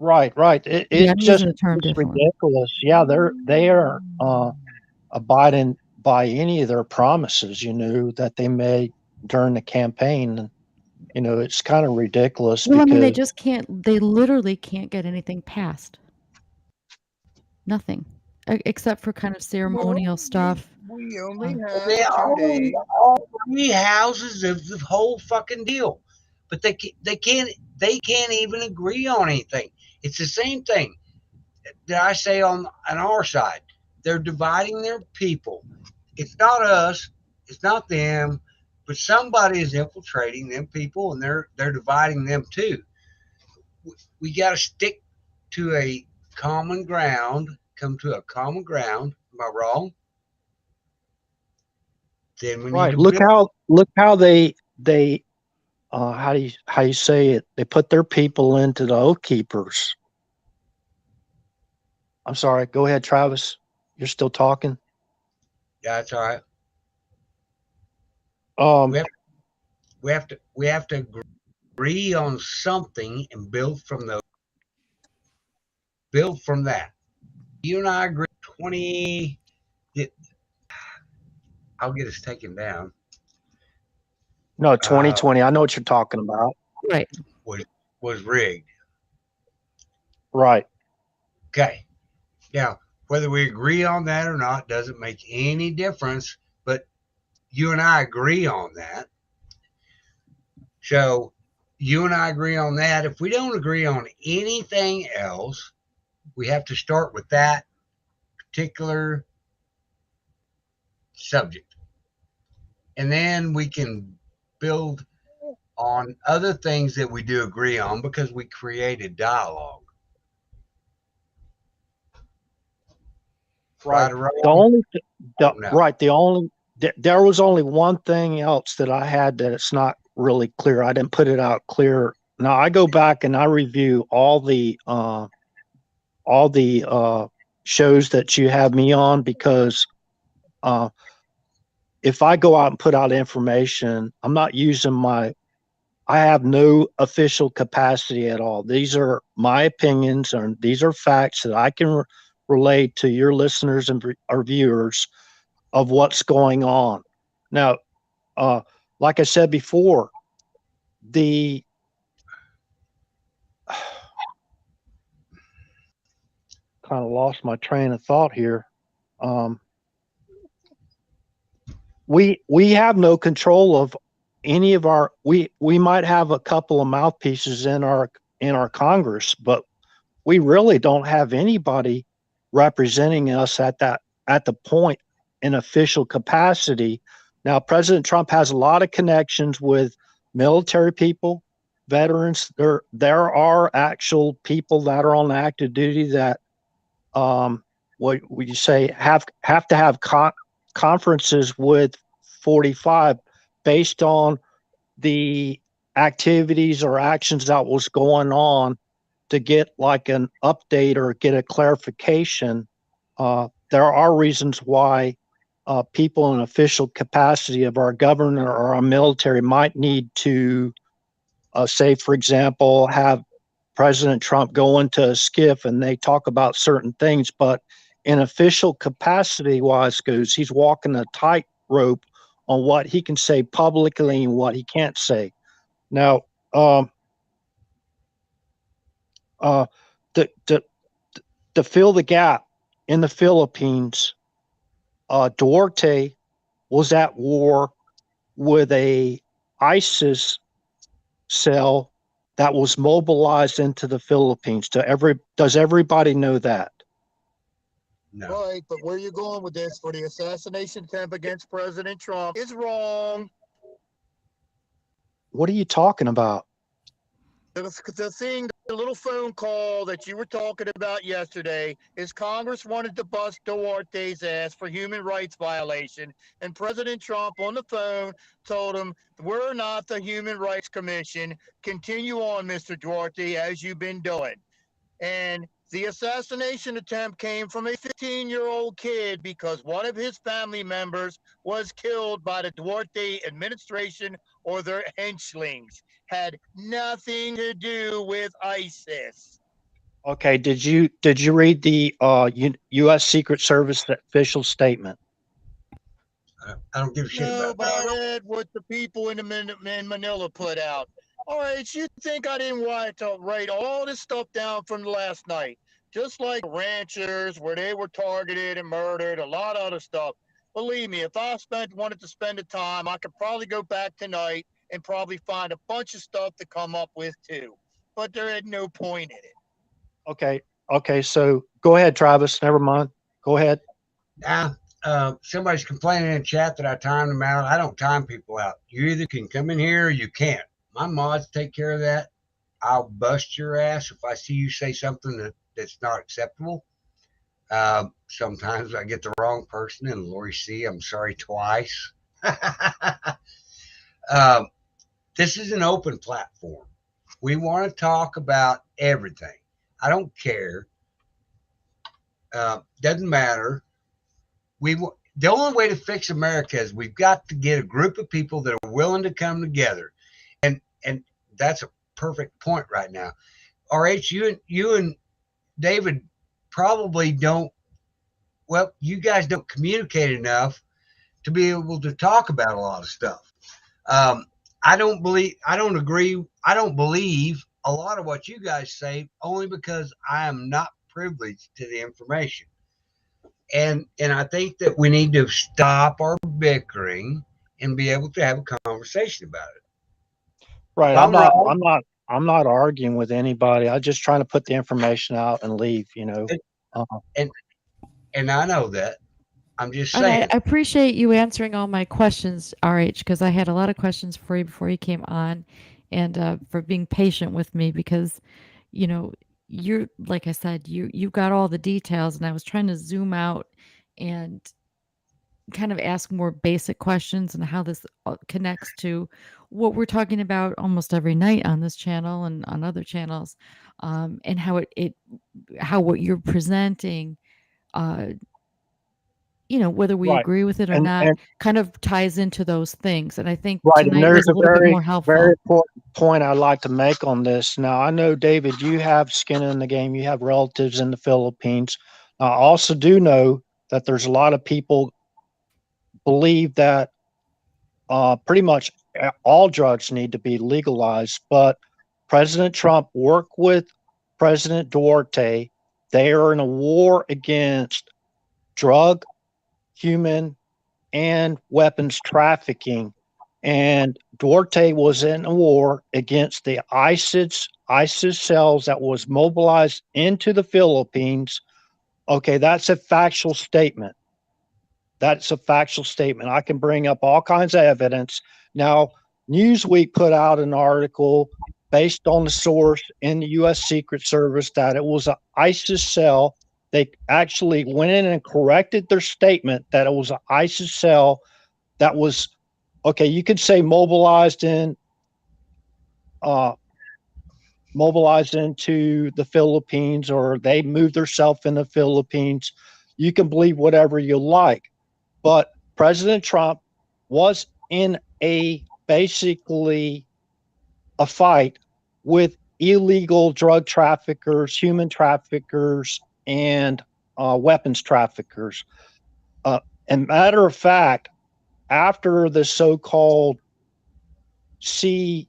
right.
Yeah,
It's
I'm
just
using the term
it's
differently.
ridiculous. Yeah, they are abiding by any of their promises, that they made during the campaign. It's kind of ridiculous
Well, I mean,
because
they literally can't get anything passed. Nothing. Except for kind of
Well,
ceremonial
we
stuff.
we only
They
have 2 days.
own all three houses of the whole fucking deal, but they can't even agree on anything. It's the same thing that I say on our side. They're dividing their people. It's not us. It's not them. But somebody is infiltrating them people, and they're dividing them too. We got to stick to a common ground. Come to a common ground. Am I wrong? Then we need
right.
to
Look
build.
how they how you say it? They put their people into the Oath Keepers. I'm sorry. Go ahead, Travis. You're still talking.
That's all right.
Um,
We have we have to agree on something and build from that. You and I agree. 20. I'll get us taken down.
no,
Uh,
2020. I know what you're talking about.
Right.
was was rigged.
Right.
Okay. Now, whether we agree on that or not doesn't make any difference. But you and I agree on that. So you and I agree on that. If we don't agree on anything else, we have to start with that particular subject. And then we can build on other things that we do agree on because we created dialogue.
Right.
Right or
The
wrong?
only
Don't know.
right. There was only one thing else that I had that it's not really clear. I didn't put it out clear. Now I go back and I review all the shows that you have me on because uh, if I go out and put out information, I'm not using I have no official capacity at all. These are my opinions, and these are facts that I can relate to your listeners and our viewers of what's going on. Now, like I said before, the kind of lost my train of thought here. We have no control of any of our. We might have a couple of mouthpieces in our Congress, but we really don't have anybody representing us at the point in official capacity. Now, President Trump has a lot of connections with military people, veterans. There are actual people that are on active duty that what would you say have to have conferences with 45 based on the activities or actions that was going on to get like an update or get a clarification. There are reasons why people in official capacity of our government or our military might need to say, for example, have President Trump go into a skiff and they talk about certain things, but in official capacity wise goes, he's walking a tightrope on what he can say publicly and what he can't say. Now, to fill the gap in the Philippines, Duarte was at war with a ISIS cell that was mobilized into the Philippines. Does everybody know that?
No.
Right, but where you going with this for the assassination attempt against President Trump is wrong.
What are you talking about?
The little phone call that you were talking about yesterday is Congress wanted to bust Duarte's ass for human rights violation, and President Trump on the phone told him, "We're not the Human Rights Commission. Continue on, Mr. Duarte, as you've been doing." And the assassination attempt came from a 15-year-old kid because one of his family members was killed by the Duarte administration or their henchlings. Had nothing to do with ISIS.
Okay, did you read the U.S. Secret Service official statement?
I don't give a shit
No,
about
but
that.
I read what the people in Manila put out. All right, you think I didn't want to write all this stuff down from last night? Just like ranchers where they were targeted and murdered, a lot of other stuff. Believe me, if I wanted to spend the time, I could probably go back tonight and probably find a bunch of stuff to come up with too. But there had no point in it.
Okay, so go ahead, Travis. Never mind. Go ahead.
Somebody's complaining in chat that I time them out. I don't time people out. You either can come in here or you can't. My mods take care of that. I'll bust your ass if I see you say something that's not acceptable. Sometimes I get the wrong person, and Lori C., I'm sorry twice. This is an open platform. We want to talk about everything. I don't care. Doesn't matter. The only way to fix America is we've got to get a group of people that are willing to come together, and that's a perfect point right now. RH, you and David probably don't. Well, you guys don't communicate enough to be able to talk about a lot of stuff. I don't believe a lot of what you guys say, only because I am not privileged to the information. And I think that we need to stop our bickering and be able to have a conversation about it.
Right. I'm not arguing with anybody. I'm just trying to put the information out and leave,
And I know that. I'm just
And
saying.
I appreciate you answering all my questions, RH, because I had a lot of questions for you before you came on, and for being patient with me because, you're, like I said, you got all the details, and I was trying to zoom out and kind of ask more basic questions and how this connects to what we're talking about almost every night on this channel and on other channels, and how how what you're presenting, whether we
Right.
agree with it or
And-
not,
and-
kind of ties into those things. And I think
Right. And
tonight
there's
was a
a
little bit
very,
more helpful.
very important point I'd like to make on this. Now, I know, David, you have skin in the game. You have relatives in the Philippines. I also do know that there's a lot of people believe that pretty much all drugs need to be legalized. But President Trump worked with President Duarte. They are in a war against drug, human, and weapons trafficking. And Duarte was in a war against the ISIS cells that was mobilized into the Philippines. Okay, that's a factual statement. That's a factual statement. I can bring up all kinds of evidence. Now, Newsweek put out an article based on the source in the U.S. Secret Service that it was an ISIS cell. They actually went in and corrected their statement that it was an ISIS cell that was, okay, you could say mobilized into the Philippines, or they moved themselves in the Philippines. You can believe whatever you like. But President Trump was in basically a fight with illegal drug traffickers, human traffickers, and weapons traffickers. And matter of fact, after the so-called sea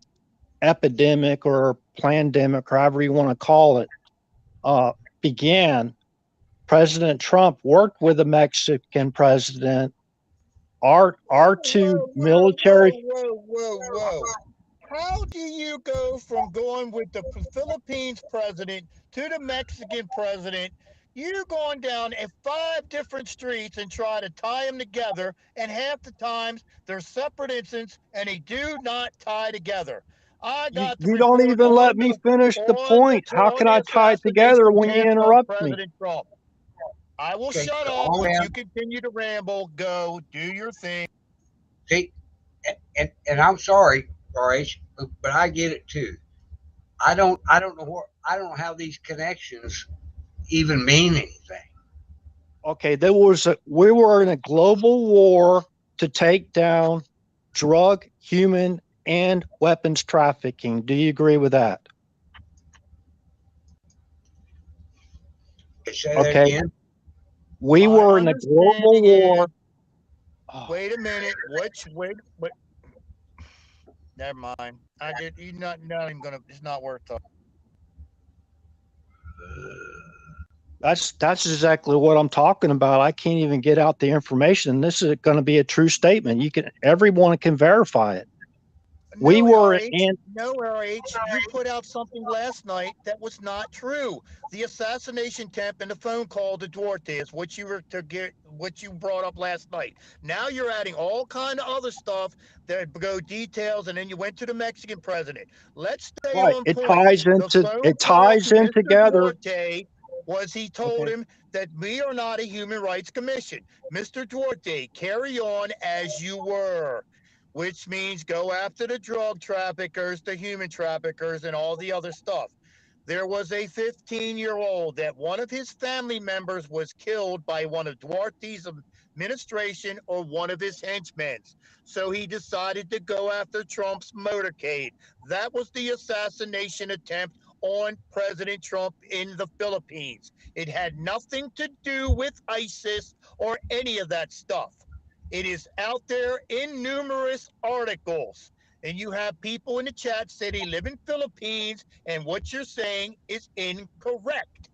epidemic or pandemic, or however you want to call it, began, President Trump worked with the Mexican president. Our two military.
Whoa. How do you go from going with the Philippines president to the Mexican president? You're going down 5 different streets and try to tie them together, and half the times they're separate incidents and they do not tie together.
You don't even let me finish the point. How can I tie it together when you interrupt me?
Trump. I will shut up, but you continue to ramble. Go, do your thing.
See, and I'm sorry, RH, but I get it too. I don't know how these connections even mean anything.
Okay, we were in a global war to take down drug, human, and weapons trafficking. Do you agree with that?
Say that again?
We were in a global war.
Wait a minute. Wait. Never mind. You're not even gonna. It's not worth talking.
That's exactly what I'm talking about. I can't even get out the information. This is going to be a true statement. Everyone can verify it.
No, RH, you put out something last night that was not true. The assassination attempt and the phone call to Duarte is what you brought up last night. Now you're adding all kind of other stuff that go details, and then you went to the Mexican president. Let's stay on point.
It ties in together.
Duarte he told him that we are not a human rights commission. Mr. Duarte, carry on as you were. Which means go after the drug traffickers, the human traffickers, and all the other stuff. There was a 15-year-old that one of his family members was killed by one of Duarte's administration or one of his henchmen. So he decided to go after Trump's motorcade. That was the assassination attempt on President Trump in the Philippines. It had nothing to do with ISIS or any of that stuff. It is out there in numerous articles. And you have people in the chat say they live in Philippines, and what you're saying is incorrect.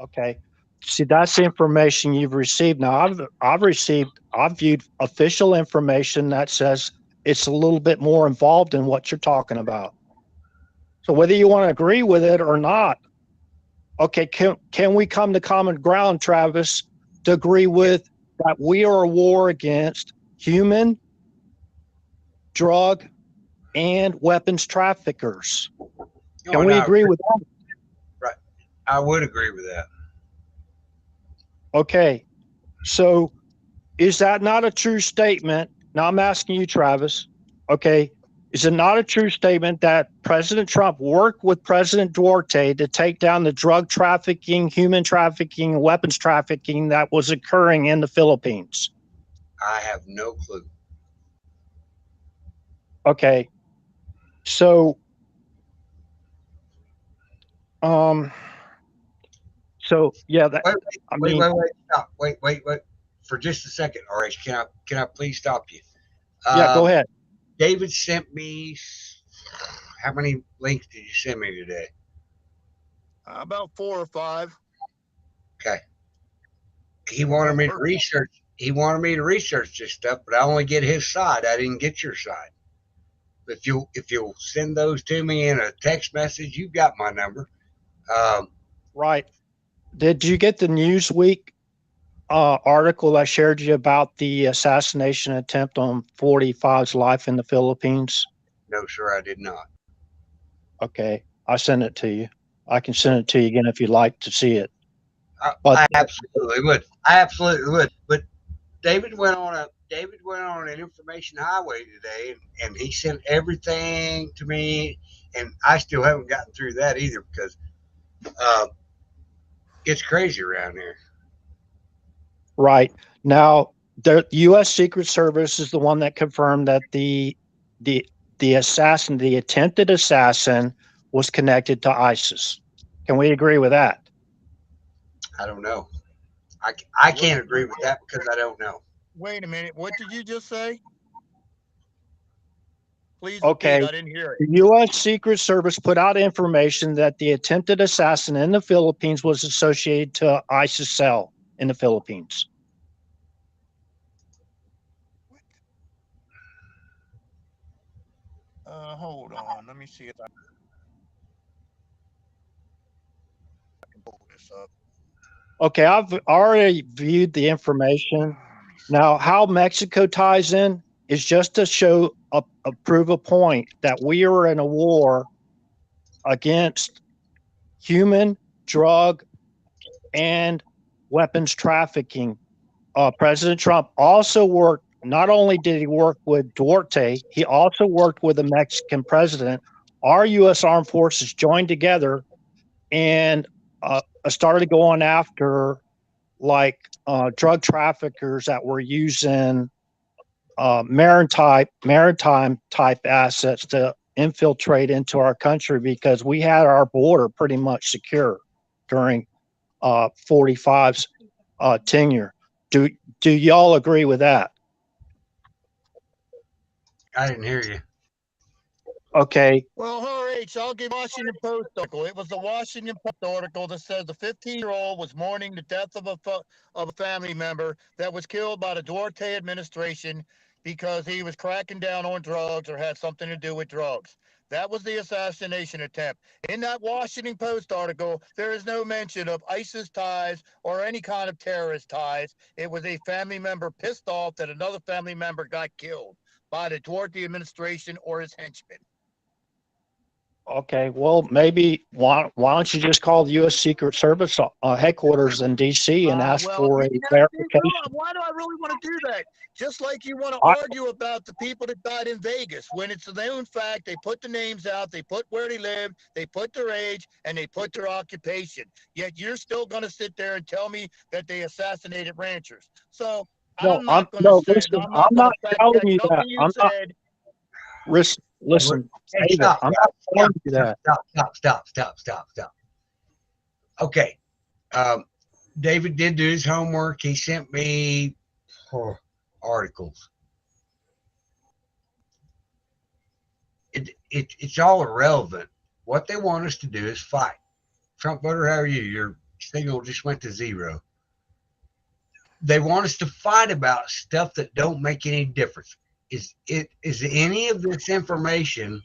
Okay. See, that's the information you've received. Now, I've viewed official information that says it's a little bit more involved in what you're talking about. So whether you want to agree with it or not, okay, can we come to common ground, Travis, to agree with that we are a war against human, drug, and weapons traffickers? Can we agree with that?
Right. I would agree with that.
Okay. So is that not a true statement? Now I'm asking you, Travis. Okay. Is it not a true statement that President Trump worked with President Duarte to take down the drug trafficking, human trafficking, weapons trafficking that was occurring in the Philippines?
I have no clue.
Okay. So, yeah, that,
stop. Wait, for just a second, RH. Can I please stop you?
Yeah, go ahead.
David sent me How many links did you send me today?
About 4 or 5.
Okay. He wanted me to research. He wanted me to research this stuff, but I only get his side. I didn't get your side. If you'll send those to me in a text message, you've got my number.
Right. Did you get the Newsweek article I shared you about the assassination attempt on 45's life in the Philippines?
No, sir, I did not.
Okay, I sent it to you. I can send it to you again if you'd like to see it.
I absolutely would. I absolutely would. But David went on an information highway today, and he sent everything to me, and I still haven't gotten through that either because it's crazy around here.
Right. Now, the U.S. Secret Service is the one that confirmed that the attempted assassin was connected to ISIS. Can we agree with that?
I don't know. I can't agree with that because I don't know.
Wait a minute. What did you just say? Please
Okay.
repeat. I didn't hear it.
The U.S. Secret Service put out information that the attempted assassin in the Philippines was associated to ISIS cell in the Philippines.
Hold on. Let me see if I can pull this up.
Okay, I've already viewed the information. Now, how Mexico ties in is just to show prove a point that we are in a war against human, drug, and weapons trafficking. President Trump also worked, not only did he work with Duarte, he also worked with the Mexican president. Our U.S. Armed Forces joined together and started going after drug traffickers that were using maritime type assets to infiltrate into our country because we had our border pretty much secure during 45's tenure. Do y'all agree with that?
I didn't hear you.
Okay.
Well, RH, I'll give Washington Post article. It was the Washington Post article that says the 15-year-old was mourning the death of a family member that was killed by the Duarte administration because he was cracking down on drugs or had something to do with drugs. That was the assassination attempt. In that Washington Post article, there is no mention of ISIS ties or any kind of terrorist ties. It was a family member pissed off that another family member got killed by the Duarte administration or his henchmen.
Okay, well, maybe why don't you just call the U.S. Secret Service headquarters in D.C. and ask for a verification?
Why do I really want to do that? Just like you want to argue about the people that died in Vegas. When it's a known fact, they put the names out, they put where they live, they put their age, and they put their occupation. Yet you're still going to sit there and tell me that they assassinated ranchers. So I'm not going to say it.
I'm not telling you that. Listen,
Hey, stop. Stop. Okay. David did do his homework. He sent me articles. It's all irrelevant. What they want us to do is fight. Trump voter, how are you? Your signal just went to 0. They want us to fight about stuff that don't make any difference. Is any of this information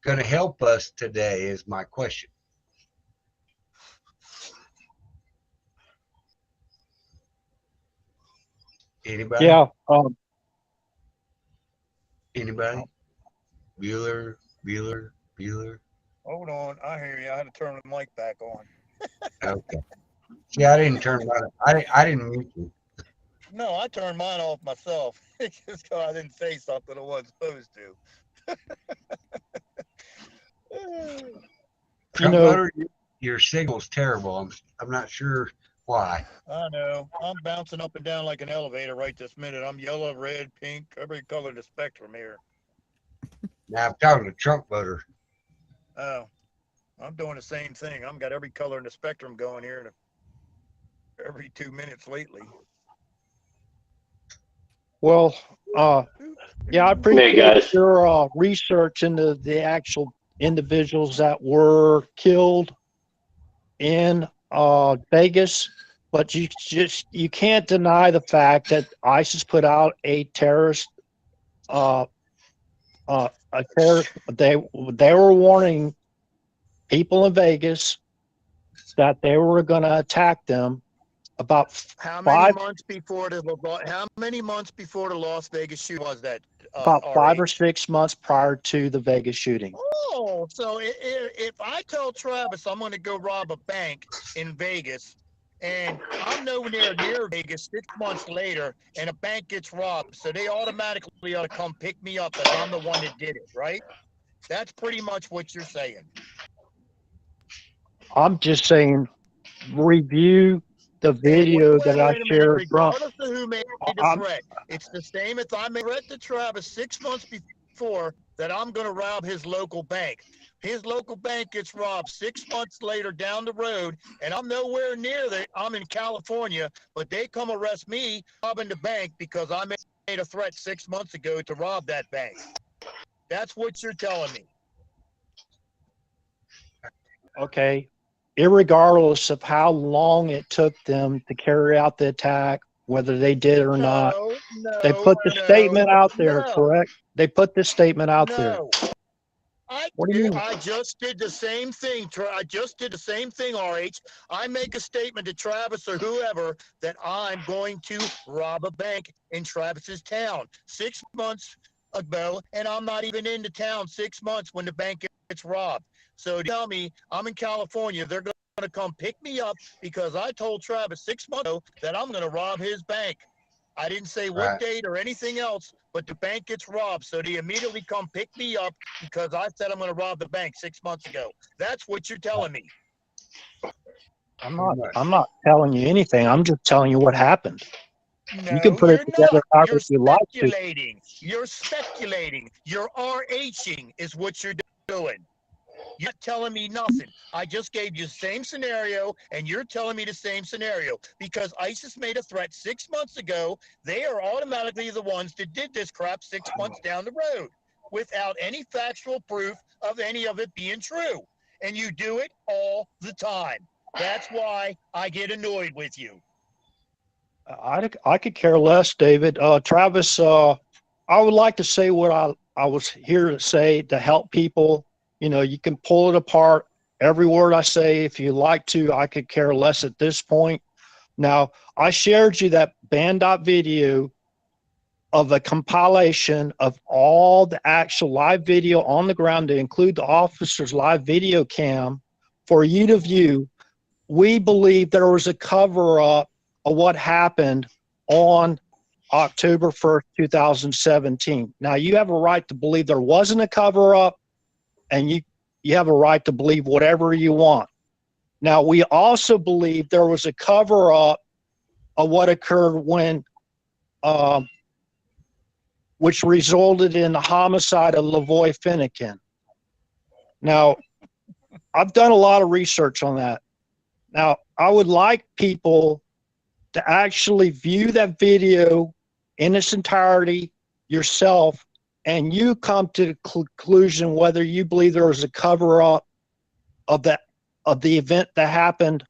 going to help us today is my question. Anybody?
Yeah.
Anybody? Bueller.
Hold on. I hear you. I had to turn the mic back on.
Okay. See, I didn't turn mine. I didn't mute you.
No, I turned mine off myself. Just because I didn't say something I wasn't supposed to.
Trump voter, your signal's terrible. I'm not sure why.
I know. I'm bouncing up and down like an elevator right this minute. I'm yellow, red, pink, every color in the spectrum here.
Now I'm talking to Trump voter.
Oh, I'm doing the same thing. I've got every color in the spectrum going here every 2 minutes lately.
Well, yeah, I appreciate your research into the actual individuals that were killed in Vegas, but you can't deny the fact that ISIS put out a terrorist they were warning people in Vegas that they were going to attack them about
How
five
many months before the Las Vegas shooting was that?
about 5 or
RH?
6 months prior to the Vegas shooting.
Oh, so if I tell Travis I'm going to go rob a bank in Vegas, and I'm nowhere near Vegas 6 months later, and a bank gets robbed, so they automatically ought to come pick me up, and I'm the one that did it, right? That's pretty much what you're saying.
I'm just saying, review the video that I
Wait a minute.
shared from.
Regardless of who made the
I'm,
threat, it's the same if I made a threat to Travis 6 months before that I'm going to rob his local bank. His local bank gets robbed 6 months later down the road, and I'm nowhere near that. I'm in California, but they come arrest me robbing the bank because I made a threat 6 months ago to rob that bank. That's what you're telling me.
okay. Irregardless of how long it took them to carry out the attack, whether they did or not, they put the statement out there, correct? They put this statement out there. What do you mean?
I just did the same thing. I just did the same thing, RH. I make a statement to Travis or whoever that I'm going to rob a bank in Travis's town 6 months ago, and I'm not even in the town 6 months when the bank gets robbed. So tell me, I'm in California. They're going to come pick me up because I told Travis 6 months ago that I'm going to rob his bank. I didn't say what date or anything else, but the bank gets robbed. So they immediately come pick me up because I said I'm going to rob the bank 6 months ago. That's what you're telling me.
I'm not telling you anything. I'm just telling you what happened.
No,
you can put it together however you like to.
You're speculating. You're RHing is what you're doing. You're not telling me nothing. I just gave you the same scenario, and you're telling me the same scenario. Because ISIS made a threat 6 months ago, they are automatically the ones that did this crap 6 months down the road without any factual proof of any of it being true. And you do it all the time. That's why I get annoyed with you.
I could care less, David. Travis, I would like to say what I was here to say to help people. You know, you can pull it apart. Every word I say, if you like to, I could care less at this point. Now, I shared you that Bandot video of a compilation of all the actual live video on the ground to include the officer's live video cam for you to view. We believe there was a cover-up of what happened on October 1st, 2017. Now, you have a right to believe there wasn't a cover-up, and you have a right to believe whatever you want. Now, we also believe there was a cover-up of what occurred when, which resulted in the homicide of Lavoy Finnegan. Now, I've done a lot of research on that. Now, I would like people to actually view that video in its entirety yourself, and you come to the conclusion whether you believe there was a cover-up of the event that happened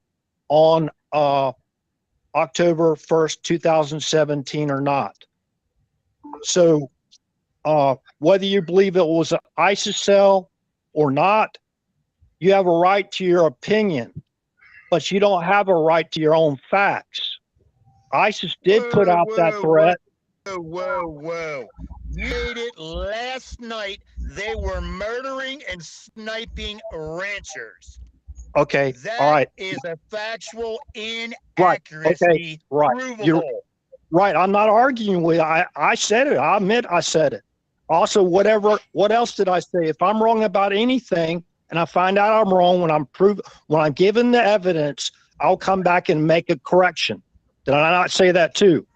on October 1st, 2017 or not. So whether you believe it was an ISIS cell or not, you have a right to your opinion, but you don't have a right to your own facts. ISIS did put out that threat.
Whoa. You made it last night. They were murdering and sniping ranchers.
Okay,
that
all right.
Is a factual inaccuracy.
Right, okay, right.
Provable.
You're right. I'm not arguing with you. I said it. I admit I said it. Also, what else did I say? If I'm wrong about anything and I find out I'm wrong when I'm given the evidence, I'll come back and make a correction. Did I not say that too?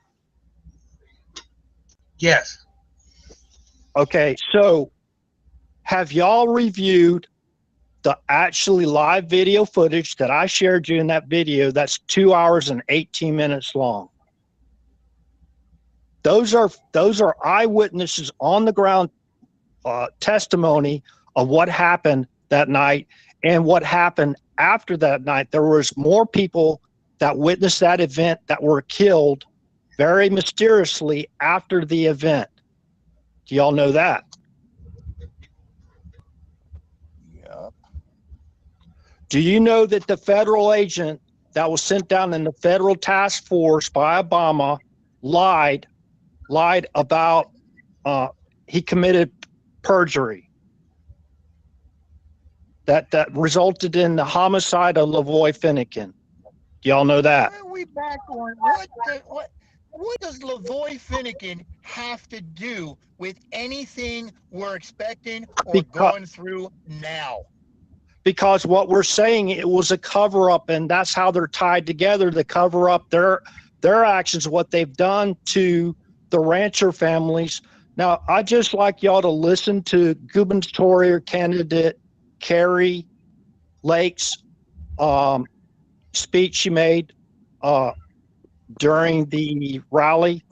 Yes.
Okay, so have y'all reviewed the actually live video footage that I shared you in that video? That's 2 hours and 18 minutes long. Those are eyewitnesses on the ground testimony of what happened that night and what happened after that night. There was more people that witnessed that event that were killed very mysteriously after the event. Do y'all know that?
Yeah.
Do you know that the federal agent that was sent down in the federal task force by Obama lied about he committed perjury that resulted in the homicide of Lavoy Finnegan? Do y'all know that?
Why are we back on what does Lavoy Finnegan have to do with anything we're expecting or going through now?
Because what we're saying, it was a cover up, and that's how they're tied together to cover up their actions, what they've done to the rancher families. Now, I'd just like y'all to listen to gubernatorial candidate Carrie Lake's speech she made during the rally.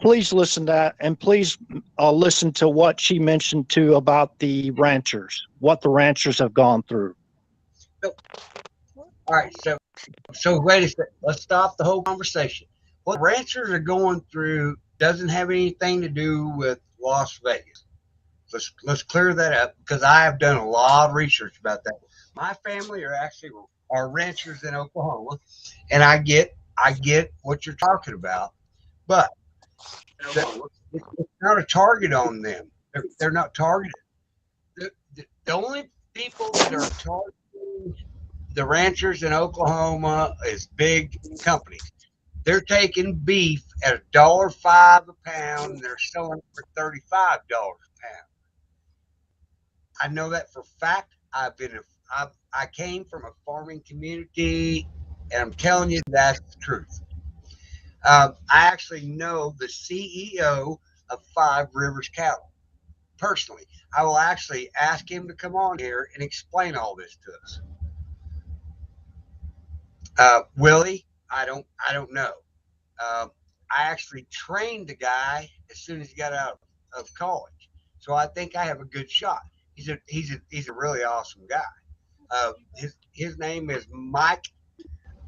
Please listen to that, and please listen to what she mentioned too about the ranchers, what the ranchers have gone through.
All right, so wait a second. Let's stop the whole conversation. What ranchers are going through doesn't have anything to do with Las Vegas. Let's clear that up, because I have done a lot of research about that. My family are ranchers in Oklahoma, and I get what you're talking about, but it's not a target on them. They're not targeted. The only people that are targeting the ranchers in Oklahoma is big companies. They're taking beef at $1.05 a pound, and they're selling it for $35 a pound. I know that for fact. I came from a farming community, and I'm telling you that's the truth. I actually know the CEO of Five Rivers Cattle personally. I will actually ask him to come on here and explain all this to us. Willie, I don't know. I actually trained the guy as soon as he got out of college, so I think I have a good shot. He's a really awesome guy. His name is Mike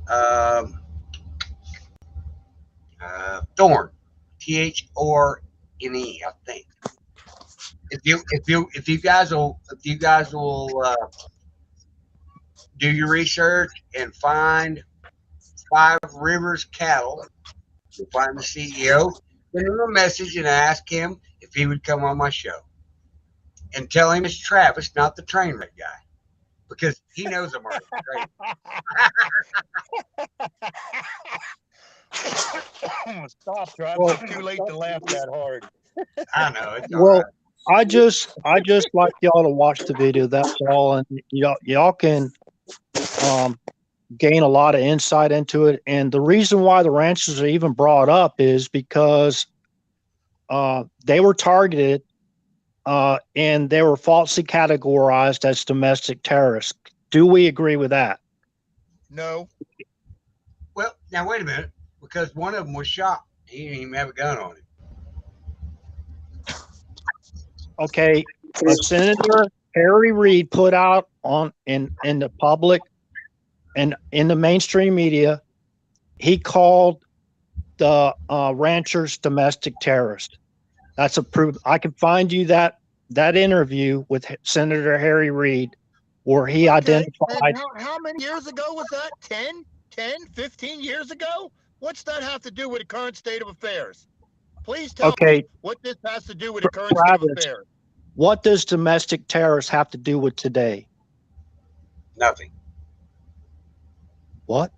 Thorne, Thorne, I think. If you guys will do your research and find Five Rivers Cattle, you'll find the CEO. Send him a message and ask him if he would come on my show, and tell him it's Travis, not the train wreck guy, because he knows I'm already trained.
Stop, Travis. It's too late to laugh that hard.
I know. It's all right.
I just like y'all to watch the video. That's all, and y'all can gain a lot of insight into it. And the reason why the ranchers are even brought up is because they were targeted and they were falsely categorized as domestic terrorists. Do we agree with that?
No.
Well, now wait a minute, because one of them was shot. He didn't even have a gun on him.
Okay, Senator Harry Reid put out in the public and in the mainstream media, he called the ranchers domestic terrorists. That's approved. I can find you that interview with Senator Harry Reid where he identified.
And how many years ago was that? 10, 15 years ago? What's that have to do with the current state of affairs? Please tell me what this has to do with the current state of affairs.
What does domestic terrorists have to do with today?
Nothing.
What?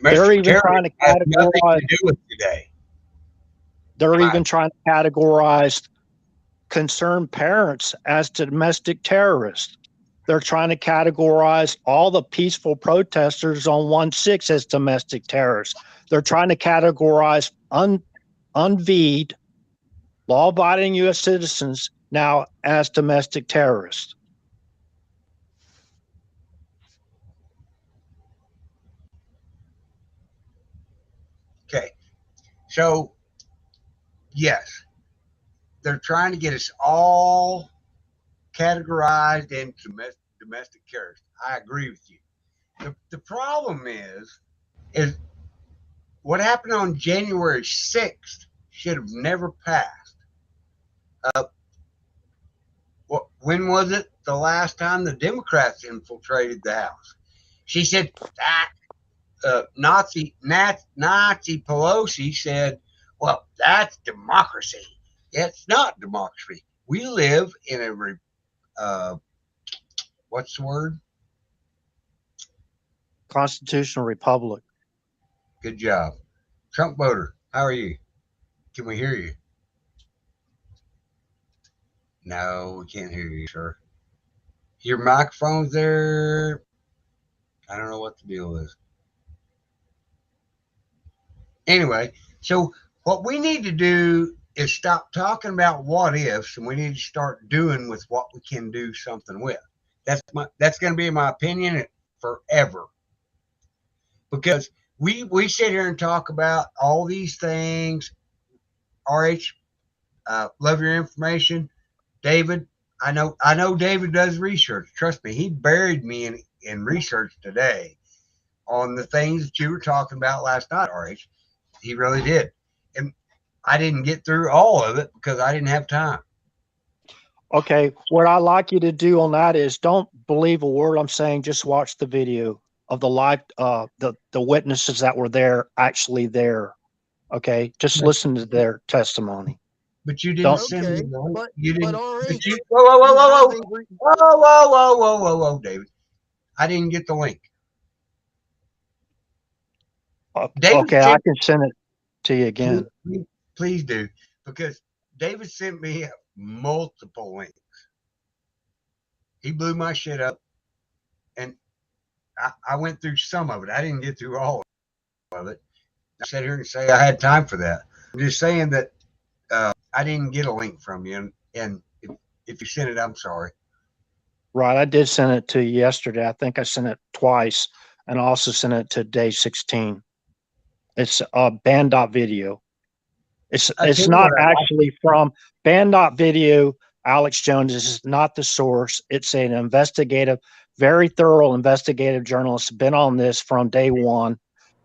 They're even trying to categorize. To do with today.
They're even trying to categorize concerned parents as domestic terrorists. They're trying to categorize all the peaceful protesters on 1/6 as domestic terrorists. They're trying to categorize unveed, law-abiding U.S. citizens now as domestic terrorists.
Okay, so yes, they're trying to get us all categorized into domestic terrorists. I agree with you. The problem is what happened on January 6th should have never passed. When was it the last time the Democrats infiltrated the House? She said Nazi Pelosi said, well, that's democracy. It's not democracy. We live in a what's the word?
Constitutional republic.
Good job. Trump voter, how are you? Can we hear you? No, we can't hear you, sir. Your microphone's there. I don't know what the deal is. Anyway, so what we need to do is stop talking about what ifs, and we need to start doing with what we can do something with. That's going to be my opinion forever, because we sit here and talk about all these things. RH, love your information, David. I know David does research. Trust me, he buried me in research today on the things that you were talking about last night, RH. He really did. And I didn't get through all of it because I didn't have time.
Okay, what I'd like you to do on that is don't believe a word I'm saying. Just watch the video of the live, the witnesses that were there, actually there. Okay, just listen to their testimony.
But you didn't
Don't-
send me the link.
but
You didn't.
RH,
But you, whoa,
you have a-
David. I didn't get the link.
Okay, I can send it to you again.
Please do, because David sent me multiple links. He blew my shit up, and I went through some of it. I didn't get through all of it. I sat here and say I had time for that. I'm just saying that I didn't get a link from you, and if you sent it, I'm sorry.
Right, I did send it to you yesterday. I think I sent it twice, and I also sent it to day 16. It's band.video. It's not actually from band.video. Alex Jones is not the source. It's an investigative, very thorough investigative journalist, been on this from day one,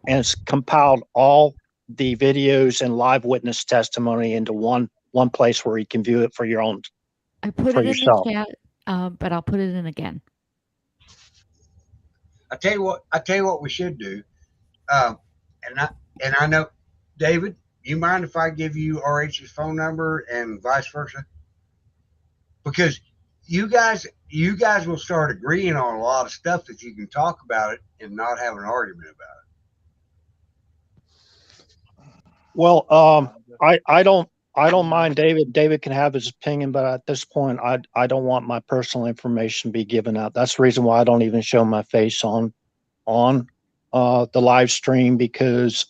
and it's compiled all the videos and live witness testimony into one place where you can view it for your own.
I put
For
it
yourself.
in the chat, but I'll put it in again.
I tell you what we should do, and I know, David, you mind if I give you RH's phone number and vice versa? Because you guys will start agreeing on a lot of stuff if you can talk about it and not have an argument about it.
Well, I don't mind David. David can have his opinion, but at this point, I don't want my personal information to be given out. That's the reason why I don't even show my face on the live stream, because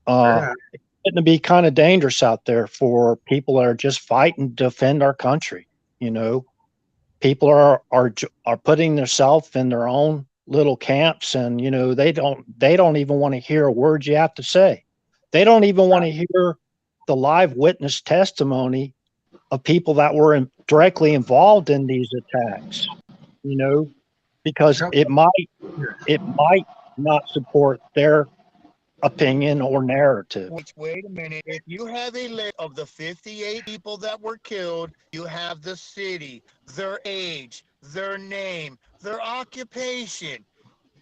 it's getting to be kind of dangerous out there for people that are just fighting to defend our country. You know, people are putting themselves in their own little camps, and you know they don't even want to hear a word you have to say. They don't even want to hear the live witness testimony of people that were directly involved in these attacks. You know, because it might not support their opinion or narrative.
Wait a minute. If you have a list of the 58 people that were killed, you have the city, their age, their name, their occupation.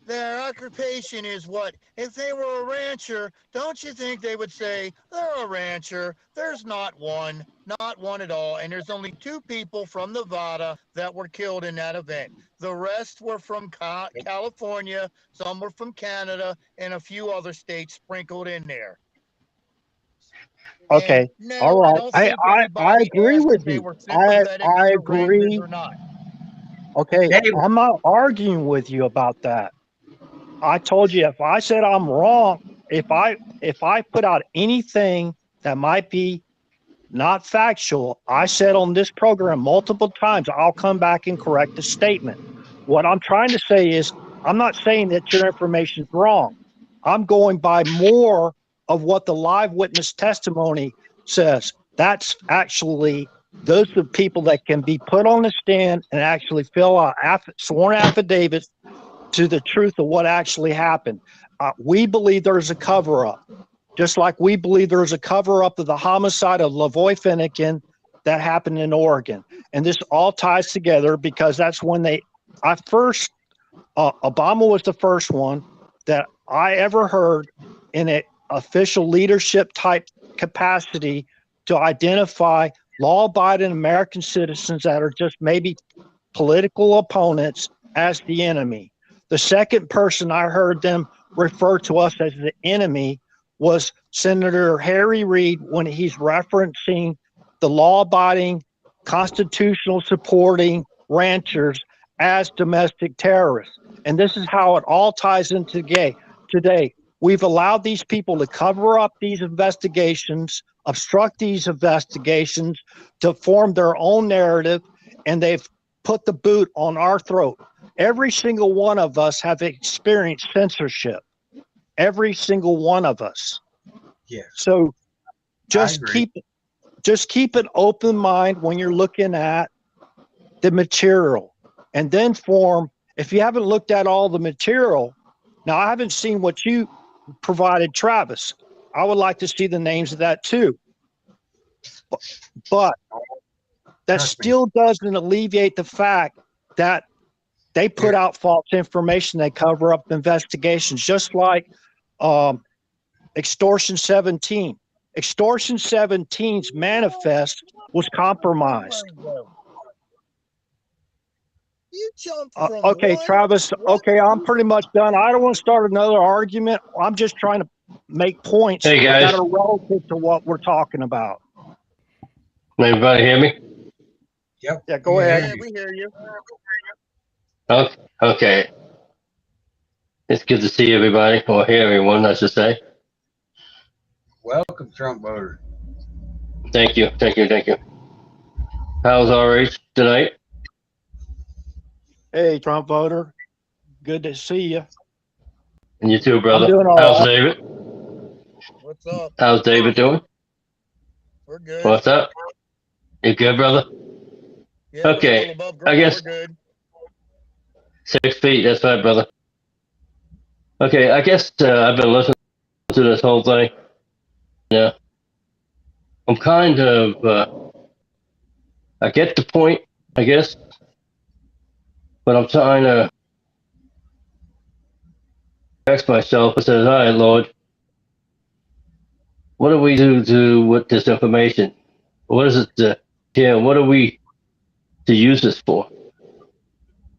Their occupation is what? If they were a rancher, don't you think they would say, they're a rancher? There's not one at all. And there's only 2 people from Nevada that were killed in that event. The rest were from California, some were from Canada, and a few other states sprinkled in there.
Okay,
And no,
all right.
I
agree with you. I agree.
Or not.
Okay,
David.
I'm not arguing with you about that. I told you, if I said I'm wrong, if I put out anything that might be not factual, I said on this program multiple times, I'll come back and correct the statement. What I'm trying to say is, I'm not saying that your information is wrong. I'm going by more of what the live witness testimony says. That's actually those are people that can be put on the stand and actually fill out sworn affidavits to the truth of what actually happened. We believe there's a cover-up, just like we believe there's a cover-up of the homicide of Lavoy Finnegan that happened in Oregon. And this all ties together because that's when Obama was the first one that I ever heard in an official leadership type capacity to identify law-abiding American citizens that are just maybe political opponents as the enemy. The second person I heard them refer to us as the enemy was Senator Harry Reid when he's referencing the law-abiding, constitutional supporting ranchers as domestic terrorists. And this is how it all ties in today. We've allowed these people to cover up these investigations, obstruct these investigations, to form their own narrative, and they've put the boot on our throat. Every single one of us have experienced censorship. Every single one of us.
Yes.
So just keep an open mind when you're looking at the material, and then form. If you haven't looked at all the material, now I haven't seen what you provided, Travis. I would like to see the names of that too. But that still doesn't alleviate the fact that they put out false information. They cover up investigations, just like Extortion 17. Extortion 17's manifest was compromised.
You jumped from
Okay,
one-
Travis. Okay, I'm pretty much done. I don't want to start another argument. I'm just trying to make points
Hey, guys.
that are relative to what we're talking about.
Can everybody hear me?
Yeah, go ahead.
Yeah, we hear you.
Okay. It's good to see everybody, or hear everyone, I should say.
Welcome, Trump voter.
Thank you. How's RH tonight?
Hey, Trump voter. Good to see you.
And you too, brother.
I'm doing all
How's
right.
David?
What's up?
How's David doing?
We're good.
What's up? You good, brother?
Yeah, we're
okay,
still above
I
ground.
guess-
We're good.
6 feet, that's right, brother. Okay, I guess I've been listening to this whole thing. Yeah. I'm kind of, I get the point, I guess. But I'm trying to ask myself and says, all right, Lord, what do we do with this information? What is it what are we to use this for?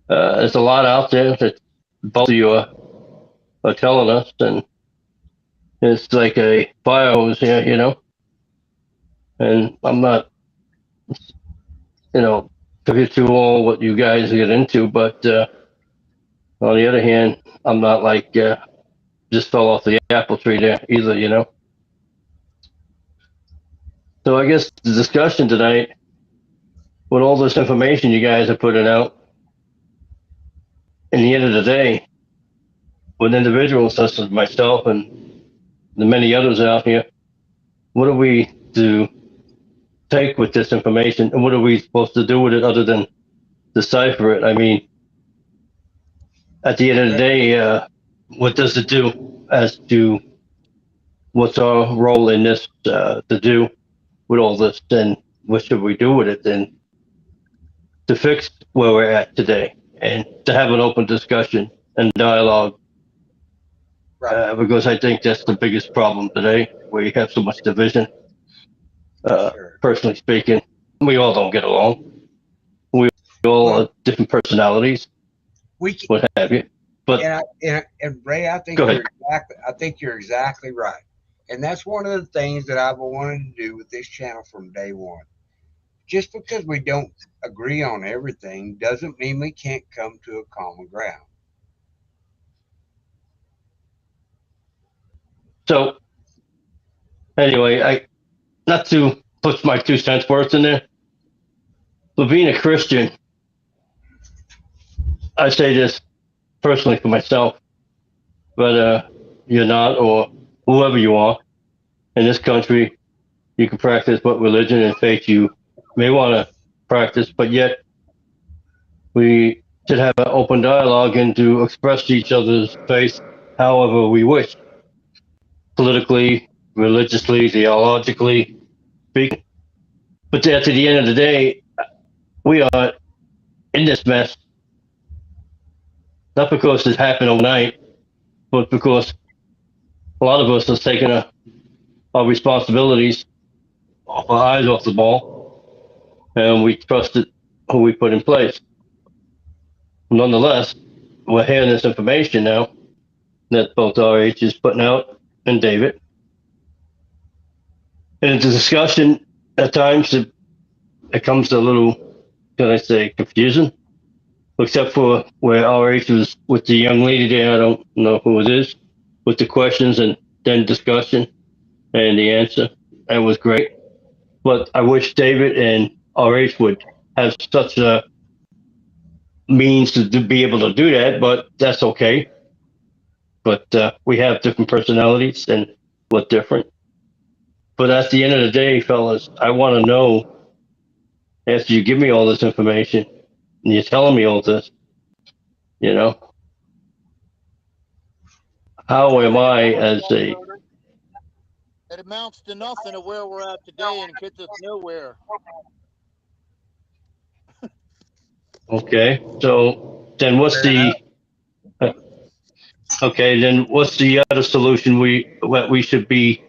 There's a lot out there that both of you are telling us, and it's like a fire hose here, and I'm not, privy to all what you guys get into, but on the other hand, I'm not like just fell off the apple tree there either, So I guess the discussion tonight, with all this information you guys are putting out, in the end of the day, with individuals such as myself and the many others out here, what are we to take with this information, and what are we supposed to do with it other than decipher it? I mean, at the end of the day, what does it do as to what's our role in this to do with all this, and what should we do with it then to fix where we're at today, and to have an open discussion and dialogue, because I think that's the biggest problem today, where you have so much division.
Sure.
Personally speaking, we all don't get along. We all have different personalities,
We can,
what have you. But
and Ray, I think
Go ahead.
you're exactly right. And that's one of the things that I've wanted to do with this channel from day one. Just because we don't agree on everything doesn't mean we can't come to a common ground.
so, anyway, not to put my 2 cents worth in there, but being a Christian, I say this personally for myself, whether you're not or whoever you are in this country, you can practice what religion and faith you may want to practice, but yet we should have an open dialogue and to express to each other's faith however we wish, politically, religiously, theologically speaking. But at the end of the day, we are in this mess, not because it happened overnight, but because a lot of us have taken our responsibilities off our eyes off the ball, and we trusted who we put in place. Nonetheless, we're hearing this information now that both RH is putting out and David. And it's a discussion at times that it comes a little, can I say, confusing, except for where RH was with the young lady there. I don't know who it is, with the questions and then discussion and the answer. It was great. But I wish David and RH would have such a means to be able to do that, but that's okay. But we have different personalities and we're different. But at the end of the day, fellas, I want to know, after you give me all this information and you're telling me all this, you know, how am I as a...
It amounts to nothing of where we're at today and gets us nowhere.
Okay, so then what's the... Okay, then what's the other solution what we should be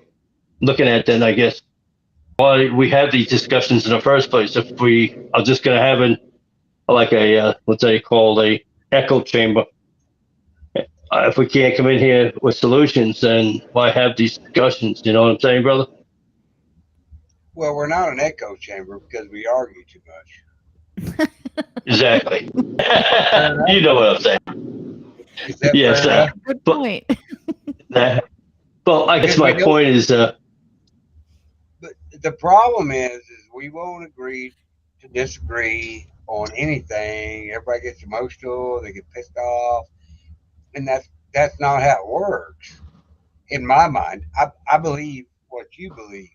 looking at then, I guess? Why we have these discussions in the first place? If we are just going to have what's they call a echo chamber. If we can't come in here with solutions, then why have these discussions? You know what I'm saying, brother?
Well, we're not an echo chamber because we argue too much.
Exactly. You know what I'm saying.
Is that
Yes.
fair enough?
Good
but-
point.
Well, I guess my point is,
But the problem is we won't agree to disagree on anything. Everybody gets emotional, they get pissed off, and that's not how it works. In my mind, I believe what you believe.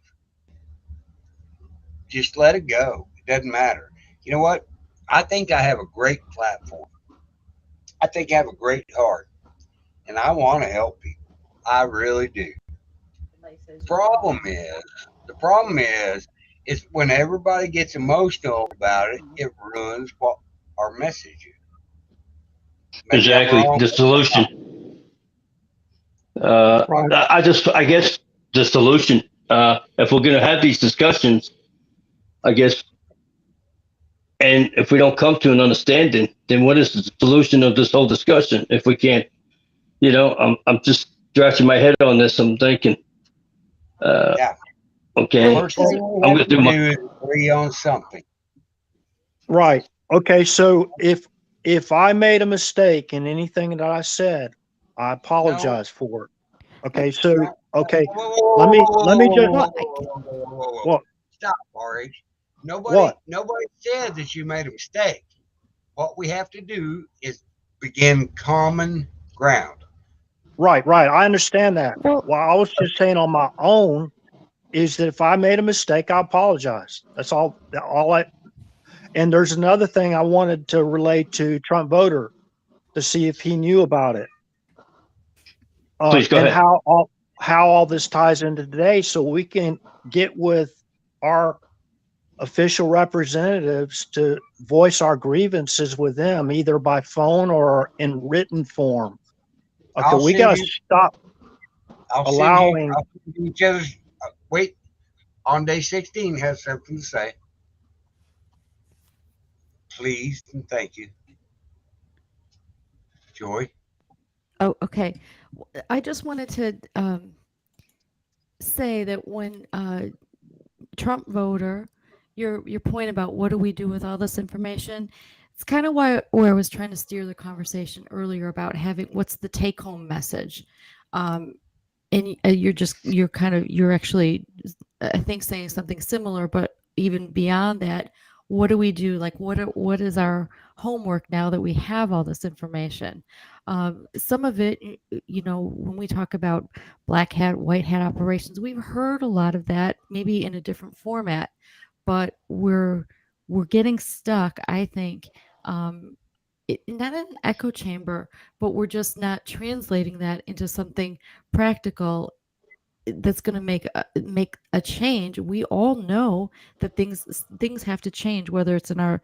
Just let it go. It doesn't matter. You know what? I think I have a great platform. I think I have a great heart, and I want to help people. I really do. The problem is when everybody gets emotional about it, it ruins what our message is. Maybe I'm
exactly
wrong.
the solution.
Right.
I guess the solution, if we're going to have these discussions, I guess, and if we don't come to an understanding, then what is the solution of this whole discussion? If we can't, I'm just scratching my head on this. I'm thinking,
Yeah.
okay,
First thing we
I'm
have
gonna do
to do is agree on something.
Right. Okay. So if I made a mistake in anything that I said, I apologize for it. Okay. So okay. Let me just- What?
Stop, RH.
What?
Nobody said that you made a mistake. What we have to do is begin common ground.
Right. I understand that.
Well-
Well, I was just saying on my own is that if I made a mistake, I apologize. That's all. And there's another thing I wanted to relate to Trump voter to see if he knew about it.
Please go
and
ahead.
how all this ties into today, so we can get with our official representatives to voice our grievances with them, either by phone or in written form. Okay,
I'll
we
send
gotta
you-
stop allowing.
I'll send you each other's. Wait, on day 16 has something to say. Please and thank you, Joy.
Oh, okay. I just wanted to say that when Trump voter, your point about what do we do with all this information, it's kind of where I was trying to steer the conversation earlier about having what's the take home message. And you're actually, I think, saying something similar, but even beyond that, what do we do? Like, what is our homework now that we have all this information? Some of it, when we talk about black hat, white hat operations, we've heard a lot of that, maybe in a different format. but we're getting stuck, I think, not in an echo chamber, but we're just not translating that into something practical that's going to make a change. We all know that things have to change, whether it's in our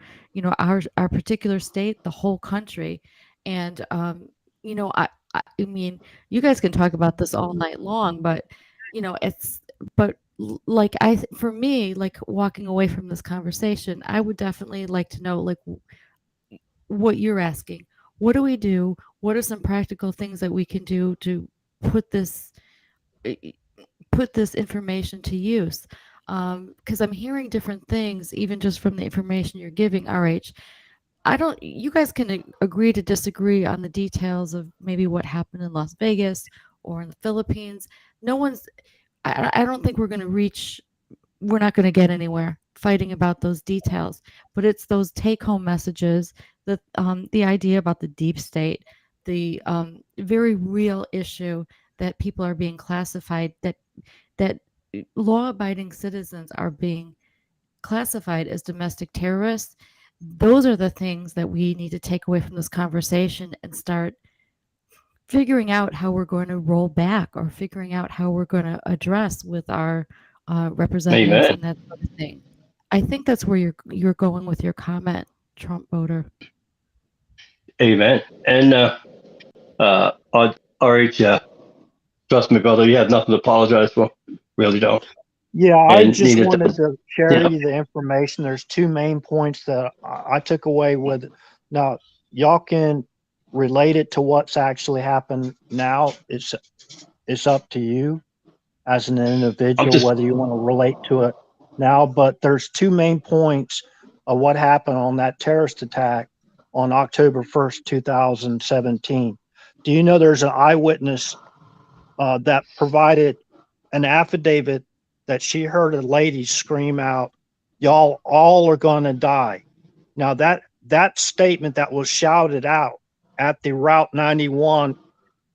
our particular state, the whole country. And I mean, you guys can talk about this all night long, but it's but like for me, like walking away from this conversation, I would definitely like to know, like, what you're asking. What do we do? What are some practical things that we can do to put this information to use? Because I'm hearing different things, even just from the information you're giving, RH. You guys can agree to disagree on the details of maybe what happened in Las Vegas or in the Philippines. I don't think we're not going to get anywhere fighting about those details, but it's those take-home messages, the idea about the deep state, the very real issue that people are being classified, that law-abiding citizens are being classified as domestic terrorists. Those are the things that we need to take away from this conversation and start figuring out how we're going to roll back, or figuring out how we're going to address with our representatives.
Amen.
And that sort of thing. I think that's where you're going with your comment, Trump voter.
Amen. And RH, trust me, brother, you have nothing to apologize for. Really don't.
Yeah, I
And
just
neither
wanted
does-
to share
Yeah.
you the information. There's two main points that I took away with. Now, y'all can relate it to what's actually happened now. It's up to you as an individual
just-
whether you want to relate to it now. But there's two main points of what happened on that terrorist attack on October 1st, 2017. Do you know there's an eyewitness that provided an affidavit that she heard a lady scream out, "Y'all all are going to die." Now that statement that was shouted out at the Route 91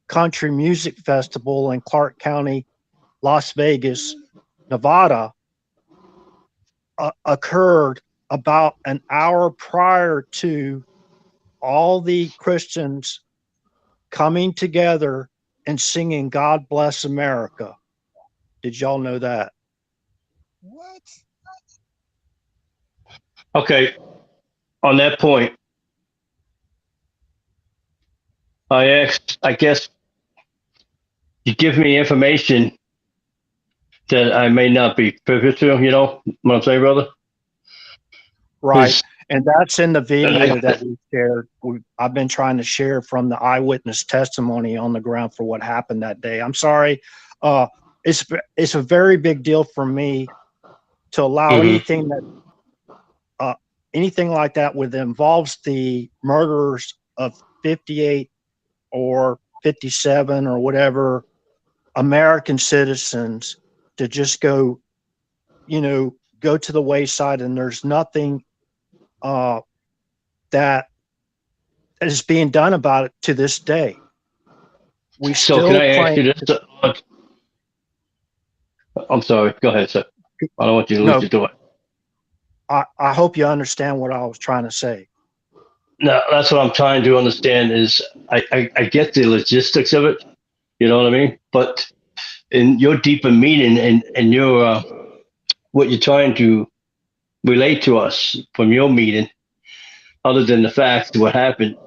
Country Music Festival in Clark County, Las Vegas, Nevada, occurred about an hour prior to all the Christians coming together and singing "God Bless America." Did y'all know that?
What?
Okay. On that point, I guess you give me information that I may not be privy to, you know what I'm saying, brother?
Right.
'Cause-
And that's in the video that we shared. I've been trying to share from the eyewitness testimony on the ground for what happened that day. I'm sorry. It's a very big deal for me to allow anything like that with involves the murderers of 58 or 57 or whatever American citizens to just go to the wayside, and there's nothing that is being done about it to this day. We
So
still
can I ask
claim.
you this? I'm sorry. Go ahead, sir. I don't want you to lose your door.
I hope you understand what I was trying to say.
No, that's what I'm trying to understand is I get the logistics of it, you know what I mean? But in your deeper meaning and your what you're trying to relate to us from your meeting, other than the facts of what happened,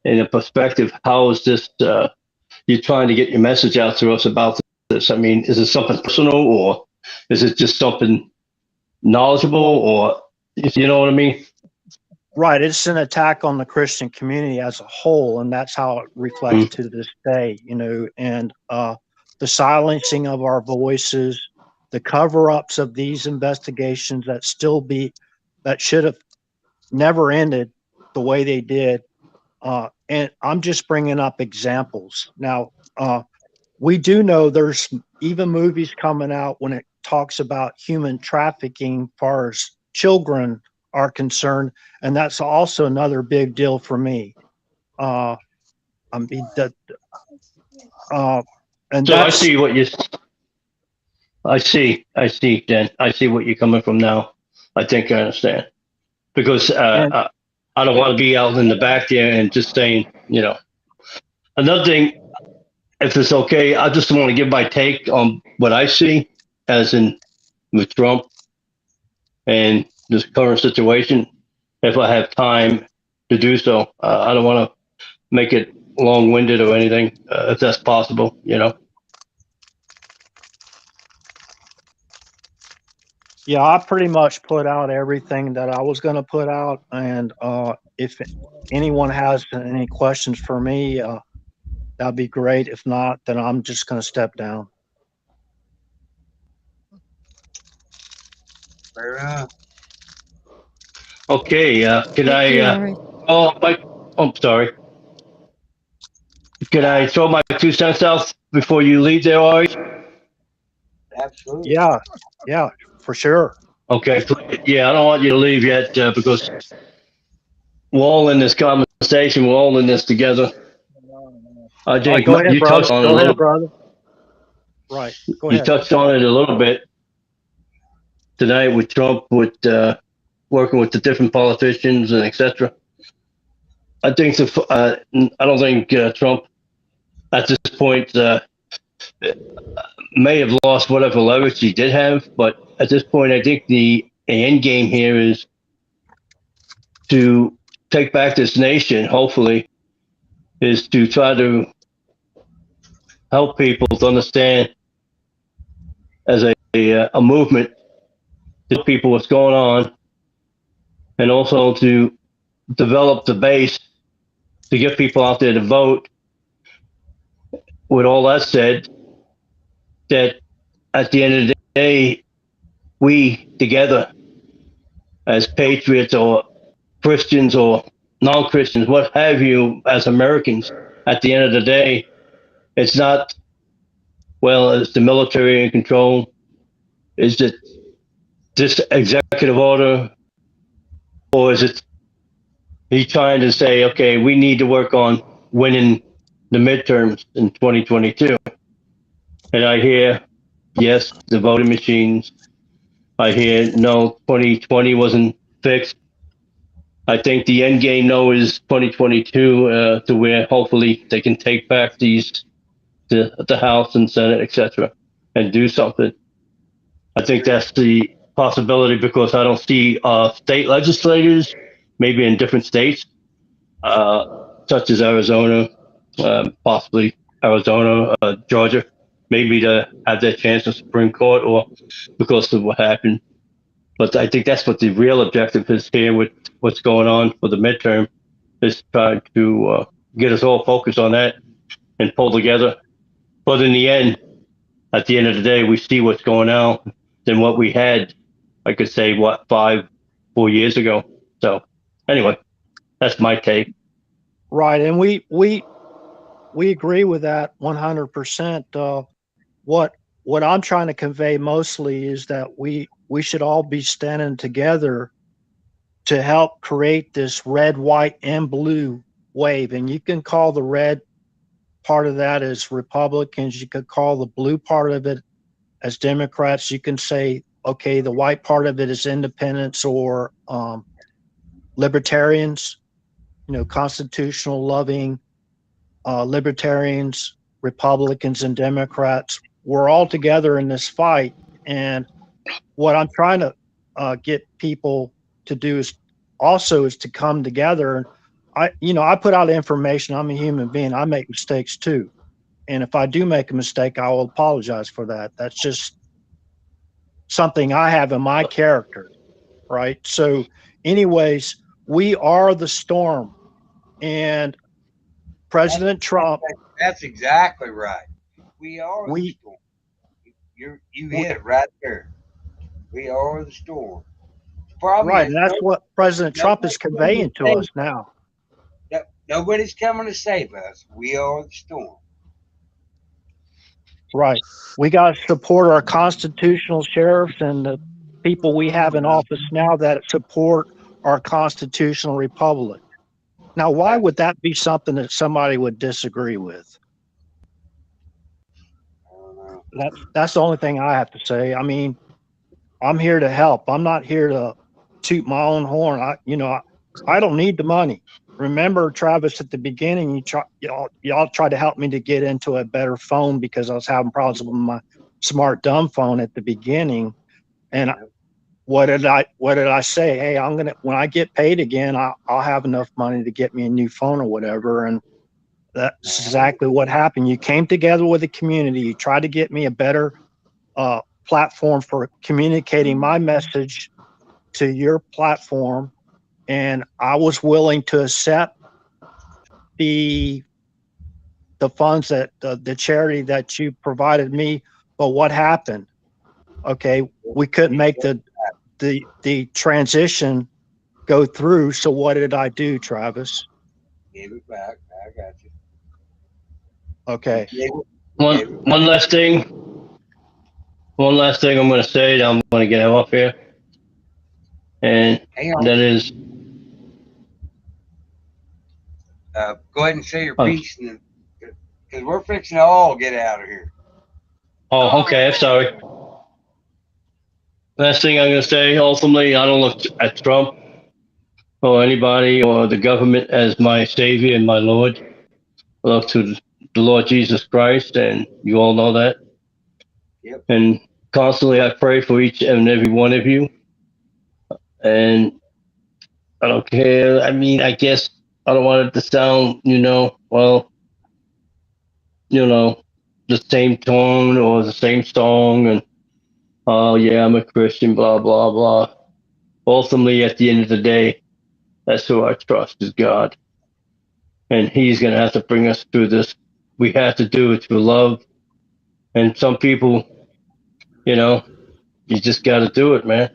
in a perspective, how is this you're trying to get your message out to us about this? I mean, is it something personal, or is it just something knowledgeable, or if you know what I mean?
Right. It's an attack on the Christian community as a whole, and that's how it reflects to this day, and the silencing of our voices, the cover-ups of these investigations that should have never ended the way they did. And I'm just bringing up examples. Now, we do know there's even movies coming out when it talks about human trafficking as far as children are concerned, and that's also another big deal for me. And
So I see what you. I see, Dan. I see what you're coming from now. I think I understand because
And
I don't want to be out in the back there and just saying, Another thing, if it's okay, I just want to give my take on what I see as in with Trump and this current situation. If I have time to do so, I don't want to make it long-winded or anything, if that's possible,
yeah, I pretty much put out everything that I was going to put out. And if anyone has any questions for me, that'd be great. If not, then I'm just going to step down.
Fair enough.
Okay, can
Thank you,
I,
Ari.
I'm sorry. Can I throw my 2 cents out before you leave there, Ari?
Absolutely.
Yeah, for sure.
Okay, yeah, I don't want you to leave yet because we're all in this conversation. We're all in this together. I
All right,
think
go ahead,
you
brother.
touched on it a
Go ahead,
little.
brother. Right. Go
You
ahead.
touched on it a little bit tonight with Trump, with working with the different politicians and etc. I think I don't think Trump at this point may have lost whatever leverage he did have, but at this point, I think the end game here is to take back this nation. Hopefully, is to try to help people to understand as a movement to tell people what's going on, and also to develop the base to get people out there to vote. With all that said, that at the end of the day, we together as patriots or Christians or non-Christians, what have you, as Americans, at the end of the day, it's not, well, is the military in control? Is it this executive order? Or is it he trying to say, okay, we need to work on winning the midterms in 2022? And I hear, yes, the voting machines. I hear, no, 2020 wasn't fixed. I think the end game, though, is 2022, to where hopefully they can take back the House and Senate, etc., and do something. I think that's the possibility because I don't see state legislators, maybe in different states, such as Arizona, possibly Arizona, Georgia, maybe to have that chance in Supreme Court or because of what happened. But I think that's what the real objective is here with what's going on for the midterm, is trying to get us all focused on that and pull together. But in the end, at the end of the day, we see what's going on than what we had, I could say, 4 years ago. So anyway, that's my take.
Right. And we agree with that 100%. What I'm trying to convey mostly is that we should all be standing together to help create this red, white, and blue wave. And you can call the red part of that as Republicans. You could call the blue part of it as Democrats. You can say, okay, the white part of it is independents or libertarians, constitutional loving libertarians, Republicans, and Democrats. We're all together in this fight. And what I'm trying to get people to do is to come together. I put out information. I'm a human being. I make mistakes too. And if I do make a mistake, I will apologize for that. That's just something I have in my character, right? So anyways, we are the storm. And President Trump.
That's exactly right. We are the storm. You hit it right there. We are the storm.
Right, and that's what President Trump is conveying to us now.
Nobody's coming to save us. We are the storm.
Right. We got to support our constitutional sheriffs and the people we have in office now that support our constitutional republic. Now, why would that be something that somebody would disagree with? That's the only thing I have to say. I mean, I'm here to help. I'm not here to toot my own horn. I don't need the money. Remember, Travis, at the beginning, y'all tried to help me to get into a better phone because I was having problems with my smart dumb phone at the beginning. And what did I say? Hey, when I get paid again, I'll have enough money to get me a new phone or whatever. And that's exactly what happened. You came together with the community. You tried to get me a better platform for communicating my message to your platform, and I was willing to accept the funds that the charity that you provided me. But what happened? Okay, we couldn't make the transition go through. So what did I do, Travis?
Gave it back. I got you.
Okay.
One last thing. One last thing I'm going to say. I'm going to get off here, and that is.
Go ahead and say your piece, because we're fixing to all get out of here.
Oh, okay. I'm sorry. Last thing I'm going to say. Ultimately, I don't look at Trump or anybody or the government as my savior and my Lord. I look to the Lord Jesus Christ, and you all know that.
Yep.
And constantly I pray for each and every one of you. And I don't care. I mean, I guess I don't want it to sound, the same tone or the same song. And, oh, yeah, I'm a Christian, blah, blah, blah. Ultimately, at the end of the day, that's who I trust is God. And he's going to have to bring us through this. We have to do it through love. And some people, you just got to do it, man.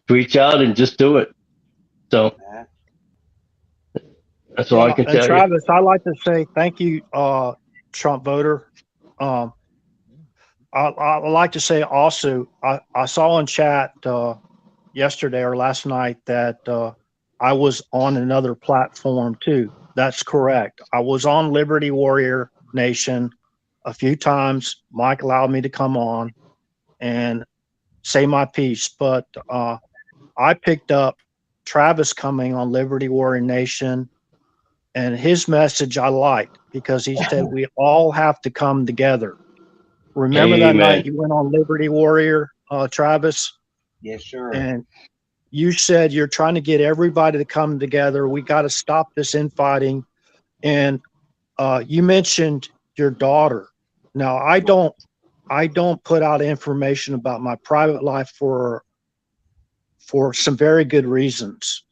Reach out and just do it. So that's all I can tell
Travis, I'd like to say thank you, Trump voter. I'd like to say also, I saw in chat yesterday or last night that I was on another platform too. That's correct. I was on Liberty Warrior Nation a few times. Mike allowed me to come on and say my piece, but I picked up Travis coming on Liberty Warrior Nation, and his message I liked because he said we all have to come together. Remember that night you went on Liberty Warrior, Travis?
Yes, sir.
And you said you're trying to get everybody to come together. We got to stop this infighting. And you mentioned your daughter. Now, I don't put out information about my private life for some very good reasons.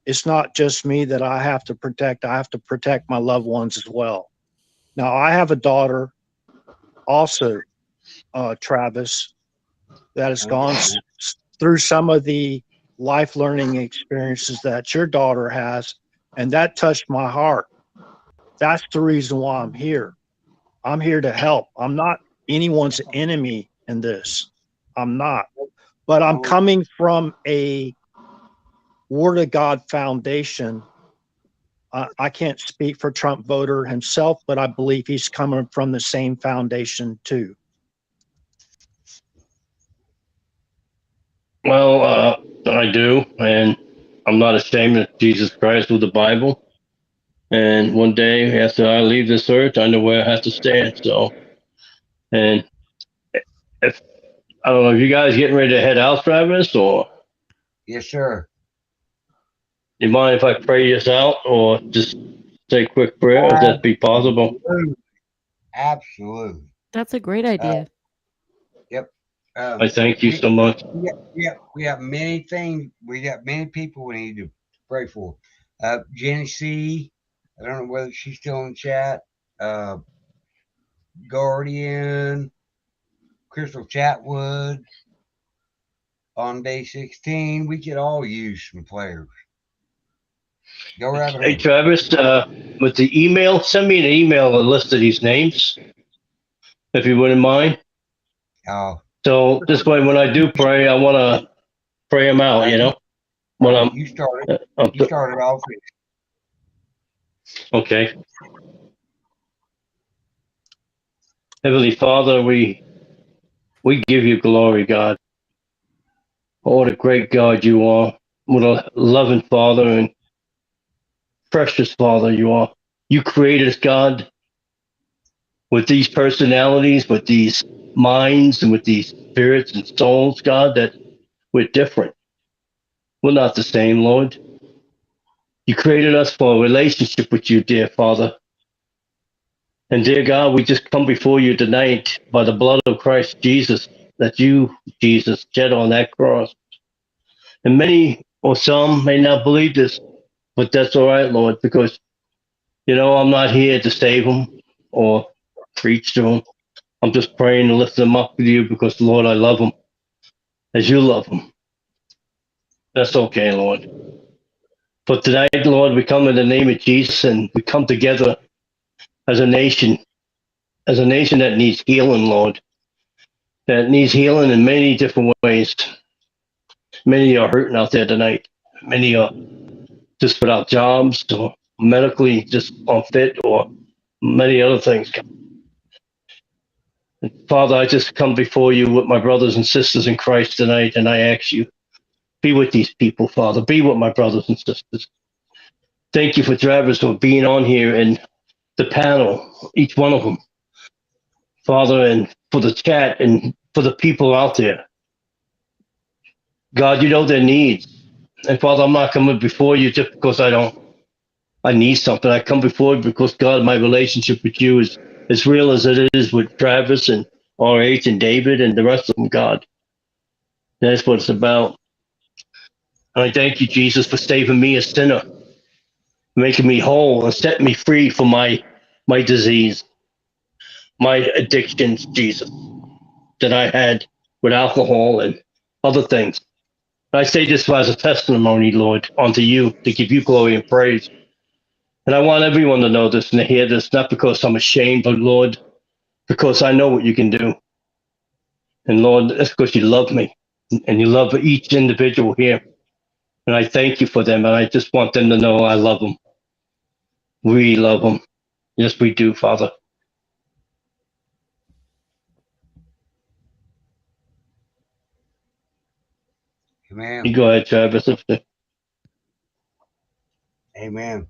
It's not just me that I have to protect. I have to protect my loved ones as well. Now, I have a daughter also, Travis, that has gone through some of the life learning experiences that your daughter has, and that touched my heart. That's the reason why I'm here. I'm here to help. I'm not anyone's enemy in this. I'm not. But I'm coming from a Word of God foundation. I can't speak for Trump voter himself, but I believe he's coming from the same foundation too.
Well, I do, and I'm not ashamed of Jesus Christ with the Bible. And one day after I leave this earth, I know where I have to stand. So, and if I don't know if you guys getting ready to head out, Travis, or
yes, sir.
You mind if I pray this out, or just say a quick prayer? If that be possible.
Absolutely.
That's a great idea.
Yep.
I thank you so much.
We have many things. We got many people we need to pray for. Jenny C. I don't know whether she's still in chat. Guardian, Crystal Chatwood. On day 16, we could all use some players. Go right ahead.
Hey, Travis, with the email, send me an email, a list of these names, if you wouldn't mind.
Oh.
So this way, when I do pray, I want to pray them out, When
you started off.
Okay. Heavenly Father, we give you glory, God. Oh, what a great God you are. What a loving Father and precious Father you are. You created us, God, with these personalities, with these minds, and with these spirits and souls, God, that we're different. We're not the same, Lord. You created us for a relationship with you, dear Father. And dear God, we just come before you tonight by the blood of Christ Jesus, that you, Jesus, shed on that cross. And many or some may not believe this, but that's all right, Lord, because, I'm not here to save them or preach to them. I'm just praying and lifting them up with you because, Lord, I love them as you love them. That's okay, Lord. But tonight, Lord, we come in the name of Jesus and we come together as a nation that needs healing, Lord, that needs healing in many different ways. Many are hurting out there tonight. Many are just without jobs or medically just unfit or many other things. Father, I just come before you with my brothers and sisters in Christ tonight, and I ask you, be with these people, Father. Be with my brothers and sisters. Thank you for Travis for being on here and the panel, each one of them, Father, and for the chat and for the people out there. God, you know their needs. And Father, I'm not coming before you just because I need something. I come before you because, God, my relationship with you is as real as it is with Travis and RH and David and the rest of them, God. That's what it's about. And I thank you, Jesus, for saving me, a sinner, making me whole and setting me free from my disease, my addictions, Jesus, that I had with alcohol and other things. I say this as a testimony, Lord, unto you to give you glory and praise. And I want everyone to know this and to hear this, not because I'm ashamed, but Lord, because I know what you can do. And Lord, that's because you love me and you love each individual here. And I thank you for them. And I just want them to know I love them. We love them. Yes, we do, Father.
Amen.
You go ahead, Travis.
Amen.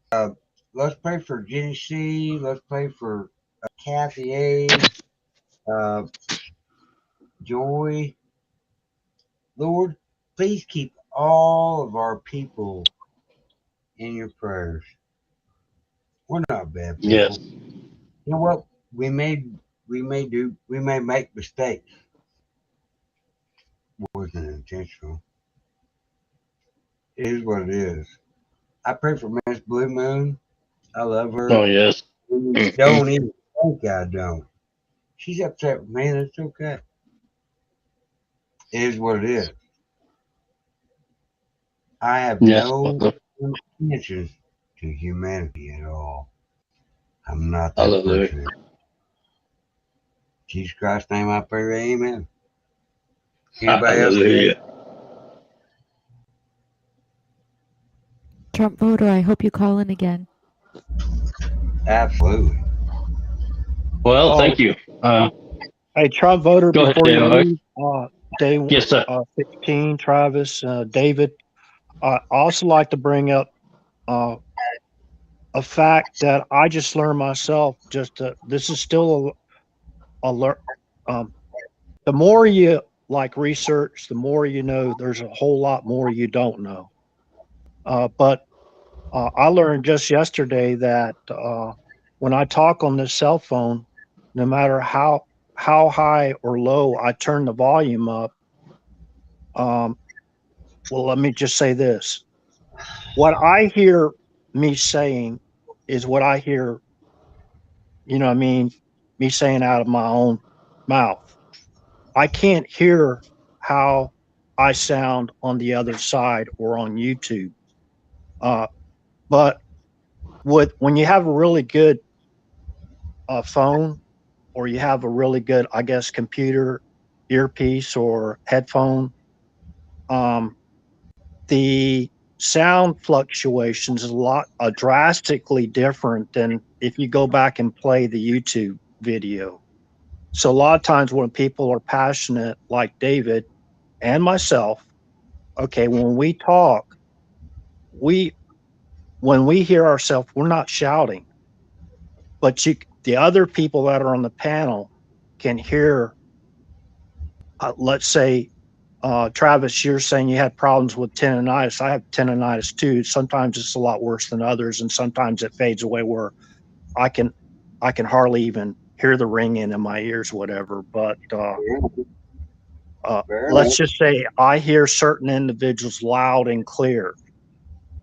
Let's pray for Jenny C. Let's pray for Kathy A. Joy. Lord, please keep all of our people in your prayers. We're not bad people.
Yes.
You know what? We may make mistakes. Wasn't intentional. It is what it is. I pray for Miss Blue Moon. I love her.
Oh, yes.
Don't even think I don't. She's upset with me, and it's okay. It is what it is. I have
Yes,
no
Father.
intentions to humanity at all. I'm not that
Hallelujah.
person. In Jesus Christ's name I pray, amen. Anybody else?
Hallelujah.
Trump voter, I hope you call in again.
Absolutely.
Well,
Oh,
thank you.
hey, Trump voter,
Go ahead,
before you
Alex.
leave, day
Yes, sir.
15, Travis, David, I also like to bring up a fact that I just learned myself. This is still a learn. Um, the more you like research, the more you know. There's a whole lot more you don't know. But I learned just yesterday that when I talk on this cell phone, no matter how high or low I turn the volume up, well, let me just say this: what I hear me saying is what I hear. You know what I mean? Me saying out of my own mouth. I can't hear how I sound on the other side or on YouTube. But when you have a really good phone, or you have a really good, I guess, computer earpiece or headphone, um, the sound fluctuations is drastically different than if you go back and play the YouTube video. So a lot of times when people are passionate like David and myself, Okay, when we talk, when we hear ourselves, we're not shouting, but the other people that are on the panel can hear. Let's say, Travis, you're saying you had problems with tendonitis. I have tendonitis too. Sometimes it's a lot worse than others, and sometimes it fades away where I can hardly even hear the ringing in my ears, whatever. But let's just say I hear certain individuals loud and clear,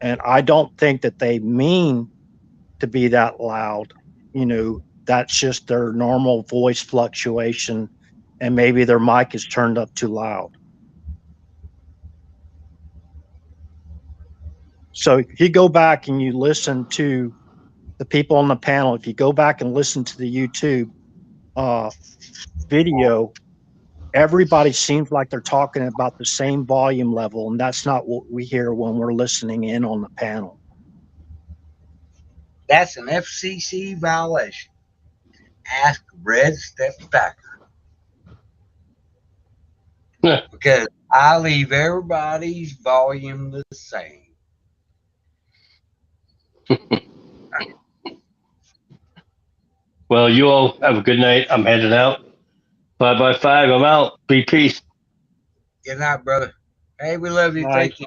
and I don't think that they mean to be that loud. That's just their normal voice fluctuation, and maybe their mic is turned up too loud. So if you go back and you listen to the people on the panel, if you go back and listen to the YouTube video, everybody seems like they're talking about the same volume level, and that's not what we hear when we're listening in on the panel.
That's an FCC violation. Ask Red Stepbacker. Because I leave everybody's volume the same.
Well, you all have a good night. I'm heading out. 5x5, I'm out. Be peace.
Good night, brother. Hey, we love you.
Night.
Thank you.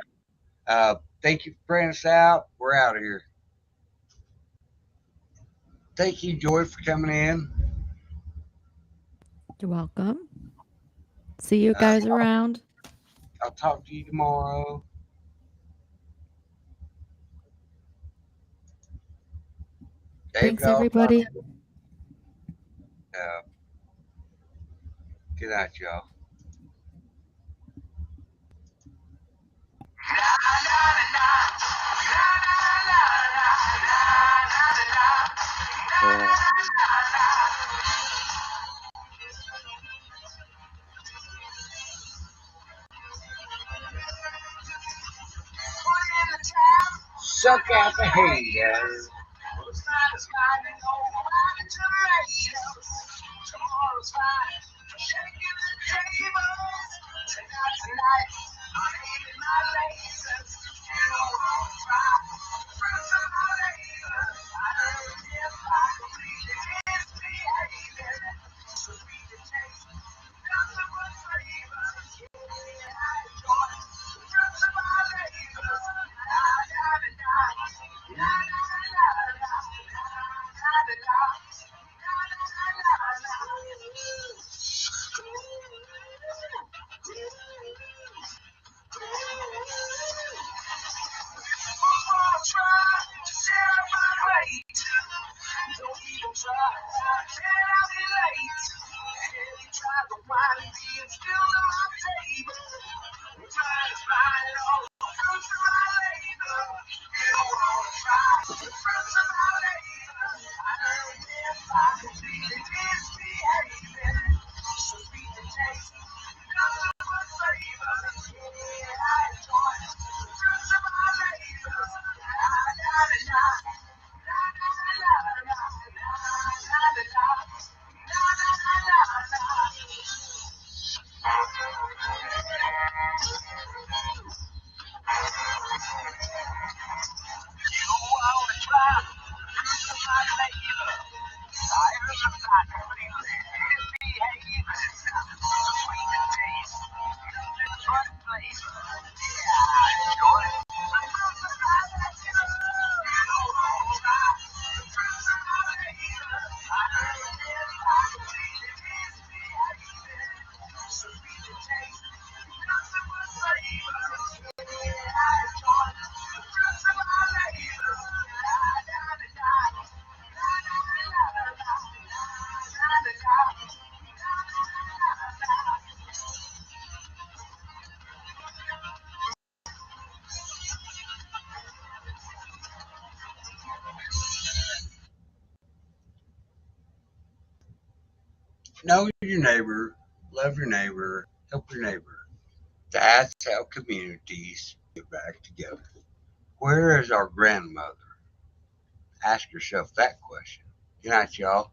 Thank you for praying us out. We're out of here. Thank you, Joy, for coming in.
You're welcome. See you guys around.
I'll talk to you tomorrow.
Thanks, everybody.
Good night, y'all. Suck out the haters. Know your neighbor, love your neighbor, help your neighbor. That's how communities get back together. Where is our grandmother? Ask yourself that question. Good night, y'all.